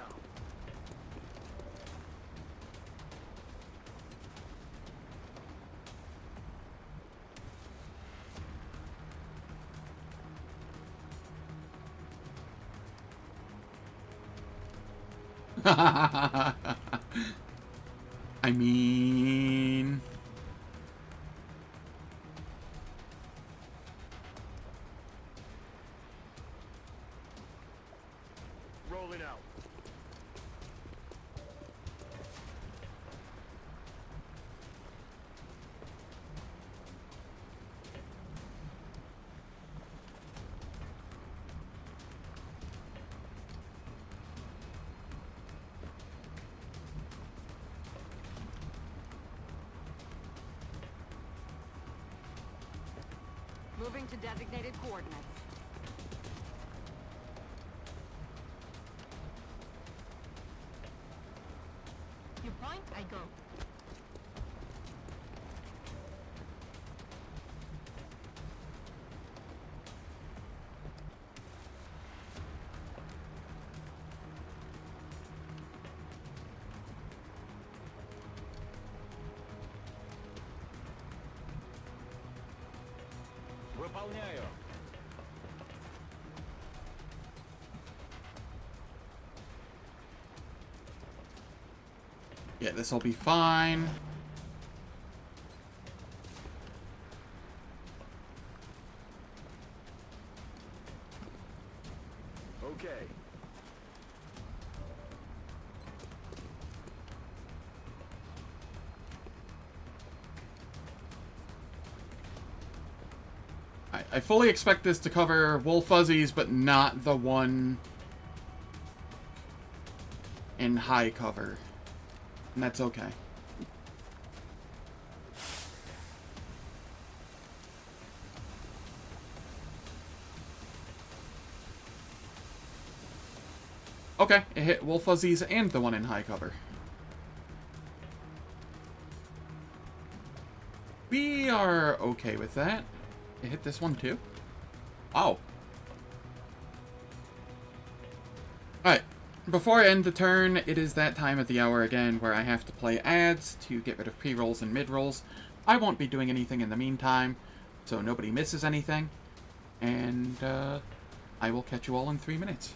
[SPEAKER 1] I mean...
[SPEAKER 12] Rolling out.
[SPEAKER 4] Moving to designated coordinates.
[SPEAKER 5] You point, I go.
[SPEAKER 12] Выполняю.
[SPEAKER 1] Yeah, this'll be fine.
[SPEAKER 12] Okay.
[SPEAKER 1] I fully expect this to cover Wolf Fuzzies, but not the one in high cover. And that's okay. Okay, it hit Wolf Fuzzies and the one in high cover. We are okay with that. It hit this one too? Oh. Alright. Before I end the turn, it is that time of the hour again where I have to play ads to get rid of pre-rolls and mid-rolls. I won't be doing anything in the meantime, so nobody misses anything. And, I will catch you all in 3 minutes.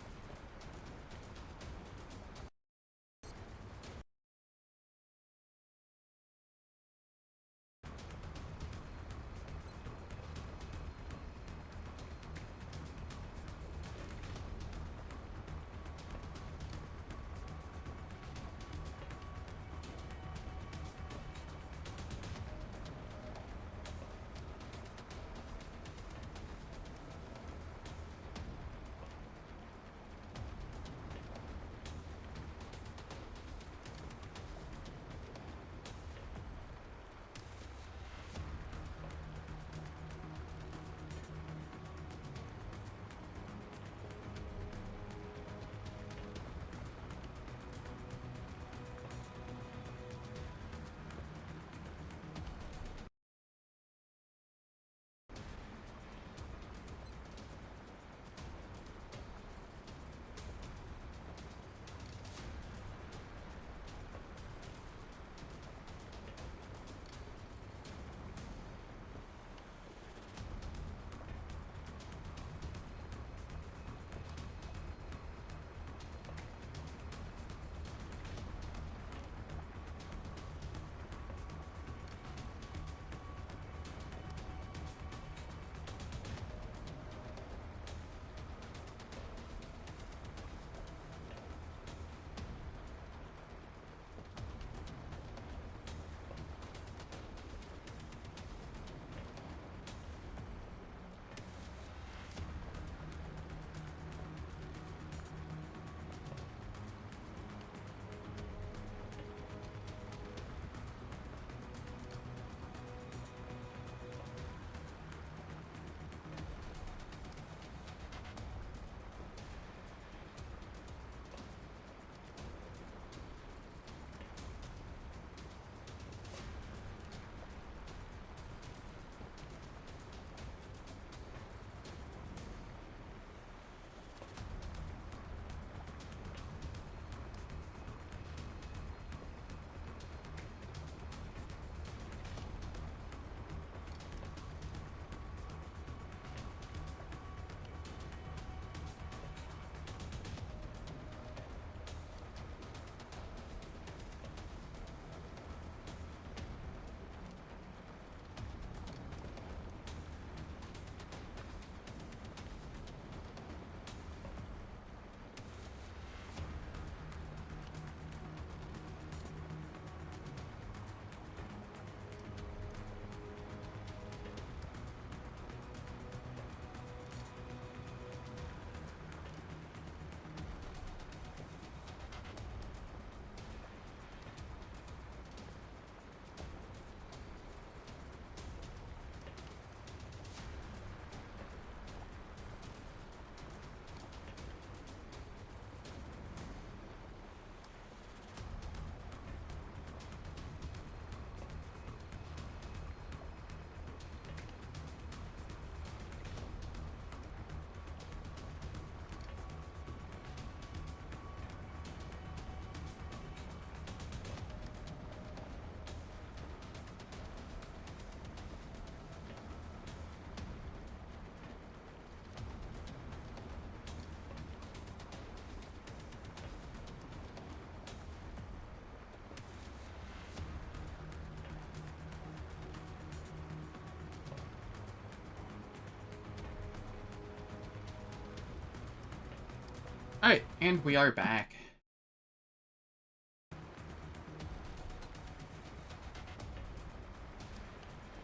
[SPEAKER 1] And we are back.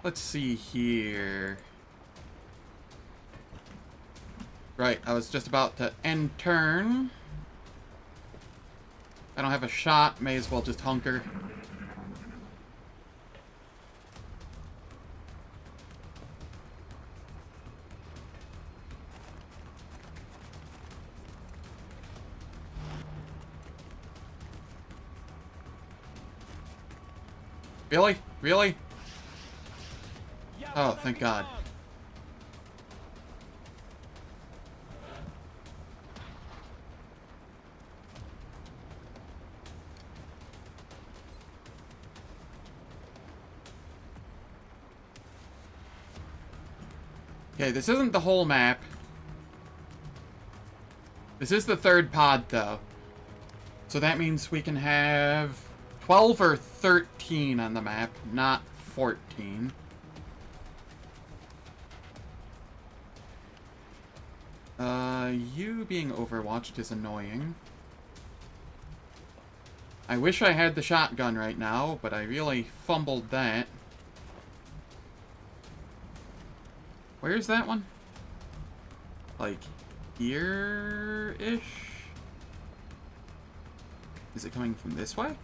[SPEAKER 1] Let's see here. Right, I was just about to end turn. I don't have a shot, may as well just hunker. Really? Really? Oh, thank God. Okay, this isn't the whole map. This is the third pod, though. So that means we can have 12 or 13 on the map, not 14. You being overwatched is annoying. I wish I had the shotgun right now, but I really fumbled that. Where's that one? Like, here-ish? Is it coming from this way?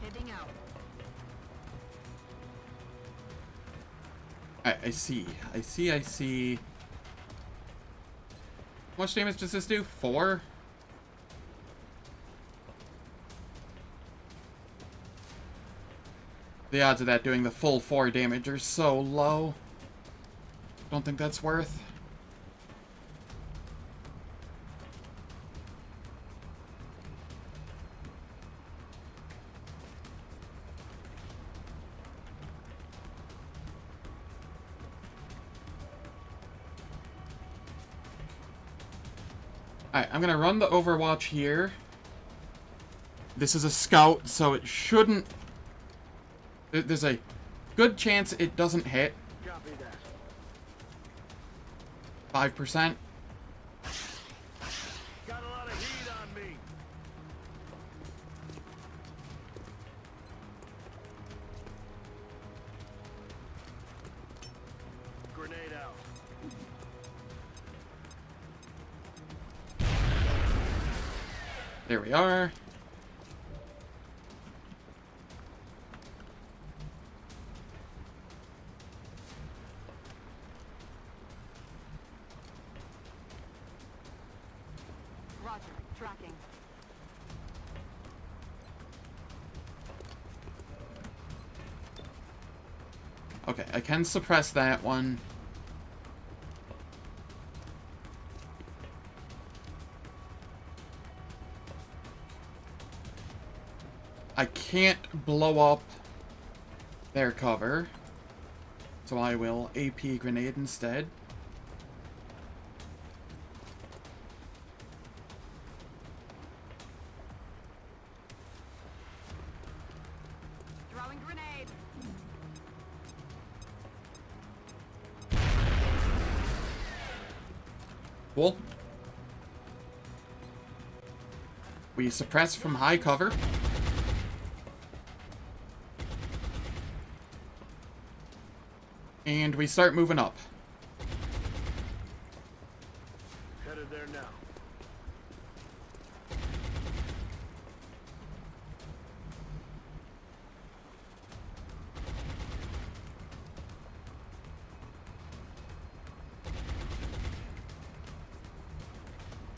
[SPEAKER 4] Heading out.
[SPEAKER 1] I see. I see. How much damage does this do? 4? The odds of that doing the full 4 damage are so low. Don't think that's worth. Alright, I'm gonna run the Overwatch here. This is a scout, so it shouldn't... There's a good chance it doesn't hit.
[SPEAKER 12] Copy that.
[SPEAKER 1] 5%.
[SPEAKER 12] Got a lot of heat on me. Grenade out.
[SPEAKER 1] There we are.
[SPEAKER 4] Roger. Tracking.
[SPEAKER 1] Okay, I can suppress that one. I can't blow up their cover, so I will AP grenade instead.
[SPEAKER 4] Throwing grenade.
[SPEAKER 1] Cool. We suppress from high cover. And we start moving up.
[SPEAKER 12] Headed there now.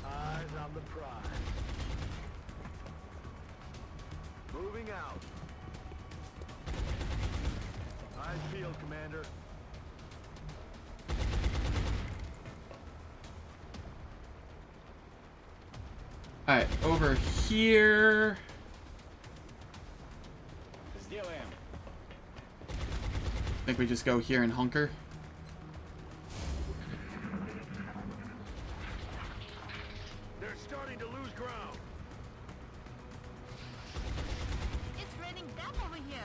[SPEAKER 12] Eyes on the prize. Moving out. Eyes peeled, Commander.
[SPEAKER 1] Alright, over here. I think we just go here and hunker.
[SPEAKER 12] They're starting to lose ground.
[SPEAKER 5] It's raining down over here.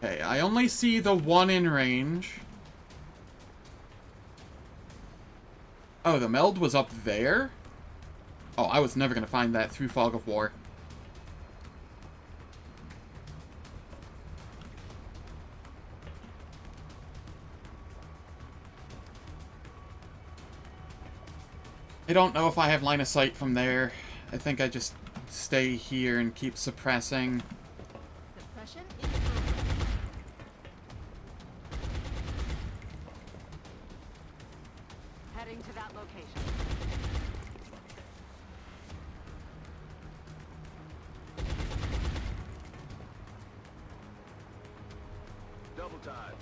[SPEAKER 1] Okay, I only see the one in range. Oh, the meld was up there? Oh, I was never gonna find that through Fog of War. I don't know if I have line of sight from there. I think I just stay here and keep suppressing.
[SPEAKER 5] Suppression in progress.
[SPEAKER 4] Heading to that location.
[SPEAKER 12] Double time.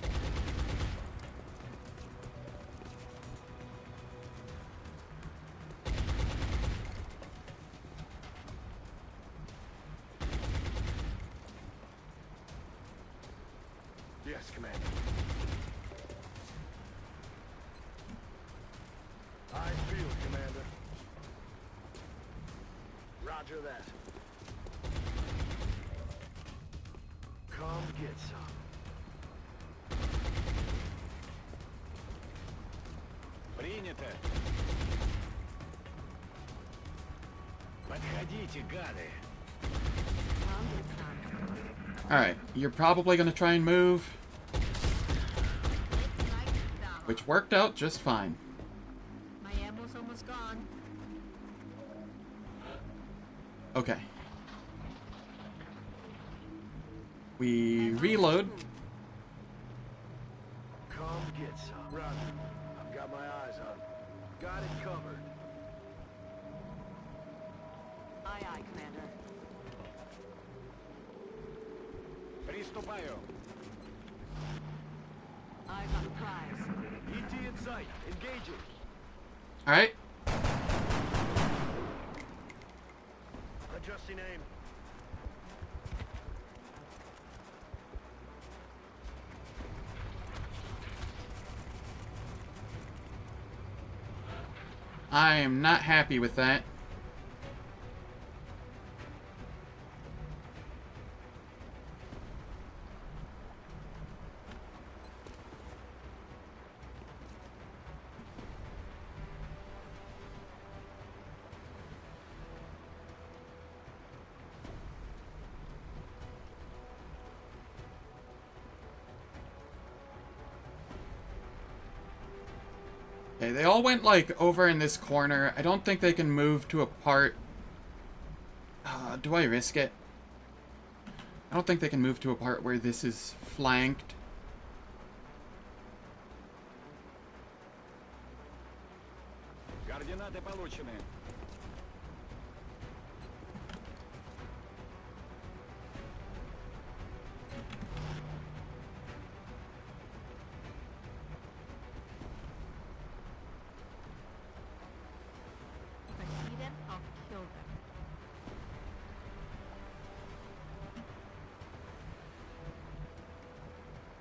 [SPEAKER 12] Yes, Commander. I feel, Commander. Roger that. Come get some.
[SPEAKER 3] Принято. Подходите, гады.
[SPEAKER 1] Alright, you're probably gonna try and move. Which worked out just fine.
[SPEAKER 5] My ammo's almost gone.
[SPEAKER 1] Okay. We reload.
[SPEAKER 12] Come get some. Roger. I've got my eyes on. Got it covered.
[SPEAKER 4] Aye, aye, Commander.
[SPEAKER 3] Приступаю.
[SPEAKER 4] Eyes on the prize.
[SPEAKER 12] ET in sight. Engaging.
[SPEAKER 1] Alright.
[SPEAKER 12] Adjusting aim.
[SPEAKER 1] I am not happy with that. Okay, they all went, like, over in this corner. I don't think they can move to a part... do I risk it? I don't think they can move to a part where this is flanked.
[SPEAKER 3] Координаты получены.
[SPEAKER 5] If I see them, I'll kill them.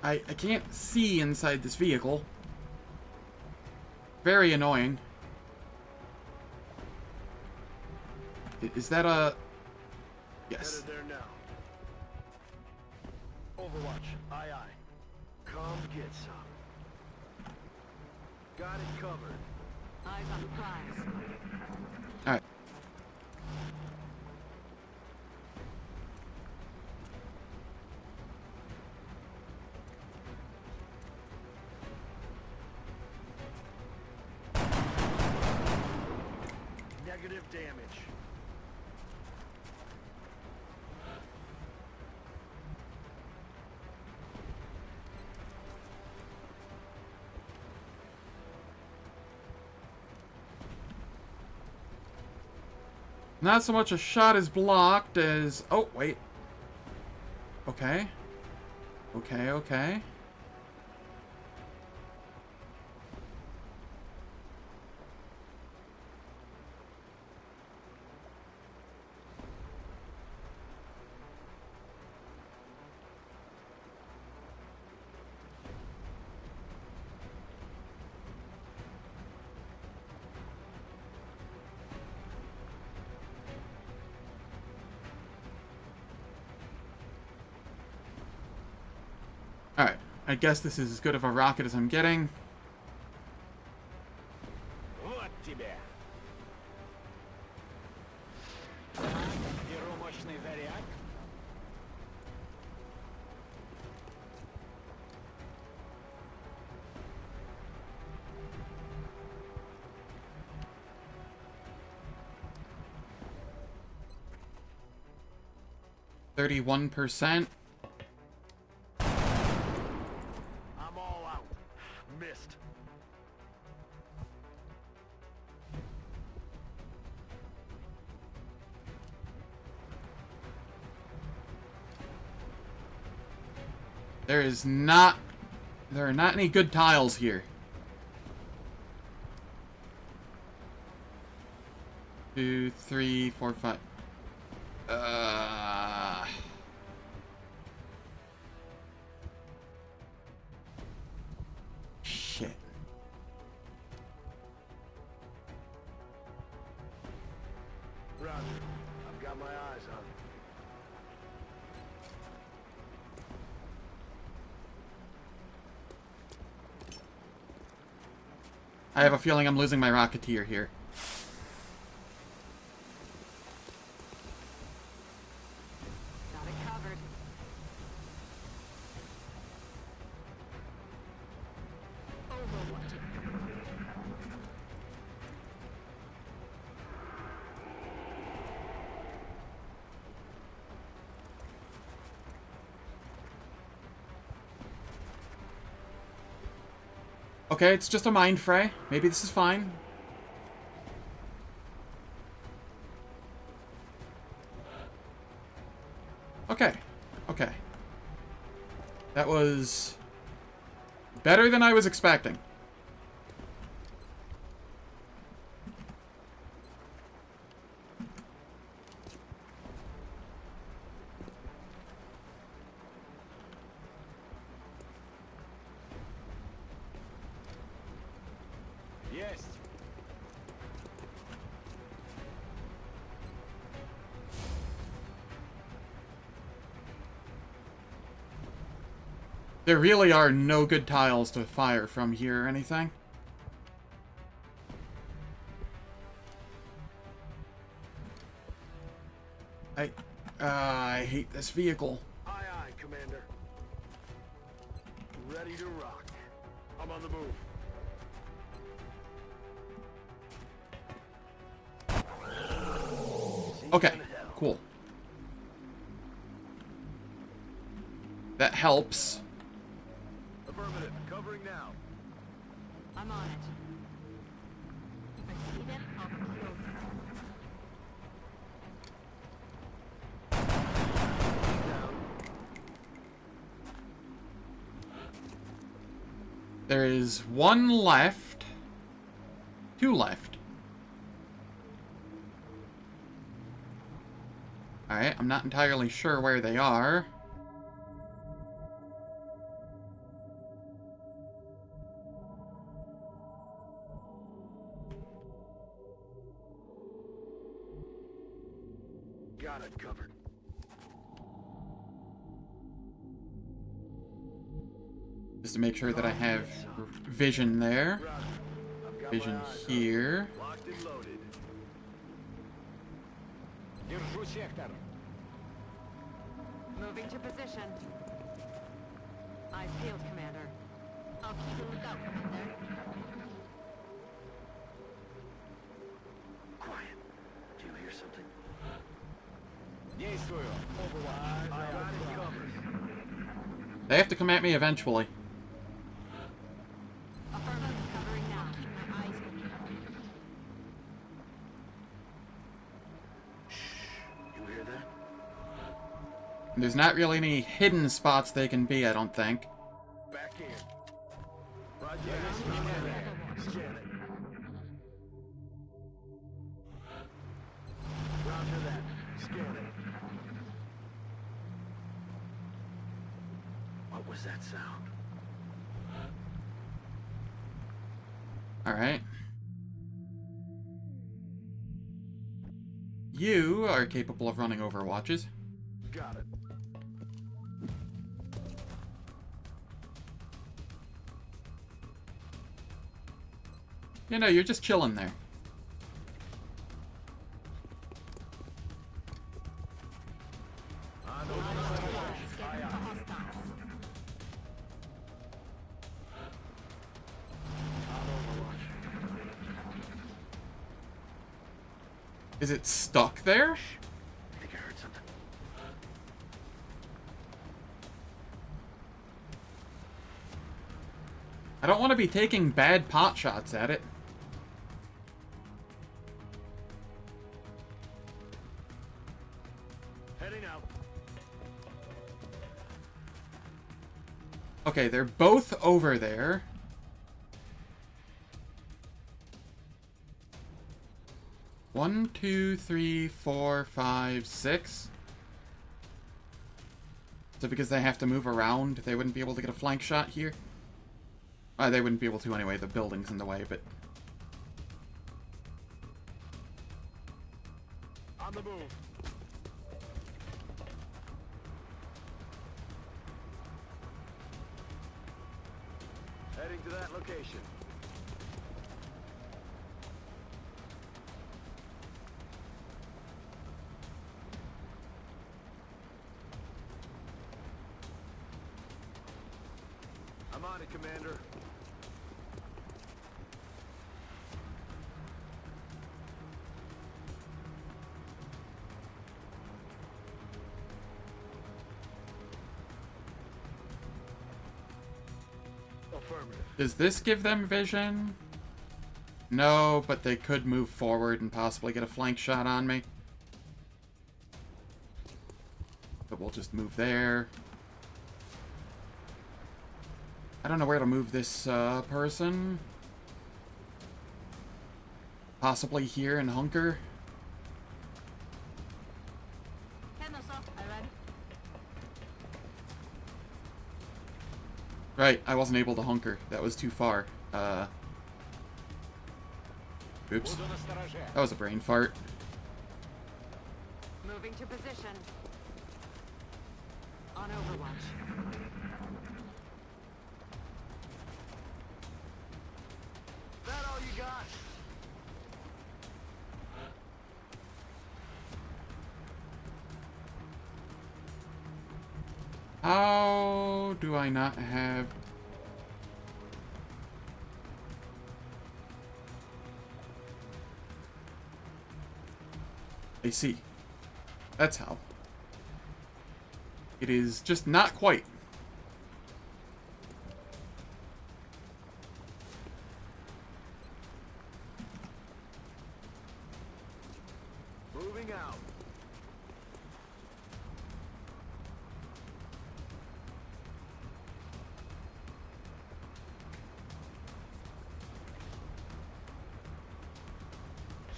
[SPEAKER 1] I can't see inside this vehicle. Very annoying. Is that a... Yes.
[SPEAKER 12] Headed there now. Overwatch. Aye, aye. Come get some. Got it covered.
[SPEAKER 4] Eyes on the prize.
[SPEAKER 1] Alright.
[SPEAKER 12] Negative damage.
[SPEAKER 1] Not so much a shot is blocked as... Oh, wait. Okay. Okay, okay. Alright, I guess this is as good of a rocket as I'm getting.
[SPEAKER 12] Вот тебе. Беру мощный заряд.
[SPEAKER 1] %31%.
[SPEAKER 12] I'm all out. Missed.
[SPEAKER 1] There are not any good tiles here. 2, 3, 4, 5. Shit.
[SPEAKER 12] Roger. I've got my eyes on.
[SPEAKER 1] I have a feeling I'm losing my Rocketeer here.
[SPEAKER 4] Got it covered.
[SPEAKER 1] Okay, it's just a mind fray. Maybe this is fine. Okay. Okay. That was better than I was expecting.
[SPEAKER 12] Есть.
[SPEAKER 1] There really are no good tiles to fire from here or anything. I hate this vehicle.
[SPEAKER 12] Aye, aye, Commander. Ready to rock. I'm on the move.
[SPEAKER 1] Okay, cool. That helps.
[SPEAKER 12] Affirmative. Covering now.
[SPEAKER 4] I'm on it.
[SPEAKER 5] If I see them, I'll kill them.
[SPEAKER 1] There is one left. Two left. Alright, I'm not entirely sure where they are.
[SPEAKER 12] Got it covered.
[SPEAKER 1] Just to make sure that I have vision there.
[SPEAKER 12] Roger. I've got
[SPEAKER 1] Vision
[SPEAKER 12] my eyes
[SPEAKER 1] here.
[SPEAKER 12] on. Locked and loaded. Держу сектор.
[SPEAKER 4] Moving to position. Eyes peeled, Commander.
[SPEAKER 5] I'll keep a lookout, Commander.
[SPEAKER 12] Quiet. Do you hear something? Действую. Overwatch. I got it covered.
[SPEAKER 1] They have to come at me eventually.
[SPEAKER 4] Affirmative. Covering now.
[SPEAKER 5] Keep my eyes open.
[SPEAKER 12] You hear that?
[SPEAKER 1] There's not really any hidden spots they can be, I don't think.
[SPEAKER 12] Back in. Roger. Scan it. Roger that. Scan it. What was that sound?
[SPEAKER 1] Alright. You are capable of running overwatches.
[SPEAKER 12] Got it.
[SPEAKER 1] You know, you're just chilling there.
[SPEAKER 12] On overwatch. Aye, aye. On overwatch.
[SPEAKER 1] Is it stuck there?
[SPEAKER 12] I think I heard something.
[SPEAKER 1] I don't want to be taking bad pot shots at it.
[SPEAKER 12] Heading out.
[SPEAKER 1] Okay, they're both over there. One, two, three, four, five, six. So because they have to move around, they wouldn't be able to get a flank shot here? They wouldn't be able to anyway, the building's in the way, but...
[SPEAKER 12] On the move. Heading to that location. I'm on it, Commander. Affirmative.
[SPEAKER 1] Does this give them vision? No, but they could move forward and possibly get a flank shot on me. But we'll just move there. I don't know where to move this person. Possibly here in Hunker. Right, I wasn't able to hunker. That was too far. Oops. That was a brain fart.
[SPEAKER 4] Moving to position. On Overwatch.
[SPEAKER 12] That all you got?
[SPEAKER 1] How do I not have... I see. That's how. It is just not quite.
[SPEAKER 12] Moving out.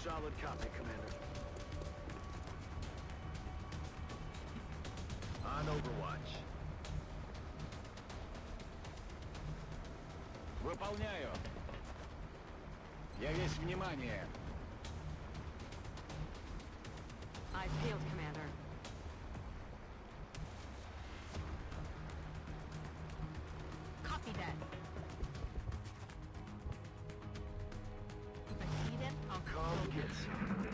[SPEAKER 12] Solid copy, Commander. On Overwatch.
[SPEAKER 13] Выполняю. Я весь внимание.
[SPEAKER 4] Eyes peeled, Commander.
[SPEAKER 5] Copy that. If I see them, I'll
[SPEAKER 12] Come get some.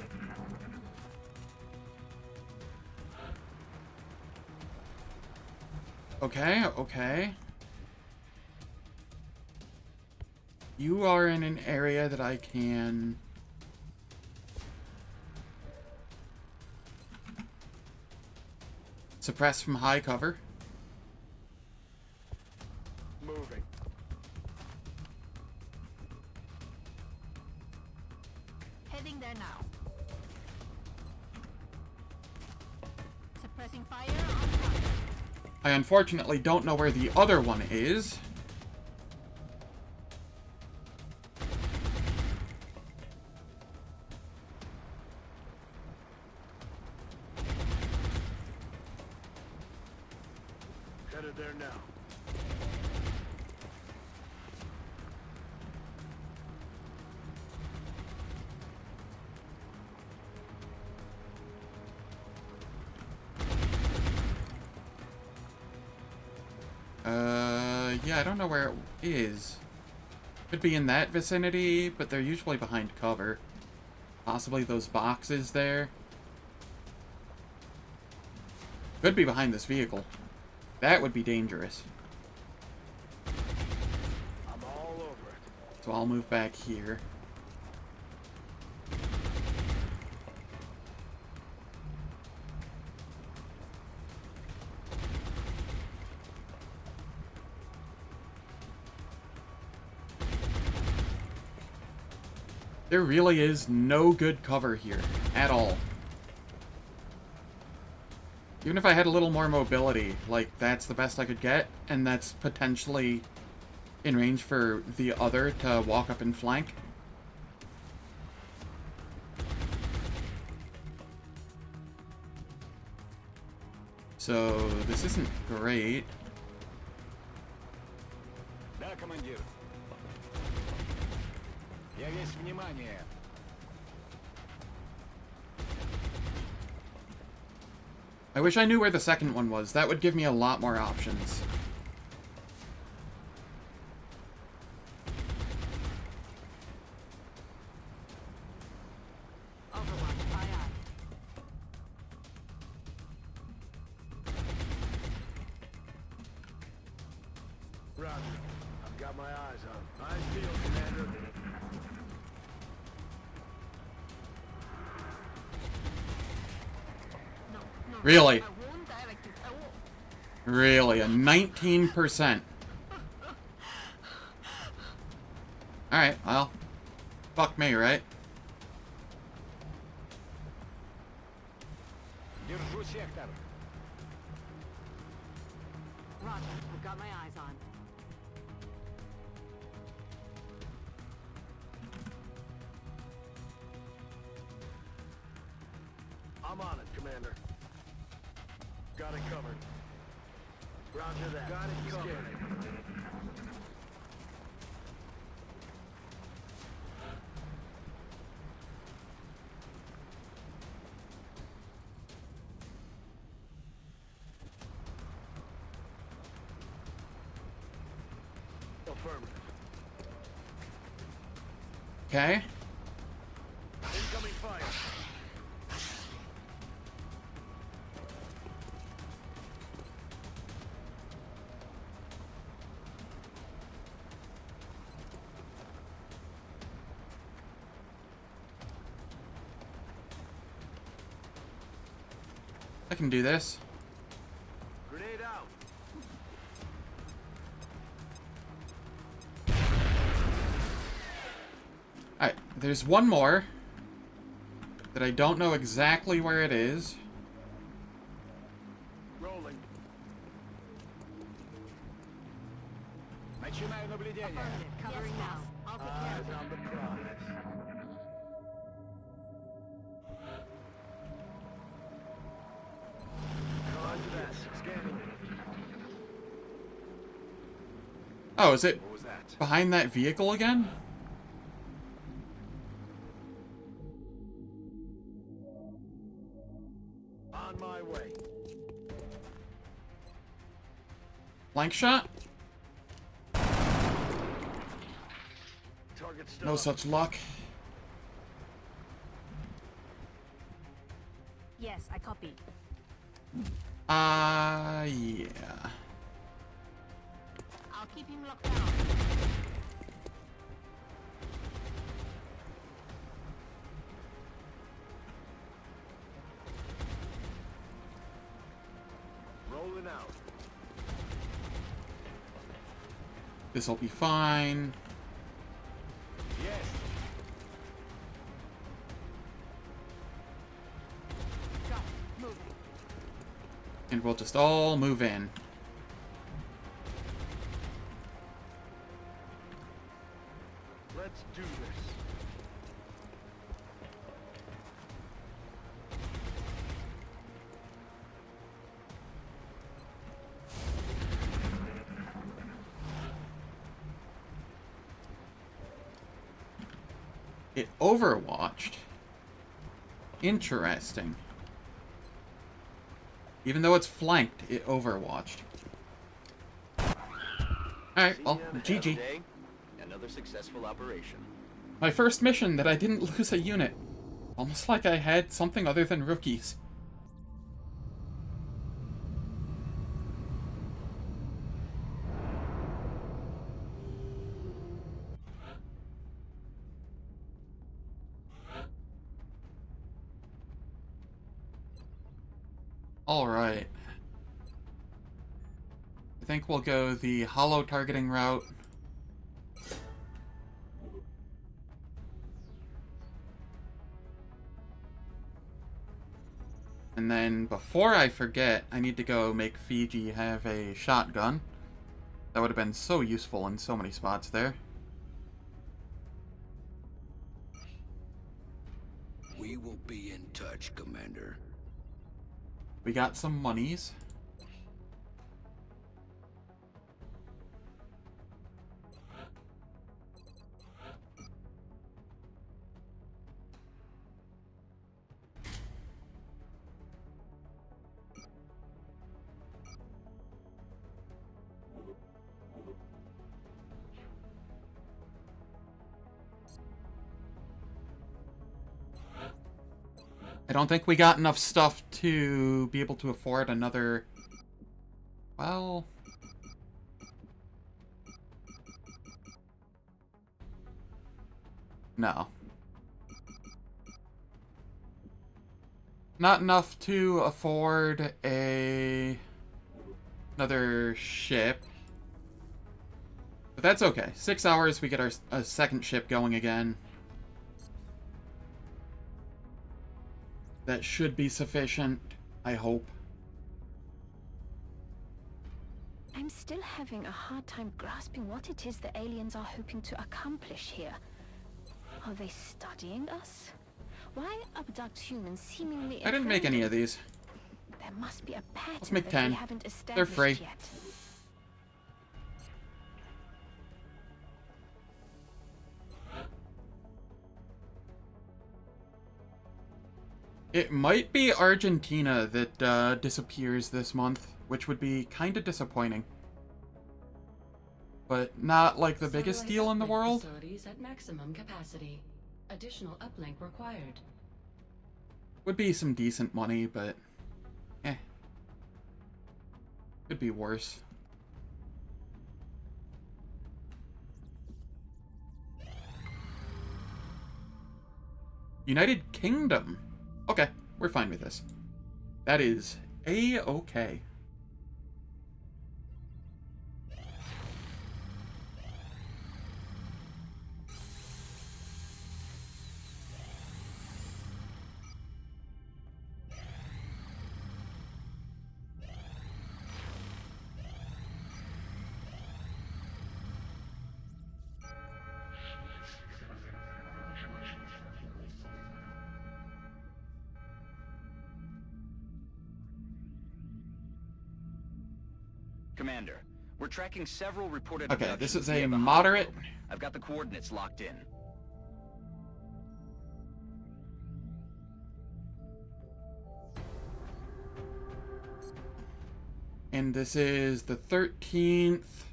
[SPEAKER 1] Okay, okay. You are in an area that I can... suppress from high cover.
[SPEAKER 12] Moving.
[SPEAKER 5] heading there now. Suppressing fire on target.
[SPEAKER 1] I unfortunately don't know where the other one is.
[SPEAKER 12] Headed there now.
[SPEAKER 1] Yeah, I don't know where it is. Could be in that vicinity, but they're usually behind cover. Possibly those boxes there. Could be behind this vehicle. That would be dangerous.
[SPEAKER 12] I'm all over it.
[SPEAKER 1] So I'll move back here. There really is no good cover here, at all. Even if I had a little more mobility, like, that's the best I could get, and that's potentially in range for the other to walk up and flank. So, this isn't great.
[SPEAKER 13] Да, командир. Я весь внимание.
[SPEAKER 1] I wish I knew where the second one was. That would give me a lot more options.
[SPEAKER 4] Overwatch, aye aye.
[SPEAKER 12] Roger. I've got my eyes on. Eyes peeled, Commander.
[SPEAKER 1] Really?
[SPEAKER 5] I won't die like this. I won't.
[SPEAKER 1] Really? A 19%. Alright, well. Fuck me, right?
[SPEAKER 13] Держу сектор.
[SPEAKER 4] Roger, I've got my eyes on.
[SPEAKER 12] I'm on it, Commander. Got it covered. Roger that. Got it covered. Affirmative.
[SPEAKER 1] Okay.
[SPEAKER 12] Incoming fire.
[SPEAKER 1] I can do this.
[SPEAKER 12] Grenade out.
[SPEAKER 1] Alright, there's one more that I don't know exactly where it is.
[SPEAKER 12] Rolling.
[SPEAKER 13] Начинаю наблюдение.
[SPEAKER 4] Affirmative, covering now. I'll take care
[SPEAKER 12] Eyes
[SPEAKER 4] of it.
[SPEAKER 12] on the prize. Roger that. Scanning.
[SPEAKER 1] Oh, is it
[SPEAKER 12] What was that?
[SPEAKER 1] behind that vehicle again?
[SPEAKER 12] On my way.
[SPEAKER 1] Flank shot?
[SPEAKER 12] Target still
[SPEAKER 1] No
[SPEAKER 12] up.
[SPEAKER 1] such luck.
[SPEAKER 5] Yes, I copy.
[SPEAKER 1] Yeah.
[SPEAKER 5] I'll keep him locked down.
[SPEAKER 12] Rolling out.
[SPEAKER 1] This'll be fine.
[SPEAKER 13] Есть.
[SPEAKER 4] Got it. Moving.
[SPEAKER 1] And we'll just all move in.
[SPEAKER 12] Let's do this.
[SPEAKER 1] It overwatched. Interesting. Even though it's flanked, it overwatched. Alright, well, GG.
[SPEAKER 3] Another successful operation.
[SPEAKER 1] My first mission that I didn't lose a unit. Almost like I had something other than rookies. Alright. I think we'll go the hollow targeting route. And then, before I forget, I need to go make Fiji have a shotgun. That would have been so useful in so many spots there.
[SPEAKER 2] We will be in touch, Commander.
[SPEAKER 1] We got some monies. I don't think we got enough stuff to be able to afford another... Well... No. Not enough to afford another ship. But that's okay. 6 hours, we get our second ship going again. That should be sufficient, I hope.
[SPEAKER 5] I'm still having a hard time grasping what it is the aliens are hoping to accomplish here. Are they studying us? Why abduct humans seemingly...
[SPEAKER 1] I didn't make any of these.
[SPEAKER 5] There must be a pattern
[SPEAKER 1] Let's make
[SPEAKER 5] that
[SPEAKER 1] 10.
[SPEAKER 5] we haven't established
[SPEAKER 1] They're free.
[SPEAKER 5] yet.
[SPEAKER 1] It might be Argentina that disappears this month, which would be kind of disappointing. But not like the biggest deal in the world.
[SPEAKER 7] Facilities at maximum capacity. Additional uplink required.
[SPEAKER 1] Would be some decent money, but could be worse. United Kingdom. Okay, we're fine with this. That is A-okay.
[SPEAKER 3] Commander, we're tracking several reported
[SPEAKER 1] Okay, this is
[SPEAKER 3] abductions
[SPEAKER 1] a
[SPEAKER 3] near the
[SPEAKER 1] moderate...
[SPEAKER 3] hospital. I've got the coordinates locked in.
[SPEAKER 1] And this is the 13th.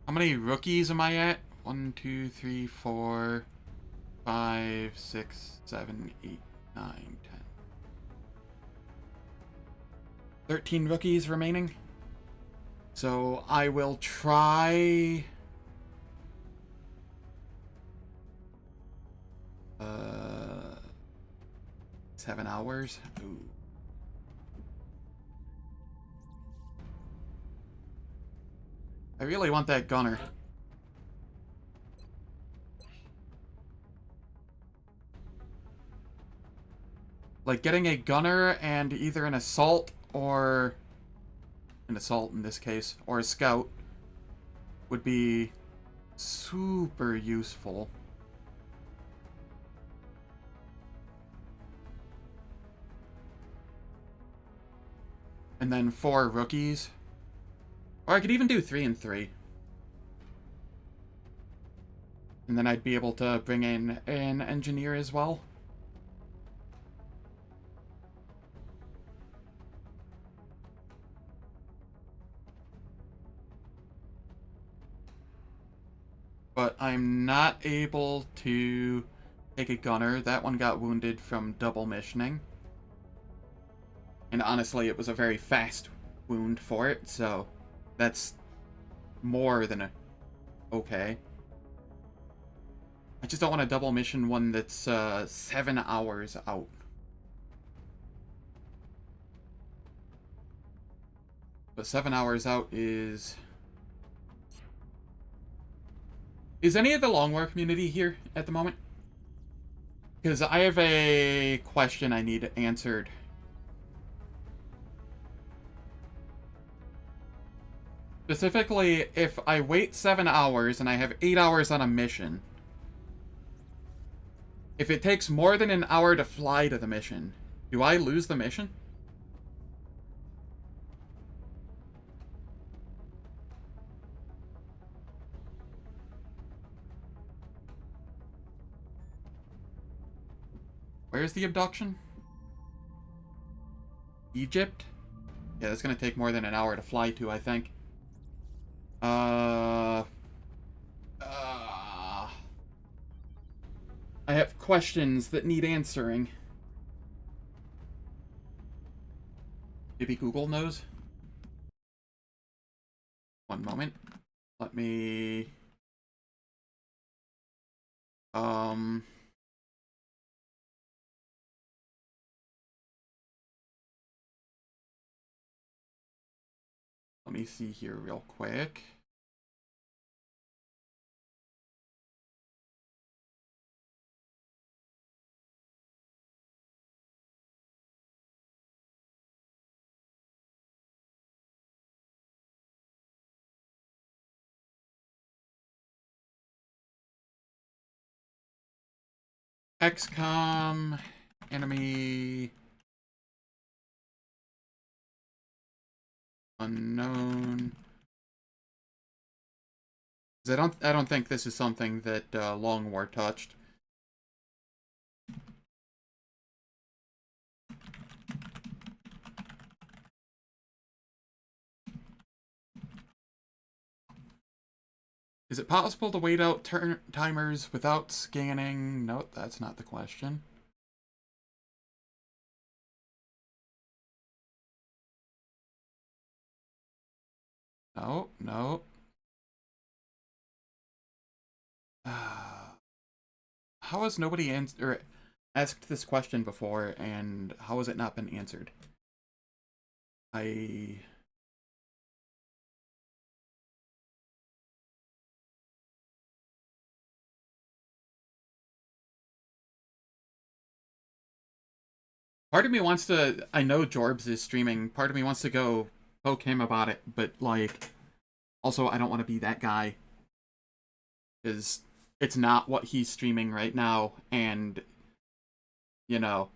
[SPEAKER 1] How many rookies am I at? 1, 2, 3, 4, 5, 6, 7, 8, 9, 10. 13 rookies remaining. So I will try... 7 hours. Ooh. I really want that gunner. like, getting a gunner and either an assault or... an assault in this case, or a scout would be super useful. And then 4 rookies. Or I could even do 3 and 3. And then I'd be able to bring in an engineer as well. But I'm not able to take a gunner. That one got wounded from double missioning. And honestly, it was a very fast wound for it, so that's more than okay. I just don't want to double mission one that's 7 hours out. But 7 hours out is... Is any of the long war community here at the moment? Because I have a question I need answered. Specifically, if I wait 7 hours and I have 8 hours on a mission, if it takes more than an hour to fly to the mission, do I lose the mission? Where's the abduction? Egypt? Yeah, that's gonna take more than an hour to fly to, I think. I have questions that need answering. Maybe Google knows? One moment. Let me... Let me see here real quick. Xcom, enemy, unknown. I don't think this is something that Long War touched. Is it possible to wait out timers without scanning? No, that's not the question. No, no. How has nobody asked this question before, and how has it not been answered? Part of me wants to... I know Jorbs is streaming. Part of me wants to go poke him about it, but, like... Also, I don't want to be that guy. Because it's not what he's streaming right now, and... You know,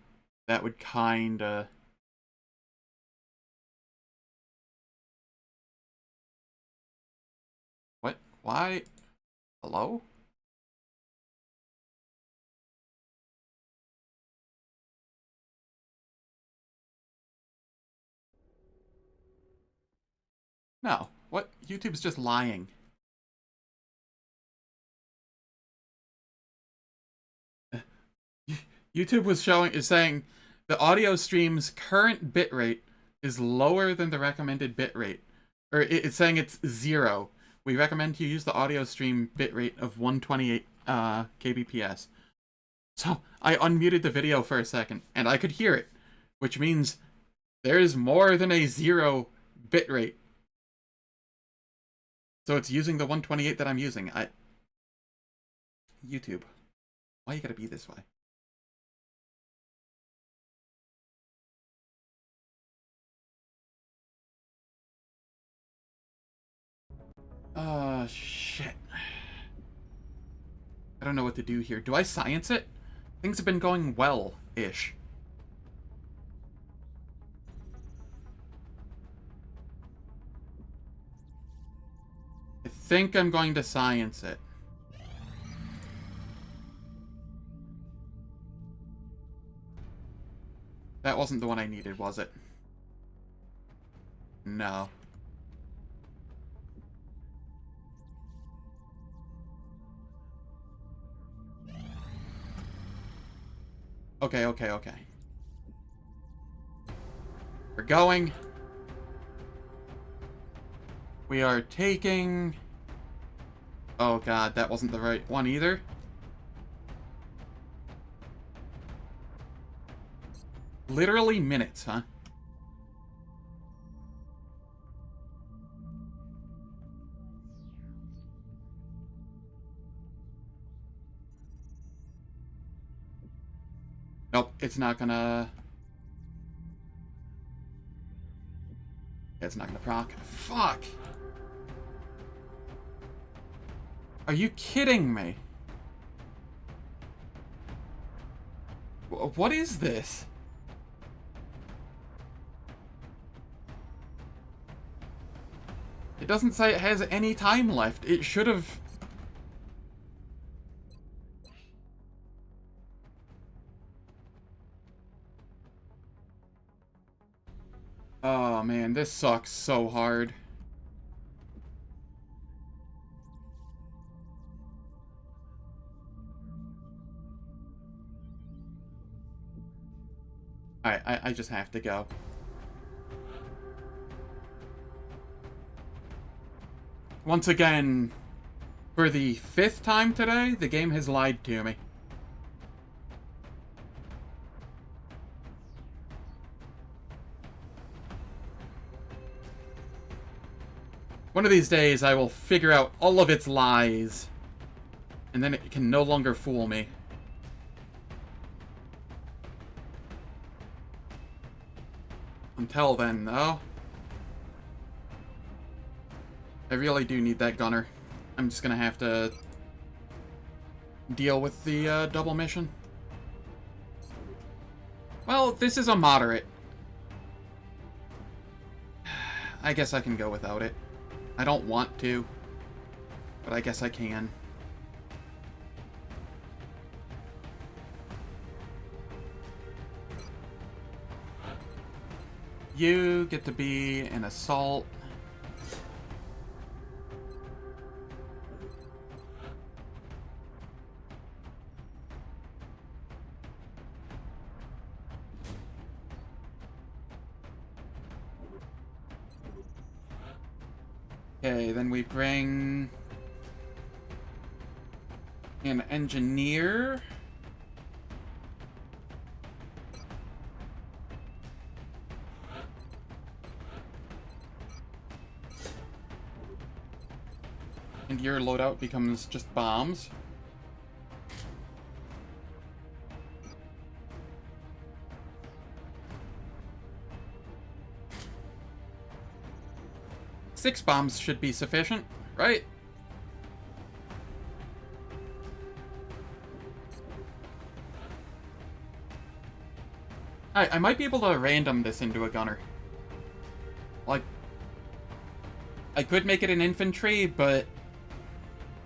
[SPEAKER 1] that would kinda... What? Why? Hello? No. What? YouTube's just lying. YouTube is saying the audio stream's current bitrate is lower than the recommended bitrate. Or it's saying it's 0. We recommend you use the audio stream bitrate of 128 kbps. So I unmuted the video for a second, and I could hear it, which means there is more than a 0 bitrate. So it's using the 128 that I'm using. YouTube, why you gotta be this way? Shit. I don't know what to do here. Do I science it? Things have been going well-ish. I think I'm going to science it. That wasn't the one I needed, was it? No. Okay. We're going. We are taking... Oh god, that wasn't the right one either. Literally minutes, huh? Nope, it's not gonna... It's not gonna proc. Fuck! Are you kidding me? What is this? It doesn't say it has any time left. It should have... Oh man, this sucks so hard. I just have to go. Once again, for the 5th time today, the game has lied to me. One of these days, I will figure out all of its lies, and then it can no longer fool me. Until then, though, I really do need that gunner. I'm just gonna have to deal with the double mission. Well, this is a moderate. I guess I can go without it. I don't want to, but I guess I can. You get to be an assault. Okay, then we bring an engineer. And your loadout becomes just bombs. Six bombs should be sufficient, right? I might be able to random this into a gunner. Like, I could make it an infantry, but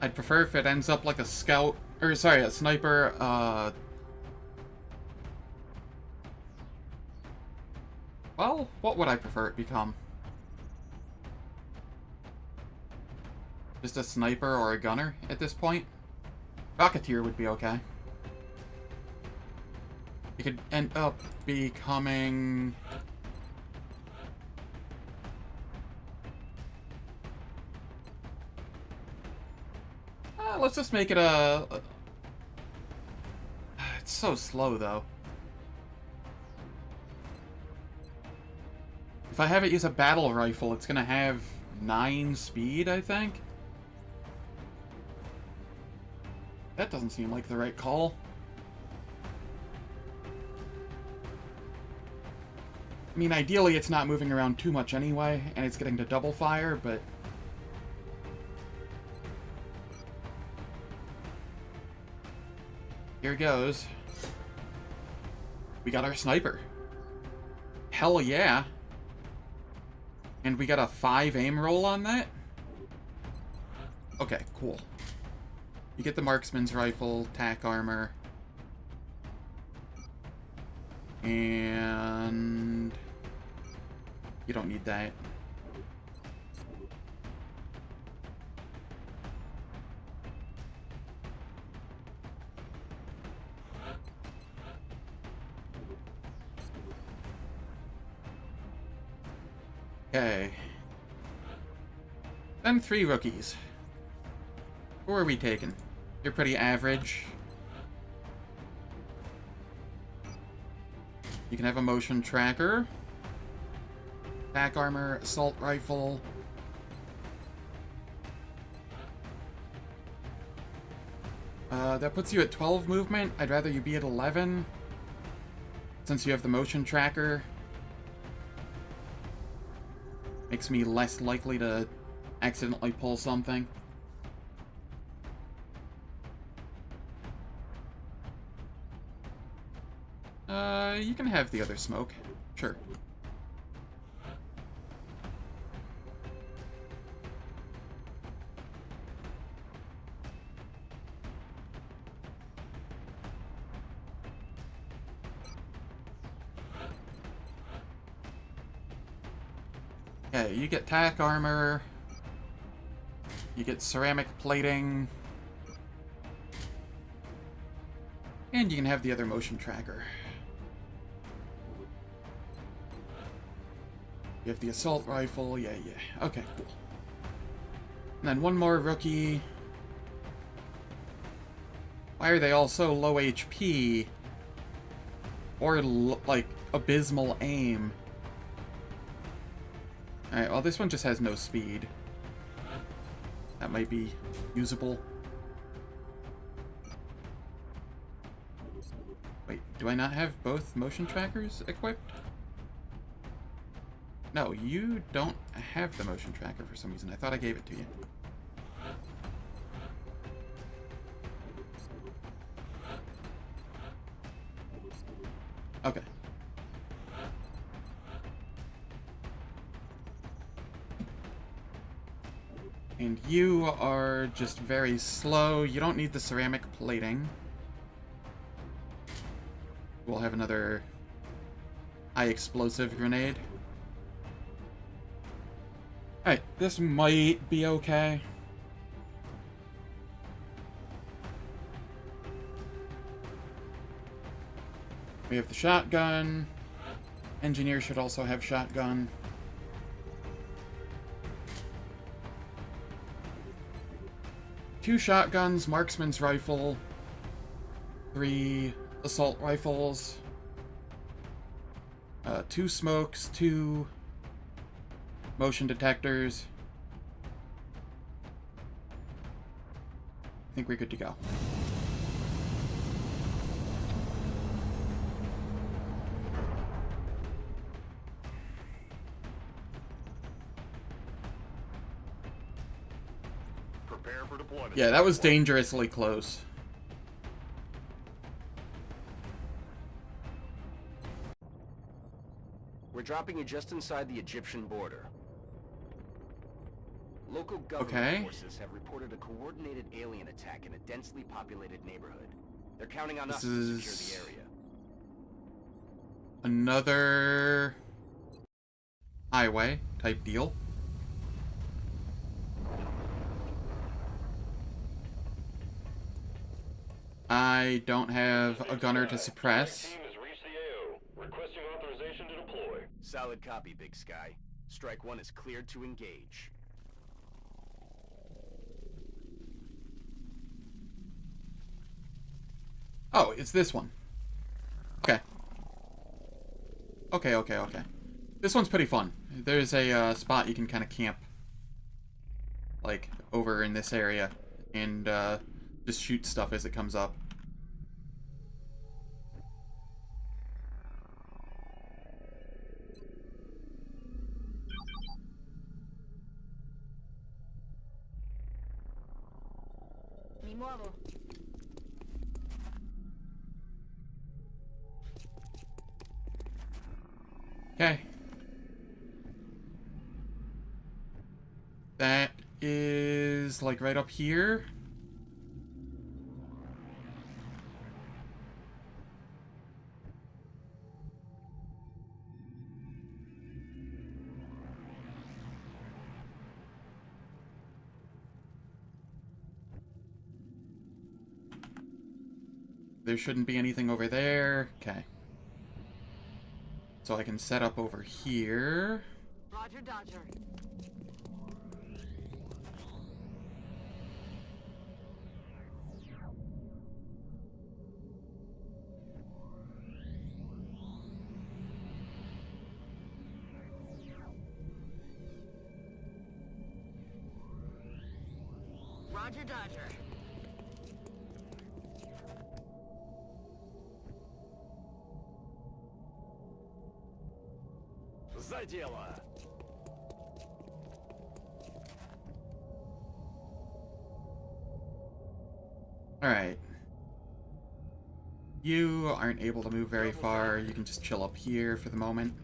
[SPEAKER 1] I'd prefer if it ends up like a scout, or sorry, a sniper, well, what would I prefer it become? Just a sniper or a gunner at this point? Rocketeer would be okay. It could end up becoming... let's just make it a... It's so slow, though. If I have it use a battle rifle, it's gonna have 9 speed, I think? That doesn't seem like the right call. I mean, ideally it's not moving around too much anyway, and it's getting to double fire, but... Here goes. We got our sniper. Hell yeah. And we got a 5 aim roll on that? Okay, cool. You get the marksman's rifle, tack armor. And... you don't need that. Okay. Then 3 rookies. Who are we taking? You're pretty average. You can have a motion tracker. Back armor, assault rifle. That puts you at 12 movement. I'd rather you be at 11. Since you have the motion tracker. Makes me less likely to accidentally pull something. You can have the other smoke. Sure. Okay, you get tack armor. You get ceramic plating. And you can have the other motion tracker. You have the assault rifle. Yeah. Okay, cool. And then one more rookie. Why are they all so low HP? Or, like, abysmal aim? Alright, well, this one just has no speed. That might be usable. Wait, do I not have both motion trackers equipped? No, you don't have the motion tracker for some reason. I thought I gave it to you. Okay. And you are just very slow. You don't need the ceramic plating. We'll have another high explosive grenade. Alright, this might be okay. We have the shotgun. Engineer should also have shotgun. Two shotguns, marksman's rifle, 3 assault rifles, 2 smokes, 2 motion detectors. I think we're good to go.
[SPEAKER 11] Prepare for deployment.
[SPEAKER 1] Yeah, that was dangerously close.
[SPEAKER 3] We're dropping you just inside the Egyptian border. Local government forces have reported a coordinated alien attack in a densely populated neighborhood. They're counting on us to secure the area.
[SPEAKER 1] Another highway type deal. I don't have a gunner to suppress.
[SPEAKER 11] Team has reached the AO, requesting authorization to deploy.
[SPEAKER 3] Solid copy, Big Sky. Strike 1 is cleared to engage.
[SPEAKER 1] Oh, it's this one. Okay. Okay. This one's pretty fun. There's a spot you can kind of camp. Like, over in this area. And, just shoot stuff as it comes up.
[SPEAKER 4] Mi muovo.
[SPEAKER 1] Okay. That is like right up here. There shouldn't be anything over there. Okay. So I can set up over here.
[SPEAKER 4] Roger, Dodger. Roger, Dodger.
[SPEAKER 13] За дело!
[SPEAKER 1] Alright. You aren't able to move very far. You can just chill up here for the moment.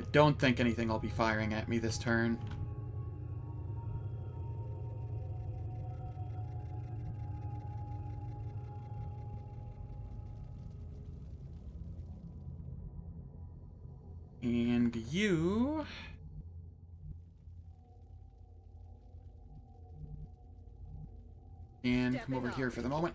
[SPEAKER 1] I don't think anything will be firing at me this turn. And you... and come over here for the moment.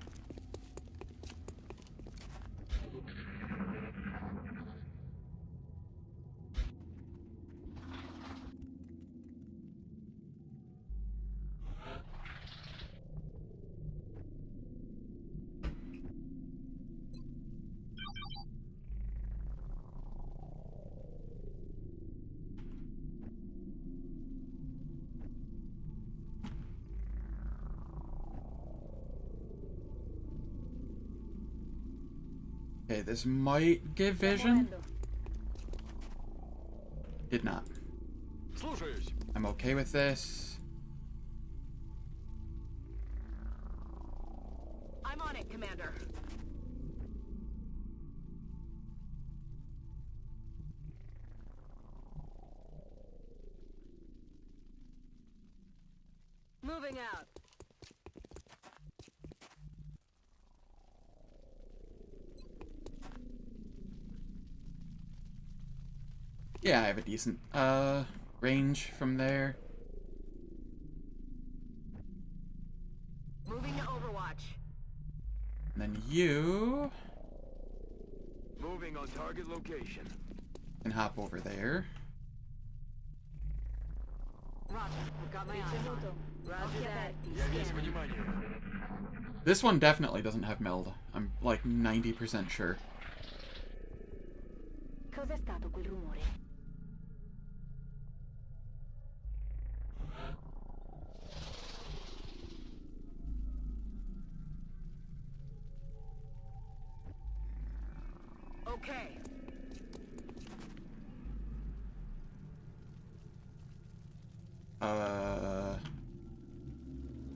[SPEAKER 1] Okay, this might give vision. Did not.
[SPEAKER 13] Слушаюсь.
[SPEAKER 1] I'm okay with this.
[SPEAKER 4] I'm on it, Commander. Moving out.
[SPEAKER 1] Yeah, I have a decent range from there.
[SPEAKER 4] Moving to Overwatch.
[SPEAKER 1] And then you
[SPEAKER 12] Moving on target location.
[SPEAKER 1] can hop over there.
[SPEAKER 4] Roger. We've got my eyes on. Roger that.
[SPEAKER 12] Я весь внимание.
[SPEAKER 1] This one definitely doesn't have meld. I'm like 90% sure.
[SPEAKER 5] Cos'è stato quel rumore?
[SPEAKER 4] Okay.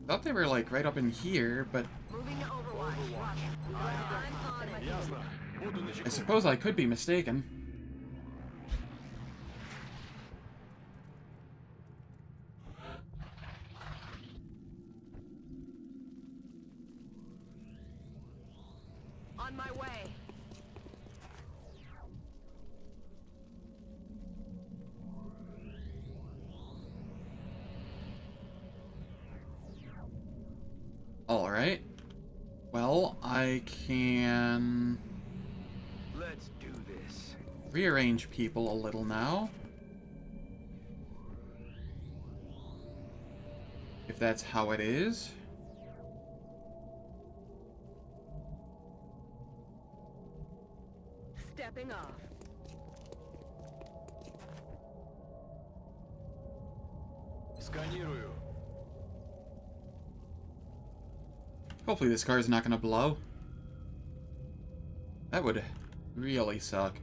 [SPEAKER 1] Thought they were like right up in here, but
[SPEAKER 4] Moving to Overwatch. Roger. I'm on it.
[SPEAKER 13] Ясно. Буду
[SPEAKER 1] I
[SPEAKER 13] начеку.
[SPEAKER 1] suppose I could be mistaken.
[SPEAKER 4] On my way.
[SPEAKER 1] Alright. Well, I can
[SPEAKER 12] Let's do this.
[SPEAKER 1] rearrange people a little now. If that's how it is.
[SPEAKER 4] Stepping off.
[SPEAKER 13] Сканирую.
[SPEAKER 1] Hopefully this car is not going to blow. That would really suck.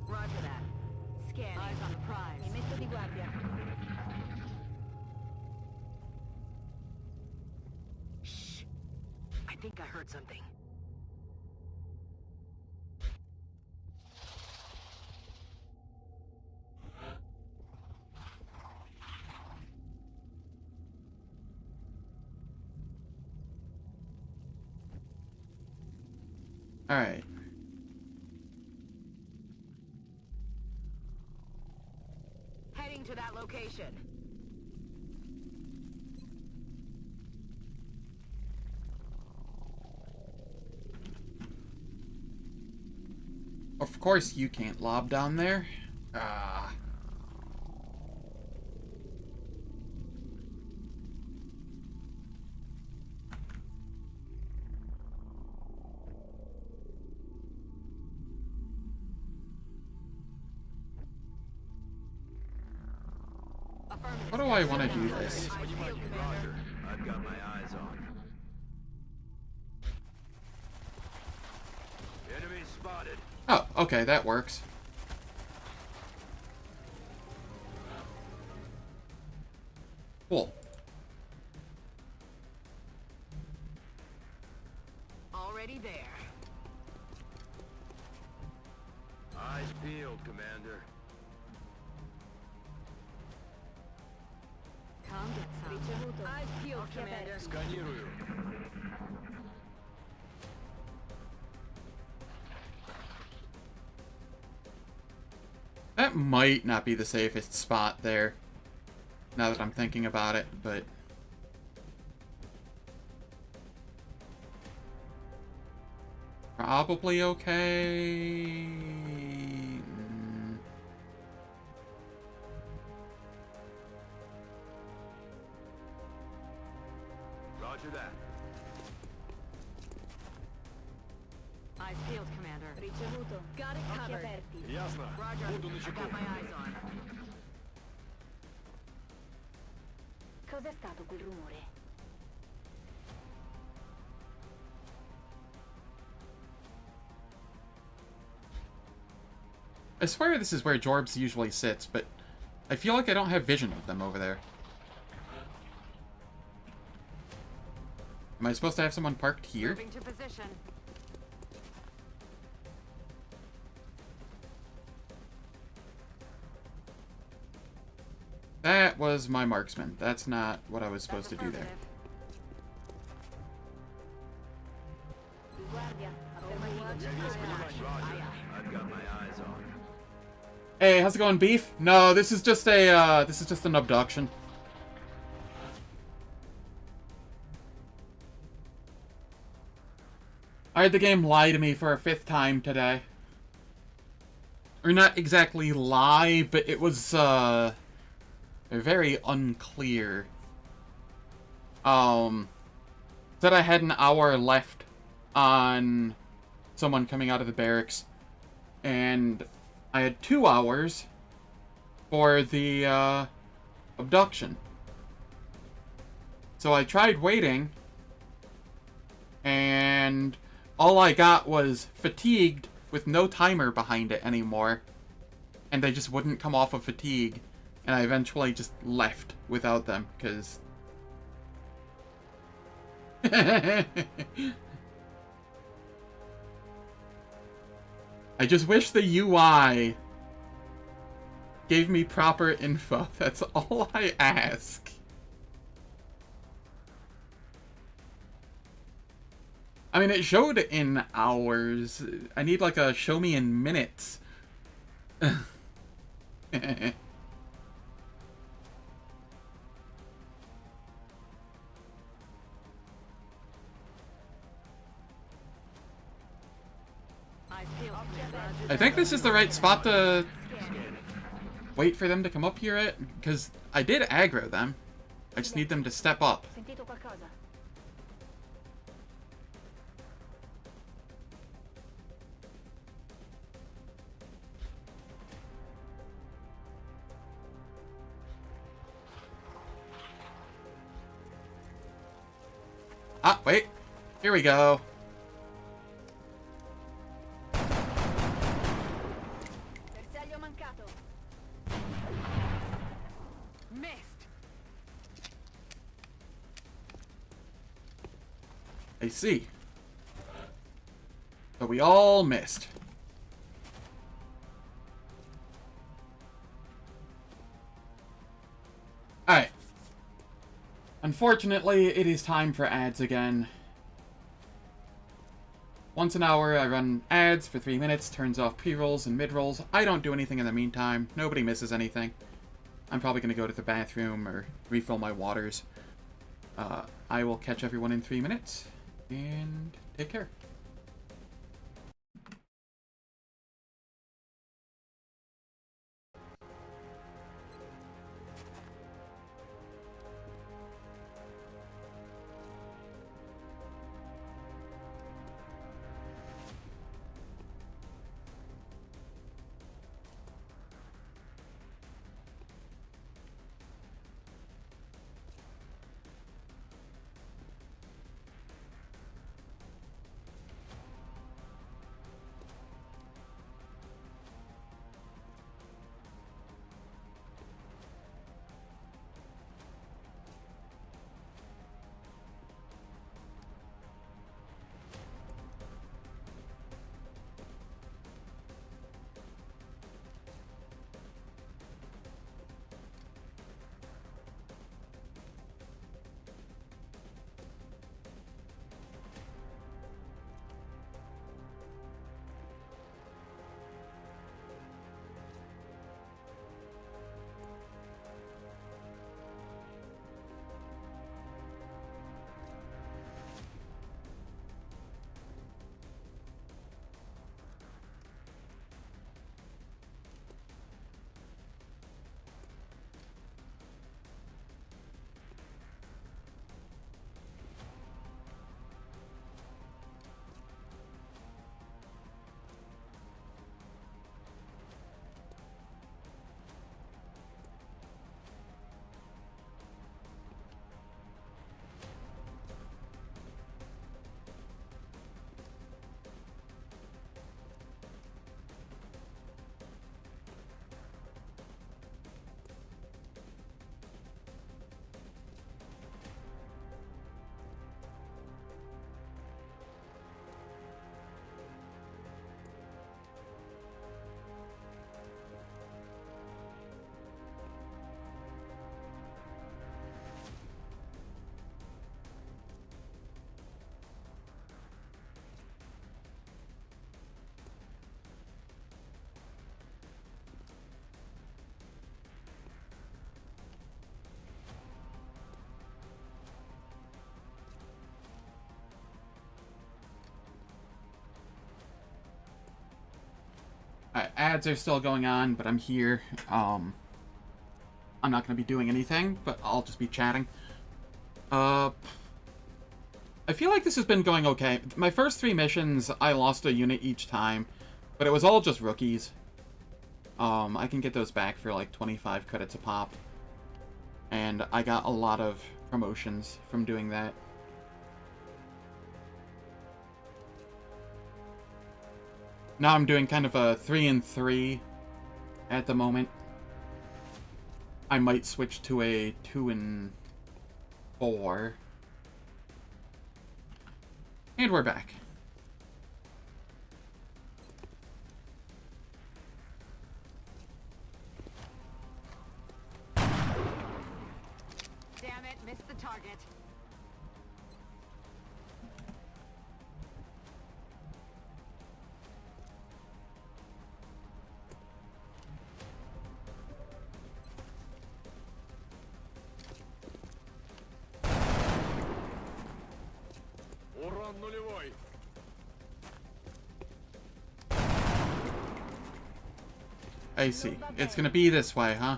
[SPEAKER 4] Roger that. Scanning. Eyes on the prize. Mi metto di guardia. Shh. think I heard something.
[SPEAKER 1] Alright.
[SPEAKER 4] Heading to that location.
[SPEAKER 1] Of course you can't lob down there. Ah. How do I want to do this?
[SPEAKER 12] Roger. I've got my eyes on. Enemy spotted.
[SPEAKER 1] Oh, okay, that works. Cool.
[SPEAKER 4] Already there.
[SPEAKER 12] Eyes peeled, Commander.
[SPEAKER 4] Come get some. Eyes peeled, Commander.
[SPEAKER 13] Сканирую.
[SPEAKER 1] That might not be the safest spot there, now that I'm thinking about it, but... Probably okay...
[SPEAKER 12] Roger that.
[SPEAKER 4] Eyes peeled, Commander. Ricevuto. Got it covered.
[SPEAKER 13] Ясно.
[SPEAKER 4] Roger.
[SPEAKER 13] Буду
[SPEAKER 4] I
[SPEAKER 13] начеку.
[SPEAKER 4] got my eyes on.
[SPEAKER 5] Cos'è stato quel rumore?
[SPEAKER 1] I swear this is where Jorbs usually sits, but I feel like I don't have vision of them over there. Am I supposed to have someone parked here?
[SPEAKER 4] Moving to position.
[SPEAKER 1] That was my marksman. That's not what I was supposed to do there.
[SPEAKER 12] I've got my eyes on.
[SPEAKER 1] Hey, how's it going, Beef? No, this is just a, this is just an abduction. I had the game lie to me for a 5th time today. Or not exactly lie, but it was, very unclear. Said I had an hour left on someone coming out of the barracks, and I had 2 hours for the, abduction. So I tried waiting, and all I got was fatigued with no timer behind it anymore, and they just wouldn't come off of fatigue, and I eventually just left without them, because... I just wish the UI gave me proper info. That's all I ask. I mean, it showed in hours. I need like a show me in minutes. I think this is the right spot to wait for them to come up here at, because I did aggro them. I just need them to step up.
[SPEAKER 5] Sentito qualcosa?
[SPEAKER 1] Ah, wait. Here we go.
[SPEAKER 5] Bersaglio mancato.
[SPEAKER 4] Missed.
[SPEAKER 1] I see. But we all missed. Alright. Unfortunately, it is time for ads again. Once an hour, I run ads for 3 minutes, turns off pre-rolls and mid-rolls. I don't do anything in the meantime. Nobody misses anything. I'm probably going to go to the bathroom or refill my waters. I will catch everyone in 3 minutes, and take care. Ads are still going on, but I'm here. I'm not going to be doing anything, but I'll just be chatting. I feel like this has been going okay. My first 3 missions, I lost a unit each time, but it was all just rookies. I can get those back for like 25 credits a pop. And I got a lot of promotions from doing that. Now I'm doing kind of a 3 and 3 at the moment. I might switch to a 2 and 4. And we're back.
[SPEAKER 4] Damn it, missed the target.
[SPEAKER 13] Урон нулевой.
[SPEAKER 1] I see. It's gonna be this way, huh?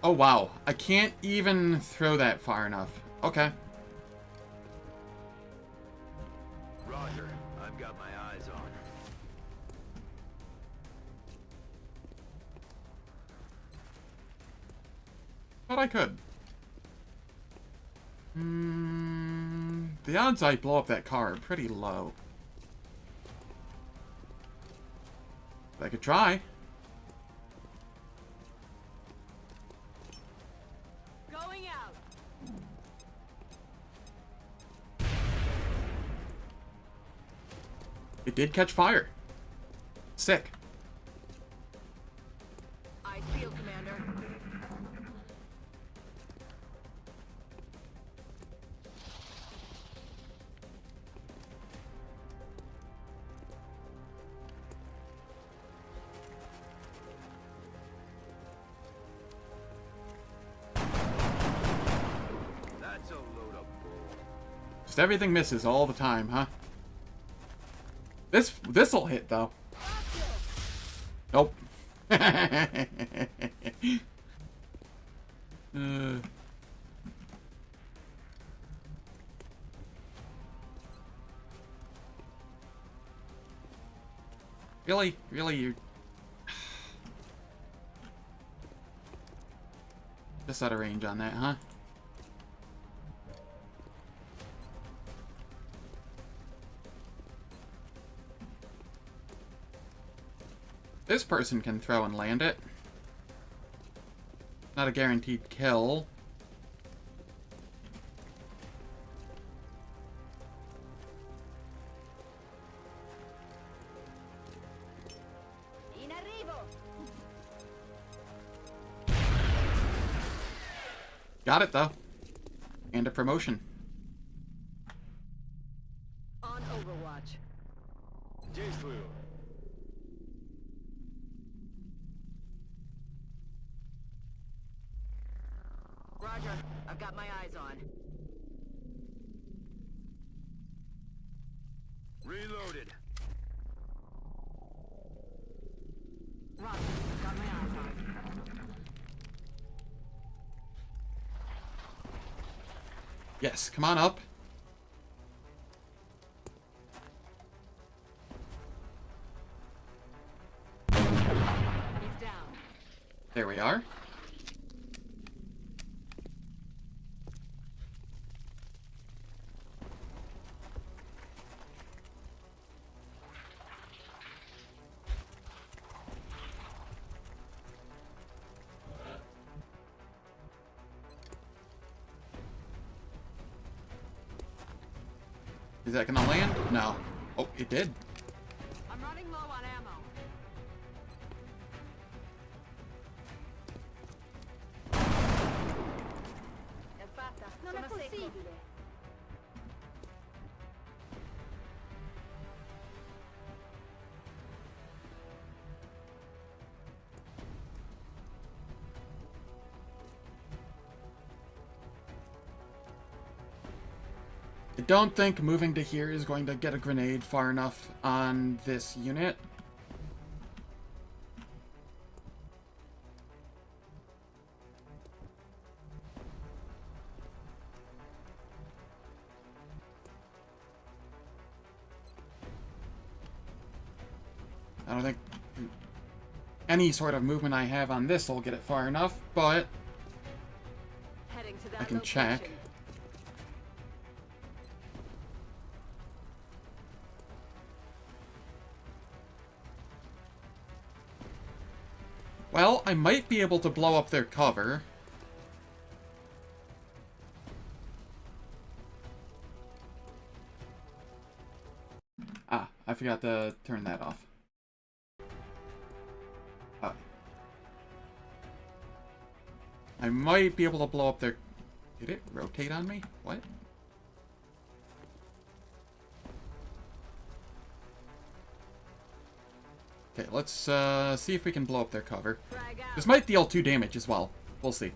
[SPEAKER 1] Oh, wow. I can't even throw that far enough. Okay.
[SPEAKER 12] Roger. I've got my eyes on.
[SPEAKER 1] But I could. The odds I blow up that car are pretty low. But I could try.
[SPEAKER 4] Going out.
[SPEAKER 1] did catch fire. Sick.
[SPEAKER 4] Eyes peeled, Commander.
[SPEAKER 13] That's a load of bull.
[SPEAKER 1] Just everything misses all the time, huh? This'll hit though. Nope. Really? Really? You're just out of range on that, huh? This person can throw and land it. Not a guaranteed kill.
[SPEAKER 4] In arrivo.
[SPEAKER 1] Got it though. And a promotion.
[SPEAKER 4] On Overwatch.
[SPEAKER 13] Действую.
[SPEAKER 4] Roger. I've got my eyes on.
[SPEAKER 13] Reloaded.
[SPEAKER 4] Roger. Got my eyes on.
[SPEAKER 1] Yes, come on up.
[SPEAKER 4] He's down.
[SPEAKER 1] There we are. Is that gonna land? No. Oh, it did.
[SPEAKER 4] I'm running low on ammo. È fatta. Non è possibile.
[SPEAKER 1] I don't think moving to here is going to get a grenade far enough on this unit. I don't think any sort of movement I have on this will get it far enough, but
[SPEAKER 4] Heading to that
[SPEAKER 1] I can
[SPEAKER 4] location.
[SPEAKER 1] check. Well, I might be able to blow up their cover. Ah, I forgot to turn that off. Oh. I might be able to blow up their... Did it rotate on me? What? Okay, let's see if we can blow up their cover. This might deal 2 damage as well. We'll see.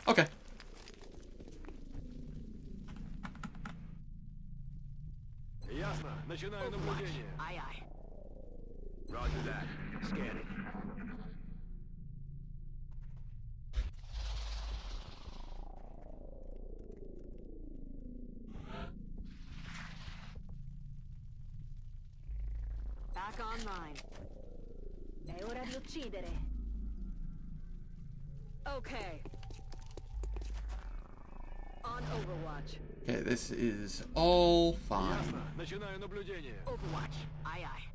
[SPEAKER 1] Okay.
[SPEAKER 13] Ясно. Начинаю наблюдение.
[SPEAKER 4] Aye, aye.
[SPEAKER 13] Roger that. Scanning.
[SPEAKER 4] Back online. È ora di uccidere. Okay. On Overwatch.
[SPEAKER 1] Okay, this is all fine.
[SPEAKER 13] Ясно. Начинаю наблюдение.
[SPEAKER 4] Overwatch. Aye, aye.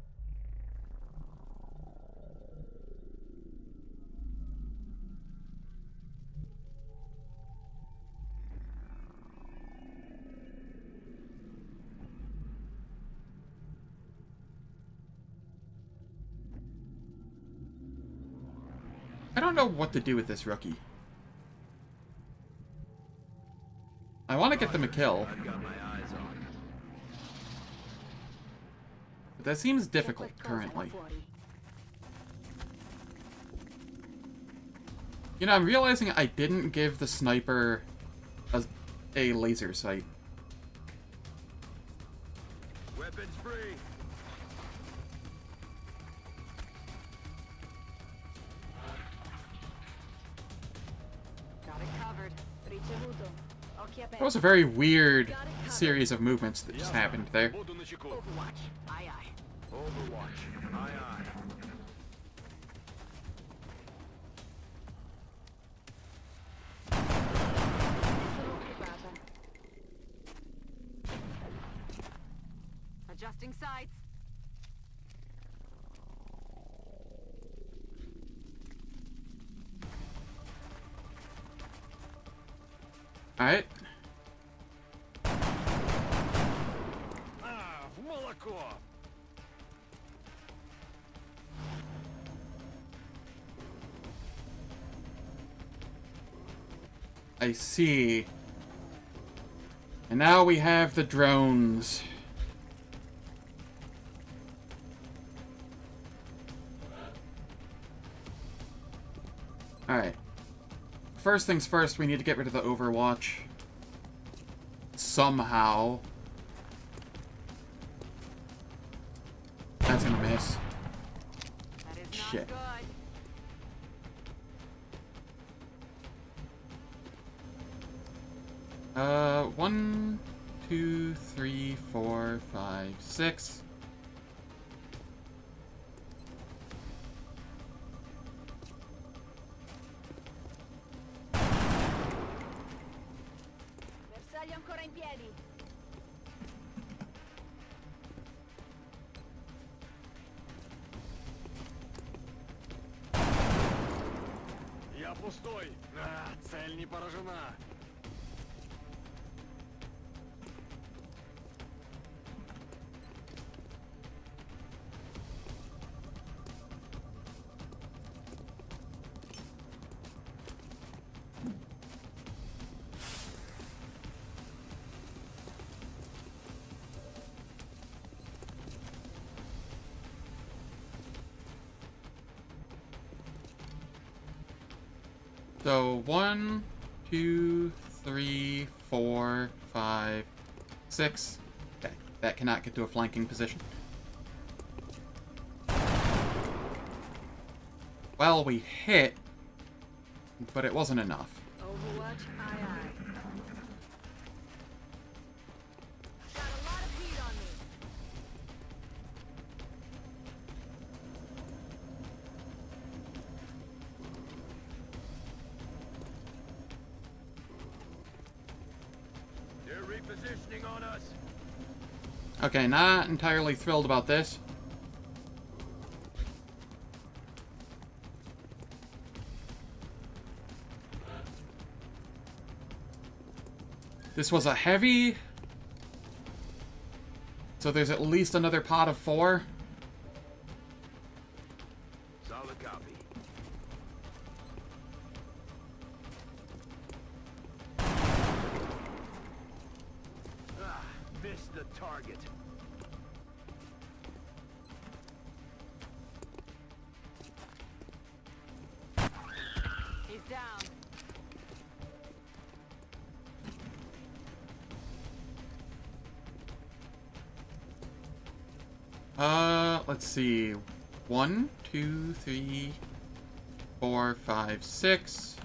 [SPEAKER 1] I don't know what to do with this rookie. I want to get them a kill.
[SPEAKER 13] I've got my eyes on.
[SPEAKER 1] But that seems difficult currently. You know, I'm realizing I didn't give the sniper a laser sight.
[SPEAKER 13] Weapons free.
[SPEAKER 4] Got it covered. Ricevuto. Occhi
[SPEAKER 1] That
[SPEAKER 4] aperti.
[SPEAKER 1] was a very weird series of movements that just happened there.
[SPEAKER 13] Буду начеку.
[SPEAKER 4] Overwatch. Aye, aye.
[SPEAKER 13] Overwatch. Aye, aye.
[SPEAKER 4] Sono occupata. Adjusting sights.
[SPEAKER 1] Alright.
[SPEAKER 13] В молоко.
[SPEAKER 1] I see. And now we have the drones. Alright. First things first, we need to get rid of the Overwatch. Somehow. That's gonna miss.
[SPEAKER 4] That is not
[SPEAKER 1] Shit.
[SPEAKER 4] good.
[SPEAKER 1] 1, 2, 3, 4, 5, 6.
[SPEAKER 4] Bersaglio ancora in piedi.
[SPEAKER 13] Я пустой. Цель не поражена.
[SPEAKER 1] So 1, 2, 3, 4, 5, 6. Okay, that cannot get to a flanking position. Well, we hit, but it wasn't enough.
[SPEAKER 4] Overwatch. Aye, aye. Got a lot of heat on me.
[SPEAKER 13] They're repositioning on us.
[SPEAKER 1] Okay, not entirely thrilled about this. This was a heavy, so there's at least another pot of 4.
[SPEAKER 13] Solid copy. Missed the target.
[SPEAKER 4] He's down.
[SPEAKER 1] Let's see. 1, 2, 3, 4, 5, 6.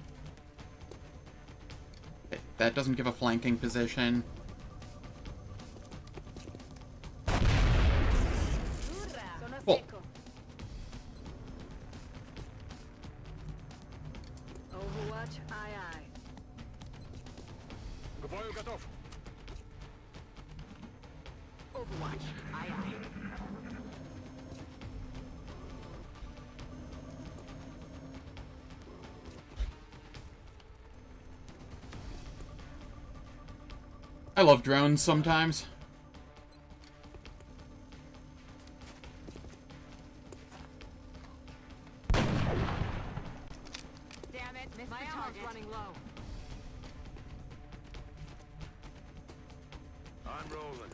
[SPEAKER 1] Okay, that doesn't give a flanking position.
[SPEAKER 4] Sono
[SPEAKER 1] Cool.
[SPEAKER 4] secco. Overwatch. Aye, aye.
[SPEAKER 13] К бою готов.
[SPEAKER 4] Overwatch. Aye, aye.
[SPEAKER 1] I love drones sometimes.
[SPEAKER 4] My ammo's running low.
[SPEAKER 13] I'm rolling.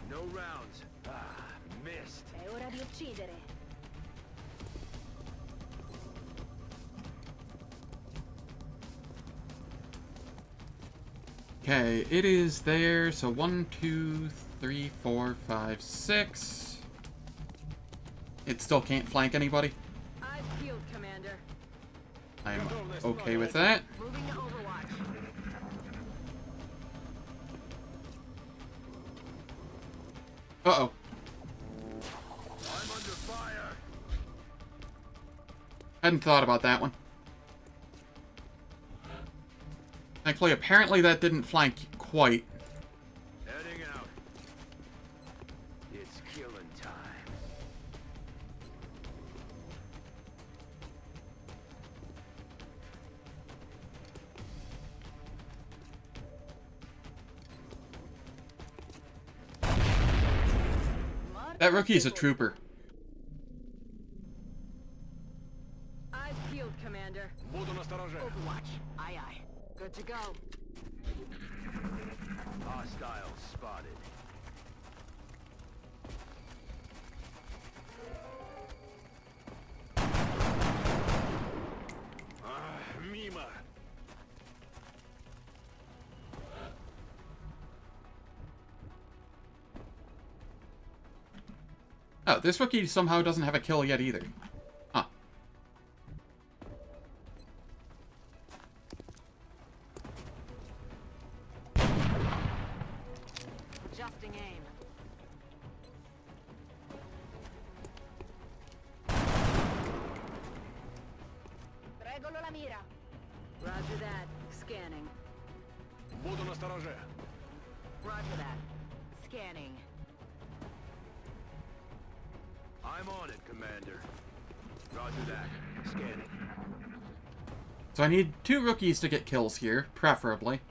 [SPEAKER 13] No rounds. Ah, missed.
[SPEAKER 4] È ora di uccidere.
[SPEAKER 1] Okay, it is there. So 1, 2, 3, 4, 5, 6. It still can't flank anybody.
[SPEAKER 4] I've healed, Commander.
[SPEAKER 1] I'm okay with that.
[SPEAKER 4] Moving to Overwatch.
[SPEAKER 1] Uh-oh.
[SPEAKER 13] I'm under fire.
[SPEAKER 1] Hadn't thought about that one. Thankfully, apparently that didn't flank quite.
[SPEAKER 13] Heading out. It's killing time.
[SPEAKER 1] That rookie's a trooper.
[SPEAKER 4] I've healed, Commander.
[SPEAKER 13] Буду настороже.
[SPEAKER 4] Overwatch. Aye, aye. Good to go.
[SPEAKER 13] Hostiles spotted. Мимо.
[SPEAKER 1] Oh, this rookie somehow doesn't have a kill yet either. Huh.
[SPEAKER 4] Adjusting aim. Regolo la mira. Roger that. Scanning.
[SPEAKER 13] Буду настороже.
[SPEAKER 4] Roger that. Scanning.
[SPEAKER 13] I'm on it, Commander. Roger that. Scanning.
[SPEAKER 1] So I need 2 rookies to get kills here, preferably.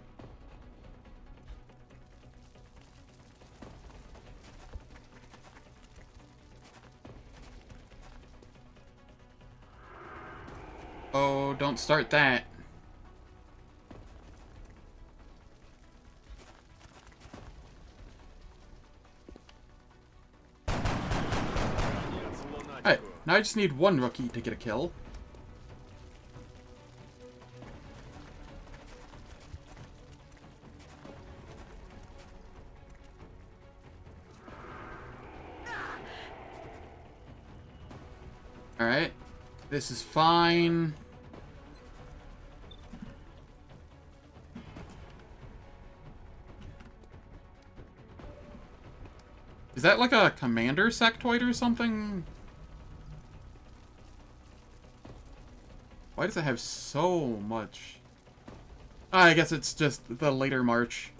[SPEAKER 1] Oh, don't start that. Alright, now I just need 1 rookie to get a kill. Alright, this is fine. Is that like a commander sectoid or something? Why does it have so much? I guess it's just the later March.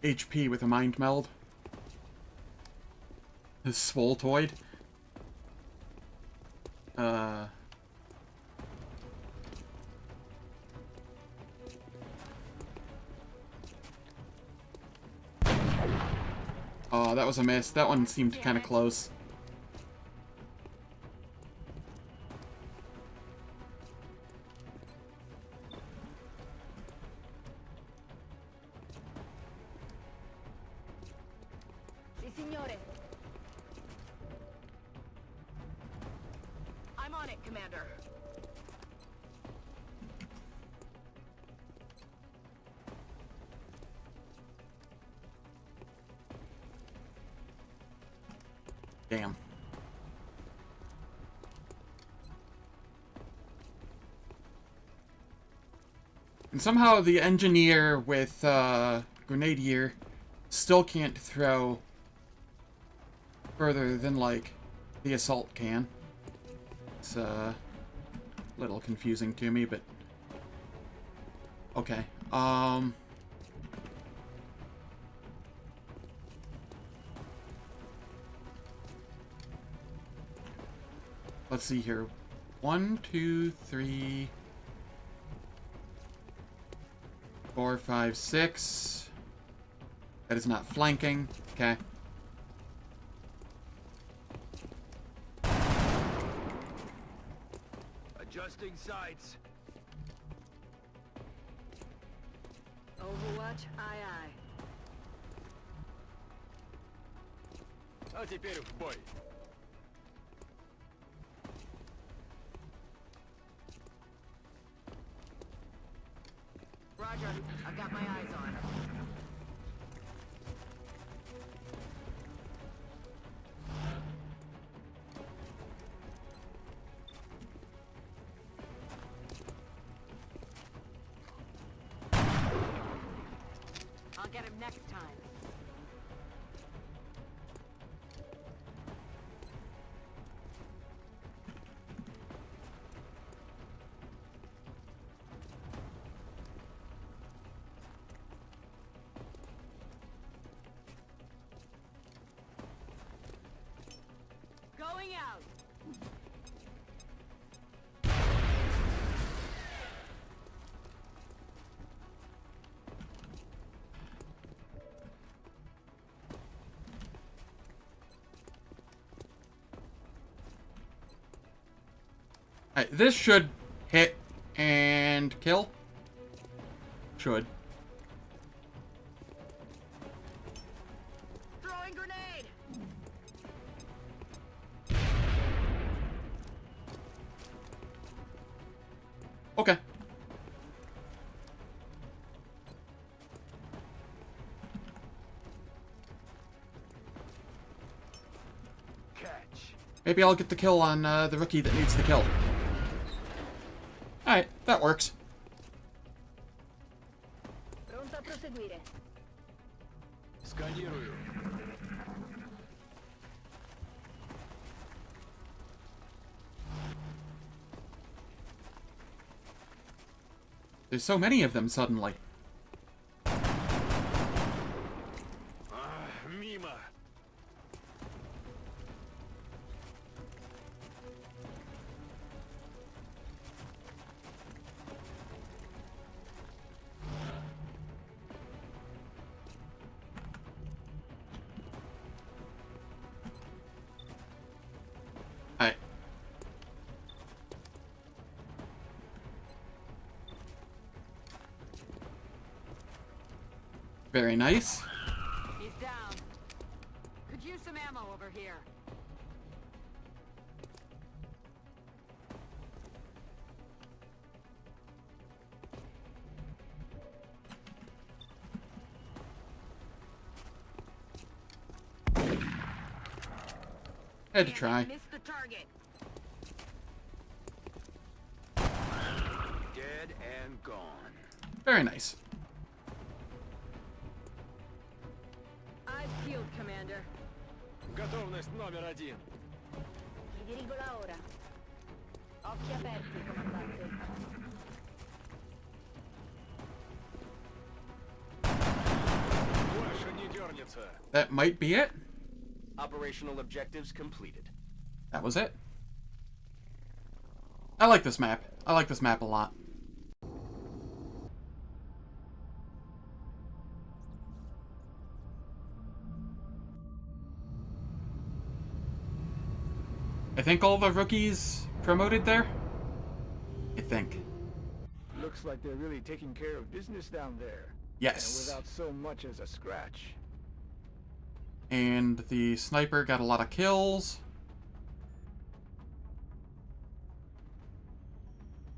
[SPEAKER 1] HP with a mind meld. The Swoltoid. Oh, that was a miss. That one seemed kind of close.
[SPEAKER 4] Si, signore. I'm on it, Commander.
[SPEAKER 1] Damn. And somehow the engineer with Grenadier still can't throw further than, like, the assault can. It's a little confusing to me, but okay. Let's see here. 1, 2, 3. 4, 5, 6. That is not flanking. Okay.
[SPEAKER 13] Adjusting sights.
[SPEAKER 4] Overwatch, aye aye.
[SPEAKER 13] А теперь в бой.
[SPEAKER 4] Roger, I've got my eyes on. I'll get him next time. Going out.
[SPEAKER 1] Alright, this should hit and kill. Should.
[SPEAKER 4] Throwing grenade.
[SPEAKER 1] Okay.
[SPEAKER 13] Catch.
[SPEAKER 1] Maybe I'll get the kill on the rookie that needs the kill. Alright, that works.
[SPEAKER 4] Pronto a proseguire.
[SPEAKER 13] Сканирую.
[SPEAKER 1] There's so many of them suddenly.
[SPEAKER 13] Мимо.
[SPEAKER 1] Alright. Very nice.
[SPEAKER 4] He's down. Could use some ammo over here.
[SPEAKER 1] Had to try.
[SPEAKER 4] Missed the target.
[SPEAKER 13] Dead and gone.
[SPEAKER 1] Very nice.
[SPEAKER 4] I've peeled, Commander.
[SPEAKER 13] Готовность номер 1.
[SPEAKER 4] Mi dirigo là ora. Occhi aperti, comandante.
[SPEAKER 13] Больше не дернется.
[SPEAKER 1] That might be it.
[SPEAKER 3] Operational objectives completed.
[SPEAKER 1] That was it. I like this map. I like this map a lot. I think all the rookies promoted there. I think.
[SPEAKER 12] Looks like they're really taking care of business down there.
[SPEAKER 1] Yes.
[SPEAKER 12] And without so much as a scratch.
[SPEAKER 1] And the sniper got a lot of kills.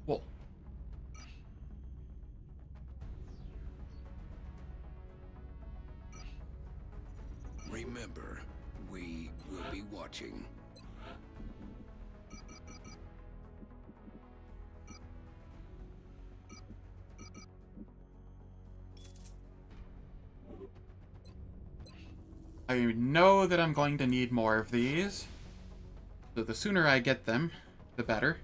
[SPEAKER 1] Cool.
[SPEAKER 2] Remember, we will be watching.
[SPEAKER 1] I know that I'm going to need more of these. So the sooner I get them, the better.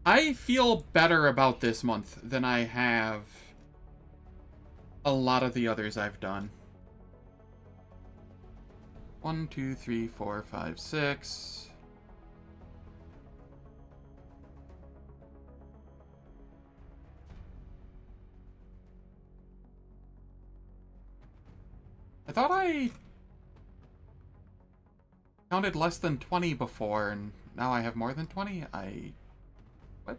[SPEAKER 1] I feel better about this month than I have a lot of the others I've done. 1, 2, 3, 4, 5, 6. I thought I counted less than 20 before, and now I have more than 20? What?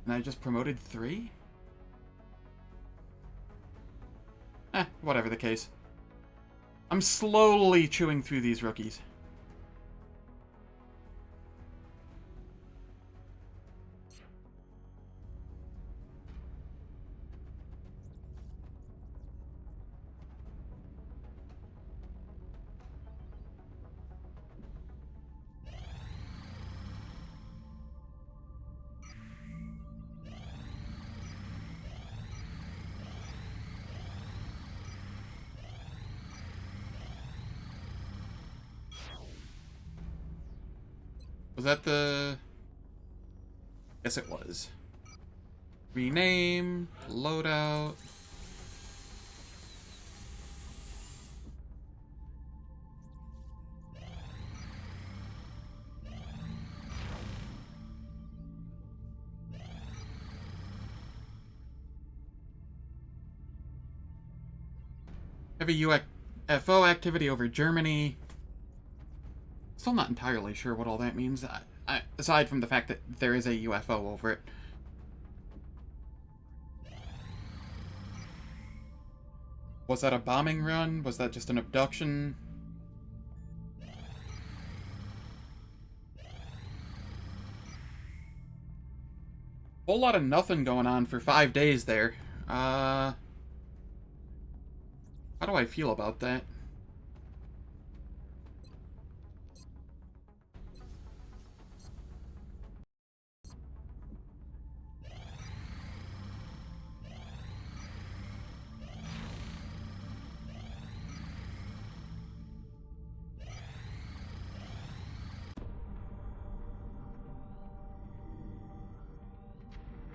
[SPEAKER 1] And I just promoted 3? Whatever the case. I'm slowly chewing through these rookies. Was that the... Yes, it was. Rename, loadout. Heavy UFO activity over Germany. Still not entirely sure what all that means, aside from the fact that there is a UFO over it. Was that a bombing run? Was that just an abduction? Whole lot of nothing going on for 5 days there. How do I feel about that?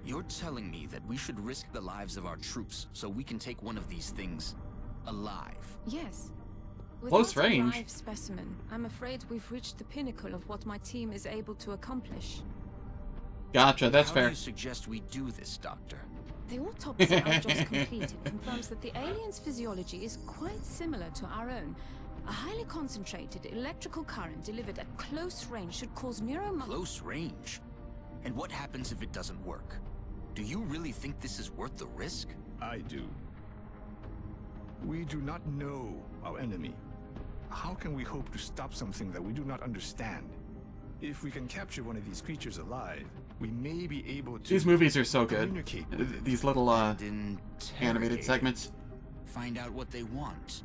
[SPEAKER 8] You're telling me that we should risk the lives of our troops so we can take one of these things alive?
[SPEAKER 9] Yes.
[SPEAKER 1] Close
[SPEAKER 9] Without
[SPEAKER 1] range.
[SPEAKER 9] a live specimen, I'm afraid we've reached the pinnacle of what my team is able to accomplish.
[SPEAKER 1] Gotcha, that's
[SPEAKER 8] How
[SPEAKER 1] fair.
[SPEAKER 8] do you suggest we do this, Doctor?
[SPEAKER 9] The autopsy I just completed confirms that the alien's physiology is quite similar to our own. A highly concentrated electrical current delivered at close range should cause
[SPEAKER 8] Close range? And what happens if it doesn't work? Do you really think this is worth the risk?
[SPEAKER 10] I do. We do not know our enemy. How can we hope to stop something that we do not understand? If we can capture one of these creatures alive, we may be able to...
[SPEAKER 1] These movies are so good.
[SPEAKER 10] communicate with it.
[SPEAKER 1] These little,
[SPEAKER 8] And
[SPEAKER 1] animated segments.
[SPEAKER 8] Find out what they want.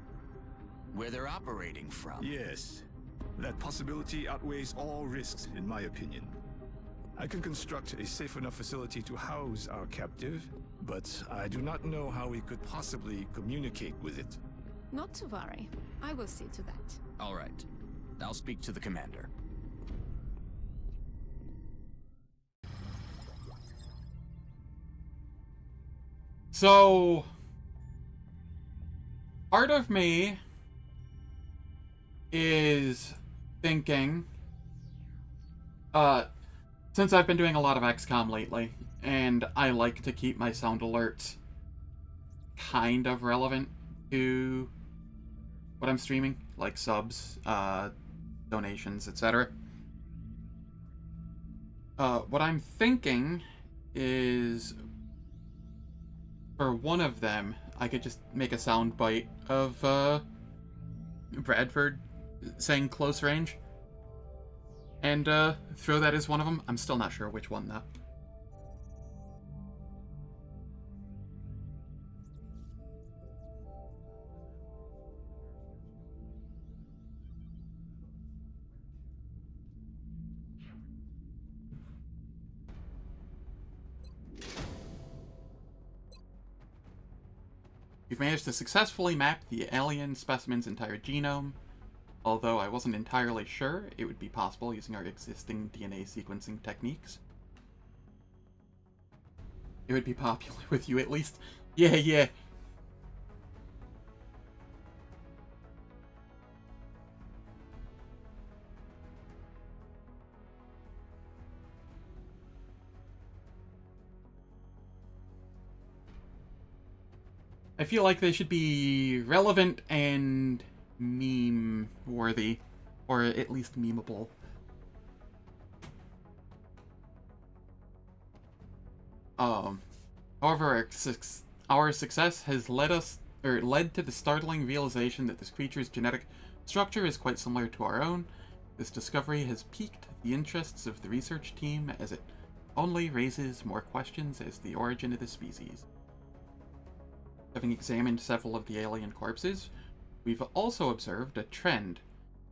[SPEAKER 8] Where they're operating from.
[SPEAKER 10] Yes. That possibility outweighs all risks, in my opinion. I can construct a safe enough facility to house our captive, but I do not know how we could possibly communicate with it.
[SPEAKER 9] Not to worry. I will see to that.
[SPEAKER 8] All right. I'll speak to the commander.
[SPEAKER 1] So, part of me is thinking, since I've been doing a lot of XCOM lately, and I like to keep my sound alerts kind of relevant to what I'm streaming, like subs, donations, etc. What I'm thinking is, for one of them, I could just make a sound bite of Bradford saying close range, and throw that as one of them. I'm still not sure which one, though. You've managed to successfully map the alien specimen's entire genome, although I wasn't entirely sure it would be possible using our existing DNA sequencing techniques. It would be popular with you, at least. Yeah. I feel like they should be relevant and meme-worthy, or at least memeable. However, our success has led to the startling realization that this creature's genetic structure is quite similar to our own. This discovery has piqued the interests of the research team as it only raises more questions as to the origin of the species. Having examined several of the alien corpses, we've also observed a trend.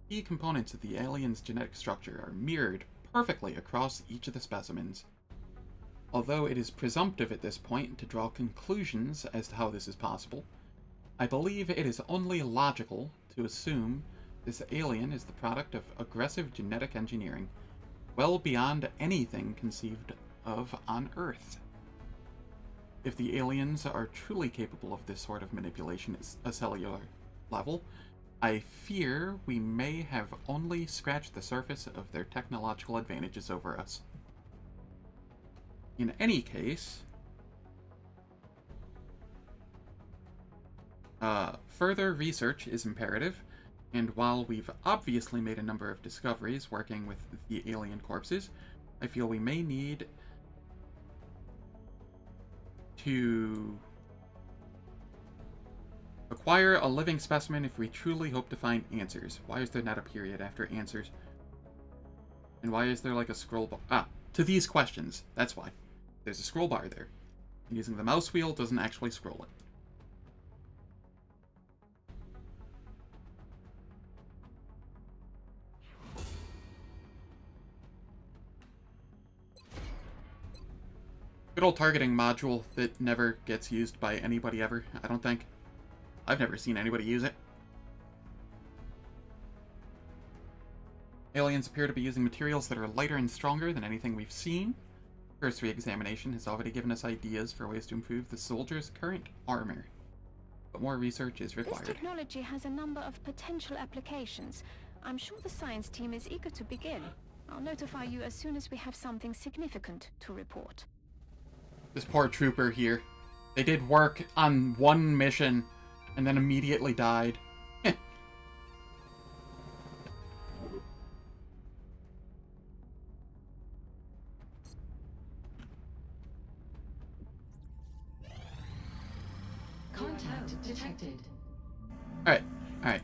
[SPEAKER 1] Key components of the alien's genetic structure are mirrored perfectly across each of the specimens. Although it is presumptive at this point to draw conclusions as to how this is possible, I believe it is only logical to assume this alien is the product of aggressive genetic engineering, well beyond anything conceived of on Earth. If the aliens are truly capable of this sort of manipulation at a cellular level, I fear we may have only scratched the surface of their technological advantages over us. In any case, further research is imperative, and while we've obviously made a number of discoveries working with the alien corpses, I feel we may need to acquire a living specimen if we truly hope to find answers. Why is there not a period after answers? And why is there like a scroll bar? Ah, to these questions. That's why. There's a scroll bar there. Using the mouse wheel doesn't actually scroll it. Good old targeting module that never gets used by anybody ever, I don't think. I've never seen anybody use it. Aliens appear to be using materials that are lighter and stronger than anything we've seen. Cursory examination has already given us ideas for ways to improve the soldiers' current armor. But more research is required.
[SPEAKER 5] This technology has a number of potential applications. I'm sure the science team is eager to begin. I'll notify you as soon as we have something significant to report.
[SPEAKER 1] This poor trooper here. They did work on one mission and then immediately died.
[SPEAKER 7] Contact detected.
[SPEAKER 1] Alright, alright.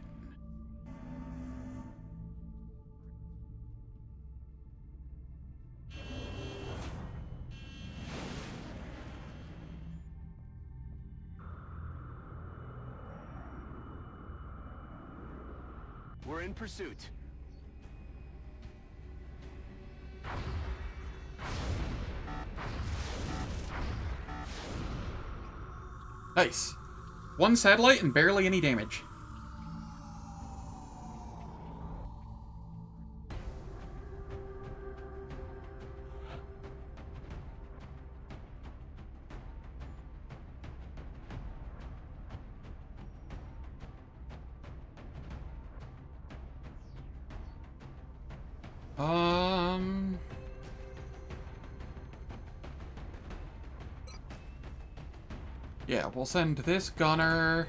[SPEAKER 3] We're in pursuit.
[SPEAKER 1] Nice. One satellite and barely any damage. Yeah, we'll send this gunner.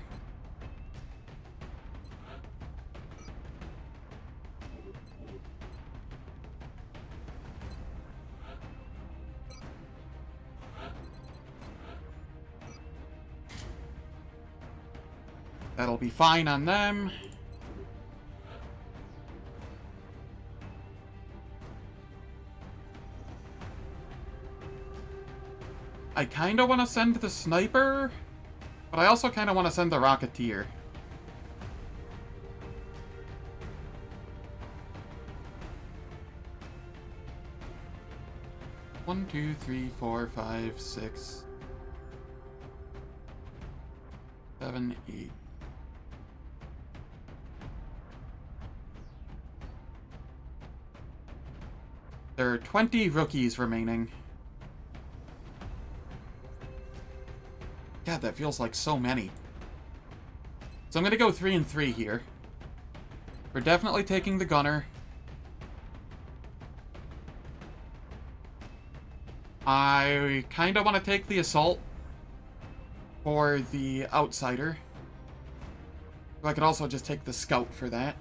[SPEAKER 1] That'll be fine on them. I kinda want to send the sniper, but I also kinda want to send the rocketeer. One, two, three, four, five, 6, 7, 8. There are 20 rookies remaining. God, that feels like so many. So I'm gonna go 3 and 3 here. We're definitely taking the gunner. I kinda want to take the assault. for the outsider. I could also just take the scout for that.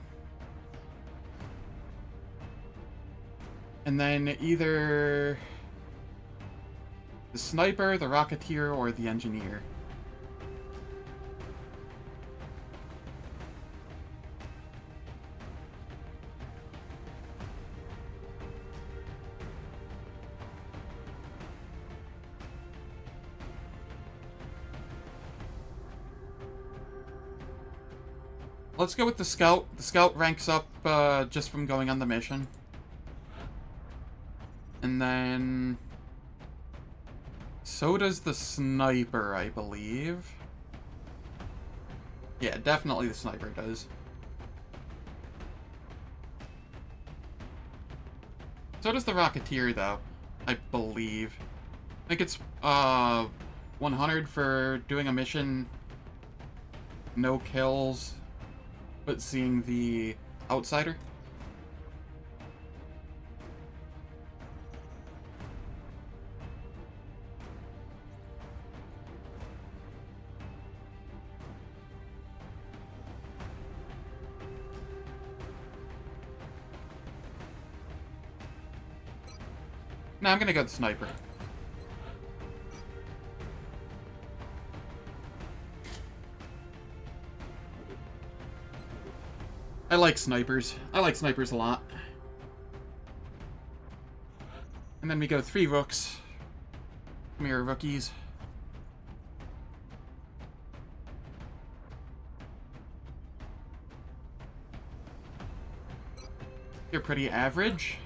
[SPEAKER 1] And then either the sniper, the rocketeer, or the engineer. Let's go with the scout. The scout ranks up just from going on the mission. And then... so does the sniper, I believe. Yeah, definitely the sniper does. So does the rocketeer, though, I believe. I think it's 100 for doing a mission, no kills, but seeing the outsider. No, I'm gonna go with the sniper. I like snipers. I like snipers a lot. And then we go 3 rooks. Come here, rookies. You're pretty average.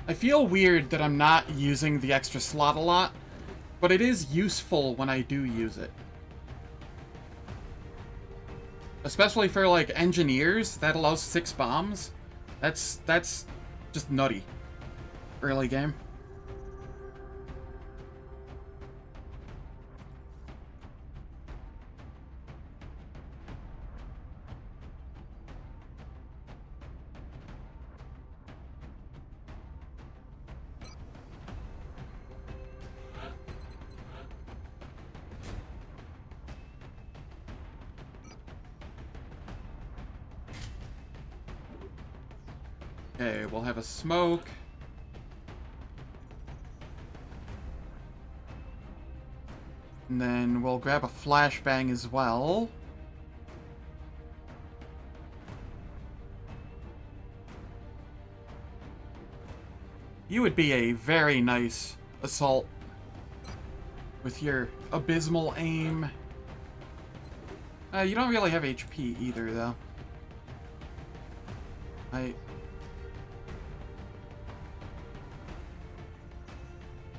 [SPEAKER 1] I feel weird that I'm not using the extra slot a lot, but it is useful when I do use it. Especially for, like, engineers, that allows 6 bombs. That's just nutty. Early game. Okay, we'll have a smoke. And then we'll grab a flashbang as well. You would be a very nice assault with your abysmal aim. You don't really have HP either, though.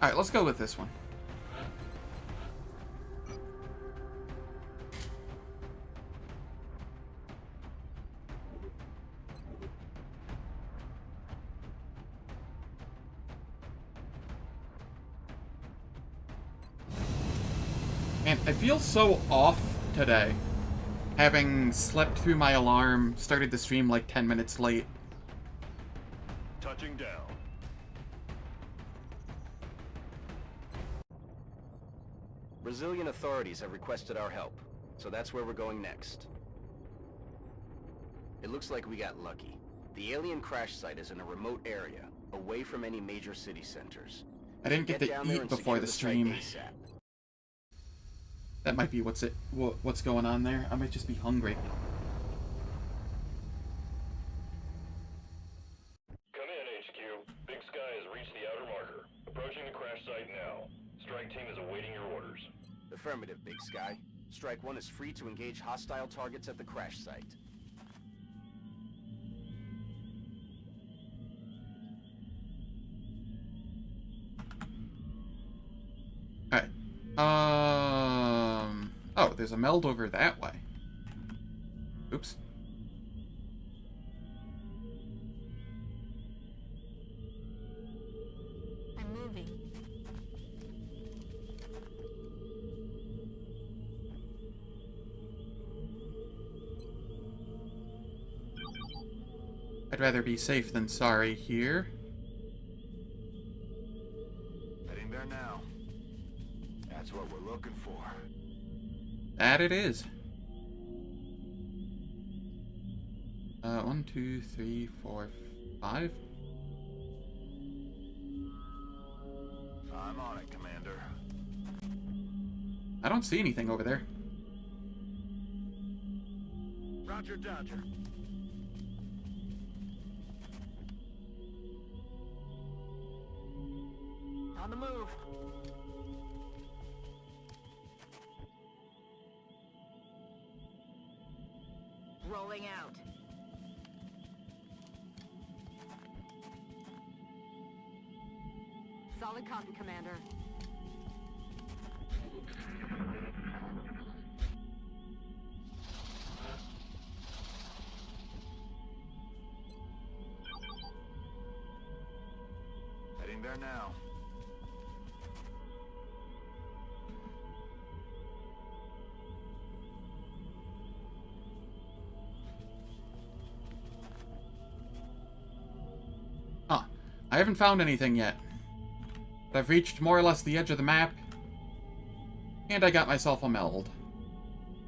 [SPEAKER 1] Alright, let's go with this one. And I feel so off today, having slept through my alarm, started the stream like 10 minutes late.
[SPEAKER 11] Touching down.
[SPEAKER 3] Brazilian authorities have requested our help, so that's where we're going next. It looks like we got lucky. The alien crash site is in a remote area, away from any major city centers.
[SPEAKER 1] I didn't get to eat before the stream. That might be what's going on there. I might just be hungry.
[SPEAKER 11] Come in, HQ. Big Sky has reached the outer marker. Approaching the crash site now. Strike team is awaiting your orders.
[SPEAKER 3] Affirmative, Big Sky. Strike 1 is free to engage hostile targets at the crash site.
[SPEAKER 11] Oh,
[SPEAKER 1] there's a meld over that way. Oops.
[SPEAKER 6] I'm moving.
[SPEAKER 1] I'd rather be safe than sorry here.
[SPEAKER 13] Heading there now. That's what we're looking for.
[SPEAKER 1] That it is. 1, 2, 3, 4, 5.
[SPEAKER 13] I'm on it, Commander.
[SPEAKER 1] I don't see anything over there.
[SPEAKER 12] Roger, Dodger.
[SPEAKER 4] On the move. Rolling out. Solid copy, Commander.
[SPEAKER 13] Heading there now.
[SPEAKER 1] Huh. I haven't found anything yet. But I've reached more or less the edge of the map. And I got myself a meld.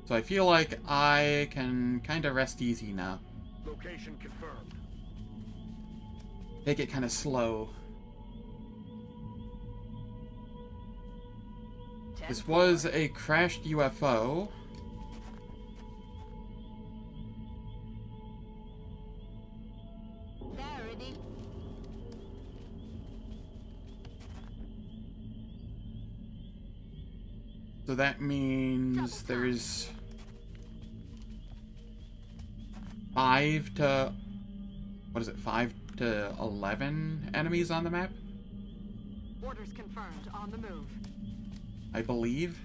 [SPEAKER 1] So I feel like I can kind of rest easy now.
[SPEAKER 12] Location confirmed.
[SPEAKER 1] Take it kind of slow. This was a crashed UFO.
[SPEAKER 6] Verity.
[SPEAKER 1] So that means there's 5 to... what is it? 5 to 11 enemies on the map?
[SPEAKER 4] Orders confirmed. On the move.
[SPEAKER 1] I believe.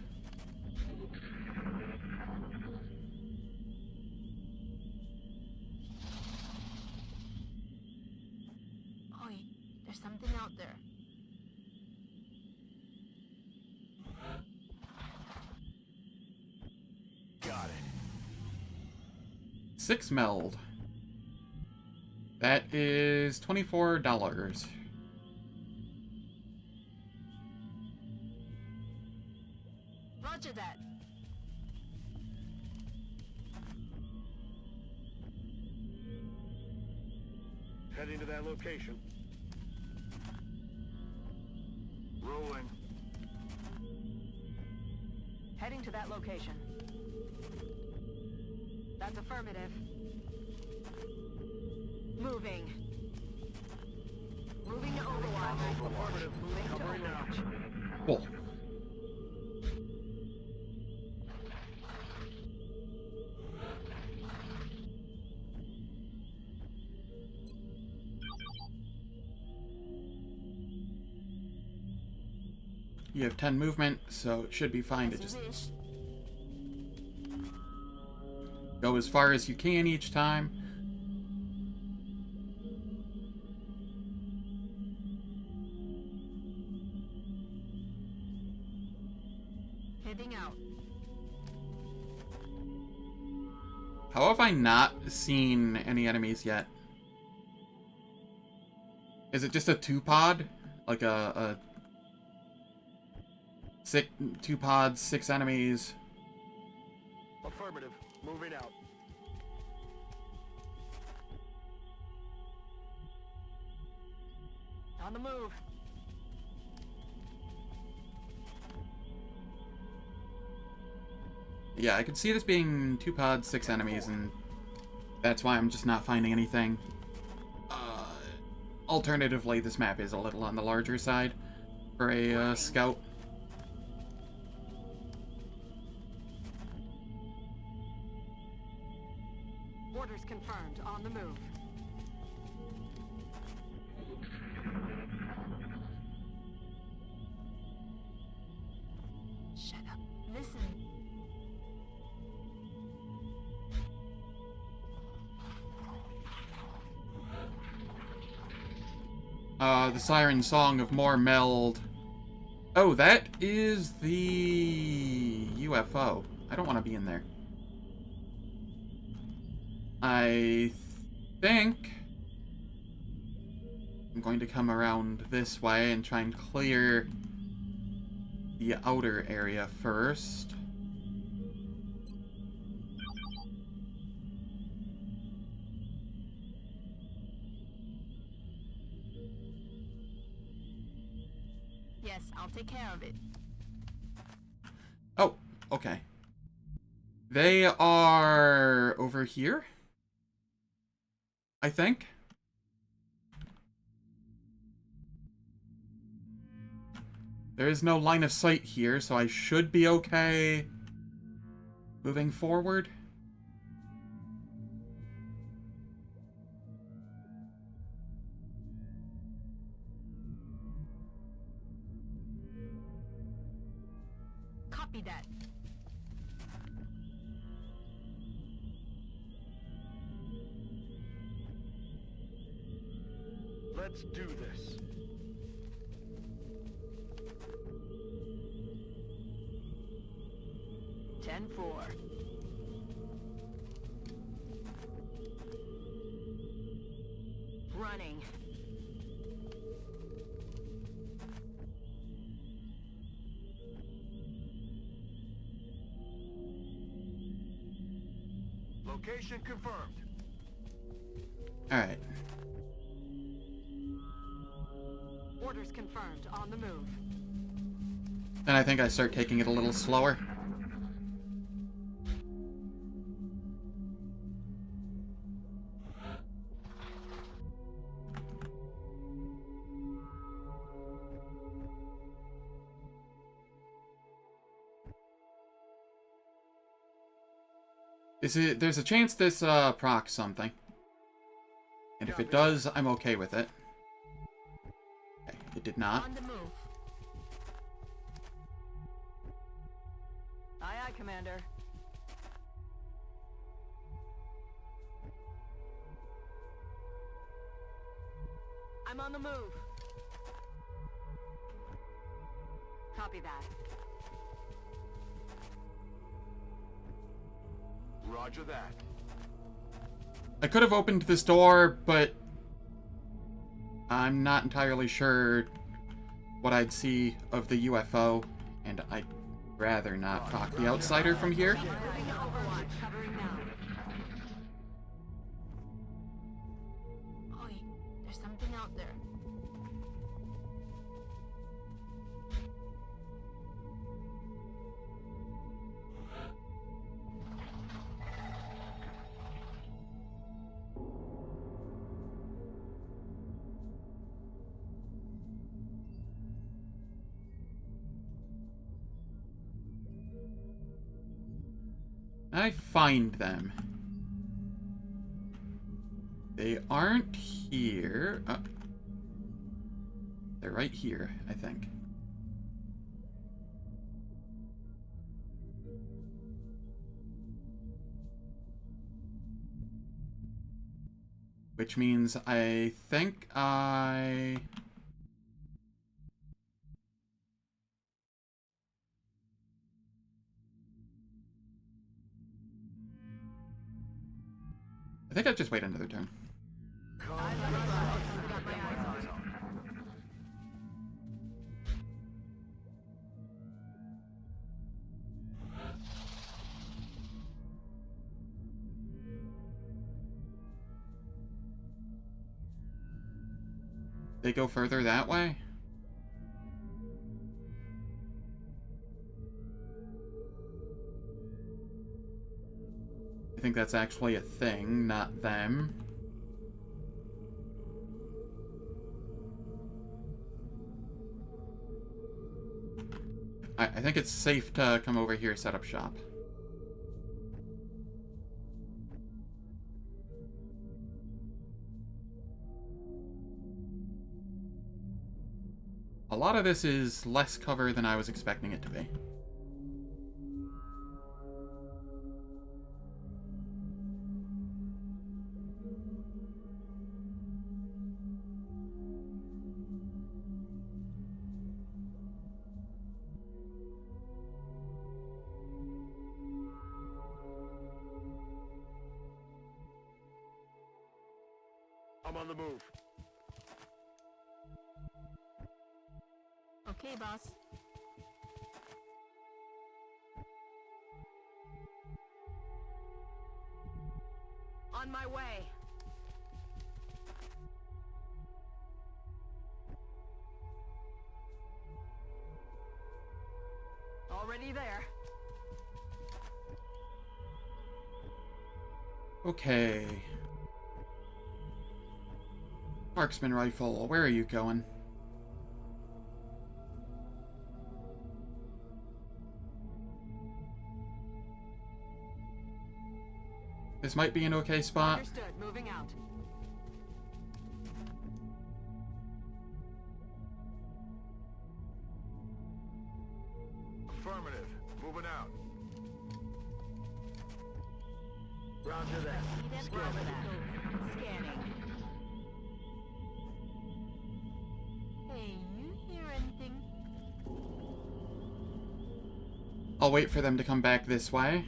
[SPEAKER 6] Oi, there's something out there.
[SPEAKER 13] Got it.
[SPEAKER 1] 6 meld. That is $24.
[SPEAKER 6] Roger that.
[SPEAKER 12] Heading to that location.
[SPEAKER 13] Rolling.
[SPEAKER 4] Heading to that location. That's affirmative. Moving. Moving to Overwatch.
[SPEAKER 12] Affirmative.
[SPEAKER 4] Moving to
[SPEAKER 12] Covering now.
[SPEAKER 4] Overwatch.
[SPEAKER 1] Cool. You have 10 movement, so it should be fine to
[SPEAKER 6] As
[SPEAKER 1] just
[SPEAKER 6] you wish.
[SPEAKER 1] go as far as you can each time.
[SPEAKER 6] Heading out.
[SPEAKER 1] How have I not seen any enemies yet? Is it just a 2-pod? Like a 2 pods, 6 enemies?
[SPEAKER 12] Affirmative. Moving out.
[SPEAKER 4] On the move.
[SPEAKER 1] Yeah, I could see this being 2 pods, 6 enemies, and that's why I'm just not finding anything. Alternatively, this map is a little on the larger side for a scout.
[SPEAKER 4] Orders confirmed. On the move.
[SPEAKER 6] Shut up. Listen.
[SPEAKER 1] The siren song of more meld. Oh, that is the UFO. I don't want to be in there. I think I'm going to come around this way and try and clear the outer area first.
[SPEAKER 6] Yes, I'll take care of it.
[SPEAKER 1] Oh, okay. They are over here, I think. There is no line of sight here, so I should be okay moving forward.
[SPEAKER 6] Copy that.
[SPEAKER 12] Let's do this.
[SPEAKER 4] Ten four. Running.
[SPEAKER 13] Location confirmed.
[SPEAKER 1] Alright.
[SPEAKER 4] Orders confirmed. On the move.
[SPEAKER 1] Then I think I start taking it a little slower. There's a chance this procs something. And if it does, I'm okay with it. Okay, it did not.
[SPEAKER 6] On the move.
[SPEAKER 4] Aye, aye, Commander. I'm on the move. Copy that.
[SPEAKER 13] Roger that.
[SPEAKER 1] I could have opened this door, but I'm not entirely sure what I'd see of the UFO, and I'd rather not proc the outsider from here.
[SPEAKER 4] Covering now.
[SPEAKER 6] Oi, there's something out there.
[SPEAKER 1] I find them. They aren't here. They're right here, I think. Which means I think I think I'll just wait another turn. They go further that way? I think that's actually a thing, not them. I think it's safe to come over here, set up shop. A lot of this is less cover than I was expecting it to be.
[SPEAKER 12] I'm on the move.
[SPEAKER 6] Okay, boss.
[SPEAKER 4] On my way. Already there.
[SPEAKER 1] Okay. Marksman rifle, where are you going? This might be an okay spot.
[SPEAKER 4] Understood. Moving out.
[SPEAKER 13] Affirmative. Moving out.
[SPEAKER 12] Roger that.
[SPEAKER 4] Scanning.
[SPEAKER 6] Hey, you hear anything?
[SPEAKER 1] I'll wait for them to come back this way.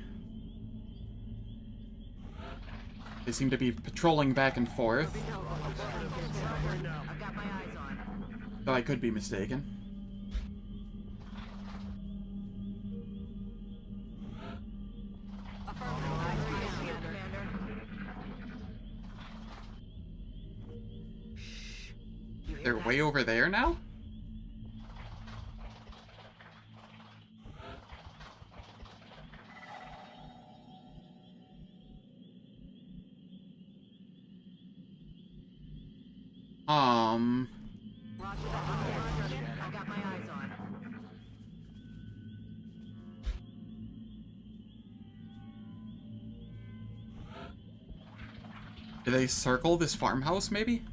[SPEAKER 1] They seem to be patrolling back and forth.
[SPEAKER 4] I've got my eyes on.
[SPEAKER 1] Though I could be mistaken. They're way over there now?
[SPEAKER 4] Roger that. I've got my eyes on.
[SPEAKER 1] Do they circle this farmhouse, maybe?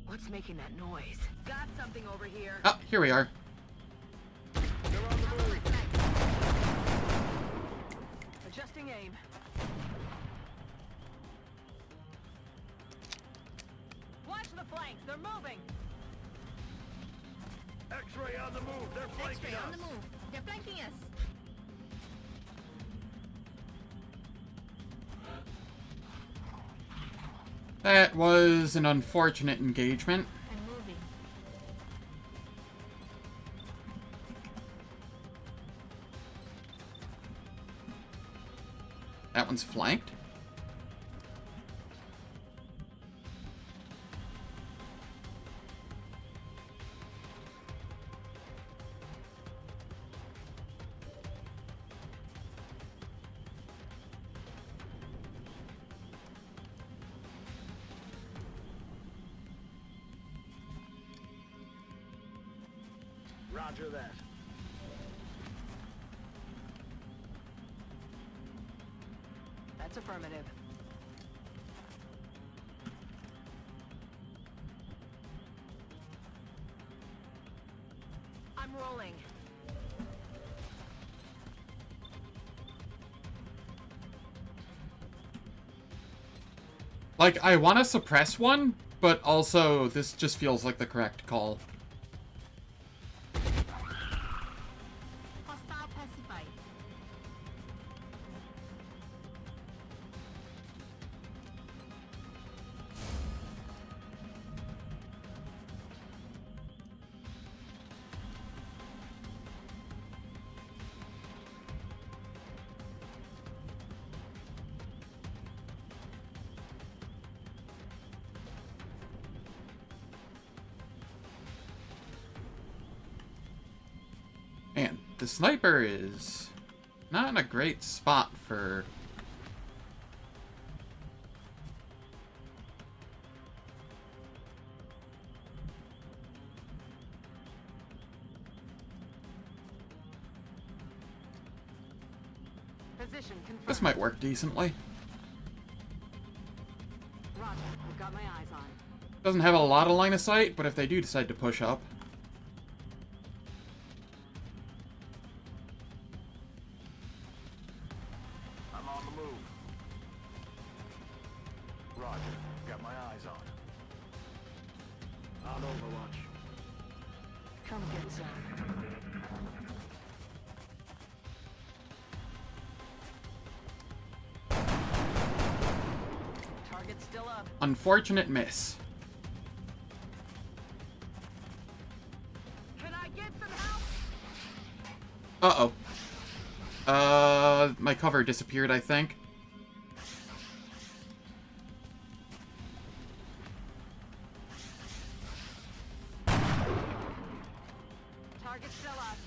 [SPEAKER 4] What's making that noise? Got something over here.
[SPEAKER 1] Oh, here we are.
[SPEAKER 4] Adjusting aim. Watch the flanks. They're moving.
[SPEAKER 12] X-ray on the move. They're flanking
[SPEAKER 6] X-ray on
[SPEAKER 12] us.
[SPEAKER 6] the move. They're flanking us.
[SPEAKER 1] That was an unfortunate engagement.
[SPEAKER 6] I'm moving.
[SPEAKER 1] That one's flanked.
[SPEAKER 12] Roger that.
[SPEAKER 4] That's affirmative. I'm rolling.
[SPEAKER 1] Like, I want to suppress one, but also this just feels like the correct call.
[SPEAKER 6] Hostile pacified.
[SPEAKER 1] Man, the sniper is not in a great spot for...
[SPEAKER 4] Position confirmed.
[SPEAKER 1] This might work decently.
[SPEAKER 4] Roger. I've got my eyes on.
[SPEAKER 1] Doesn't have a lot of line of sight, but if they do decide to push up...
[SPEAKER 12] I'm on the move. Roger. Got my eyes on. On Overwatch.
[SPEAKER 4] Come get some. still up.
[SPEAKER 1] Unfortunate miss.
[SPEAKER 4] Can I get some help?
[SPEAKER 1] Uh-oh. My cover disappeared, I think.
[SPEAKER 4] Target still up.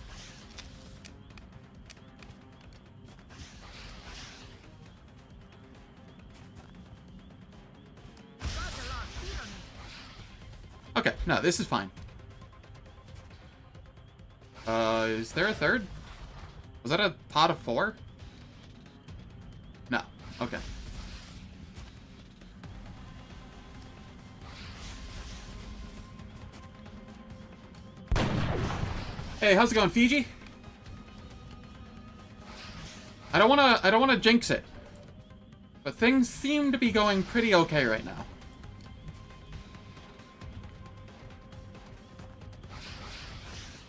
[SPEAKER 1] Okay, no, this is fine. Is there a third? Was that a pot of 4? No. Okay. Hey, how's it going, Fiji? I don't wanna jinx it. But things seem to be going pretty okay right now.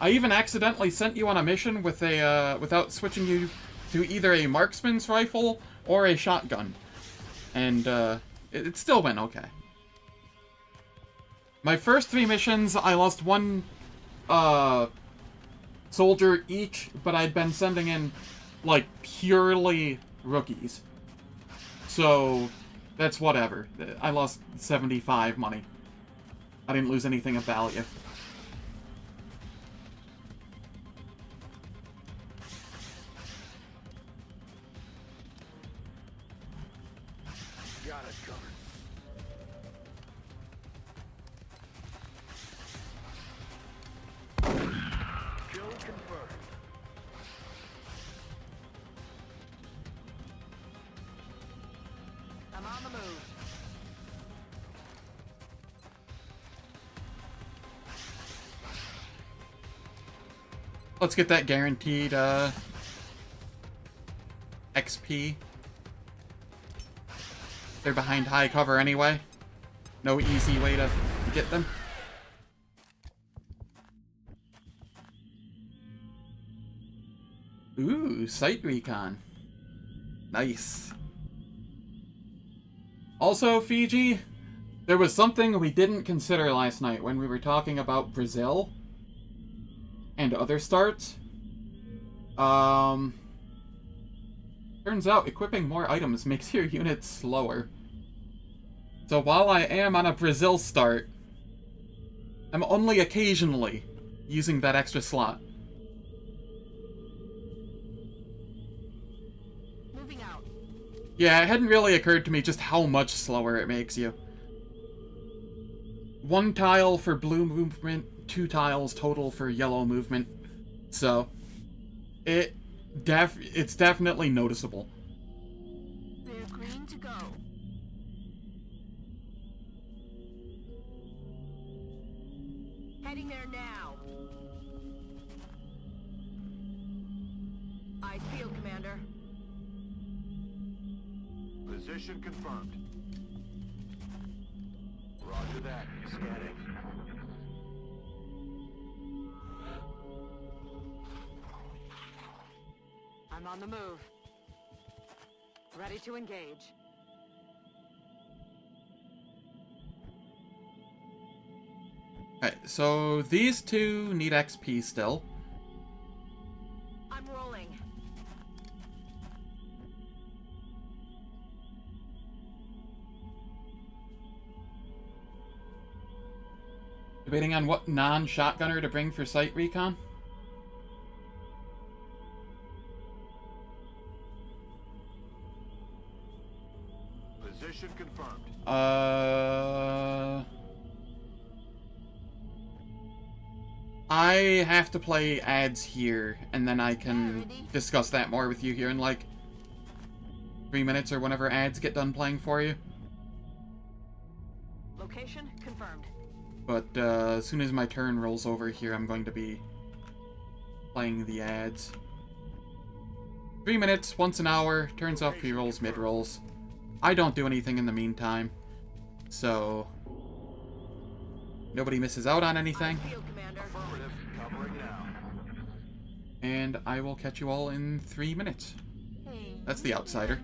[SPEAKER 1] I even accidentally sent you on a mission with a, without switching you to either a marksman's rifle or a shotgun. And, it still went okay. My first 3 missions, I lost 1, soldier each, but I'd been sending in, like, purely rookies. So, that's whatever. I lost 75 money. I didn't lose anything of value.
[SPEAKER 12] Got it covered. Kill confirmed.
[SPEAKER 4] I'm on the move.
[SPEAKER 1] Let's get that guaranteed, XP. They're behind high cover anyway. No easy way to get them. Ooh, site recon. Nice. Also, Fiji, there was something we didn't consider last night when we were talking about Brazil and other starts. Turns out equipping more items makes your units slower. So while I am on a Brazil start, I'm only occasionally using that extra slot.
[SPEAKER 4] Moving out.
[SPEAKER 1] Yeah, it hadn't really occurred to me just how much slower it makes you. 1 tile for blue movement, 2 tiles total for yellow movement. So, it's definitely noticeable.
[SPEAKER 4] They're green to go. Heading there now. Eyes peeled, Commander.
[SPEAKER 13] Position confirmed. Roger that. Scanning.
[SPEAKER 4] I'm on the move. Ready to engage.
[SPEAKER 1] Alright, so these 2 need XP still.
[SPEAKER 4] I'm rolling.
[SPEAKER 1] Debating on what non-shotgunner to bring for site recon.
[SPEAKER 13] Position confirmed.
[SPEAKER 1] I have to play ads here, and then I can discuss that more with you here in like 3 minutes or whenever ads get done playing for you.
[SPEAKER 4] Location confirmed.
[SPEAKER 1] But as soon as my turn rolls over here, I'm going to be playing the ads. 3 minutes, once an hour, turns off pre-rolls, mid-rolls. I don't do anything in the meantime, so nobody misses out on anything.
[SPEAKER 13] Affirmative. Covering now.
[SPEAKER 1] And I will catch you all in 3 minutes.
[SPEAKER 6] Hey,
[SPEAKER 1] That's the outsider.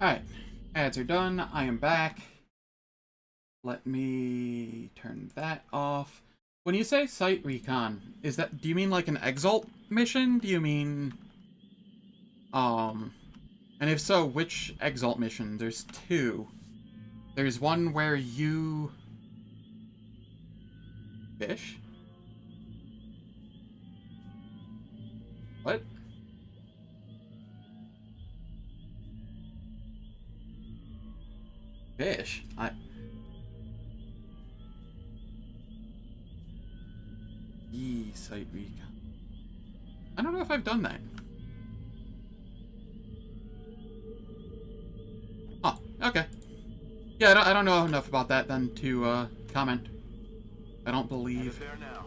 [SPEAKER 1] Alright, ads are done. I am back. Let me turn that off. When you say site recon, do you mean like an Exalt mission? Do you mean... And if so, which Exalt mission? There's two. There's one where you... Fish? What? Fish? Site recon. I don't know if I've done that. Oh, okay. Yeah, I don't know enough about that then to comment. I don't believe.
[SPEAKER 13] There now.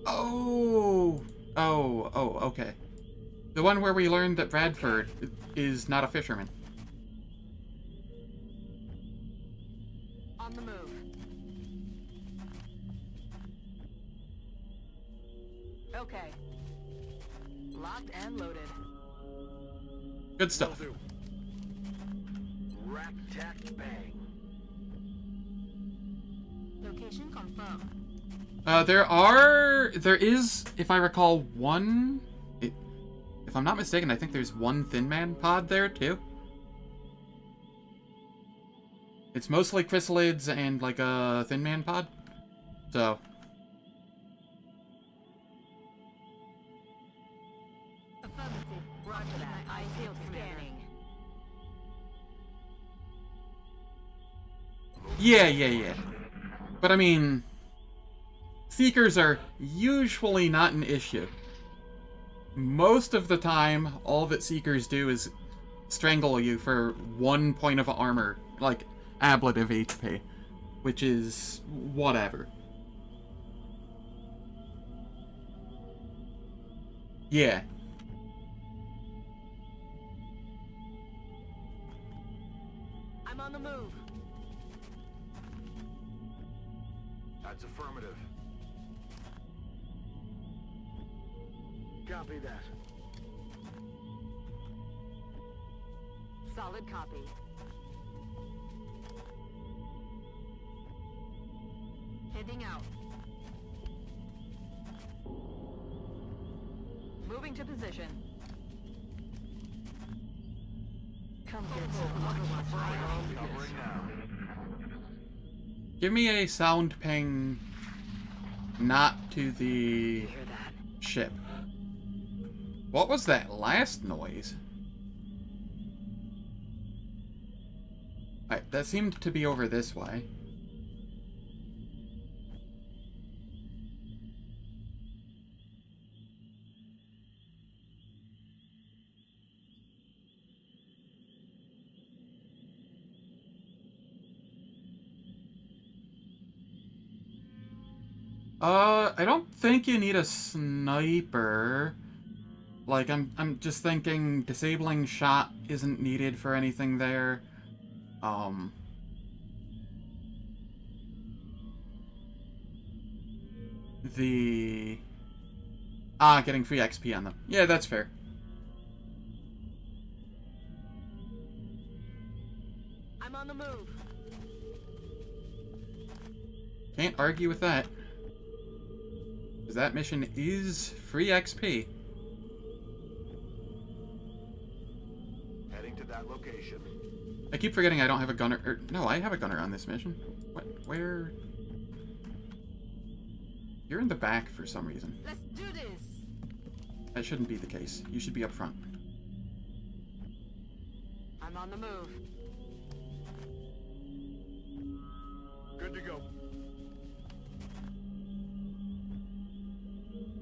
[SPEAKER 1] Oh, okay. The one where we learned that Bradford is not a fisherman.
[SPEAKER 4] On the move. Okay. Locked and loaded.
[SPEAKER 1] Good stuff.
[SPEAKER 12] Rack, tack, bang.
[SPEAKER 6] Location confirmed.
[SPEAKER 1] There is, if I recall, one... If I'm not mistaken, I think there's one Thin Man pod there, too. It's mostly chrysalids and, like, a Thin Man pod. So...
[SPEAKER 6] Affirmative.
[SPEAKER 4] Roger that. I feel scanning.
[SPEAKER 1] Yeah. But I mean... Seekers are usually not an issue. Most of the time, all that Seekers do is strangle you for 1 point of armor, like ablative HP, which is whatever. Yeah.
[SPEAKER 4] I'm on the move.
[SPEAKER 13] That's affirmative.
[SPEAKER 12] Copy that.
[SPEAKER 4] Solid copy. Heading out. Moving to position. Come get some.
[SPEAKER 13] Covering now.
[SPEAKER 1] Give me a sound ping not to the ship. What was that last noise? Alright, that seemed to be over this way. I don't think you need a sniper. Like, I'm just thinking disabling shot isn't needed for anything there. Getting free XP on them. Yeah, that's fair.
[SPEAKER 4] I'm on the move.
[SPEAKER 1] Can't argue with that. Because that mission is free XP.
[SPEAKER 13] Heading to that location.
[SPEAKER 1] I keep forgetting I don't have a gunner. No, I have a gunner on this mission. What? Where? You're in the back for some reason.
[SPEAKER 6] Let's do this.
[SPEAKER 1] That shouldn't be the case. You should be up front.
[SPEAKER 4] I'm on the move.
[SPEAKER 12] Good to go.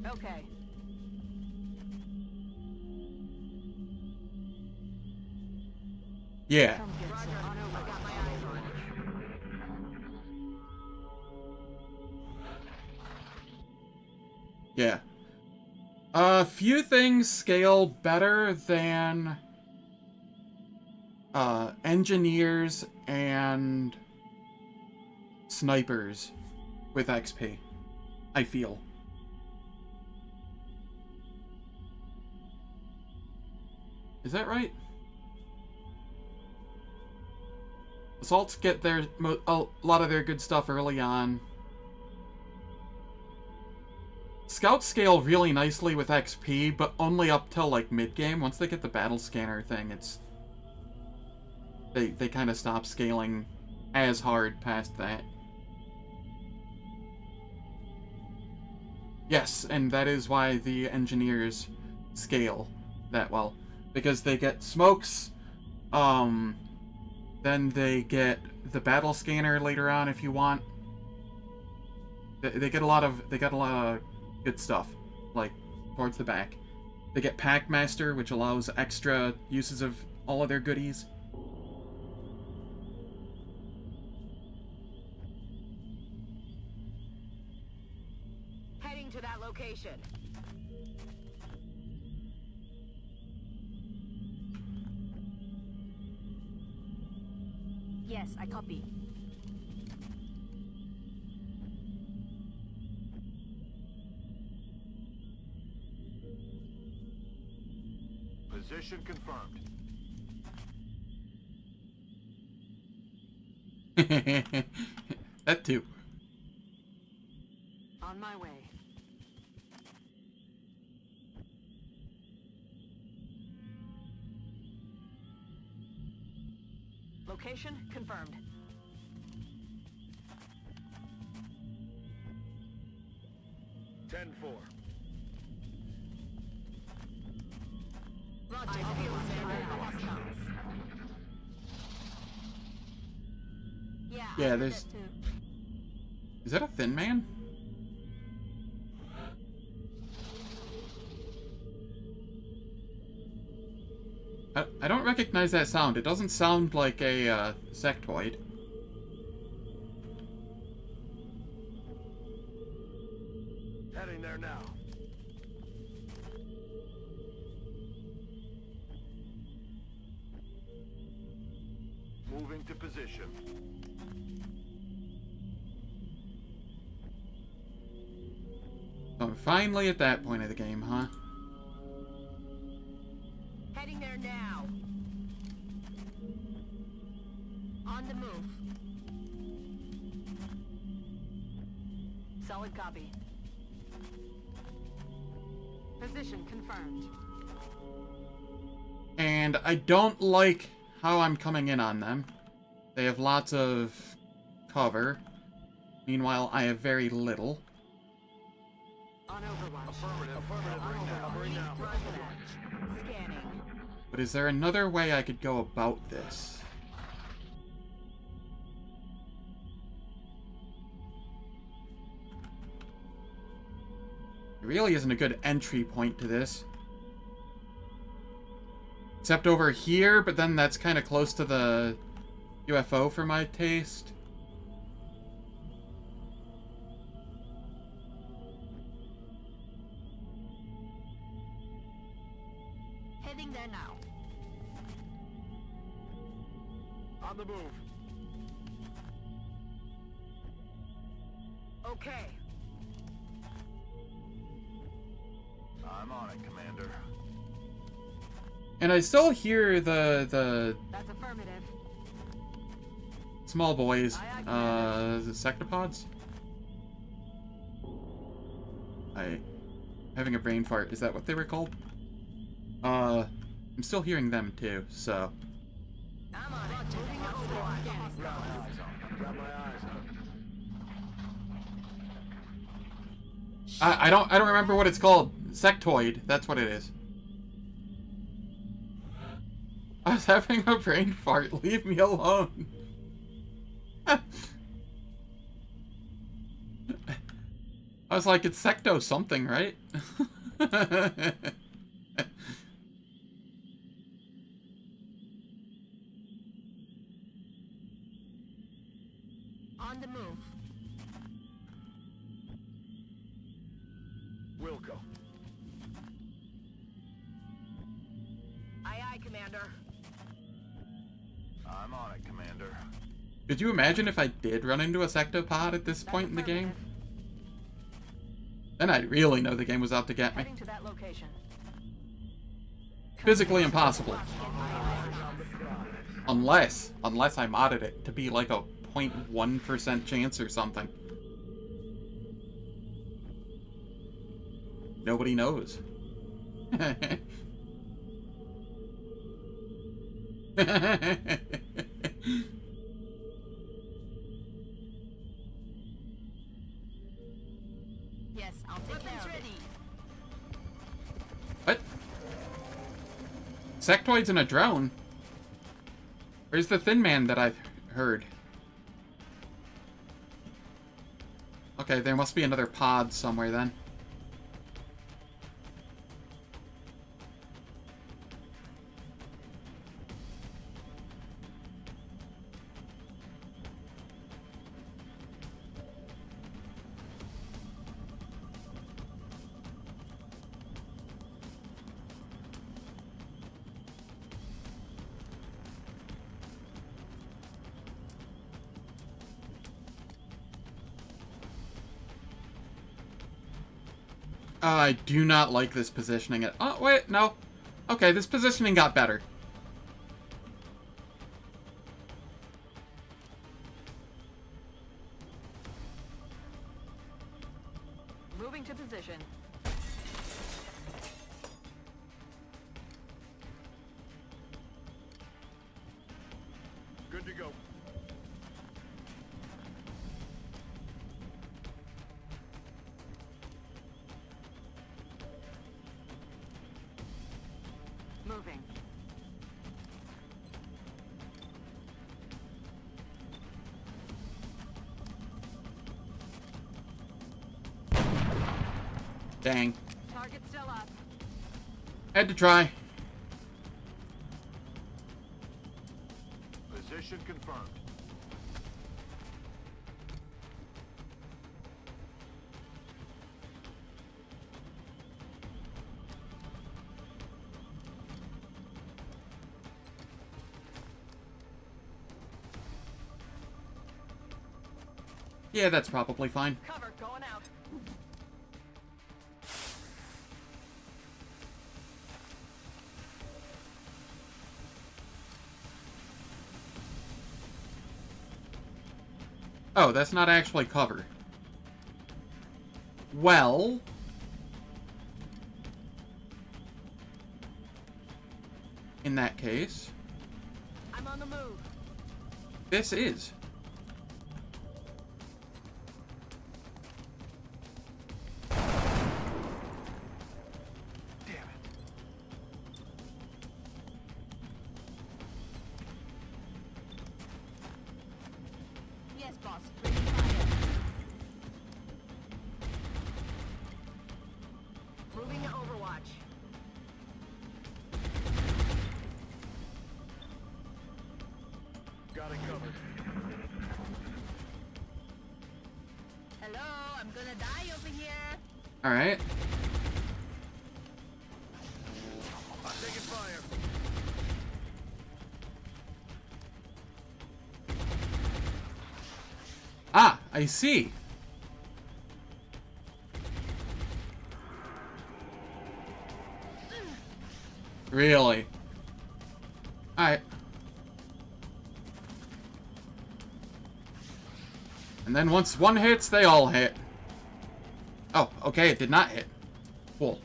[SPEAKER 4] Okay.
[SPEAKER 1] Yeah.
[SPEAKER 4] Come get some. On over. I got my eyes on it.
[SPEAKER 1] Yeah. A few things scale better than engineers and snipers with XP, I feel. Is that right? Assaults get a lot of their good stuff early on. Scouts scale really nicely with XP, but only up till like mid-game. Once they get the battle scanner thing, it's... They kind of stop scaling as hard past that. Yes, and that is why the engineers scale that well. Because they get smokes, then they get the battle scanner later on if you want. They get a lot of good stuff, like towards the back. They get Packmaster, which allows extra uses of all of their goodies.
[SPEAKER 4] Heading to that location.
[SPEAKER 6] Yes, I copy.
[SPEAKER 13] Position confirmed.
[SPEAKER 1] That too.
[SPEAKER 4] On my way. Location confirmed.
[SPEAKER 12] Ten-4.
[SPEAKER 4] Roger.
[SPEAKER 1] Yeah, there's... Is that a Thin Man? I don't recognize that sound. It doesn't sound like a sectoid.
[SPEAKER 12] Heading there now.
[SPEAKER 13] Moving to position.
[SPEAKER 1] So I'm finally at that point of the game, huh?
[SPEAKER 4] Heading there now. On the move. Solid copy. Position confirmed.
[SPEAKER 1] And I don't like how I'm coming in on them. They have lots of cover. Meanwhile, I have very little.
[SPEAKER 4] On Overwatch.
[SPEAKER 12] Covering now.
[SPEAKER 4] Roger that. Scanning.
[SPEAKER 1] But is there another way I could go about this? There really isn't a good entry point to this. Except over here, but then that's kind of close to the UFO for my taste.
[SPEAKER 4] Heading there now.
[SPEAKER 12] On the move.
[SPEAKER 4] Okay.
[SPEAKER 13] I'm on it, Commander.
[SPEAKER 1] And I still hear the
[SPEAKER 4] That's affirmative.
[SPEAKER 1] small boys, the sectopods? Having a brain fart, is that what they were called? I'm still hearing them too, so.
[SPEAKER 4] I'm on it. Moving up squad.
[SPEAKER 12] Got my eyes on.
[SPEAKER 1] I don't remember what it's called. Sectoid, that's what it is. I was having a brain fart, leave me alone. I was like, it's secto something, right?
[SPEAKER 4] On the move.
[SPEAKER 12] Wilco.
[SPEAKER 4] Aye, aye, Commander.
[SPEAKER 13] I'm on it, Commander.
[SPEAKER 1] Could you imagine if I did run into a sectopod at this point in the game? Then I'd really know the game was out to get me.
[SPEAKER 4] Heading to that location.
[SPEAKER 1] Physically impossible. Unless I modded it to be like a 0.1% chance or something. Nobody knows.
[SPEAKER 6] Yes, I'll take care of it.
[SPEAKER 1] What? Sectoids and a drone? Where's the Thin Man that I've heard? Okay, there must be another pod somewhere then. I do not like this positioning. Oh, wait, no. Okay, this positioning got better.
[SPEAKER 4] Moving to position.
[SPEAKER 13] Good to go.
[SPEAKER 4] Moving.
[SPEAKER 1] Dang.
[SPEAKER 4] Target still up.
[SPEAKER 1] Had to try.
[SPEAKER 13] Position confirmed.
[SPEAKER 1] Yeah, that's probably fine.
[SPEAKER 4] Cover going out.
[SPEAKER 1] Oh, that's not actually cover. Well... in that case...
[SPEAKER 4] I'm on the move.
[SPEAKER 1] this is.
[SPEAKER 6] Yes, boss. Ready to fire.
[SPEAKER 4] Moving to Overwatch.
[SPEAKER 12] Got it covered.
[SPEAKER 6] Hello, I'm gonna die over here.
[SPEAKER 1] Alright.
[SPEAKER 12] I'm taking fire.
[SPEAKER 1] Ah, I see. Really? Alright. And then once one hits, they all hit. Oh, okay, it did not hit. Cool.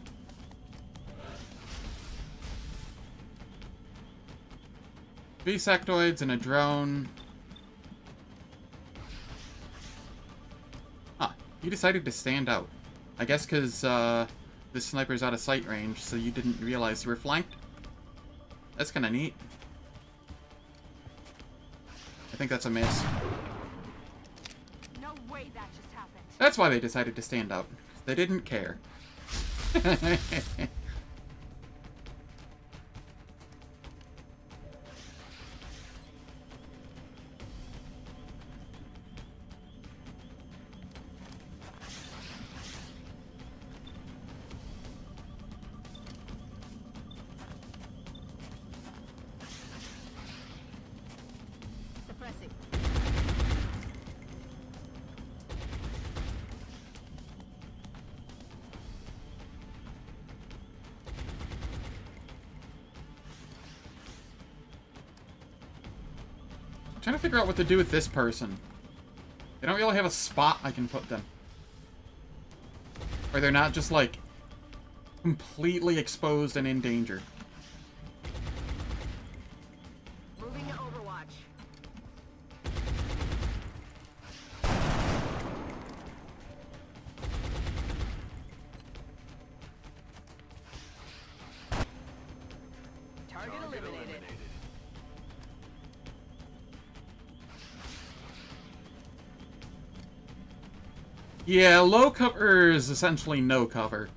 [SPEAKER 1] Three sectoids and a drone. Huh, you decided to stand out. I guess because, this sniper's out of sight range, so you didn't realize you were flanked? That's kinda neat. I think that's a miss.
[SPEAKER 4] No way that just happened.
[SPEAKER 1] That's why they decided to stand out. They didn't care.
[SPEAKER 6] Suppressing.
[SPEAKER 1] trying to figure out what to do with this person. They don't really have a spot I can put them. Or they're not just, like, completely exposed and in danger.
[SPEAKER 4] Moving to Overwatch. Target eliminated.
[SPEAKER 1] Yeah, low cover is essentially no cover.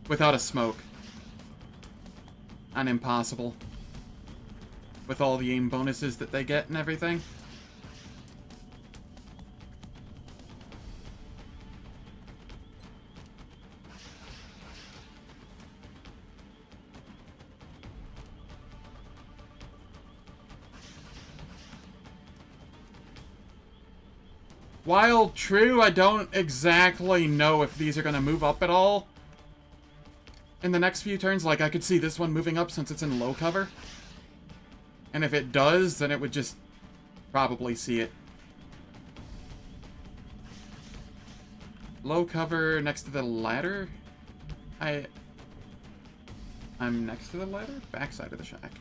[SPEAKER 1] Without a smoke. And impossible. With all the aim bonuses that they get and everything. While true, I don't exactly know if these are going to move up at all in the next few turns. Like, I could see this one moving up since it's in low cover. And if it does, then it would just probably see it. Low cover next to the ladder? I'm next to the ladder? Backside of the shack.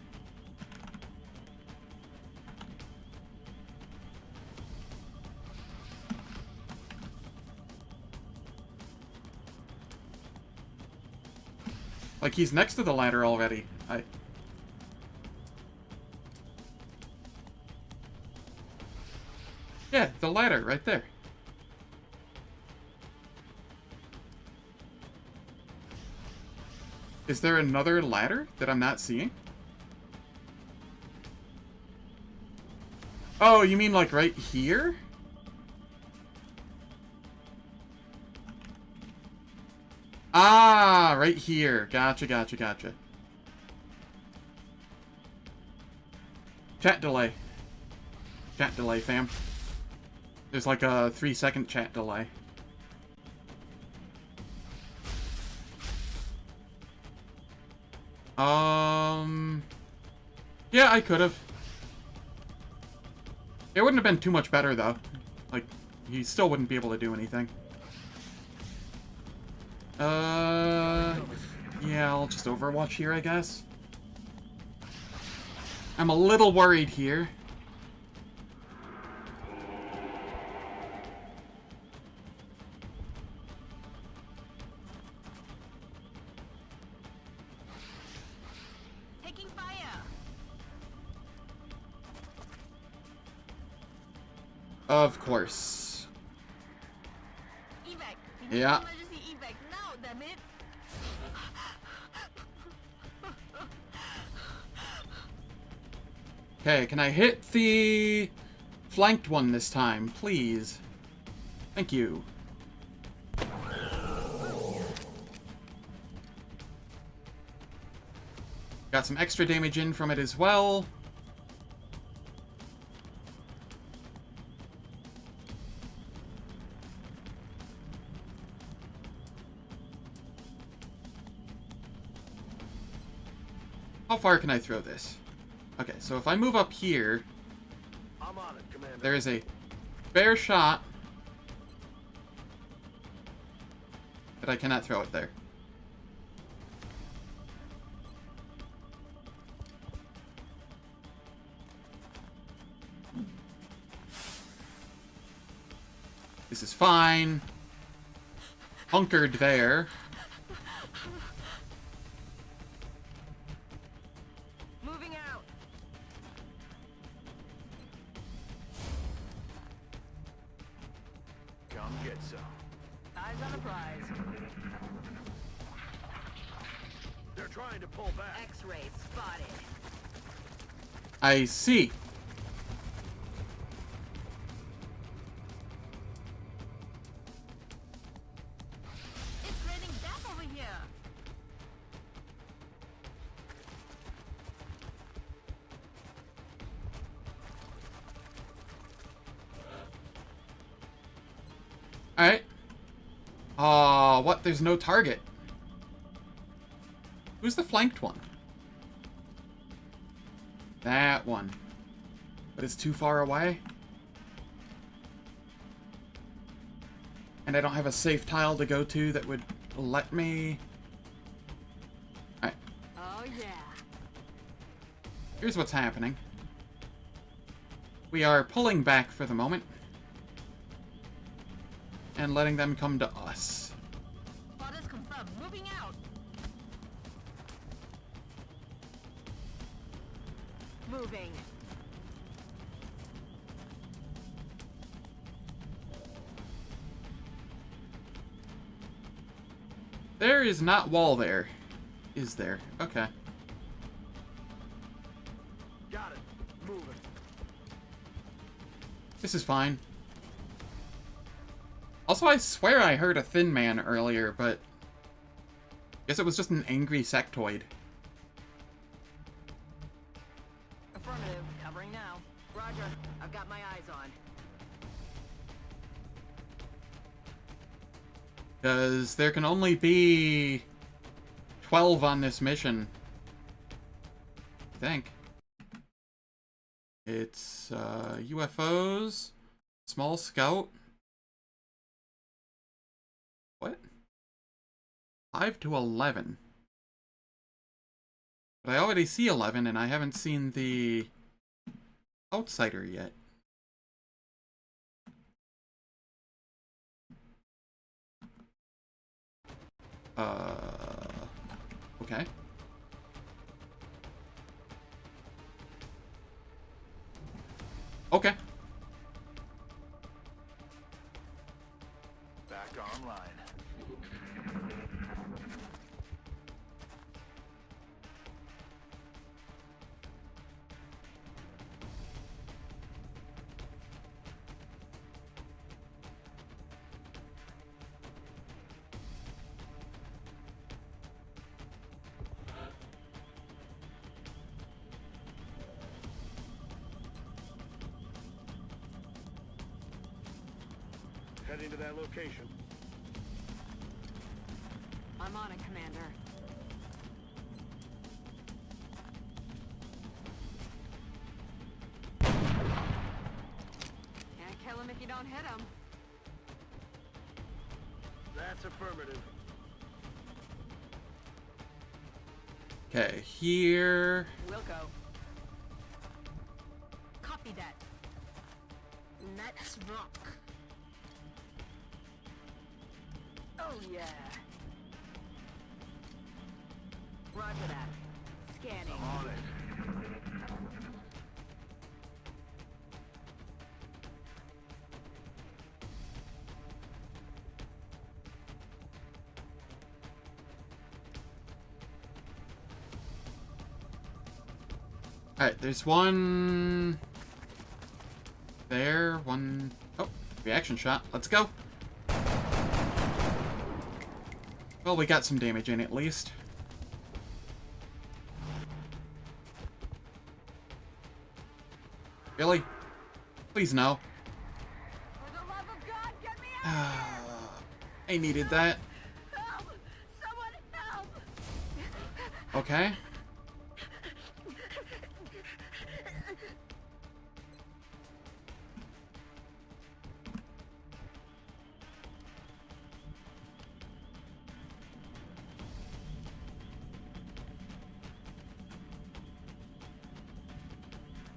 [SPEAKER 1] Like, he's next to the ladder already. Yeah, the ladder, right there. Is there another ladder that I'm not seeing? Oh, you mean like right here? Ah, right here. Gotcha, gotcha, gotcha. Chat delay. Chat delay, fam. There's like a 3-second chat delay. Yeah, I could have. It wouldn't have been too much better, though. Like, he still wouldn't be able to do anything. Yeah, I'll just Overwatch here, I guess. I'm a little worried here.
[SPEAKER 4] Taking fire.
[SPEAKER 1] Of course.
[SPEAKER 4] Evac.
[SPEAKER 1] Yeah.
[SPEAKER 4] Emergency evac now, damn it.
[SPEAKER 1] Okay, can I hit the flanked one this time, please? Thank you. Got some extra damage in from it as well. How far can I throw this? Okay, so if I move up here,
[SPEAKER 12] I'm on it, Commander.
[SPEAKER 1] there is a fair shot that I cannot throw it there. This is fine. Hunkered there.
[SPEAKER 4] Moving out.
[SPEAKER 13] Come get some.
[SPEAKER 4] Eyes on the prize.
[SPEAKER 12] They're trying to pull back.
[SPEAKER 4] X-ray spotted.
[SPEAKER 1] I see.
[SPEAKER 4] It's raining death over here.
[SPEAKER 1] Alright. What? There's no target. Who's the flanked one? That one. but it's too far away. And I don't have a safe tile to go to that would let me... Alright.
[SPEAKER 4] Oh, yeah.
[SPEAKER 1] Here's what's happening. We are pulling back for the moment. And letting them come to us.
[SPEAKER 4] Orders confirmed. Moving out. Moving.
[SPEAKER 1] There is not wall there. Is there? Okay.
[SPEAKER 12] Got it. Moving.
[SPEAKER 1] This is fine. Also, I swear I heard a thin man earlier, but... guess it was just an angry sectoid.
[SPEAKER 4] Affirmative. Covering now. Roger. I've got my eyes on.
[SPEAKER 1] Because there can only be 12 on this mission. I think. It's UFOs, small scout. What? 5 to 11. But I already see 11 and I haven't seen the outsider yet. Okay. Okay.
[SPEAKER 13] Back online.
[SPEAKER 12] Heading to that location.
[SPEAKER 4] I'm on it, Commander. Can't kill him if you don't hit him.
[SPEAKER 12] That's affirmative.
[SPEAKER 1] Okay, here.
[SPEAKER 4] Wilco.
[SPEAKER 6] Copy that. Let's rock.
[SPEAKER 4] Oh, yeah. Roger that. Scanning.
[SPEAKER 13] I'm on it.
[SPEAKER 1] Alright, there's one... there, one... oh, reaction shot. Let's go! Well, we got some damage in at least. Really? Please no.
[SPEAKER 4] For the love of God, get me out!
[SPEAKER 1] I needed that.
[SPEAKER 4] Help! Someone help!
[SPEAKER 1] Okay.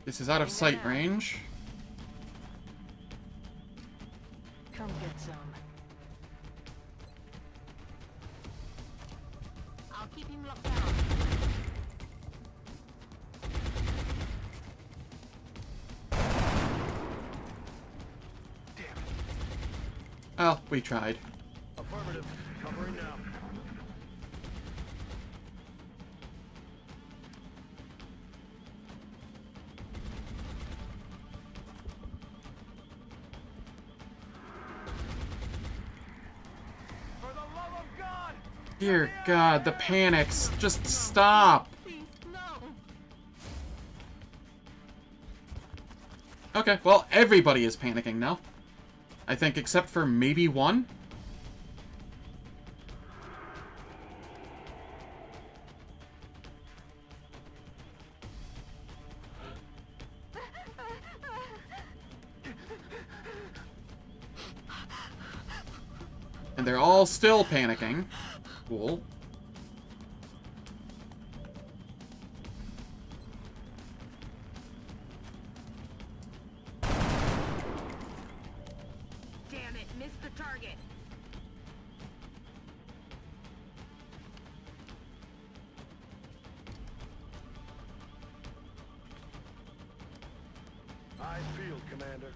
[SPEAKER 1] This is out of sight range.
[SPEAKER 4] Come get some.
[SPEAKER 6] I'll keep him locked down.
[SPEAKER 1] Well, we tried.
[SPEAKER 12] Affirmative. Covering now. For the love of God!
[SPEAKER 1] Dear God, the panics. Just stop.
[SPEAKER 6] Please, no.
[SPEAKER 1] Okay, well, everybody is panicking now. I think except for maybe one. And they're all still panicking. Cool.
[SPEAKER 6] Damn it, missed the target.
[SPEAKER 12] Eyes field, Commander.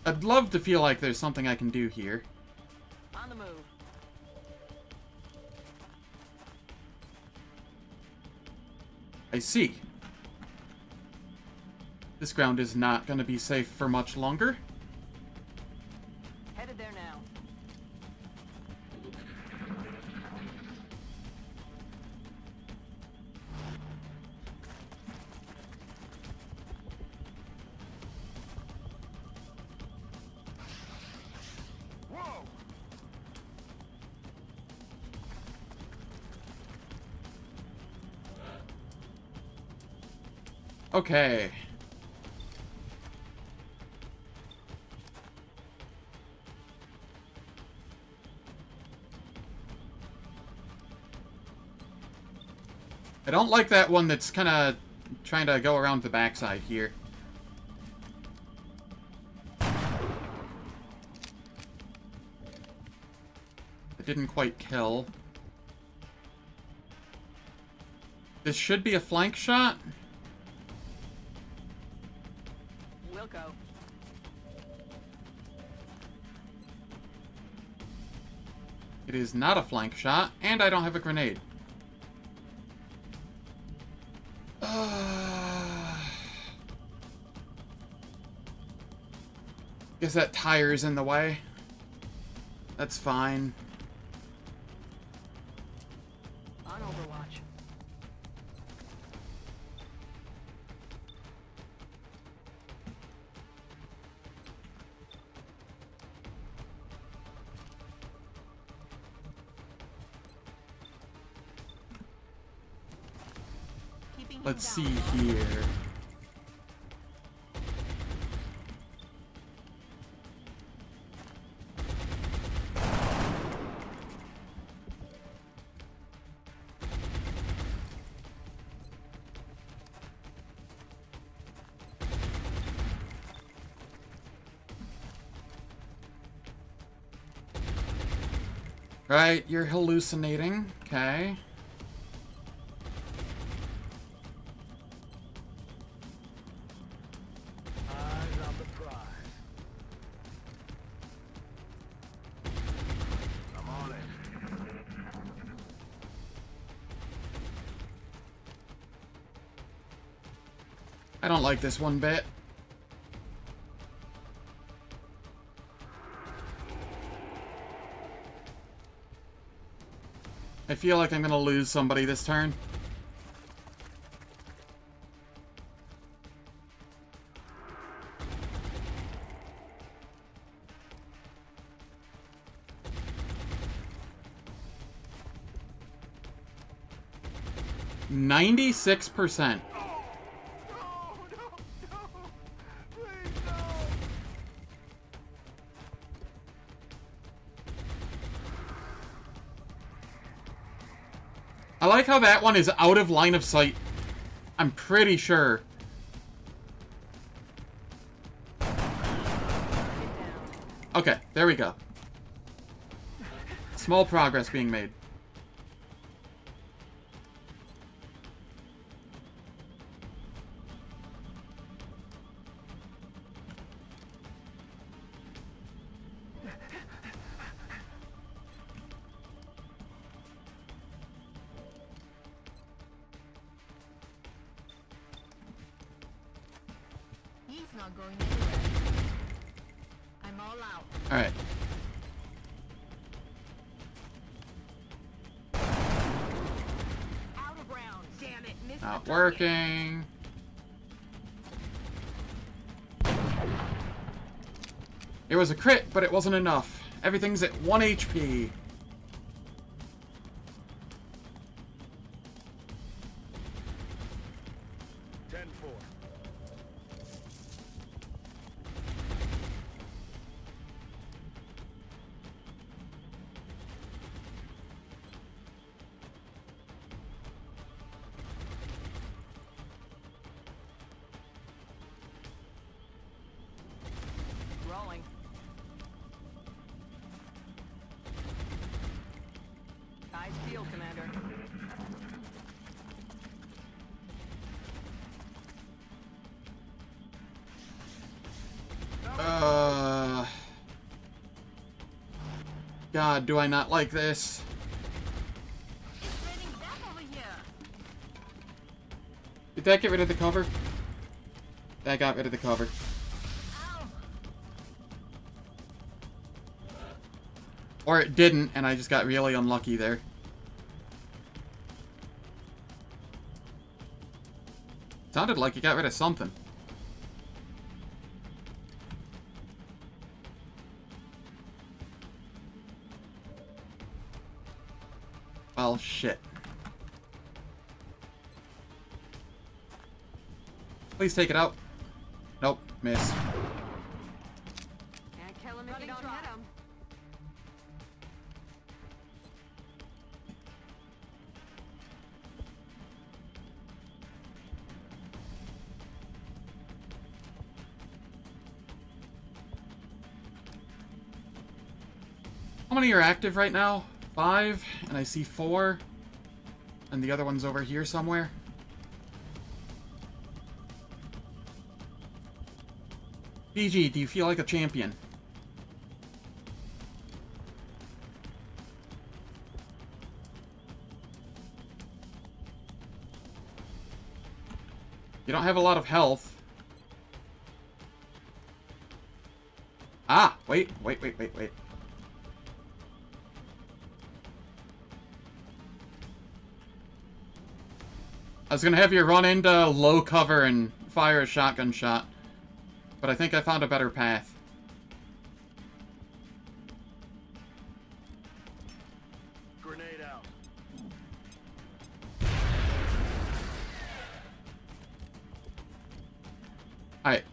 [SPEAKER 1] I'd love to feel like there's something I can do here.
[SPEAKER 4] On the move.
[SPEAKER 1] I see. This ground is not going to be safe for much longer.
[SPEAKER 4] Headed there now.
[SPEAKER 12] Whoa!
[SPEAKER 1] Okay. I don't like that one that's kind of trying to go around the backside here. It didn't quite kill. This should be a flank shot.
[SPEAKER 4] Wilco.
[SPEAKER 1] It is not a flank shot, and I don't have a grenade. Guess that tire's in the way. That's fine.
[SPEAKER 4] On Overwatch.
[SPEAKER 1] Let's see here. Right, you're hallucinating. Okay.
[SPEAKER 12] Eyes on the prize. I'm on it.
[SPEAKER 1] I don't like this one bit. I feel like I'm gonna lose somebody this turn. $96%. I like how that one is out of line of sight. I'm pretty sure. Okay, there we go. Small progress being made.
[SPEAKER 6] He's not going anywhere. I'm all out.
[SPEAKER 1] Alright.
[SPEAKER 6] Out of round. Damn it, missed
[SPEAKER 1] Not
[SPEAKER 6] the target.
[SPEAKER 1] working. It was a crit, but it wasn't enough. Everything's at 1 HP.
[SPEAKER 4] field, Commander.
[SPEAKER 1] God, do I not like this?
[SPEAKER 6] It's raining death over here.
[SPEAKER 1] Did that get rid of the cover? That got rid of the cover.
[SPEAKER 6] Ow.
[SPEAKER 1] Or it didn't, and I just got really unlucky there. Sounded like you got rid of something. Well, shit. Please take it out. Nope, miss.
[SPEAKER 4] Can't kill him if you don't hit him.
[SPEAKER 1] How many are active right now? 5, and I see 4. And the other one's over here somewhere. BG, do you feel like a champion? You don't have a lot of health. Ah, wait. I was gonna have you run into low cover and fire a shotgun shot, but I think I found a better path.
[SPEAKER 12] Grenade out.
[SPEAKER 1] Alright,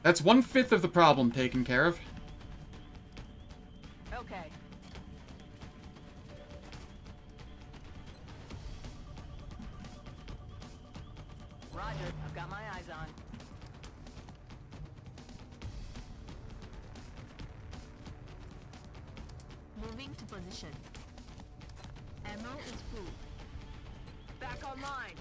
[SPEAKER 1] that's 1/5 of the problem taken care of.
[SPEAKER 4] Okay. Roger, I've got my eyes on.
[SPEAKER 6] Moving to position. Ammo is full.
[SPEAKER 4] Back online.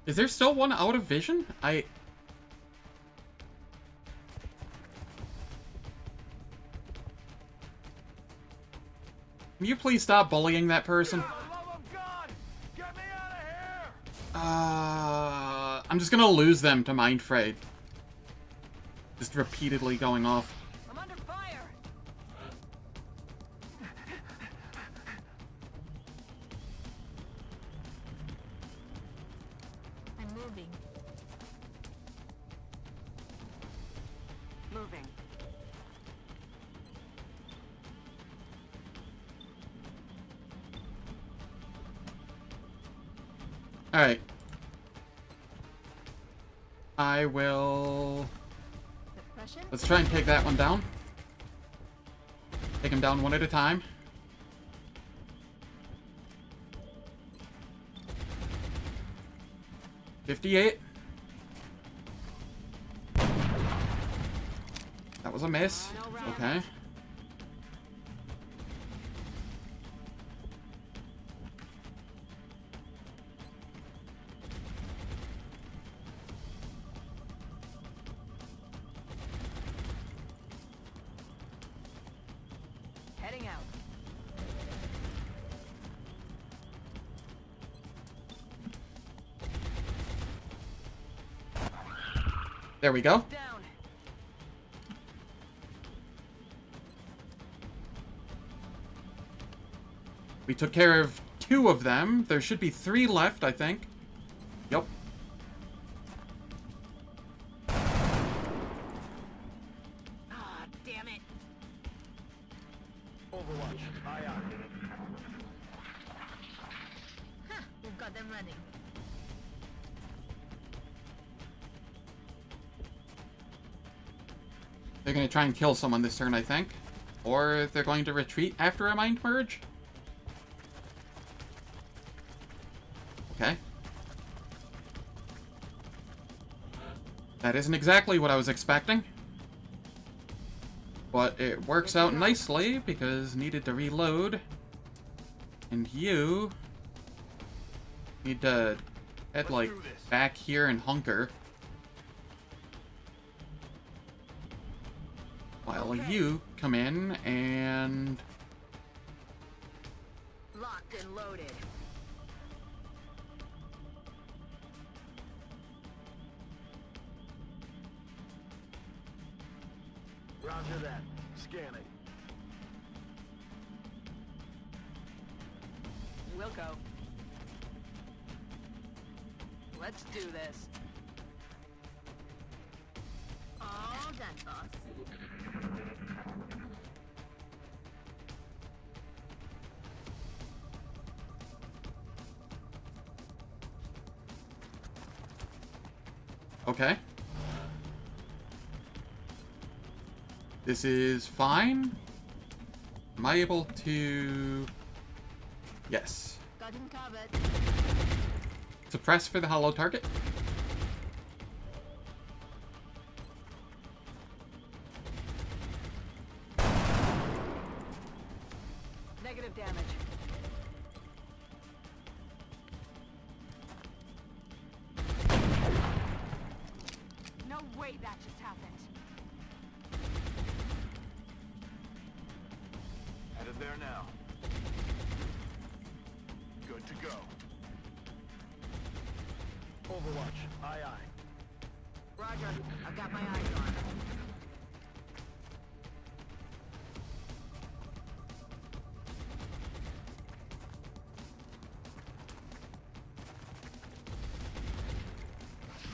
[SPEAKER 1] Is there still one out of vision? Can you please stop bullying that person? I'm just gonna lose them to Mind Frayed. Just repeatedly going off.
[SPEAKER 4] I'm under fire.
[SPEAKER 6] I'm moving.
[SPEAKER 4] Moving.
[SPEAKER 1] Alright. I will...
[SPEAKER 6] Suppression.
[SPEAKER 1] Let's try and take that one down. Take him down one at a time. $58. That was a miss. Okay.
[SPEAKER 4] Heading out.
[SPEAKER 1] There we go.
[SPEAKER 4] Down.
[SPEAKER 1] We took care of 2 of them. There should be 3 left, I think. Yep.
[SPEAKER 4] Ah, damn it.
[SPEAKER 12] Overwatch. Aye, aye.
[SPEAKER 6] Huh, we've got them running.
[SPEAKER 1] They're gonna try and kill someone this turn, I think. Or they're going to retreat after a mind merge. Okay. That isn't exactly what I was expecting. But it works out nicely because needed to reload. And you need to head like back here and hunker. While you come in and
[SPEAKER 4] Locked and loaded.
[SPEAKER 12] Roger that. Scanning.
[SPEAKER 4] We'll go. Let's do this.
[SPEAKER 6] All done, boss.
[SPEAKER 1] okay. This is fine. Am I able to... Yes.
[SPEAKER 6] Got him covered.
[SPEAKER 1] Suppress for the hollow target.
[SPEAKER 4] Negative damage. No way that just happened.
[SPEAKER 13] Headed there now. Good to go.
[SPEAKER 12] Overwatch. Aye, aye.
[SPEAKER 4] Roger. I've got my eyes on.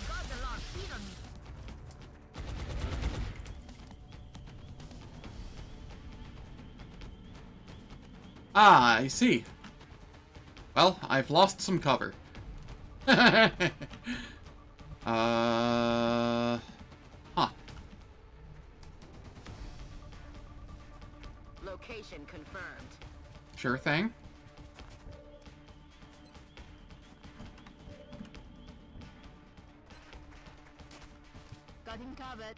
[SPEAKER 6] Got the last hit on me.
[SPEAKER 1] Ah, I see. Well, I've lost some cover. Huh.
[SPEAKER 4] Location confirmed.
[SPEAKER 1] Sure thing.
[SPEAKER 6] Got him covered.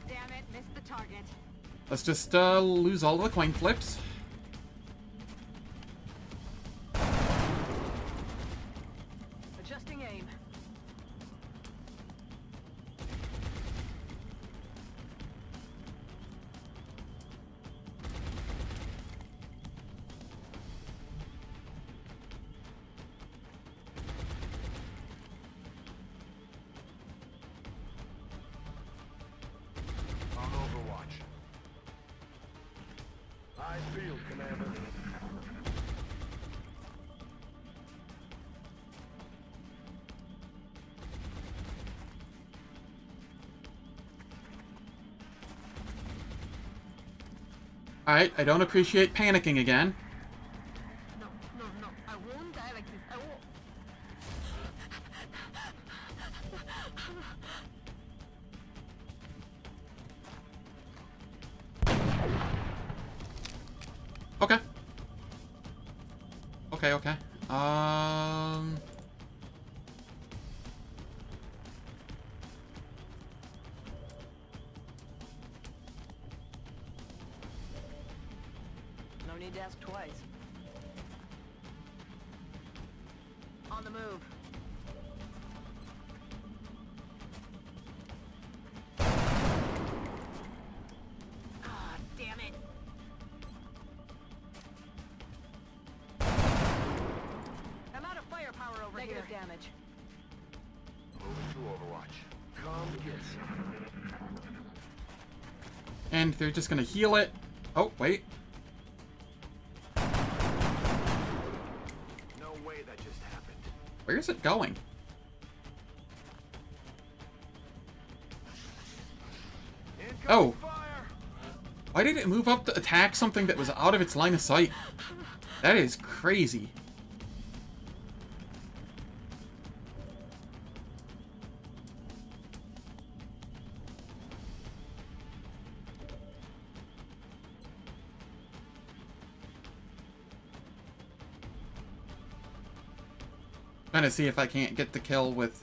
[SPEAKER 4] Damn it, missed the target.
[SPEAKER 1] Let's just lose all the coin flips.
[SPEAKER 4] Adjusting aim.
[SPEAKER 13] On Overwatch.
[SPEAKER 12] High field, Commander.
[SPEAKER 1] Alright, I don't appreciate panicking again.
[SPEAKER 6] No, no, no. I won't die like this. I won't.
[SPEAKER 1] Okay. Okay.
[SPEAKER 4] No need to ask twice. On the move. Ah, damn it. I'm out of firepower over here. Negative damage.
[SPEAKER 13] Moving to Overwatch.
[SPEAKER 12] Come get some.
[SPEAKER 1] And they're just gonna heal it. Oh, wait.
[SPEAKER 13] No way that just happened.
[SPEAKER 1] Where is it going? Oh. Why did it move up to attack something that was out of its line of sight? That is crazy. Trying to see if I can't get the kill with,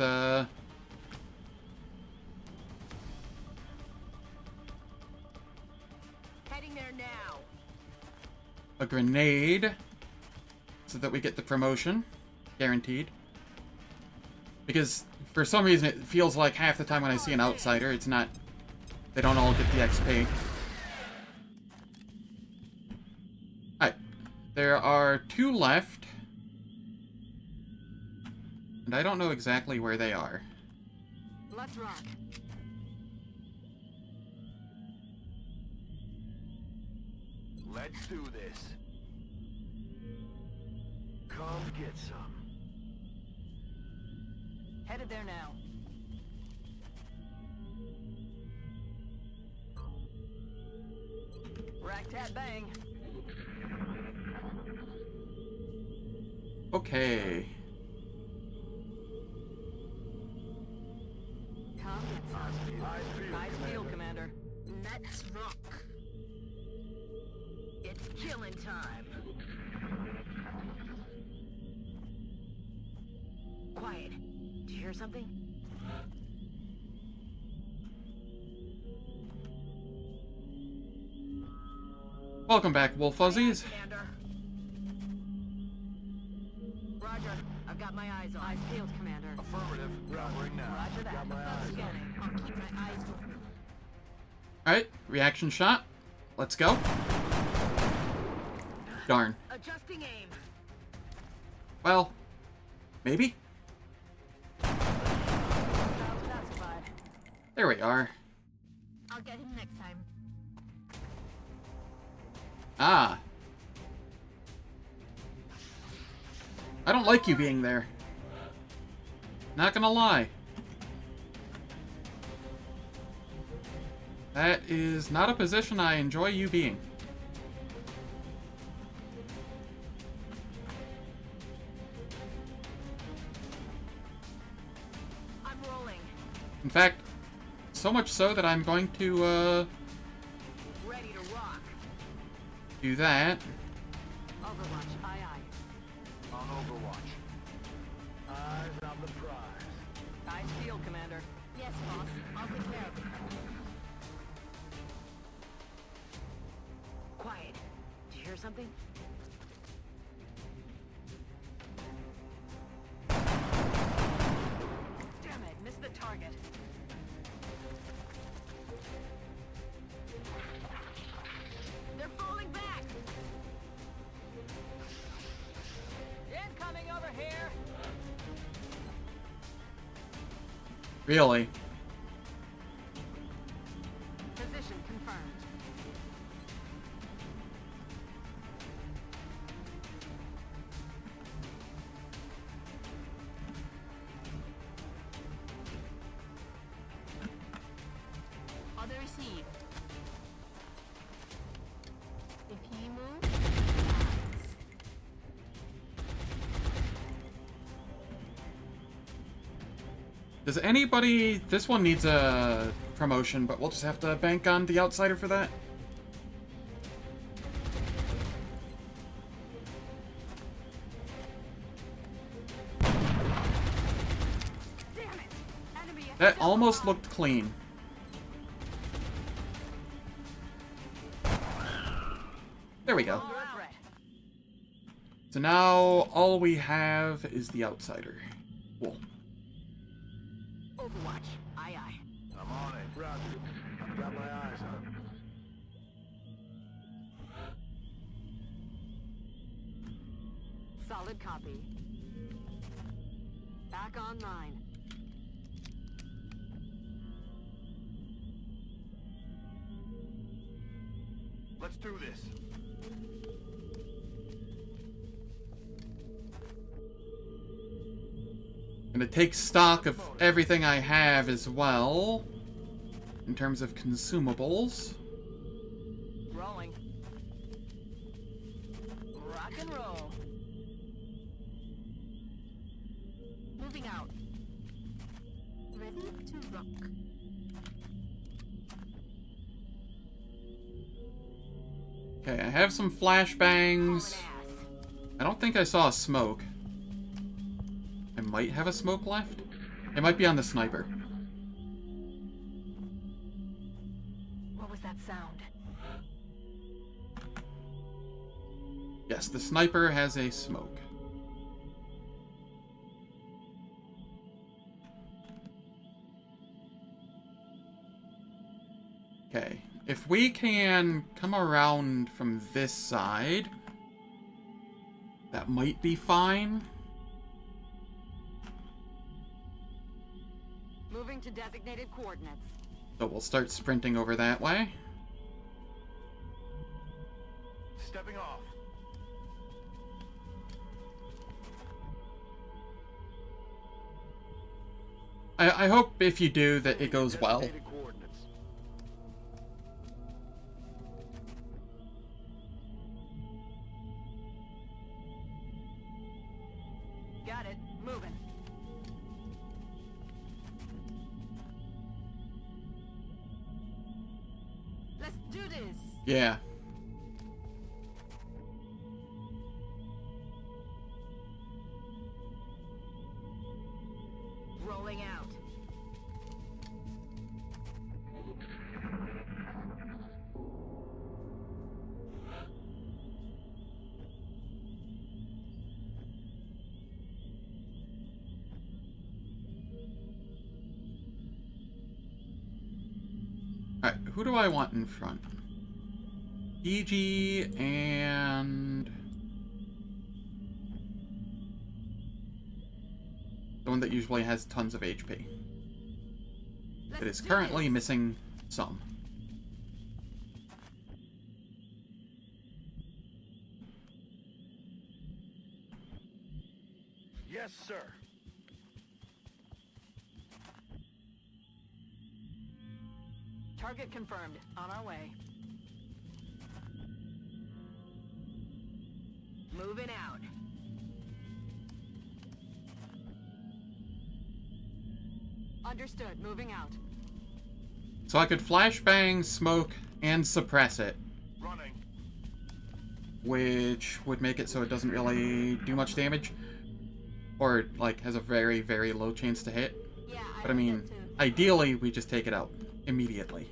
[SPEAKER 6] Heading there now.
[SPEAKER 1] a grenade, so that we get the promotion. Guaranteed. Because, for some reason, it feels like half the time when I see an outsider, it's not... They don't all get the XP. Alright. There are 2 left. And I don't know exactly where they are.
[SPEAKER 6] Let's rock.
[SPEAKER 13] Let's do this. Come get some.
[SPEAKER 4] Headed there now. Rack tat bang.
[SPEAKER 1] Okay.
[SPEAKER 6] Come get some.
[SPEAKER 4] Nice field, Commander.
[SPEAKER 6] Let's rock. It's killing time. Quiet. Did you hear something?
[SPEAKER 1] Welcome back, Wolf Fuzzies.
[SPEAKER 6] Commander. Roger. I've got my eyes on.
[SPEAKER 4] Eyes peeled, Commander.
[SPEAKER 13] Affirmative. Covering now.
[SPEAKER 4] Roger that.
[SPEAKER 12] Got my eyes on.
[SPEAKER 6] Scanning. I'll keep my eyes open.
[SPEAKER 1] Alright, reaction shot. Let's go. Darn.
[SPEAKER 6] Adjusting aim.
[SPEAKER 1] Well, maybe? There we are.
[SPEAKER 6] I'll get him next time.
[SPEAKER 1] Ah. I don't like you being there. Not gonna lie. That is not a position I enjoy you being.
[SPEAKER 6] I'm rolling.
[SPEAKER 1] In fact, so much so that I'm going to,
[SPEAKER 6] Ready to rock.
[SPEAKER 1] do that.
[SPEAKER 4] Overwatch, aye aye.
[SPEAKER 13] On Overwatch.
[SPEAKER 12] Eyes on the prize.
[SPEAKER 4] Eyes field, Commander.
[SPEAKER 6] Yes, boss. I'll take care of it. Quiet. Did you hear something?
[SPEAKER 4] Damn it, missed the target.
[SPEAKER 6] They're falling back.
[SPEAKER 4] Incoming over here.
[SPEAKER 1] Really?
[SPEAKER 4] Position confirmed.
[SPEAKER 6] Other received. If he moves,
[SPEAKER 1] Does anybody... This one needs a promotion, but we'll just have to bank on the outsider for that.
[SPEAKER 6] damn it! Enemy
[SPEAKER 1] That almost looked clean. There we go.
[SPEAKER 4] Under a threat.
[SPEAKER 1] So now all we have is the outsider. Cool.
[SPEAKER 6] Overwatch. Aye aye.
[SPEAKER 13] I'm on it.
[SPEAKER 12] Roger. I've got my eyes on.
[SPEAKER 4] Solid copy. Back online.
[SPEAKER 13] Let's do this.
[SPEAKER 1] Gonna take stock of everything I have as well, in terms of consumables.
[SPEAKER 4] Rolling. Rock and roll.
[SPEAKER 6] Moving out. Ready to rock.
[SPEAKER 1] Okay, I have some flashbangs. I don't think I saw a smoke. I might have a smoke left. It might be on the sniper.
[SPEAKER 4] What was that sound?
[SPEAKER 1] Yes, the sniper has a smoke. Okay, if we can come around from this side, that might be fine.
[SPEAKER 4] Moving to designated coordinates.
[SPEAKER 1] So we'll start sprinting over that way.
[SPEAKER 13] Stepping off.
[SPEAKER 1] I hope if you do that it goes well.
[SPEAKER 12] Designated coordinates.
[SPEAKER 4] Got it. Moving. Let's do this.
[SPEAKER 1] Yeah.
[SPEAKER 4] Rolling out.
[SPEAKER 1] Alright, who do I want in front? EG and... the one that usually has tons of HP. It is currently missing some.
[SPEAKER 12] Yes, sir.
[SPEAKER 4] Target confirmed. On our way. Moving out. Understood. Moving out.
[SPEAKER 1] So I could flashbang, smoke, and suppress it.
[SPEAKER 13] Running.
[SPEAKER 1] Which would make it so it doesn't really do much damage. Or, like, has a very, very low chance to hit.
[SPEAKER 4] Yeah,
[SPEAKER 1] But I mean, ideally, we just take it out immediately.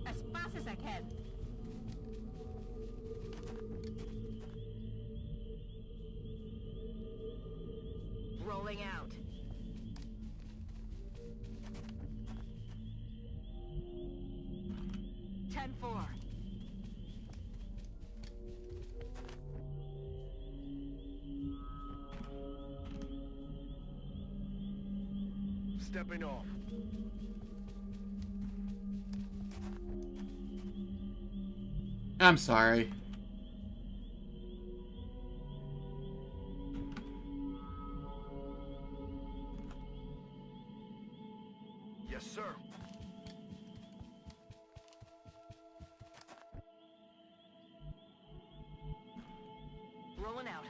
[SPEAKER 4] As fast as I can. Rolling out. Ten four.
[SPEAKER 12] Stepping off.
[SPEAKER 1] I'm sorry.
[SPEAKER 13] Yes, sir.
[SPEAKER 4] Rolling out.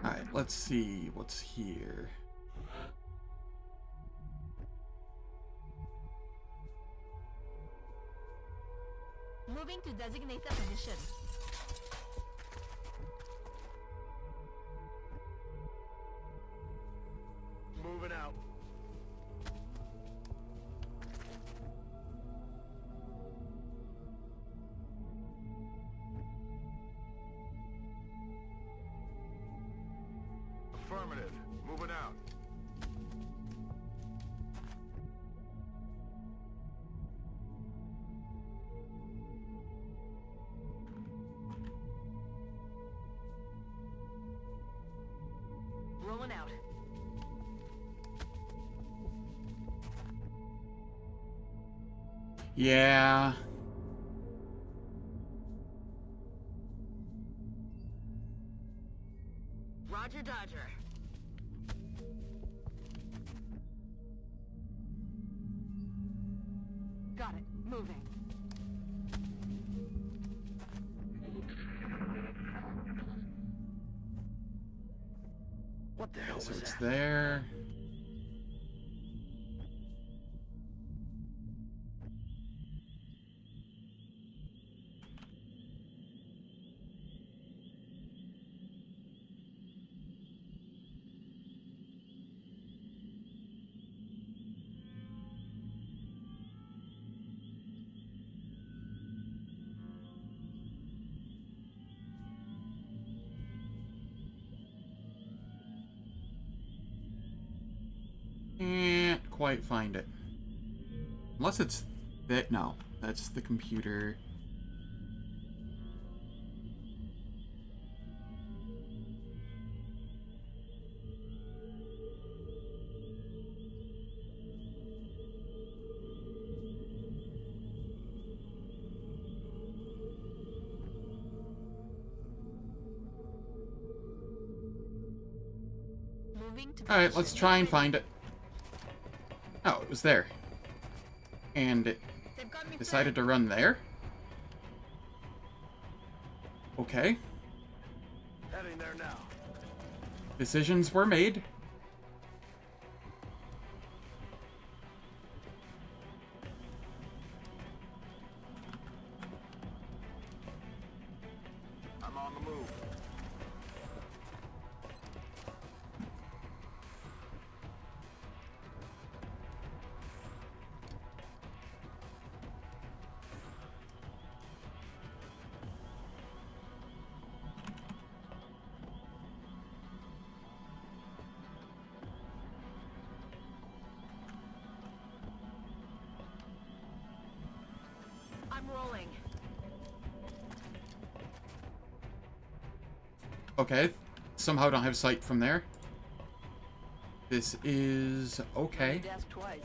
[SPEAKER 1] Alright, let's see what's here.
[SPEAKER 6] Moving to designated position.
[SPEAKER 12] Moving out.
[SPEAKER 13] Affirmative. Moving out.
[SPEAKER 4] Rolling out.
[SPEAKER 1] Yeah.
[SPEAKER 4] Roger Dodger. Got it. Moving.
[SPEAKER 12] What the hell
[SPEAKER 1] So
[SPEAKER 12] was
[SPEAKER 1] it's
[SPEAKER 12] that?
[SPEAKER 1] there. quite find it. Unless it's that. No, that's the computer. Alright, let's try and find it. Oh, it was there. And it decided to run there? Okay.
[SPEAKER 12] Heading there now.
[SPEAKER 1] Decisions were made.
[SPEAKER 12] I'm on the move.
[SPEAKER 6] I'm rolling.
[SPEAKER 1] Okay. Somehow don't have sight from there. This is okay.
[SPEAKER 4] Desk twice.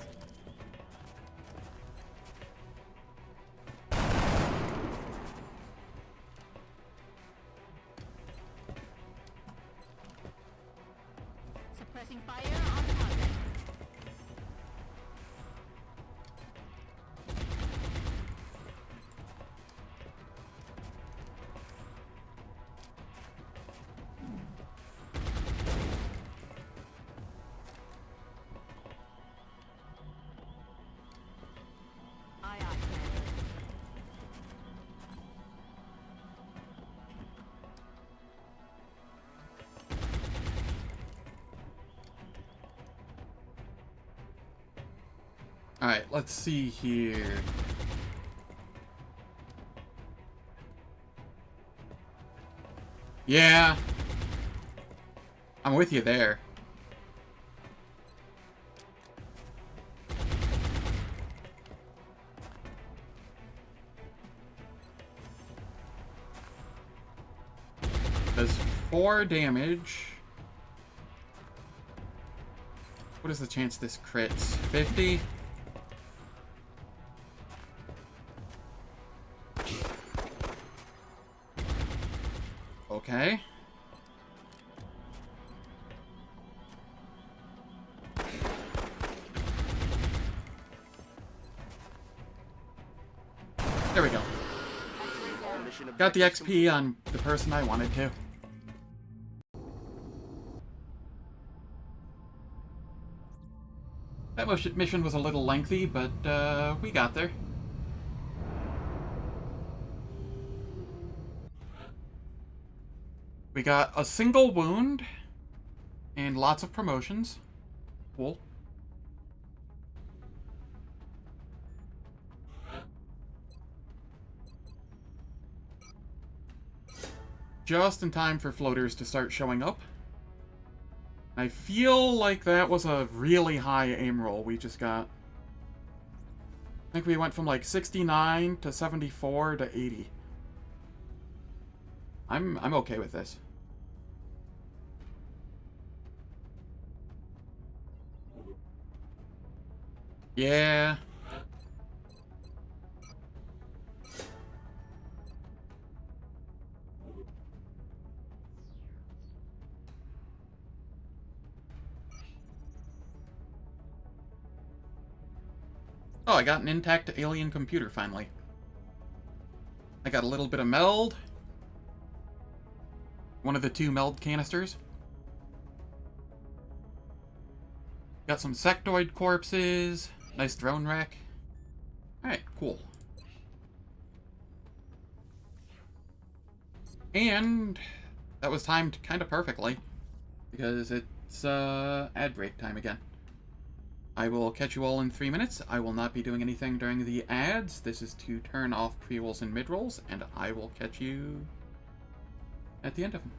[SPEAKER 6] Suppressing fire on target.
[SPEAKER 4] Aye, aye, Commander.
[SPEAKER 1] Alright, let's see here. Yeah. I'm with you there. Does 4 damage. What is the chance this crits? 50? Okay. There we go. Got the XP on the person I wanted to. That mission was a little lengthy, but we got there. We got a single wound and lots of promotions. Cool. Just in time for floaters to start showing up. I feel like that was a really high aim roll we just got. I think we went from like 69 to 74 to 80. I'm okay with this. Yeah. Oh, I got an intact alien computer finally. I got a little bit of meld. One of the 2 meld canisters. Got some sectoid corpses. Nice drone rack. Alright, cool. And that was timed kind of perfectly, because it's ad break time again. I will catch you all in 3 minutes. I will not be doing anything during the ads. This is to turn off pre-rolls and mid-rolls, and I will catch you at the end of them.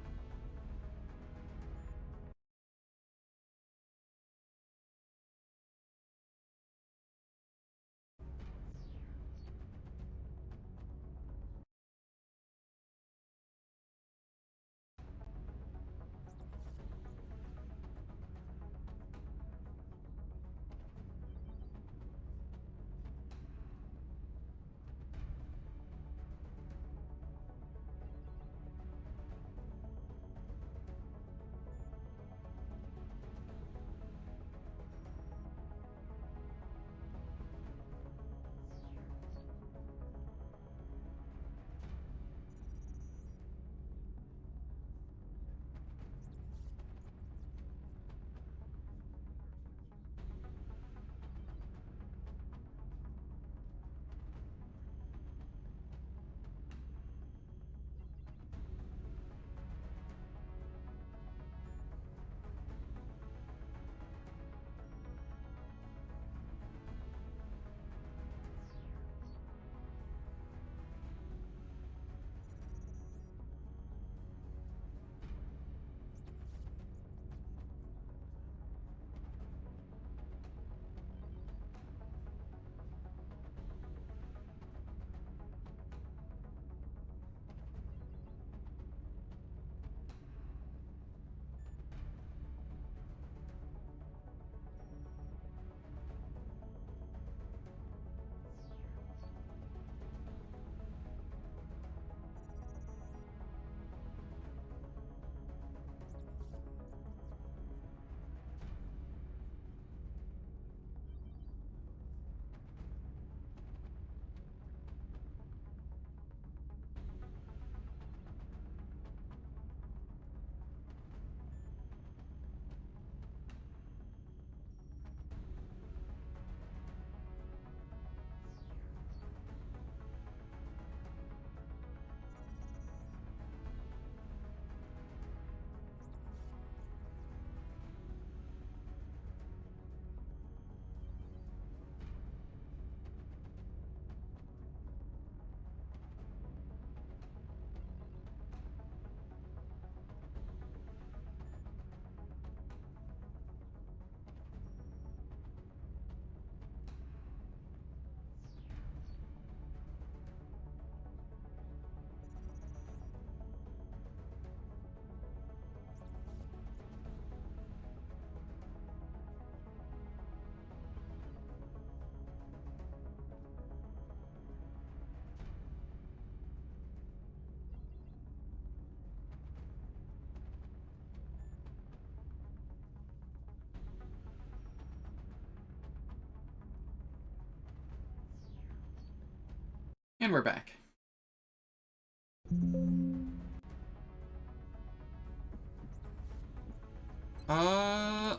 [SPEAKER 1] And we're back.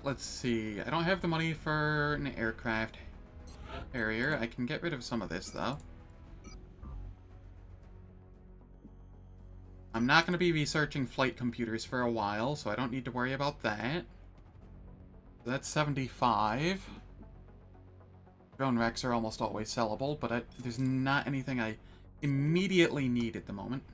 [SPEAKER 1] Let's see. I don't have the money for an aircraft carrier. I can get rid of some of this, though. I'm not going to be researching flight computers for a while, so I don't need to worry about that. That's 75. Drone wrecks are almost always sellable, but there's not anything I immediately need at the moment.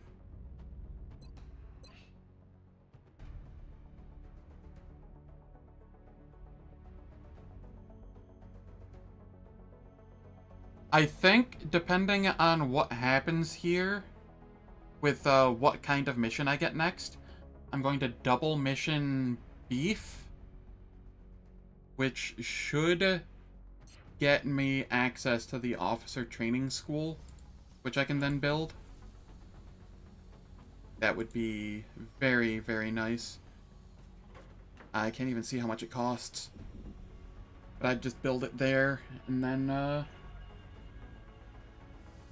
[SPEAKER 1] I think, depending on what happens here, with what kind of mission I get next, I'm going to double mission Beef, which should get me access to the officer training school, which I can then build. That would be very, very nice. I can't even see how much it costs. But I'd just build it there, and then,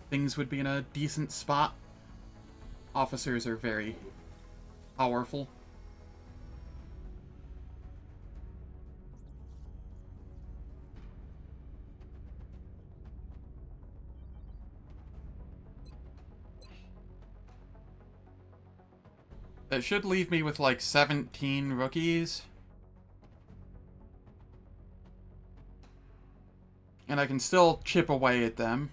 [SPEAKER 1] things would be in a decent spot. Officers are very powerful. That should leave me with like 17 rookies. And I can still chip away at them.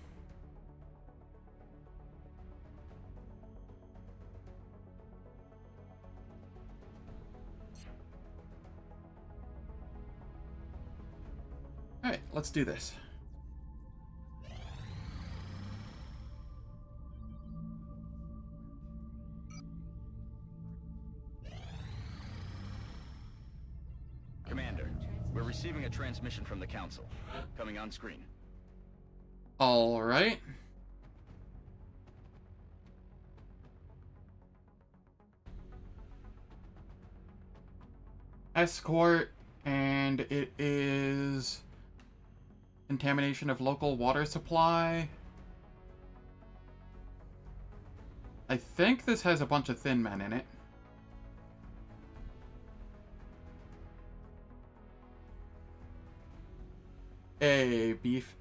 [SPEAKER 1] Alright, let's do this.
[SPEAKER 3] Commander, we're receiving a transmission from the Council. Coming on screen.
[SPEAKER 1] Alright. Escort, and it is contamination of local water supply. I think this has a bunch of thin men in it. Hey, Beef.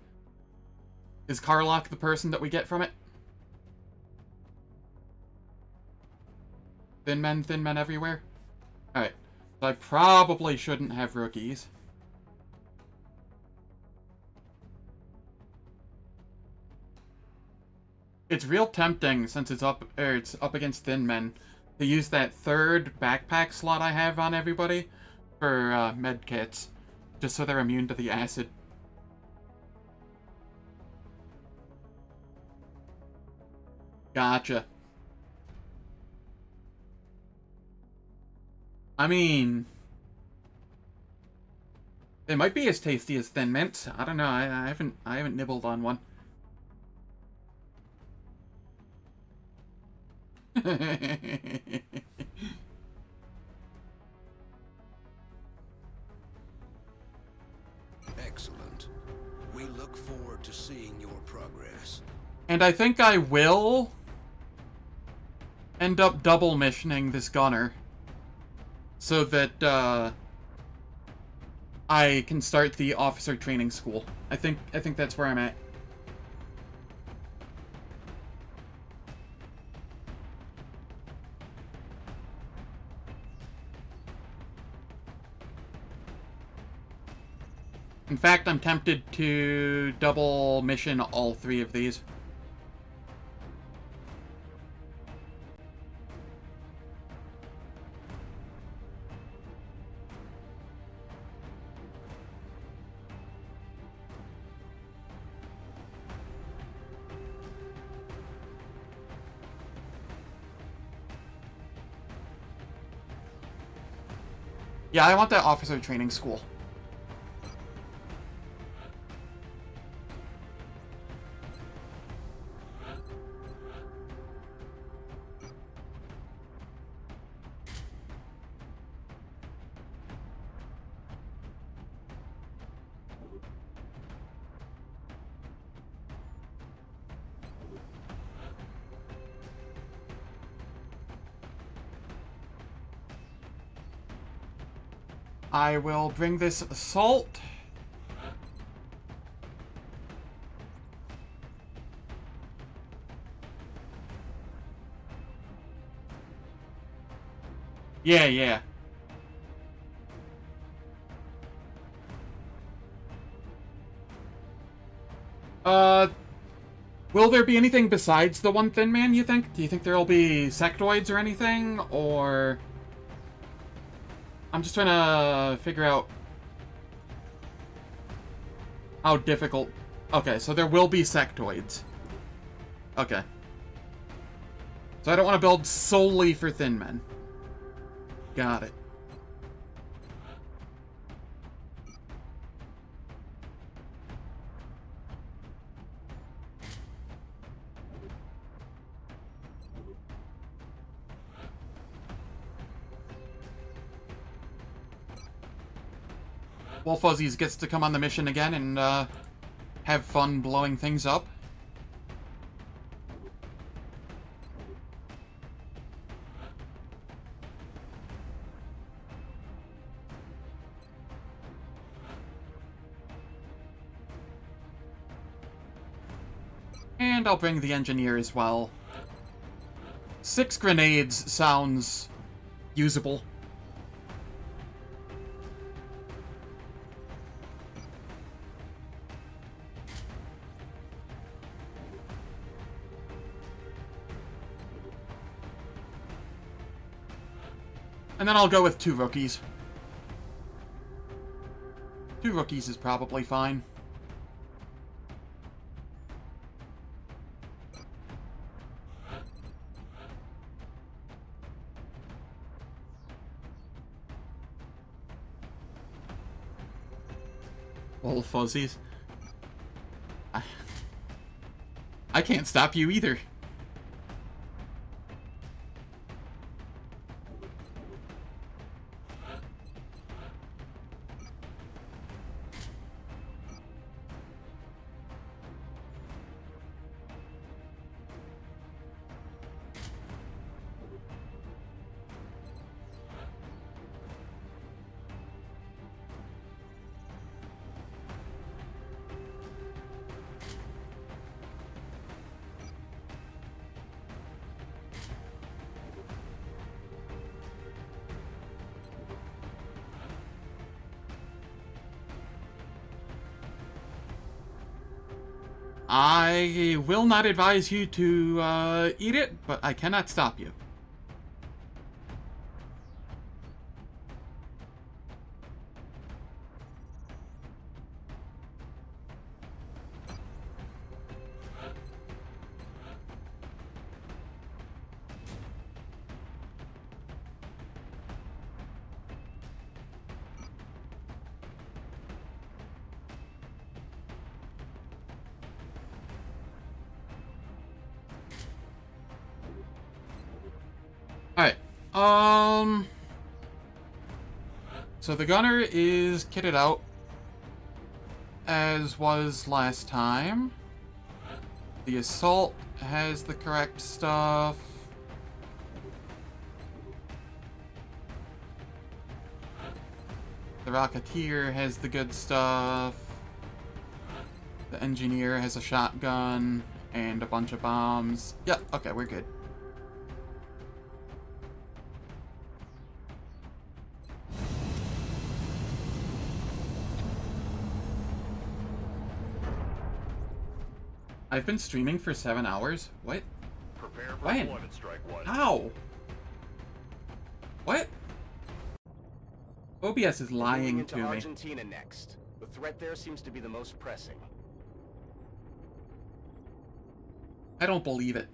[SPEAKER 1] Is Karlach the person that we get from it? Thin men everywhere? Alright. So I probably shouldn't have rookies. It's real tempting, since it's up against thin men, to use that third backpack slot I have on everybody for med kits, just so they're immune to the acid. Gotcha. I mean, they might be as tasty as Thin Mint. I don't know. I haven't nibbled on one.
[SPEAKER 2] Excellent. We look forward to seeing your progress.
[SPEAKER 1] And I think I will end up double missioning this gunner so that I can start the officer training school. I think that's where I'm at. In fact, I'm tempted to double mission all three of these. Yeah, I want that officer training school. I will bring this assault. Yeah, yeah. Will there be anything besides the one Thin Man, you think? Do you think there'll be sectoids or anything? Or... I'm just trying to figure out how difficult... Okay, so there will be sectoids. Okay. So I don't want to build solely for Thin Men. Got it. Wolf Fuzzies gets to come on the mission again and have fun blowing things up. And I'll bring the engineer as well. 6 grenades sounds usable. And then I'll go with 2 rookies. 2 rookies is probably fine. Little fuzzies. I can't stop you either. I will not advise you to eat it, but I cannot stop you. Alright, so the gunner is kitted out, as was last time. The assault has the correct stuff. The Rocketeer has the good stuff. The Engineer has a shotgun and a bunch of bombs. Yeah, okay, we're good. I've been streaming for 7 hours? What?
[SPEAKER 11] Prepare for
[SPEAKER 1] When?
[SPEAKER 11] deployment, Strike One.
[SPEAKER 1] How? What? OBS is lying
[SPEAKER 3] Into
[SPEAKER 1] to me.
[SPEAKER 3] Argentina next. The threat there seems to be the most pressing.
[SPEAKER 1] I don't believe it.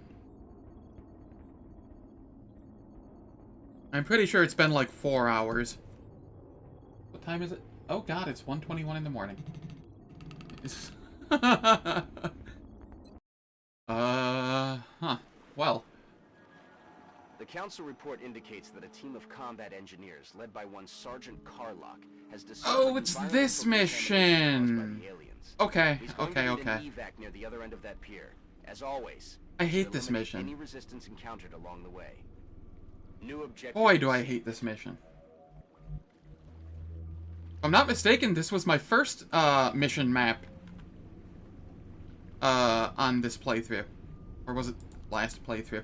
[SPEAKER 1] I'm pretty sure it's been like 4 hours. What time is it? Oh god, it's 1:21 in the morning. Well.
[SPEAKER 3] The Council report indicates that a team of combat engineers, led by one Sergeant Carlock, has discovered
[SPEAKER 1] Oh, it's this mission! Okay, okay, okay.
[SPEAKER 3] Evac near the other end of that pier. As always,
[SPEAKER 1] I hate this mission.
[SPEAKER 3] Any resistance encountered along the way. New objective.
[SPEAKER 1] Boy, do I hate this mission. I'm not mistaken, this was my first mission map on this playthrough. Or was it last playthrough?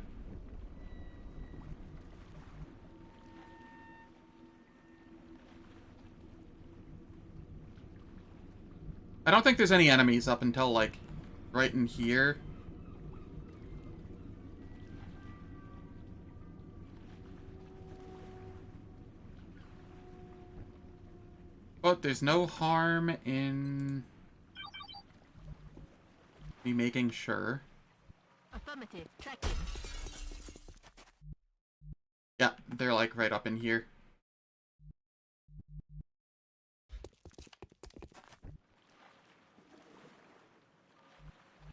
[SPEAKER 1] I don't think there's any enemies up until, like, right in here. But there's no harm in me making sure.
[SPEAKER 6] Affirmative. Tracking.
[SPEAKER 1] Yeah, they're like right up in here.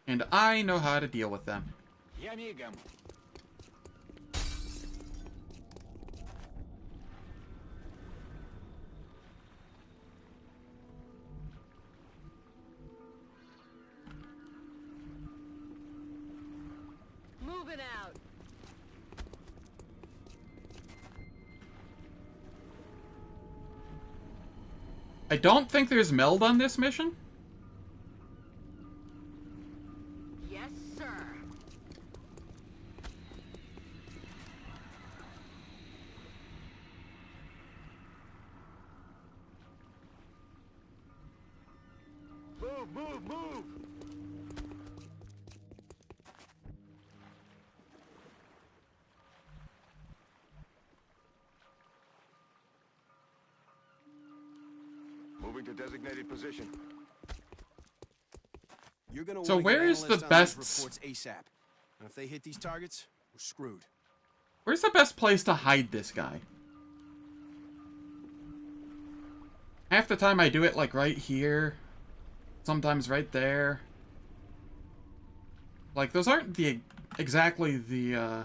[SPEAKER 1] And I know how to deal with them.
[SPEAKER 6] Moving out.
[SPEAKER 1] I don't think there's meld on this mission.
[SPEAKER 6] Yes, sir.
[SPEAKER 12] Move, move, move!
[SPEAKER 13] Moving to designated position.
[SPEAKER 14] You're gonna
[SPEAKER 1] So
[SPEAKER 14] want to
[SPEAKER 1] where
[SPEAKER 14] get
[SPEAKER 1] is the
[SPEAKER 14] analysts on
[SPEAKER 1] best
[SPEAKER 14] these reports ASAP. And if they hit these targets, we're screwed.
[SPEAKER 1] Where's the best place to hide this guy? Half the time I do it like right here. Sometimes right there. Like those aren't the exactly the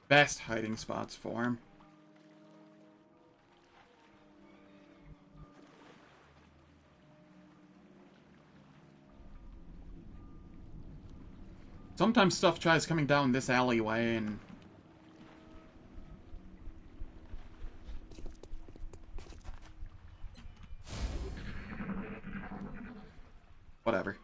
[SPEAKER 1] best hiding spots for him. Sometimes stuff tries coming down this alleyway and... whatever.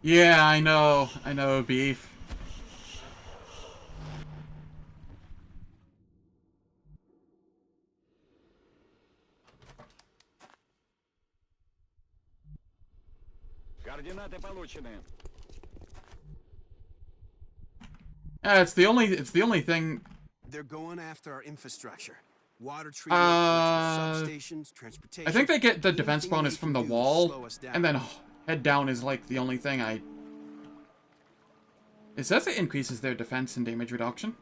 [SPEAKER 1] Yeah, I know, Beef.
[SPEAKER 13] Координаты получены.
[SPEAKER 1] It's the only thing.
[SPEAKER 14] They're going after our infrastructure. Water treatment, electrical substations, transportation.
[SPEAKER 1] I think they get the defense
[SPEAKER 14] Anything
[SPEAKER 1] bonus
[SPEAKER 14] they
[SPEAKER 1] from
[SPEAKER 14] can
[SPEAKER 1] the
[SPEAKER 14] do to
[SPEAKER 1] wall,
[SPEAKER 14] slow us down.
[SPEAKER 1] and then head down is like the only thing I... It says it increases their defense and damage reduction.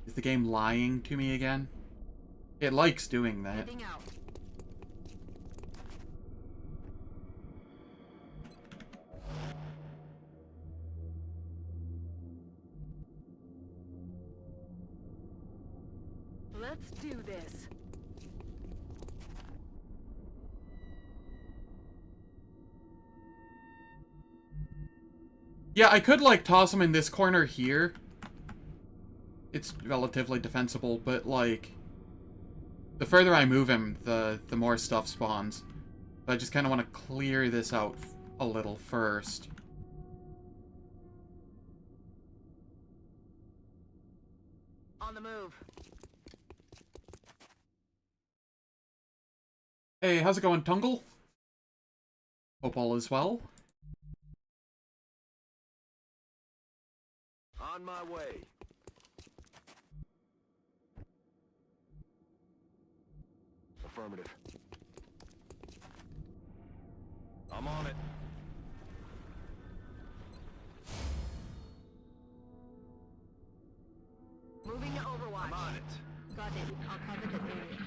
[SPEAKER 1] Is the game lying to me again? It likes doing that.
[SPEAKER 6] Heading out. Let's do this.
[SPEAKER 1] Yeah, I could, like, toss him in this corner here. It's relatively defensible, but, like... the further I move him, the more stuff spawns. But I just kind of want to clear this out a little first.
[SPEAKER 6] On the move.
[SPEAKER 1] Hey, how's it going, Tungle? Hope all is well.
[SPEAKER 13] On my way. Affirmative. I'm on it.
[SPEAKER 6] Moving to Overwatch.
[SPEAKER 13] I'm on it.
[SPEAKER 6] Got it. I'll cover the area.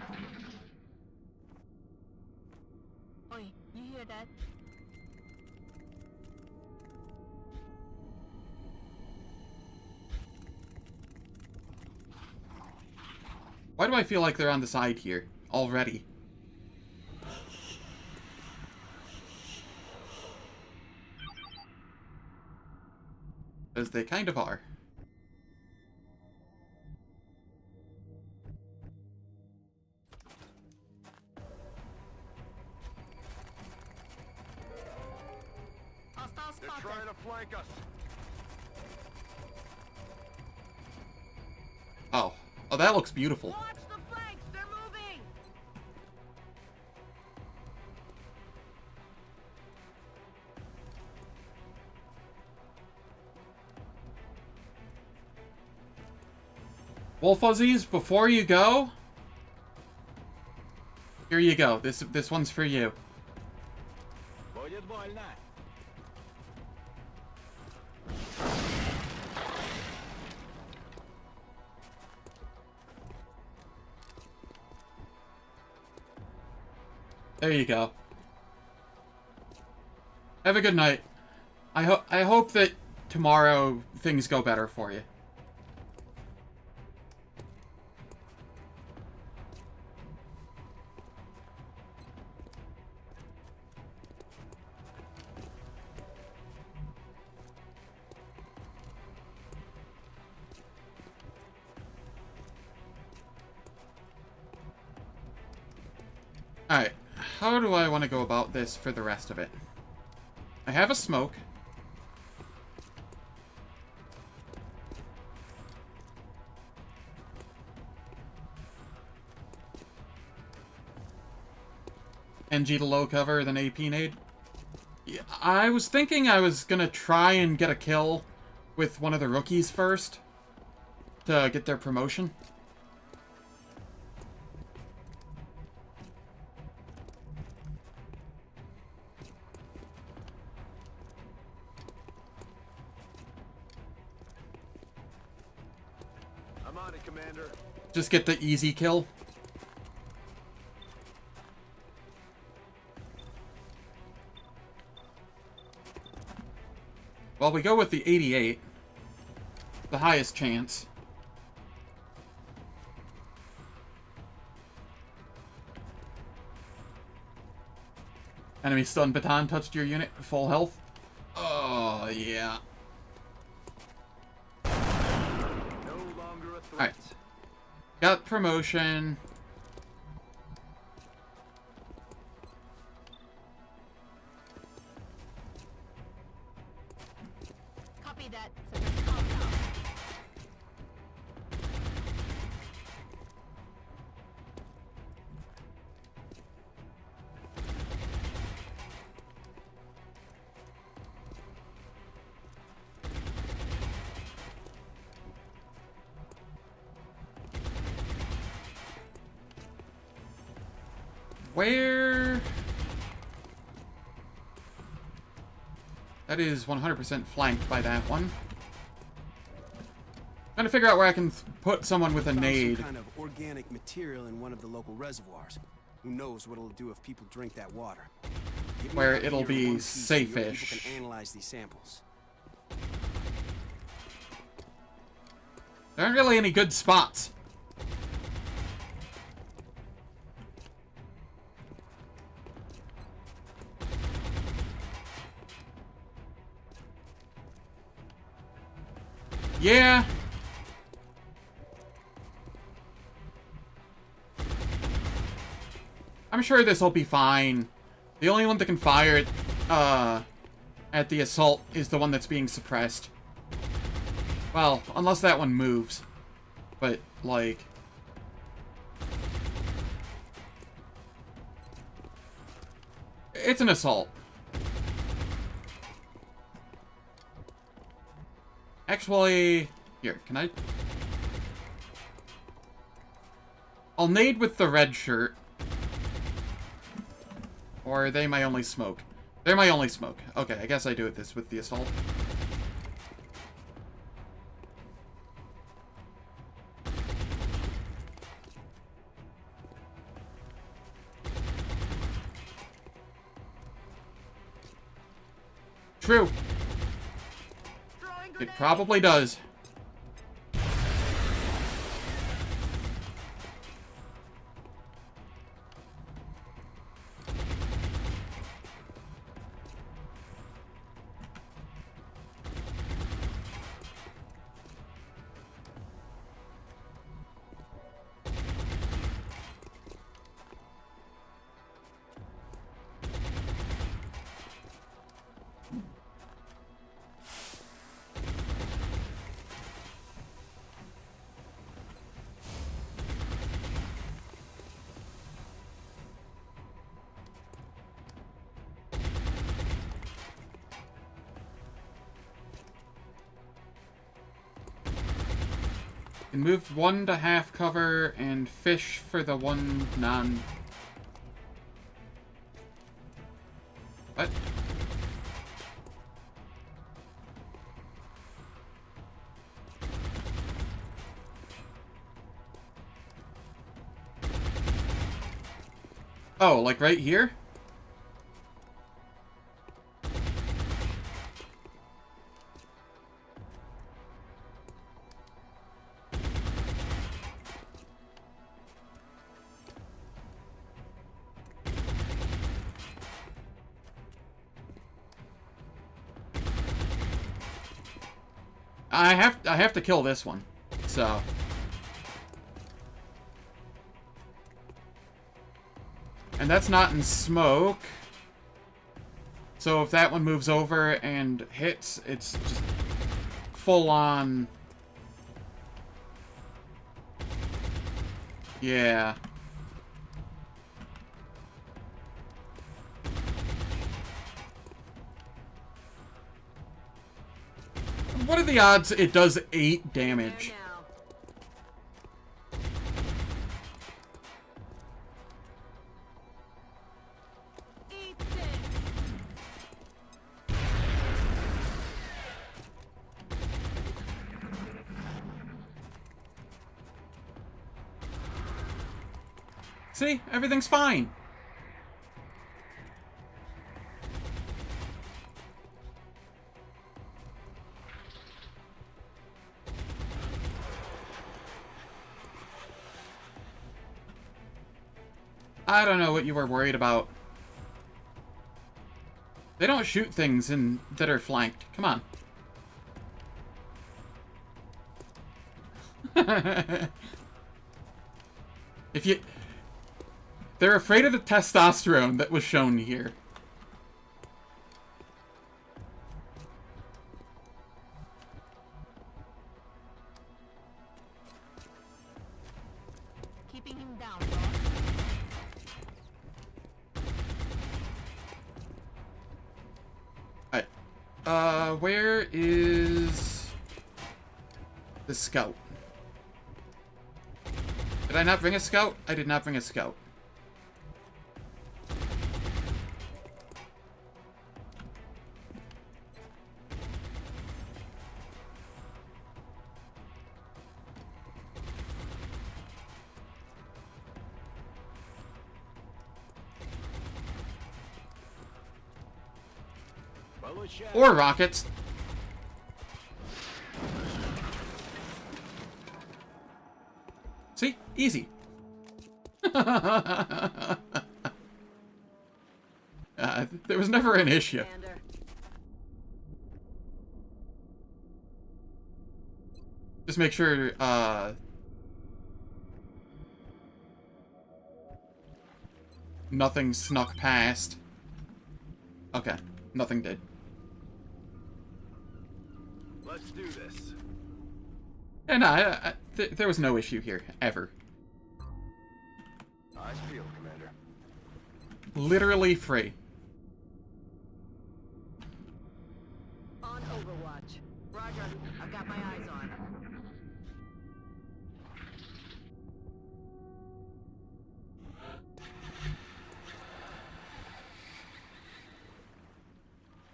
[SPEAKER 6] Oi, you hear that?
[SPEAKER 1] Why do I feel like they're on the side here already? As they kind of are.
[SPEAKER 13] They're trying to flank us.
[SPEAKER 1] Oh. Oh, that looks beautiful.
[SPEAKER 4] Watch the flanks! They're moving!
[SPEAKER 1] Wolf Fuzzies, before you go, here you go. This one's for you. There you go. Have a good night. I hope that tomorrow things go better for you. Alright, how do I want to go about this for the rest of it? I have a smoke. NG to low cover, then AP nade. Yeah, I was thinking I was gonna try and get a kill with one of the rookies first to get their promotion.
[SPEAKER 13] I'm on it, Commander.
[SPEAKER 1] Just get the easy kill. Well, we go with the 88. The highest chance. Enemy stun baton touched your unit. Full health. Oh, yeah.
[SPEAKER 13] No longer a threat.
[SPEAKER 1] Alright. Got promotion.
[SPEAKER 6] Copy that. So just calm down.
[SPEAKER 1] Where? That is 100% flanked by that one. Trying to figure out where I can put someone with a
[SPEAKER 14] Found
[SPEAKER 1] nade.
[SPEAKER 14] some kind of organic material in one of the local reservoirs. Who knows what it'll do if people drink that water? Get me
[SPEAKER 1] Where
[SPEAKER 14] out
[SPEAKER 1] it'll
[SPEAKER 14] here in
[SPEAKER 1] be
[SPEAKER 14] one piece so your people
[SPEAKER 1] safe-ish.
[SPEAKER 14] can analyze these samples.
[SPEAKER 1] There aren't really any good spots. Yeah. I'm sure this will be fine. The only one that can fire it, at the assault is the one that's being suppressed. Well, unless that one moves. But, like... it's an assault. Actually... here, can I... I'll nade with the red shirt. Or are they my only smoke? They're my only smoke. Okay, I guess I do this with the assault. True. It probably does. And moved one to half cover and fish for the one non... What? Oh, like right here? I have to kill this one. So and that's not in smoke. So if that one moves over and hits, it's just full on. Yeah. What are the odds it does 8 damage? See? Everything's fine. I don't know what you were worried about. They don't shoot things that are flanked. Come on. They're afraid of the testosterone that was shown here.
[SPEAKER 6] Keeping him down,
[SPEAKER 1] Alright. Where is the scout? Did I not bring a scout? I did not bring a scout. Or rockets. See? Easy. There was never an issue. Just make sure, nothing snuck past. Okay, nothing did.
[SPEAKER 13] Let's do this.
[SPEAKER 1] And no, there was no issue here, ever.
[SPEAKER 13] Nice field, Commander.
[SPEAKER 1] Literally free.
[SPEAKER 6] On Overwatch. Roger, I've got my eyes on.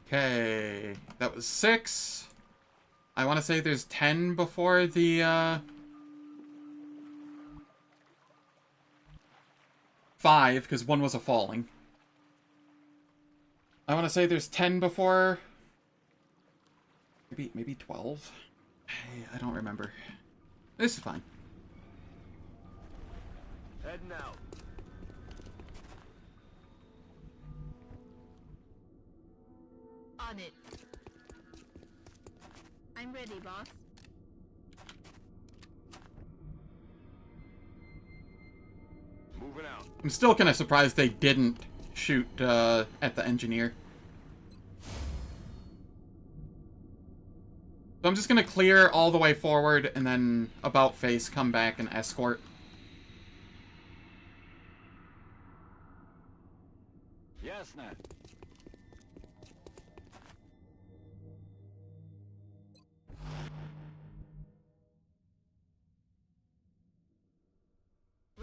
[SPEAKER 1] Okay, that was 6. I want to say there's 10 before the, 5, because one was a falling. I want to say there's 10 before... Maybe 12? I don't remember. This is fine.
[SPEAKER 13] Heading out.
[SPEAKER 6] On it. I'm ready, boss.
[SPEAKER 13] Moving out.
[SPEAKER 1] I'm still kind of surprised they didn't shoot at the engineer. So I'm just going to clear all the way forward and then about face come back and escort.
[SPEAKER 13] Yes, Nat.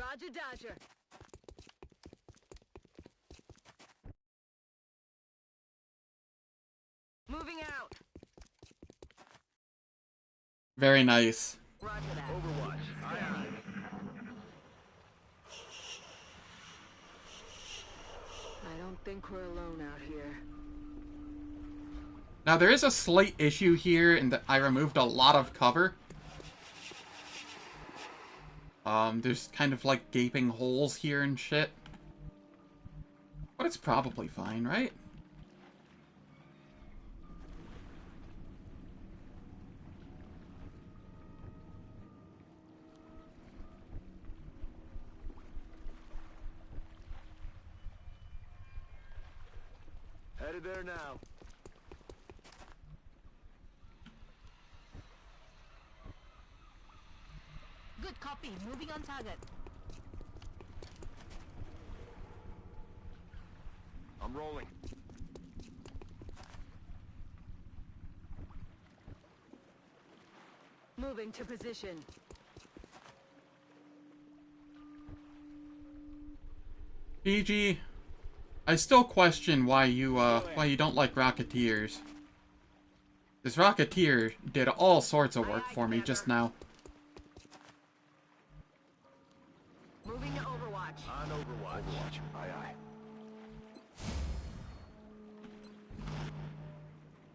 [SPEAKER 4] Roger, Dodger. Moving out.
[SPEAKER 1] Very nice.
[SPEAKER 4] Roger that.
[SPEAKER 13] Overwatch. Aye, aye.
[SPEAKER 4] I don't think we're alone out here.
[SPEAKER 1] Now, there is a slight issue here in that I removed a lot of cover. There's kind of like gaping holes here and shit. But it's probably fine, right?
[SPEAKER 12] Headed there now.
[SPEAKER 6] Good copy. Moving on target.
[SPEAKER 13] I'm rolling.
[SPEAKER 4] Moving to position.
[SPEAKER 1] BG, I still question why you don't like Rocketeers. This Rocketeer did all sorts of work for me just now.
[SPEAKER 4] Moving to Overwatch.
[SPEAKER 13] On Overwatch. Overwatch. Aye, aye.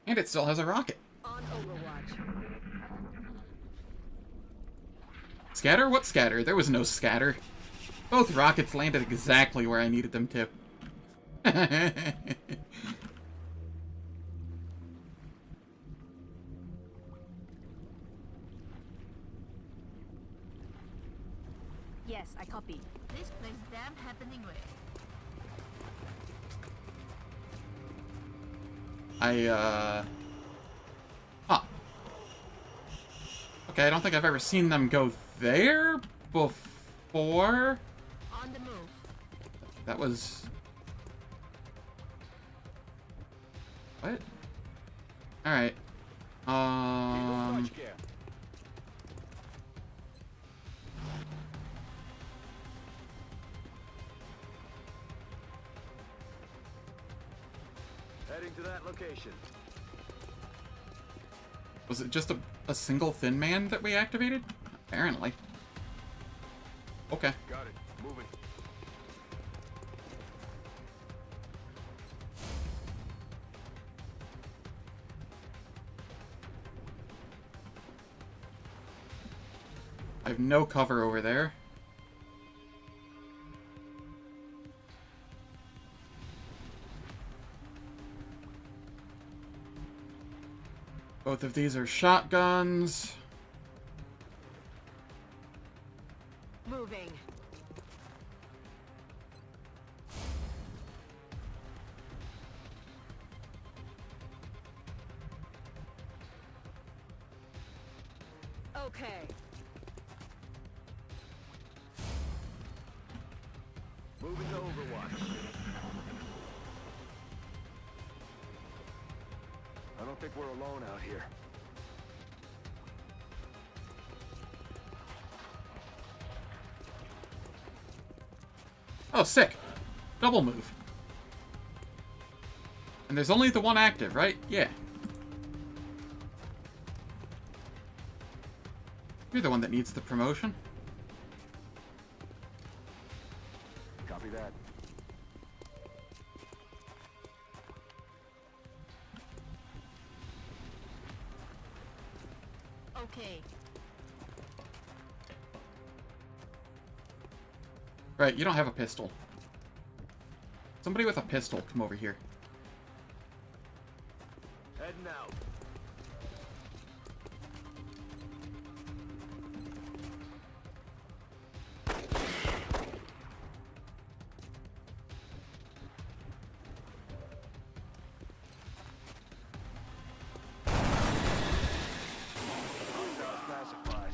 [SPEAKER 1] And it still has a rocket.
[SPEAKER 4] On Overwatch.
[SPEAKER 1] Scatter? What scatter? There was no scatter. Both rockets landed exactly where I needed them to.
[SPEAKER 6] Yes, I copy. This place damn happening way.
[SPEAKER 1] Huh. Okay, I don't think I've ever seen them go there before.
[SPEAKER 6] On the move.
[SPEAKER 1] That was... What? Alright.
[SPEAKER 12] Heading to that location.
[SPEAKER 1] Was it just a single Thin Man that we activated? Apparently. Okay.
[SPEAKER 13] Got it. Moving.
[SPEAKER 1] I have no cover over there. Both of these are shotguns.
[SPEAKER 4] Moving. Okay.
[SPEAKER 12] Moving to Overwatch. I don't think we're alone out here.
[SPEAKER 1] Oh, sick. Double move. And there's only the one active, right? Yeah. You're the one that needs the promotion.
[SPEAKER 12] Copy that.
[SPEAKER 6] Okay.
[SPEAKER 1] Right, you don't have a pistol. Somebody with a pistol, come over here.
[SPEAKER 12] Heading out. Pacified.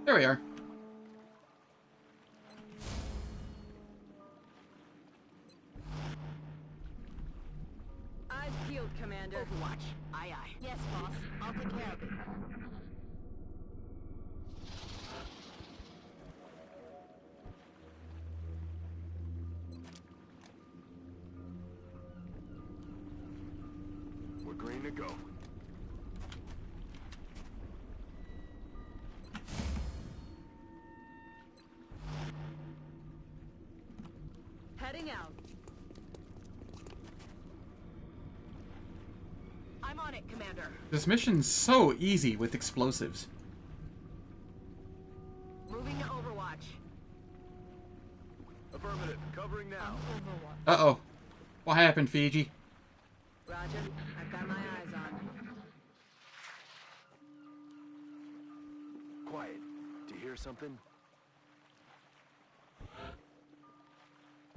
[SPEAKER 1] There we are.
[SPEAKER 4] Eyes peeled, Commander.
[SPEAKER 6] Overwatch. Aye, aye. Yes, boss. I'll take care of it.
[SPEAKER 13] to go.
[SPEAKER 6] Heading out. I'm on it, Commander.
[SPEAKER 1] This mission's so easy with explosives.
[SPEAKER 6] Moving to Overwatch.
[SPEAKER 13] Affirmative. Covering now.
[SPEAKER 1] Uh-oh. What happened, Fiji?
[SPEAKER 6] Roger. I've got my eyes on.
[SPEAKER 13] Quiet. Do you hear something?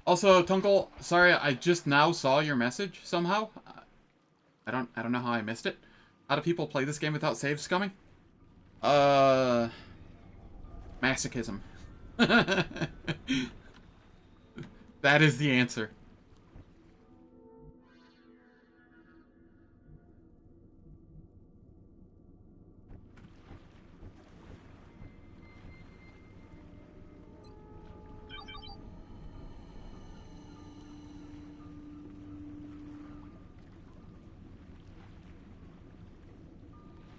[SPEAKER 1] Also, Tunkel, sorry, I just now saw your message somehow. I don't know how I missed it. How do people play this game without save scumming? Masochism. That is the answer.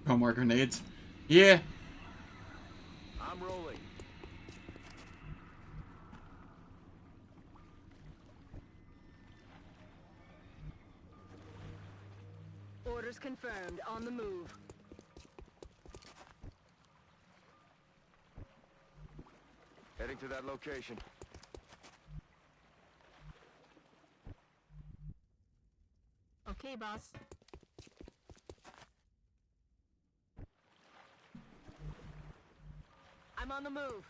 [SPEAKER 1] No more grenades. Yeah.
[SPEAKER 13] I'm rolling.
[SPEAKER 6] Orders confirmed. On the move.
[SPEAKER 13] Heading to that location.
[SPEAKER 6] Okay, boss. I'm on the move.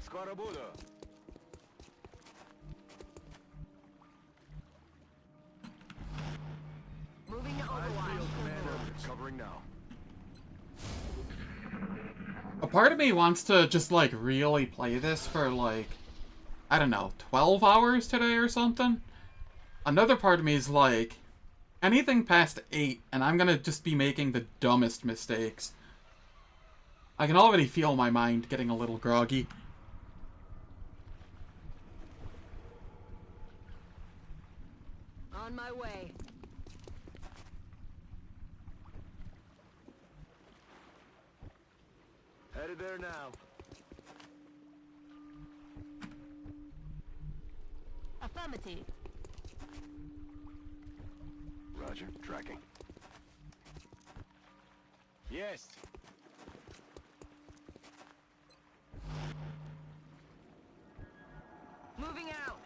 [SPEAKER 13] Scarabuda.
[SPEAKER 6] Moving to Overwatch.
[SPEAKER 13] Commander. Covering now.
[SPEAKER 1] A part of me wants to just, like, really play this for, like, I don't know, 12 hours today or something? Another part of me is like, anything past 8, and I'm gonna just be making the dumbest mistakes. I can already feel my mind getting a little groggy.
[SPEAKER 6] On my way.
[SPEAKER 13] Headed there now.
[SPEAKER 6] Affirmative.
[SPEAKER 13] Roger. Tracking. Yes.
[SPEAKER 6] Moving out.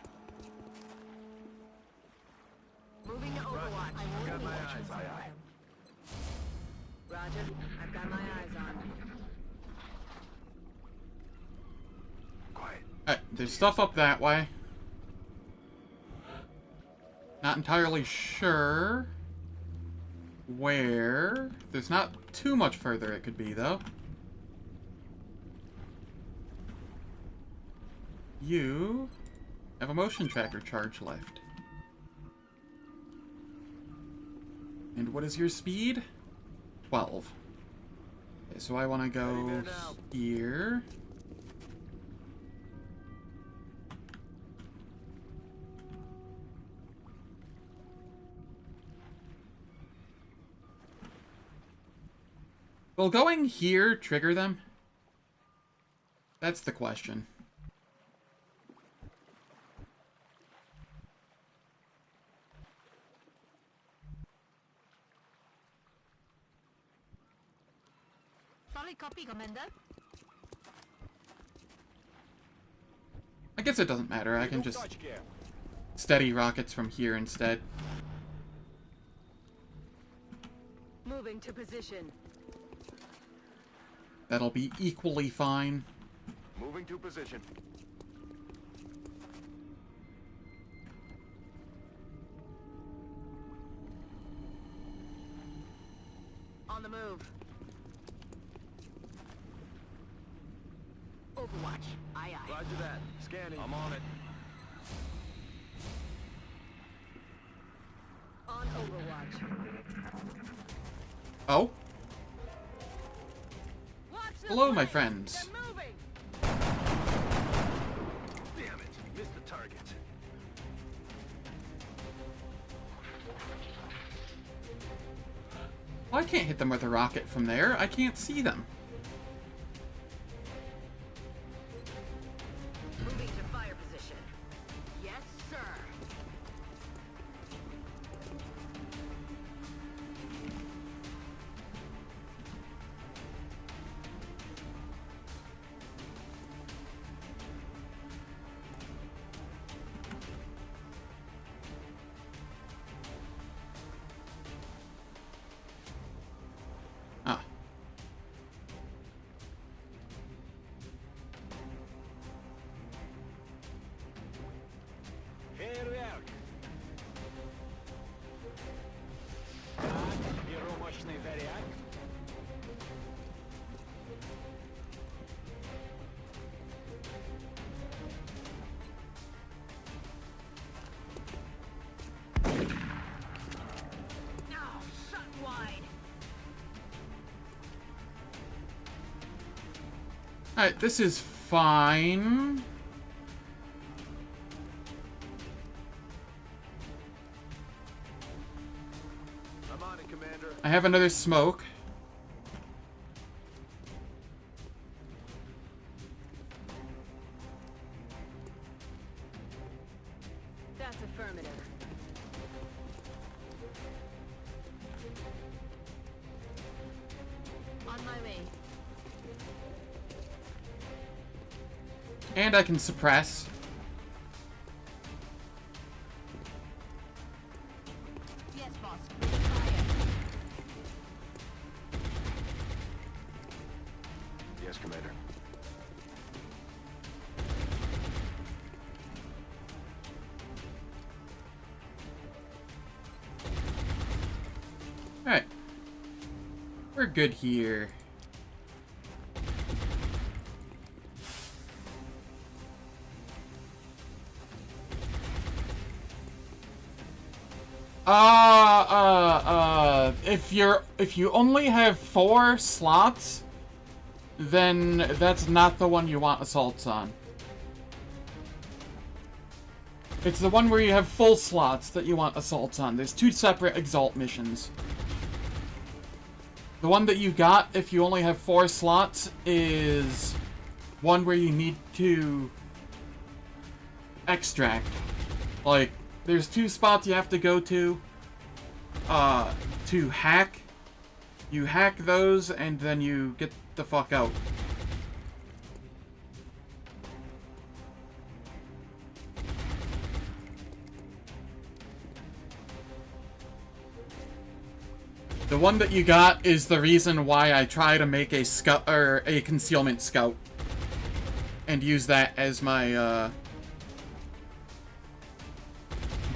[SPEAKER 6] Moving to Overwatch. I will
[SPEAKER 13] Got
[SPEAKER 6] be
[SPEAKER 13] my
[SPEAKER 6] watching
[SPEAKER 13] eyes.
[SPEAKER 6] for
[SPEAKER 13] Aye,
[SPEAKER 6] them.
[SPEAKER 13] aye.
[SPEAKER 6] Roger. I've got my eyes on.
[SPEAKER 13] Quiet.
[SPEAKER 1] There's stuff up that way. Not entirely sure where. There's not too much further it could be, though. You have a motion tracker charge left. And what is your speed? 12. Okay, so I want to go here. Will going here trigger them? That's the question.
[SPEAKER 6] Solid copy, Commander.
[SPEAKER 1] I guess it doesn't matter. I can just steady rockets from here instead.
[SPEAKER 6] Moving to position.
[SPEAKER 1] That'll be equally fine.
[SPEAKER 13] Moving to position.
[SPEAKER 6] On the move. Overwatch. Aye, aye.
[SPEAKER 13] Roger that. Scanning. I'm on it.
[SPEAKER 6] On Overwatch.
[SPEAKER 1] Oh? Hello, my friends.
[SPEAKER 12] Damn it, missed the target.
[SPEAKER 1] Well, I can't hit them with a rocket from there. I can't see them.
[SPEAKER 4] Moving to fire position. Yes, sir.
[SPEAKER 1] Ah.
[SPEAKER 12] Фейерверк! Так, беру мощный заряд.
[SPEAKER 4] Now, shut wide.
[SPEAKER 1] Alright, this is fine.
[SPEAKER 12] I'm on it, Commander.
[SPEAKER 1] I have another smoke.
[SPEAKER 4] That's affirmative. On my way.
[SPEAKER 1] And I can suppress.
[SPEAKER 4] Yes, boss.
[SPEAKER 12] Yes, Commander.
[SPEAKER 1] Alright. We're good here. If you only have 4 slots, then that's not the one you want assaults on. It's the one where you have full slots that you want assaults on. There's 2 separate exalt missions. The one that you got, if you only have 4 slots, is one where you need to extract. Like, there's 2 spots you have to go to hack. You hack those, and then you get the fuck out. The one that you got is the reason why I try to make a scout or a concealment scout, and use that as my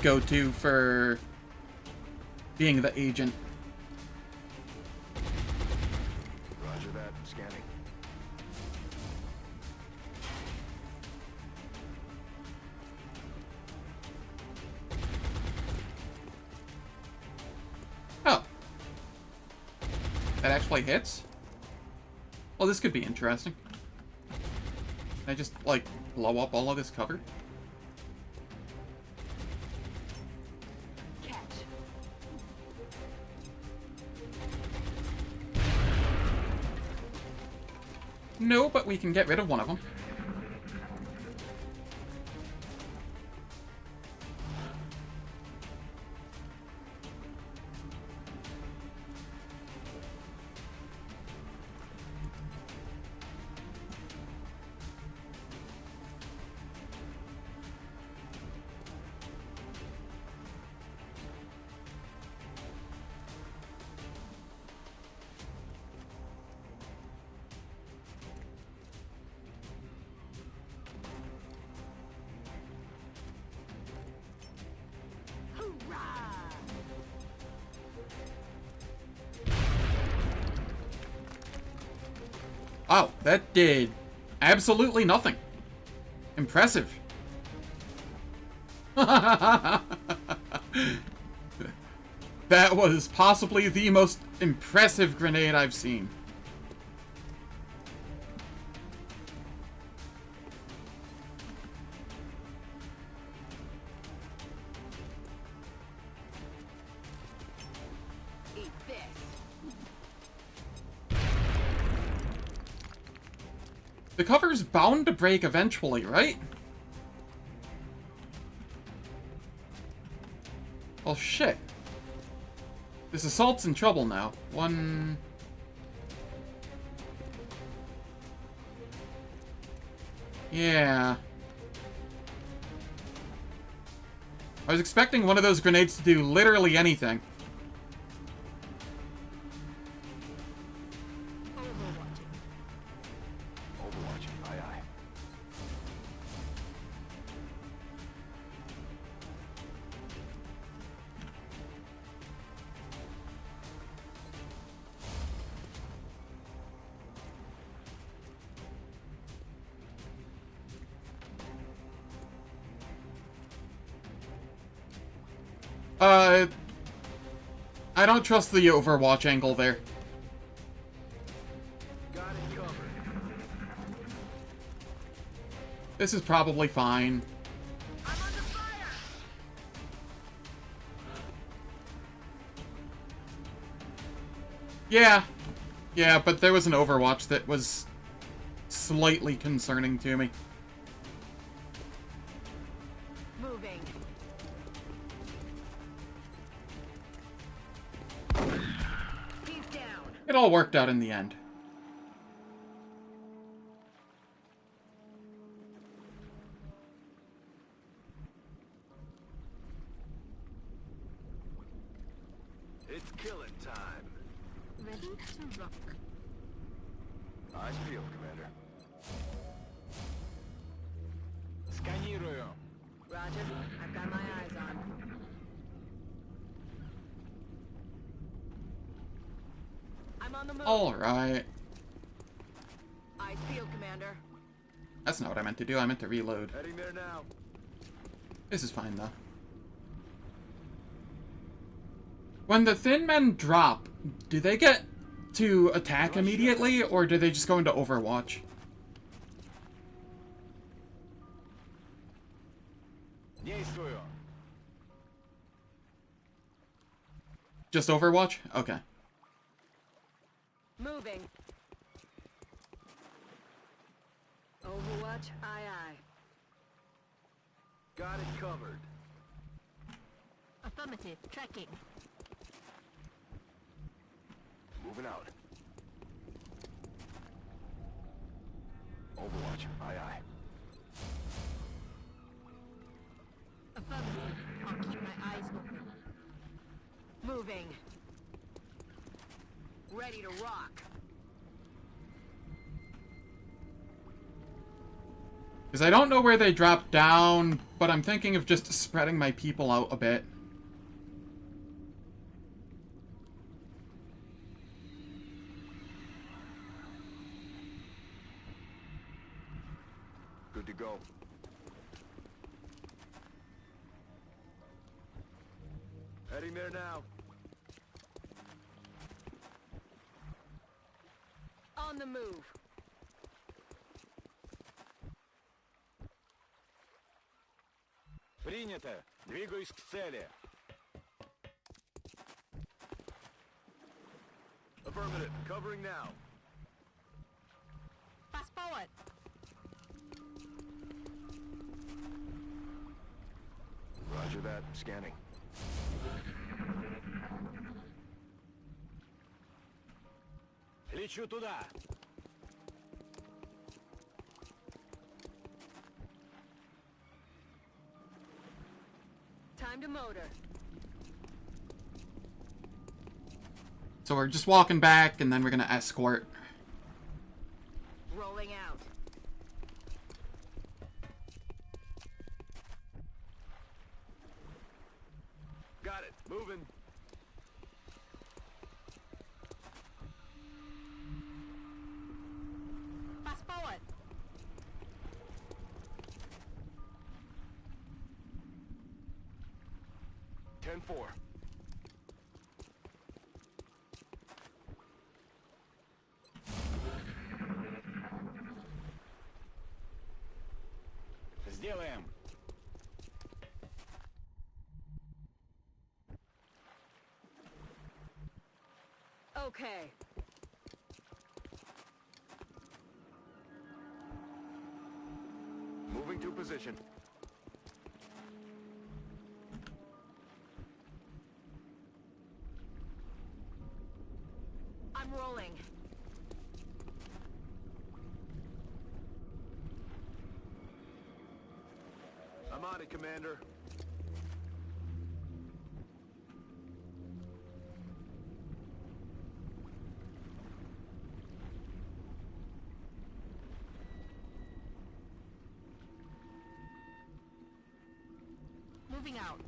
[SPEAKER 1] go-to for being the agent.
[SPEAKER 12] Roger that. Scanning.
[SPEAKER 1] Oh. That actually hits? Well, this could be interesting. Can I just, like, blow up all of this cover? No, but we can get rid of one of them. Wow, that did absolutely nothing. Impressive. That was possibly the most impressive grenade I've seen. The cover's bound to break eventually, right? Well, shit. This assault's in trouble now. One... Yeah. I was expecting one of those grenades to do literally anything.
[SPEAKER 3] Overwatch, aye aye.
[SPEAKER 1] I don't trust the Overwatch angle there.
[SPEAKER 12] Got it covered.
[SPEAKER 1] This is probably fine.
[SPEAKER 6] I'm under fire!
[SPEAKER 1] Yeah. Yeah, but there was an Overwatch that was slightly concerning to me.
[SPEAKER 6] Moving. He's down.
[SPEAKER 1] It all worked out in the end.
[SPEAKER 12] It's killing time.
[SPEAKER 6] Ready to rock.
[SPEAKER 3] Eyes peeled, Commander.
[SPEAKER 13] Сканирую.
[SPEAKER 6] Roger. I've got my eyes on. I'm on the move.
[SPEAKER 1] Alright.
[SPEAKER 6] Eyes peeled, Commander.
[SPEAKER 1] That's not what I meant to do. I meant to reload.
[SPEAKER 12] Heading there now.
[SPEAKER 1] This is fine, though. When the thin men drop, do they get to attack immediately, or do they just go into Overwatch?
[SPEAKER 13] Действую.
[SPEAKER 1] Just Overwatch? Okay.
[SPEAKER 6] Moving. Overwatch, aye aye.
[SPEAKER 12] Got it covered.
[SPEAKER 6] Affirmative. Tracking.
[SPEAKER 3] Moving out. Overwatch, aye aye.
[SPEAKER 6] Affirmative. I'll keep my eyes open. Moving. Ready to rock.
[SPEAKER 1] Because I don't know where they drop down, but I'm thinking of just spreading my people out a bit.
[SPEAKER 3] Good to go.
[SPEAKER 12] Heading there now.
[SPEAKER 6] On the move.
[SPEAKER 13] Принято. Двигаюсь к цели.
[SPEAKER 12] Affirmative. Covering now.
[SPEAKER 6] Fast forward.
[SPEAKER 3] Roger that. Scanning.
[SPEAKER 13] Лечу туда.
[SPEAKER 6] Time to motor.
[SPEAKER 1] So we're just walking back, and then we're gonna escort.
[SPEAKER 6] Rolling out.
[SPEAKER 12] Got it. Moving.
[SPEAKER 6] Fast forward.
[SPEAKER 3] Ten four.
[SPEAKER 13] Сделаем.
[SPEAKER 6] Okay.
[SPEAKER 13] Moving to position.
[SPEAKER 4] I'm rolling.
[SPEAKER 13] I'm on it, Commander.
[SPEAKER 6] Moving out.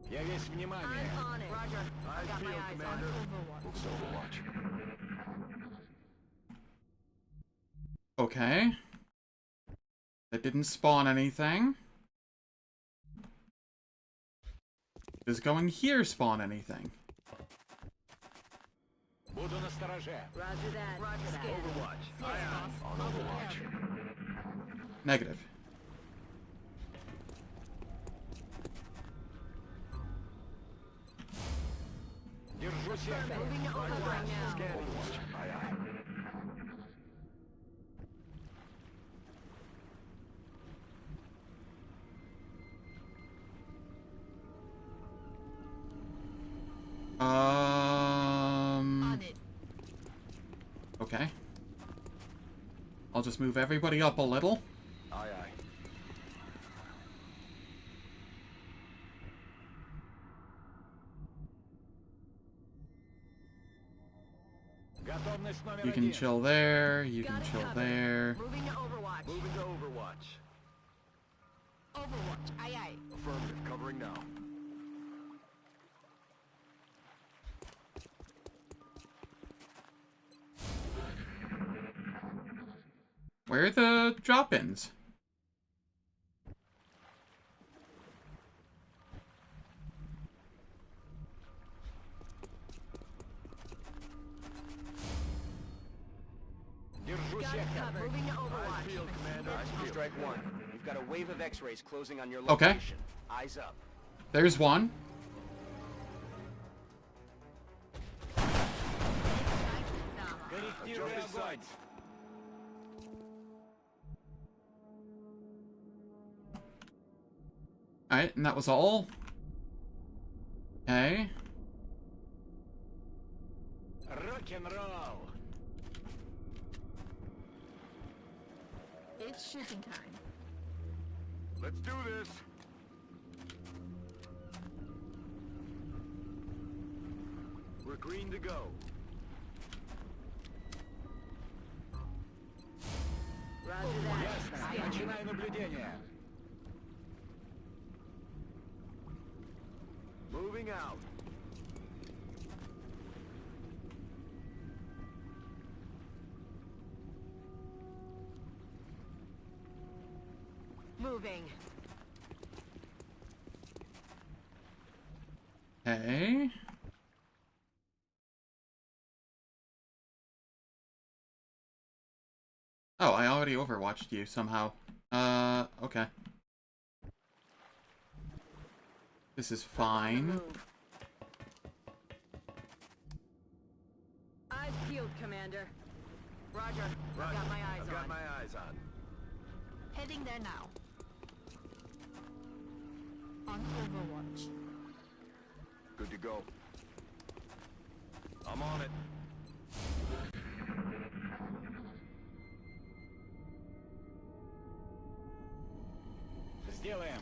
[SPEAKER 13] Я весь внимание.
[SPEAKER 4] I'm on it. Roger.
[SPEAKER 13] Eyes
[SPEAKER 4] Got my
[SPEAKER 13] peeled,
[SPEAKER 4] eyes
[SPEAKER 13] Commander.
[SPEAKER 4] on
[SPEAKER 13] Focus Overwatch.
[SPEAKER 1] Okay. That didn't spawn anything. Does going here spawn anything?
[SPEAKER 13] Буду настороже.
[SPEAKER 4] Roger that. Roger that.
[SPEAKER 13] Overwatch. Aye, aye. On Overwatch.
[SPEAKER 1] Negative.
[SPEAKER 13] Держу сектор.
[SPEAKER 4] Moving to overwatch now.
[SPEAKER 13] Overwatch. Aye, aye.
[SPEAKER 6] On it.
[SPEAKER 1] Okay. I'll just move everybody up a little.
[SPEAKER 13] Aye, aye. Готовность номер
[SPEAKER 1] You can
[SPEAKER 13] один.
[SPEAKER 1] chill there, you can
[SPEAKER 4] Got it
[SPEAKER 1] chill
[SPEAKER 4] covered.
[SPEAKER 1] there.
[SPEAKER 4] Moving to overwatch.
[SPEAKER 13] Moving to Overwatch.
[SPEAKER 6] Overwatch. Aye aye.
[SPEAKER 13] Affirmative. Covering now.
[SPEAKER 1] Where are the drop-ins?
[SPEAKER 13] Держу
[SPEAKER 4] Got it
[SPEAKER 13] сектор.
[SPEAKER 4] covered. Moving to
[SPEAKER 13] Eyes
[SPEAKER 4] overwatch.
[SPEAKER 13] peeled, Commander.
[SPEAKER 3] Eyes peeled. Strike one. You've got a wave of X-rays closing on your
[SPEAKER 1] Okay.
[SPEAKER 3] location. Eyes up.
[SPEAKER 1] There's one.
[SPEAKER 13] Корректирую огонь.
[SPEAKER 1] Alright, and that was all. Okay.
[SPEAKER 13] Рок-н-ролл.
[SPEAKER 6] It's shooting time.
[SPEAKER 13] Let's do this. We're green to go.
[SPEAKER 4] Roger that.
[SPEAKER 13] Ясно.
[SPEAKER 4] Scanning.
[SPEAKER 13] Начинаю наблюдение. Moving out.
[SPEAKER 4] Moving.
[SPEAKER 1] Okay. Oh, I already overwatched you somehow. Okay. This is fine.
[SPEAKER 4] Move. Eyes peeled, Commander. Roger. I've got my eyes
[SPEAKER 13] I've got
[SPEAKER 4] on.
[SPEAKER 13] my eyes on.
[SPEAKER 6] Heading there now. On Overwatch.
[SPEAKER 13] Good to go. I'm on it. Сделаем.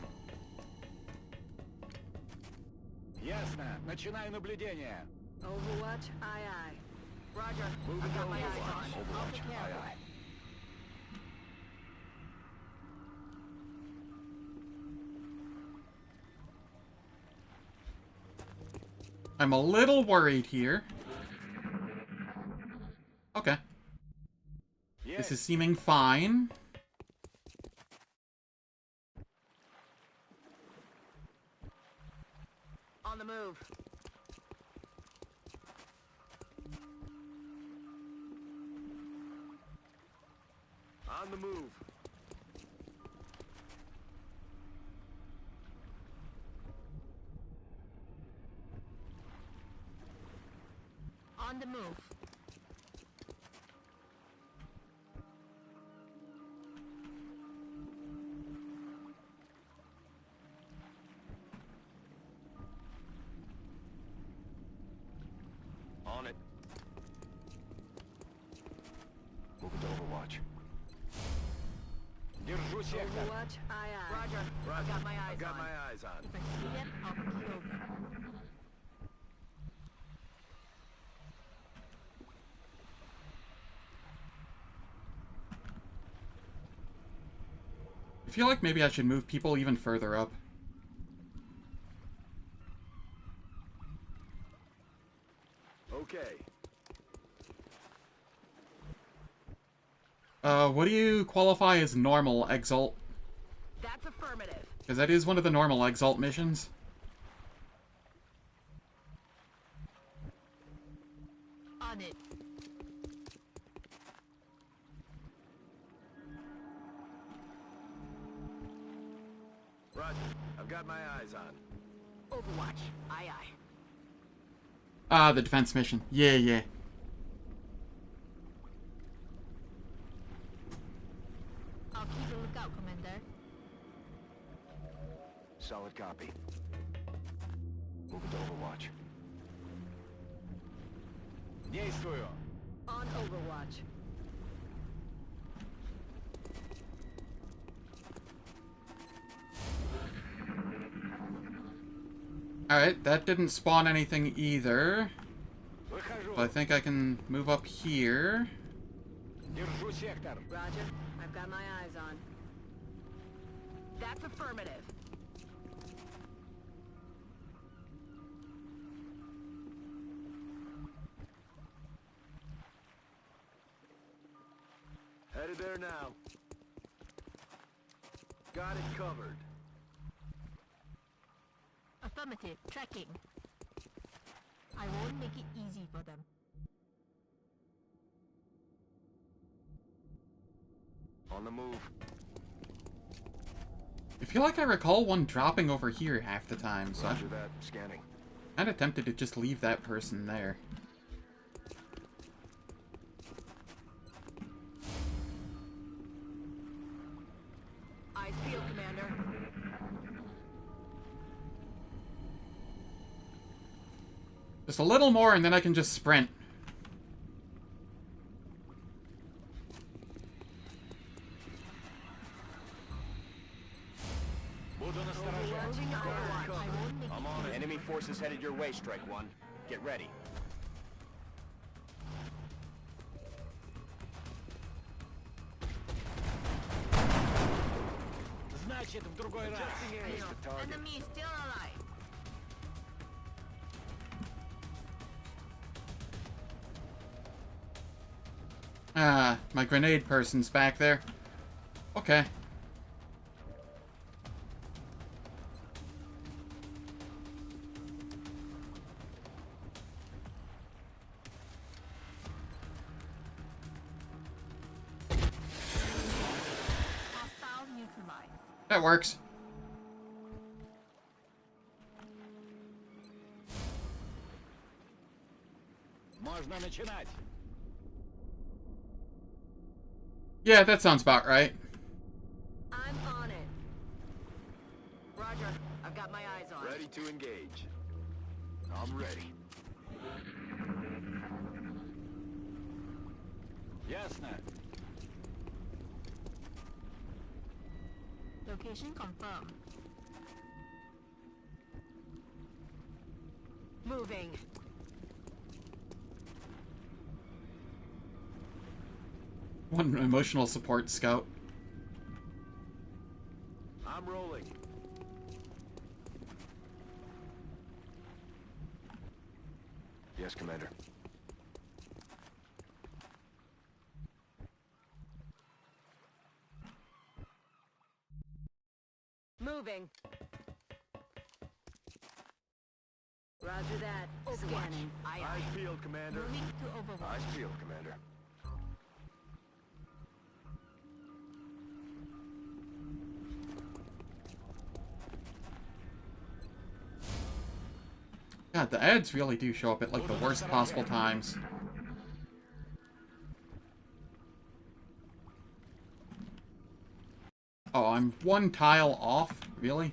[SPEAKER 13] Ясно. Начинаю наблюдение.
[SPEAKER 4] Overwatch, aye aye. Roger.
[SPEAKER 13] Moving
[SPEAKER 4] I've
[SPEAKER 13] to
[SPEAKER 4] got my eyes
[SPEAKER 13] Overwatch.
[SPEAKER 4] on. I'll
[SPEAKER 13] Overwatch.
[SPEAKER 4] take care
[SPEAKER 13] Aye,
[SPEAKER 4] of
[SPEAKER 13] aye.
[SPEAKER 4] it.
[SPEAKER 1] I'm a little worried here. Okay. This is seeming fine.
[SPEAKER 4] On the move.
[SPEAKER 13] On the move.
[SPEAKER 6] On the move.
[SPEAKER 13] On it. Moving to Overwatch. Держу сектор.
[SPEAKER 4] Overwatch, aye aye.
[SPEAKER 6] Roger.
[SPEAKER 13] Roger.
[SPEAKER 6] I've got my eyes
[SPEAKER 13] I've got
[SPEAKER 6] on.
[SPEAKER 13] my eyes on.
[SPEAKER 6] If I see them, I'll kill them.
[SPEAKER 1] I feel like maybe I should move people even further up.
[SPEAKER 13] Okay.
[SPEAKER 1] What do you qualify as normal, Exalt?
[SPEAKER 4] That's affirmative.
[SPEAKER 1] Because that is one of the normal Exalt missions.
[SPEAKER 6] On it.
[SPEAKER 13] Roger. I've got my eyes on.
[SPEAKER 4] Overwatch, aye aye.
[SPEAKER 1] Ah, the defense mission. Yeah, yeah.
[SPEAKER 6] I'll keep a lookout, Commander.
[SPEAKER 13] Solid copy. Moving to Overwatch. Действую.
[SPEAKER 4] On Overwatch.
[SPEAKER 1] Alright, that didn't spawn anything either.
[SPEAKER 13] Выхожу.
[SPEAKER 1] But I think I can move up here.
[SPEAKER 13] Держу сектор.
[SPEAKER 4] Roger, I've got my eyes on. That's affirmative.
[SPEAKER 13] Headed there now. Got it covered.
[SPEAKER 6] Affirmative. Tracking. I won't make it easy for them.
[SPEAKER 13] On the move.
[SPEAKER 1] I feel like I recall one dropping over here half the time, so
[SPEAKER 13] Roger that. Scanning.
[SPEAKER 1] I'm kinda tempted to just leave that person there.
[SPEAKER 4] Eyes peeled, Commander.
[SPEAKER 1] Just a little more and then I can just sprint.
[SPEAKER 4] Overwatching Overwatch.
[SPEAKER 6] I won't make
[SPEAKER 13] I'm on it.
[SPEAKER 3] Enemy forces headed your way, Strike One. Get ready.
[SPEAKER 13] Значит, в другой раз. Face the target.
[SPEAKER 6] Enemy is still alive.
[SPEAKER 1] Ah, my grenade person's back there. Okay.
[SPEAKER 6] Hostile neutralized.
[SPEAKER 1] That works.
[SPEAKER 13] Можно начинать.
[SPEAKER 1] Yeah, that sounds about right.
[SPEAKER 4] I'm on it. Roger, I've got my eyes on.
[SPEAKER 13] Ready to engage. I'm ready. Ясно.
[SPEAKER 6] Location confirmed.
[SPEAKER 4] Moving.
[SPEAKER 1] One emotional support scout.
[SPEAKER 13] I'm rolling. Yes, Commander.
[SPEAKER 4] Moving. Roger that.
[SPEAKER 6] Overwatch.
[SPEAKER 4] Scanning. Aye aye.
[SPEAKER 13] Eyes peeled, Commander.
[SPEAKER 6] Moving to Overwatch.
[SPEAKER 13] Eyes peeled, Commander.
[SPEAKER 1] God, the ads really do show up at, like, the worst possible times. Oh, I'm one tile off? Really?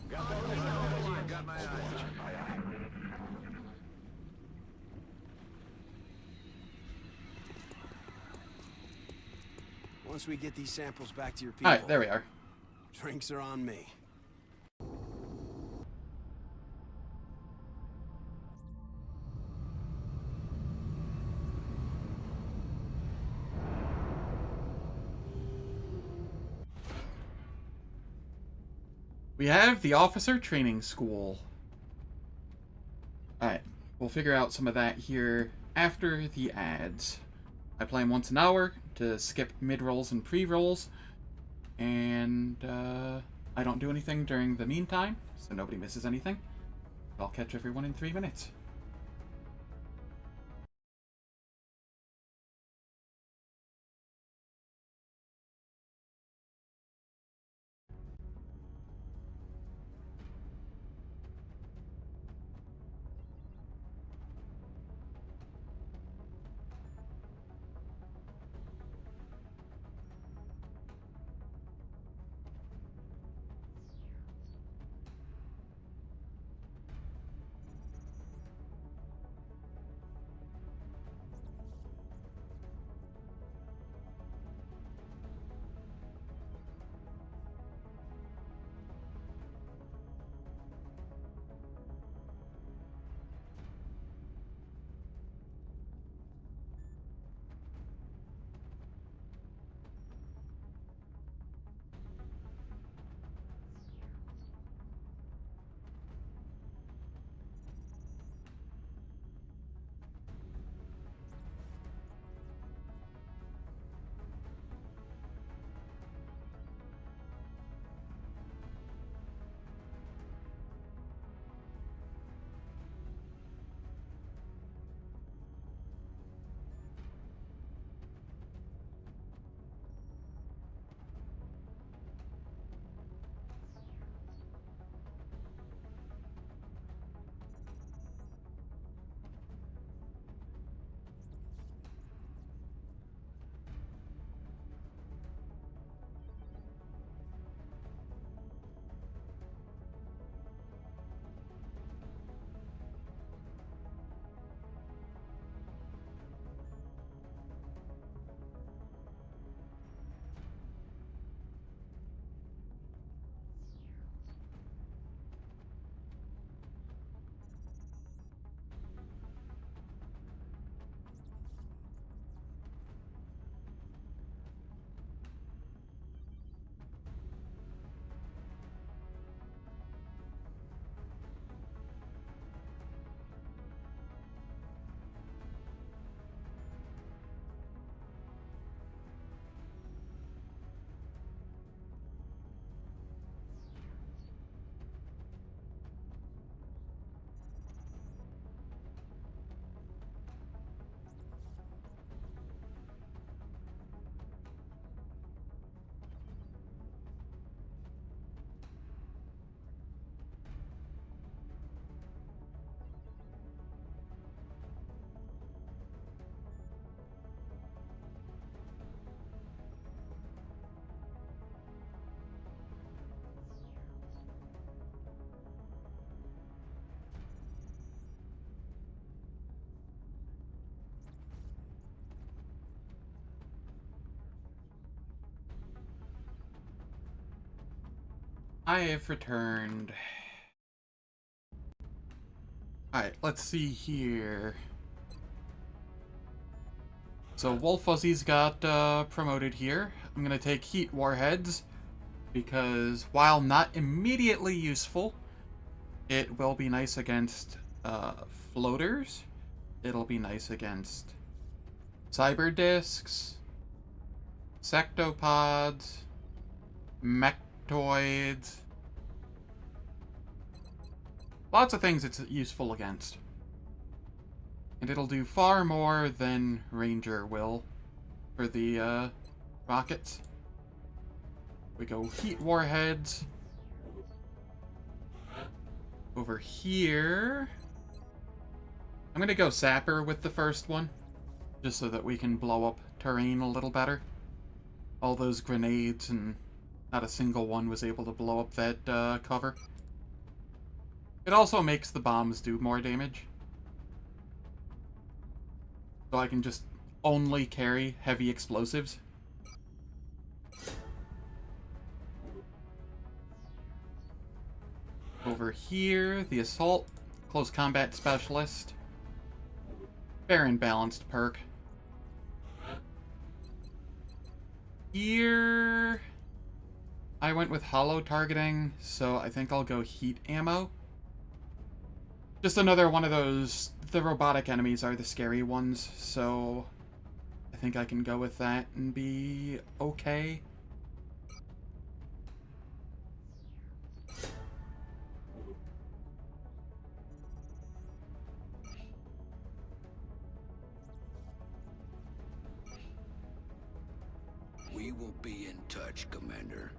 [SPEAKER 12] Got my eyes on.
[SPEAKER 14] Once we get these samples back to your people...
[SPEAKER 1] Alright, there we are.
[SPEAKER 14] Drinks are on me.
[SPEAKER 1] We have the officer training school. Alright, we'll figure out some of that here after the ads. I play them once an hour to skip mid-rolls and pre-rolls, and I don't do anything during the meantime, so nobody misses anything. I'll catch everyone in 3 minutes. I have returned. Alright, let's see here. So Wolf Fuzzy's got promoted here. I'm gonna take Heat Warheads, because while not immediately useful, it will be nice against floaters. It'll be nice against cyber discs, sectopods, mechtoids. Lots of things it's useful against. And it'll do far more than Ranger will for the rockets. We go heat warheads. Over here... I'm gonna go sapper with the first one, just so that we can blow up terrain a little better. All those grenades, and not a single one was able to blow up that cover. It also makes the bombs do more damage. So I can just only carry heavy explosives. Over here, the assault, close combat specialist. Fair and balanced perk. Here, I went with hollow targeting, so I think I'll go heat ammo. Just another one of those, the robotic enemies are the scary ones, so I think I can go with that and be okay.
[SPEAKER 2] We will be in touch, Commander.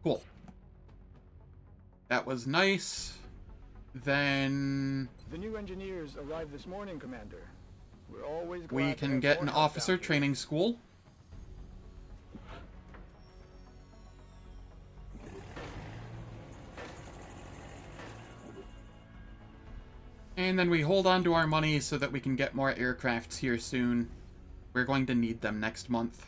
[SPEAKER 1] Cool. That was nice. Then...
[SPEAKER 10] The new engineers arrived this morning, Commander. We're always glad
[SPEAKER 1] we
[SPEAKER 10] to
[SPEAKER 1] can
[SPEAKER 10] have
[SPEAKER 1] get
[SPEAKER 10] more
[SPEAKER 1] an
[SPEAKER 10] help
[SPEAKER 1] officer
[SPEAKER 10] out here.
[SPEAKER 1] training school. And then we hold on to our money so that we can get more aircrafts here soon. We're going to need them next month.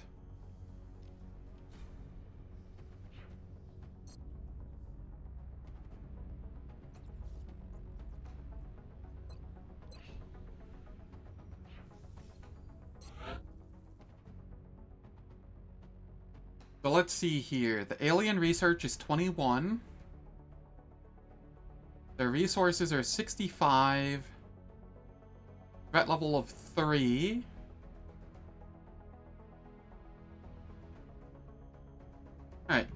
[SPEAKER 1] So let's see here. The alien research is 21. Their resources are 65. Threat level of 3. Alright.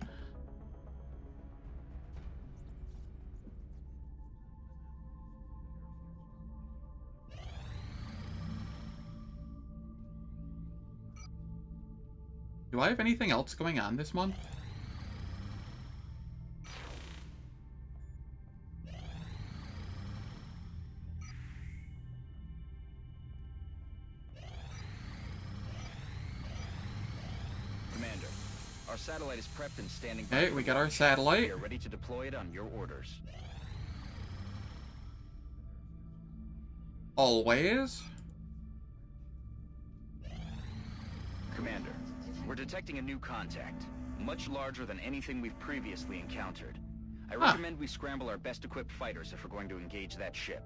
[SPEAKER 1] Do I have anything else going on this month?
[SPEAKER 8] Commander, our satellite is prepped and standing by.
[SPEAKER 1] Okay, we got our satellite.
[SPEAKER 8] We are ready to deploy it on your orders.
[SPEAKER 1] Always.
[SPEAKER 8] Commander, we're detecting a new contact, much larger than anything we've previously encountered. I recommend we scramble our best equipped fighters if we're going to engage that ship.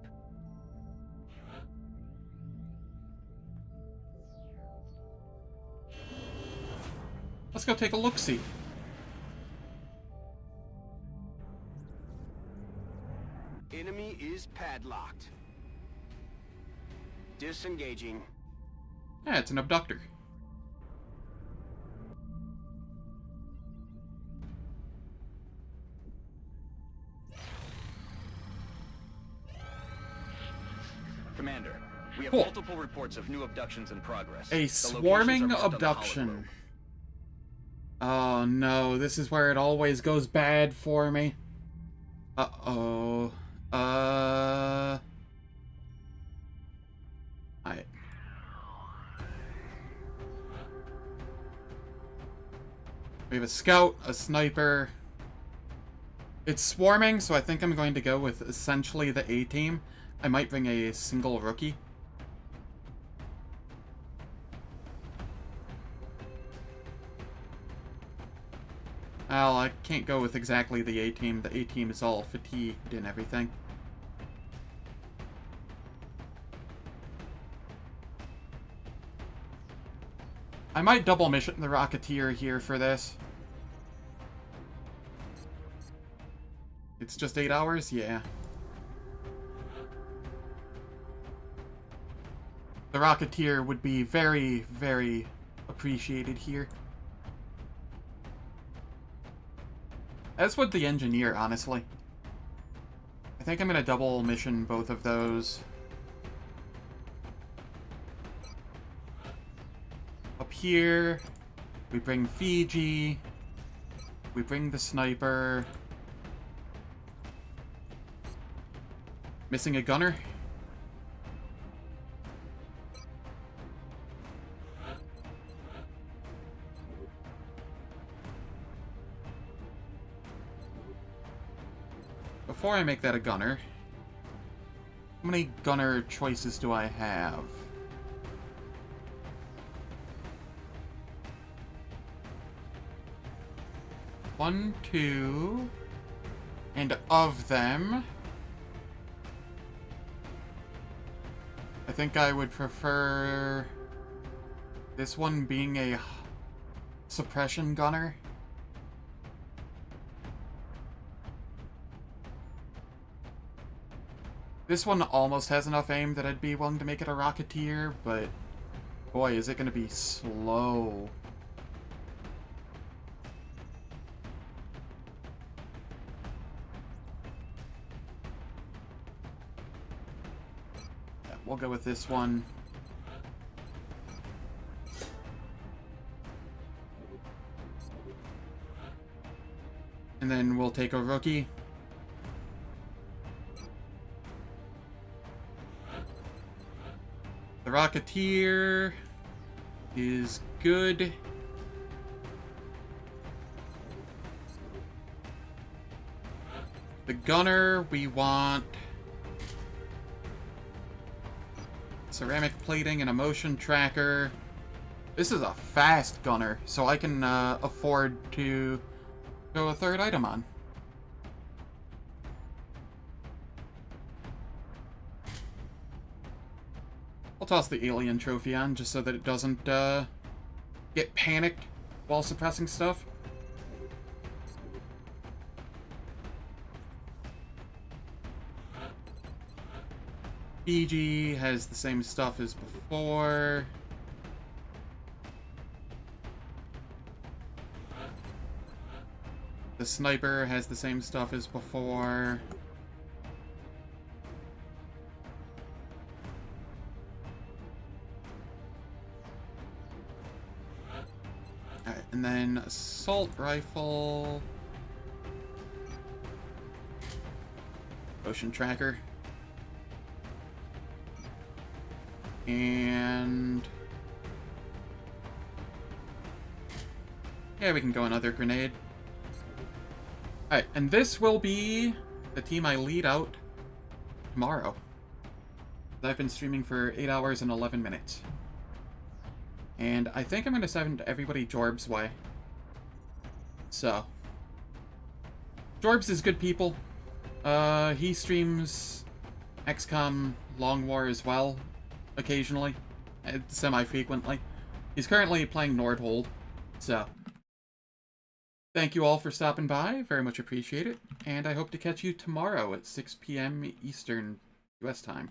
[SPEAKER 1] Let's go take a look-see.
[SPEAKER 12] Enemy is padlocked. Disengaging.
[SPEAKER 1] Yeah, it's an abductor.
[SPEAKER 8] Commander, we have
[SPEAKER 1] Cool.
[SPEAKER 8] multiple reports of new abductions in progress.
[SPEAKER 1] A
[SPEAKER 8] The
[SPEAKER 1] swarming
[SPEAKER 8] locations are marked on the hollow
[SPEAKER 1] abduction.
[SPEAKER 8] globe.
[SPEAKER 1] Oh no, this is where it always goes bad for me. Uh-oh. Alright. We have a scout, a sniper. It's swarming, so I think I'm going to go with essentially the A-team. I might bring a single rookie. Well, I can't go with exactly the A-team. The A-team is all fatigued and everything. I might double mission the Rocketeer here for this. It's just 8 hours? Yeah. The Rocketeer would be very, very appreciated here. As would the Engineer, honestly. I think I'm gonna double mission both of those. Up here, we bring Fiji. We bring the sniper. Missing a gunner. Before I make that a gunner, how many gunner choices do I have? One, two, and of them, I think I would prefer this one being a suppression gunner. This one almost has enough aim that I'd be willing to make it a Rocketeer, but boy, is it going to be slow. Yeah, we'll go with this one. And then we'll take a rookie. The Rocketeer is good. The gunner, we want ceramic plating and a motion tracker. This is a fast gunner, so I can afford to go a third item on. I'll toss the alien trophy on just so that it doesn't get panicked while suppressing stuff. Fiji has the same stuff as before. The sniper has the same stuff as before. Alright, and then assault rifle. Motion tracker. And yeah, we can go another grenade. Alright, and this will be the team I lead out tomorrow. I've been streaming for 8 hours and 11 minutes. And I think I'm going to send everybody Jorb's way. So, Jorb's is good people. He streams XCOM Long War as well, occasionally, semi-frequently. He's currently playing Nordhold, so thank you all for stopping by, very much appreciate it, and I hope to catch you tomorrow at 6 p.m. Eastern US time.